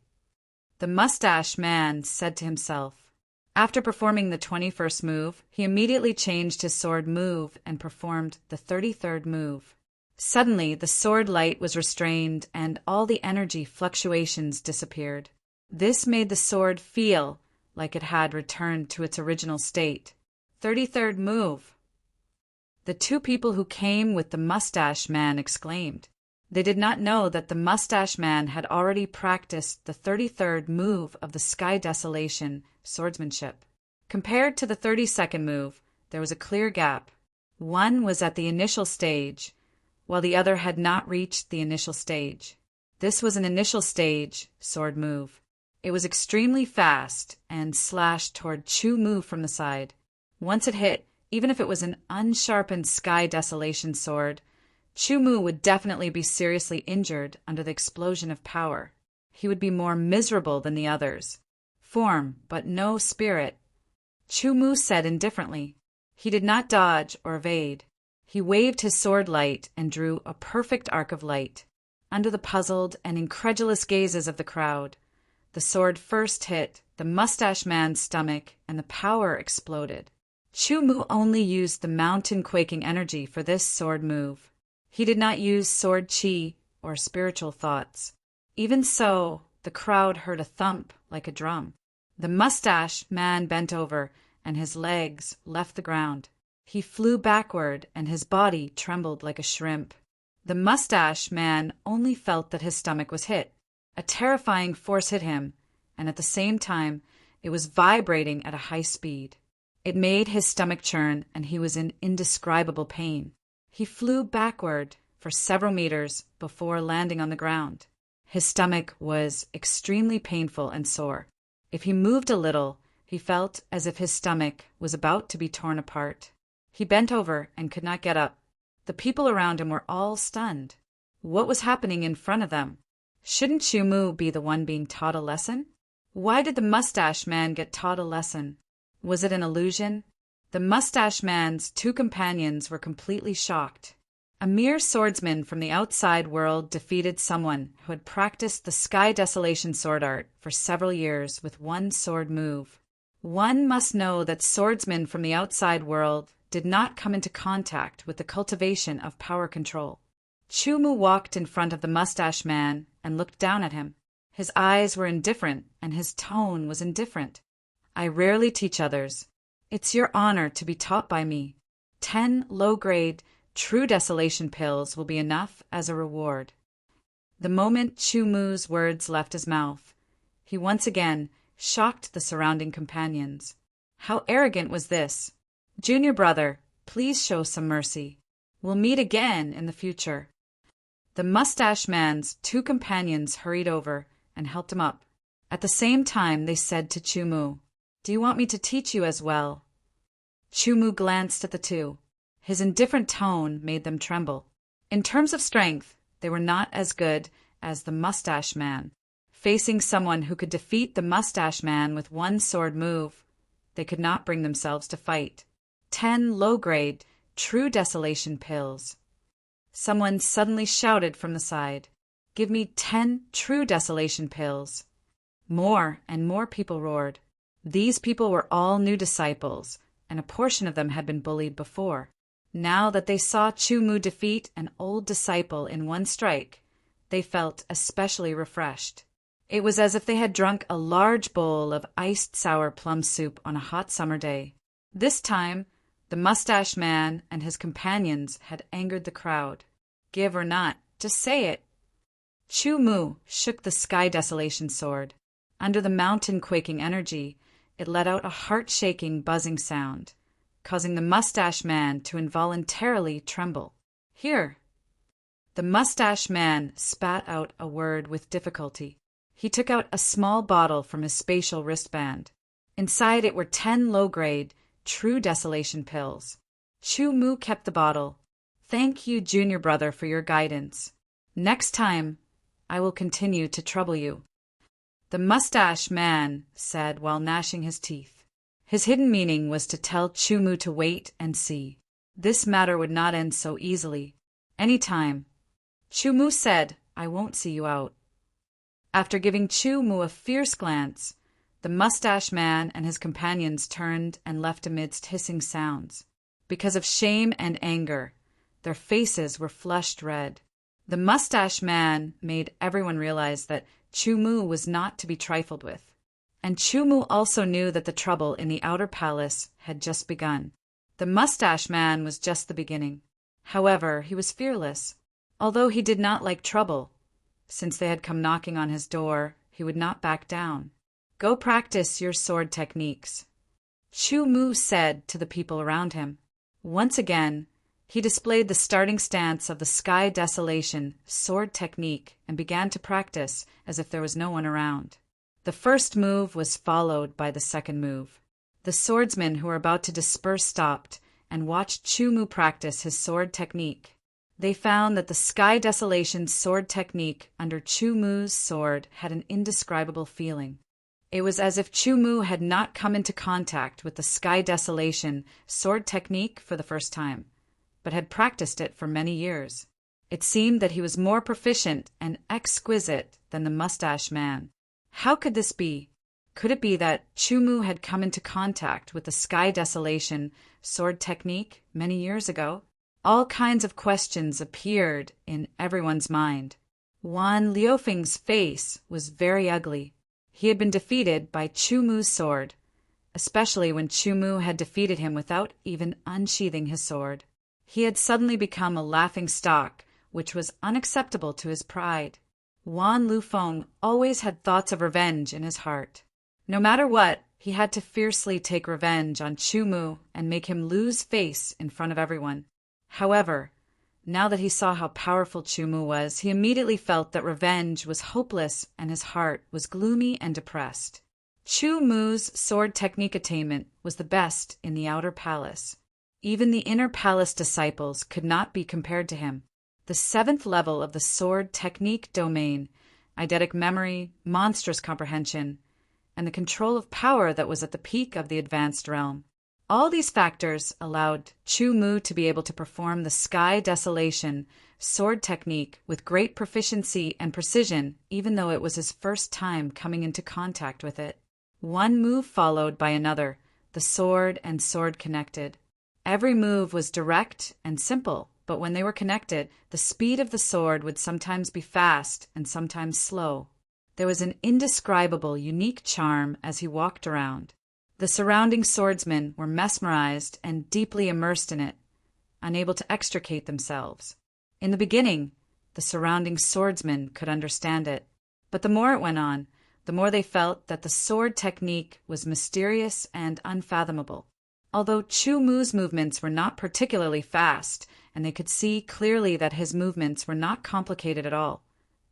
The mustache man said to himself. After performing the 21st move, he immediately changed his sword move and performed the 33rd move. Suddenly, the sword light was restrained and all the energy fluctuations disappeared. This made the sword feel like it had returned to its original state. 33rd move. The 2 people who came with the mustache man exclaimed. They did not know that the mustache man had already practiced the 33rd move of the Sky Desolation swordsmanship. Compared to the 32nd move, there was a clear gap. One was at the initial stage, while the other had not reached the initial stage. This was an initial stage sword move. It was extremely fast and slashed toward Chumu from the side. Once it hit, even if it was an unsharpened Sky Desolation sword, Chumu would definitely be seriously injured under the explosion of power. He would be more miserable than the others. Form, but no spirit. Chumu said indifferently. He did not dodge or evade. He waved his sword light and drew a perfect arc of light. Under the puzzled and incredulous gazes of the crowd, the sword first hit the mustache man's stomach and the power exploded. Chumu only used the mountain-quaking energy for this sword move. He did not use sword chi or spiritual thoughts. Even so, the crowd heard a thump like a drum. The mustache man bent over, and his legs left the ground. He flew backward, and his body trembled like a shrimp. The mustache man only felt that his stomach was hit. A terrifying force hit him, and at the same time, it was vibrating at a high speed. It made his stomach churn, and he was in indescribable pain. He flew backward for several meters before landing on the ground. His stomach was extremely painful and sore. If he moved a little, he felt as if his stomach was about to be torn apart. He bent over and could not get up. The people around him were all stunned. What was happening in front of them? Shouldn't Chumu be the one being taught a lesson? Why did the mustache man get taught a lesson? Was it an illusion? The mustache man's 2 companions were completely shocked. A mere swordsman from the outside world defeated someone who had practiced the Sky Desolation sword art for several years with one sword move. One must know that swordsmen from the outside world did not come into contact with the cultivation of power control. Chumu walked in front of the mustache man and looked down at him. His eyes were indifferent and his tone was indifferent. I rarely teach others. It's your honor to be taught by me. 10 low-grade, true desolation pills will be enough as a reward. The moment Chu Mu's words left his mouth, he once again shocked the surrounding companions. How arrogant was this? Junior brother, please show some mercy. We'll meet again in the future. The mustache man's two companions hurried over and helped him up. At the same time, they said to Chu Mu, "Do you want me to teach you as well?" Chu Mu glanced at the two. His indifferent tone made them tremble. In terms of strength, they were not as good as the mustache man. Facing someone who could defeat the mustache man with one sword move, they could not bring themselves to fight. 10 low-grade, true desolation pills. Someone suddenly shouted from the side, "Give me 10 true desolation pills." More and more people roared. These people were all new disciples, and a portion of them had been bullied before. Now that they saw Chu Mu defeat an old disciple in one strike, they felt especially refreshed. It was as if they had drunk a large bowl of iced sour plum soup on a hot summer day. This time, the mustache man and his companions had angered the crowd. Give or not, just say it. Chu Mu shook the sky desolation sword. Under the mountain-quaking energy, it let out a heart-shaking buzzing sound, causing the mustache man to involuntarily tremble. "Here." The mustache man spat out a word with difficulty. He took out a small bottle from his spatial wristband. Inside it were 10 low-grade, true desolation pills. Chu Mu kept the bottle. "Thank you, junior brother, for your guidance. Next time, I will continue to trouble you," the mustache man said while gnashing his teeth. His hidden meaning was to tell Chu Mu to wait and see. This matter would not end so easily. Any time. Chu Mu said, "I won't see you out." After giving Chu Mu a fierce glance, the mustache man and his companions turned and left amidst hissing sounds. Because of shame and anger, their faces were flushed red. The mustache man made everyone realize that Chu Mu was not to be trifled with. And Chu Mu also knew that the trouble in the outer palace had just begun. The mustache man was just the beginning. However, he was fearless. Although he did not like trouble, since they had come knocking on his door, he would not back down. "Go practice your sword techniques," Chu Mu said to the people around him. Once again, he displayed the starting stance of the sky desolation sword technique and began to practice as if there was no one around. The first move was followed by the second move. The swordsmen who were about to disperse stopped and watched Chu Mu practice his sword technique. They found that the sky desolation sword technique under Chu Mu's sword had an indescribable feeling. It was as if Chu Mu had not come into contact with the sky desolation sword technique for the first time, but had practiced it for many years. It seemed that he was more proficient and exquisite than the mustache man. How could this be? Could it be that Chu Mu had come into contact with the sky desolation sword technique many years ago? All kinds of questions appeared in everyone's mind. Wan Liufeng's face was very ugly. He had been defeated by Chu Mu's sword, especially when Chu Mu had defeated him without even unsheathing his sword. He had suddenly become a laughing stock, which was unacceptable to his pride. Wan Liufeng always had thoughts of revenge in his heart. No matter what, he had to fiercely take revenge on Chu Mu and make him lose face in front of everyone. However, now that he saw how powerful Chu Mu was, he immediately felt that revenge was hopeless and his heart was gloomy and depressed. Chu Mu's sword technique attainment was the best in the outer palace. Even the inner palace disciples could not be compared to him. The 7th level of the sword technique domain, eidetic memory, monstrous comprehension, and the control of power that was at the peak of the advanced realm. All these factors allowed Chu Mu to be able to perform the sky desolation sword technique with great proficiency and precision, even though it was his first time coming into contact with it. One move followed by another, the sword and sword connected. Every move was direct and simple, but when they were connected, the speed of the sword would sometimes be fast and sometimes slow. There was an indescribable, unique charm as he walked around. The surrounding swordsmen were mesmerized and deeply immersed in it, unable to extricate themselves. In the beginning, the surrounding swordsmen could understand it. But the more it went on, the more they felt that the sword technique was mysterious and unfathomable. Although Chu Mu's movements were not particularly fast, and they could see clearly that his movements were not complicated at all,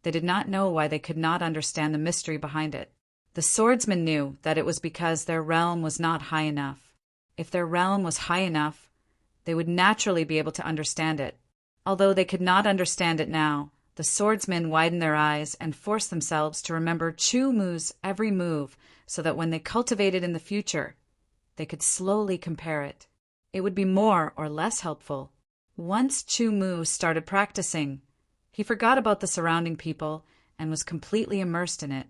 they did not know why they could not understand the mystery behind it. The swordsmen knew that it was because their realm was not high enough. If their realm was high enough, they would naturally be able to understand it. Although they could not understand it now, the swordsmen widened their eyes and forced themselves to remember Chu Mu's every move so that when they cultivated in the future, they could slowly compare it. It would be more or less helpful. Once Chu Mu started practicing, he forgot about the surrounding people and was completely immersed in it.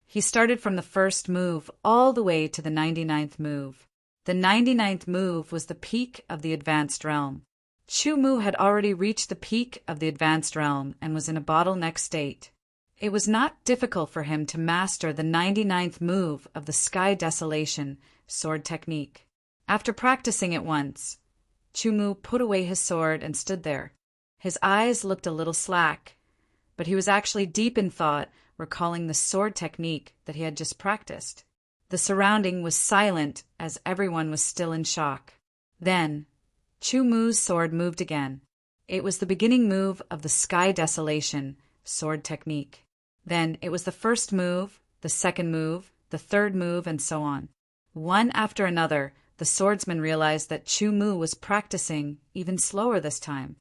He started from the first move all the way to the 99th move. The 99th move was the peak of the advanced realm. Chu Mu had already reached the peak of the advanced realm and was in a bottleneck state. It was not difficult for him to master the 99th move of the Sky Desolation sword technique. After practicing it once, Chu Mu put away his sword and stood there. His eyes looked a little slack, but he was actually deep in thought, recalling the sword technique that he had just practiced. The surrounding was silent as everyone was still in shock. Then, Chu Mu's sword moved again. It was the beginning move of the Sky Desolation sword technique. Then it was the first move, the second move, the third move, and so on. One after another, the swordsman realized that Chu Mu was practicing even slower this time.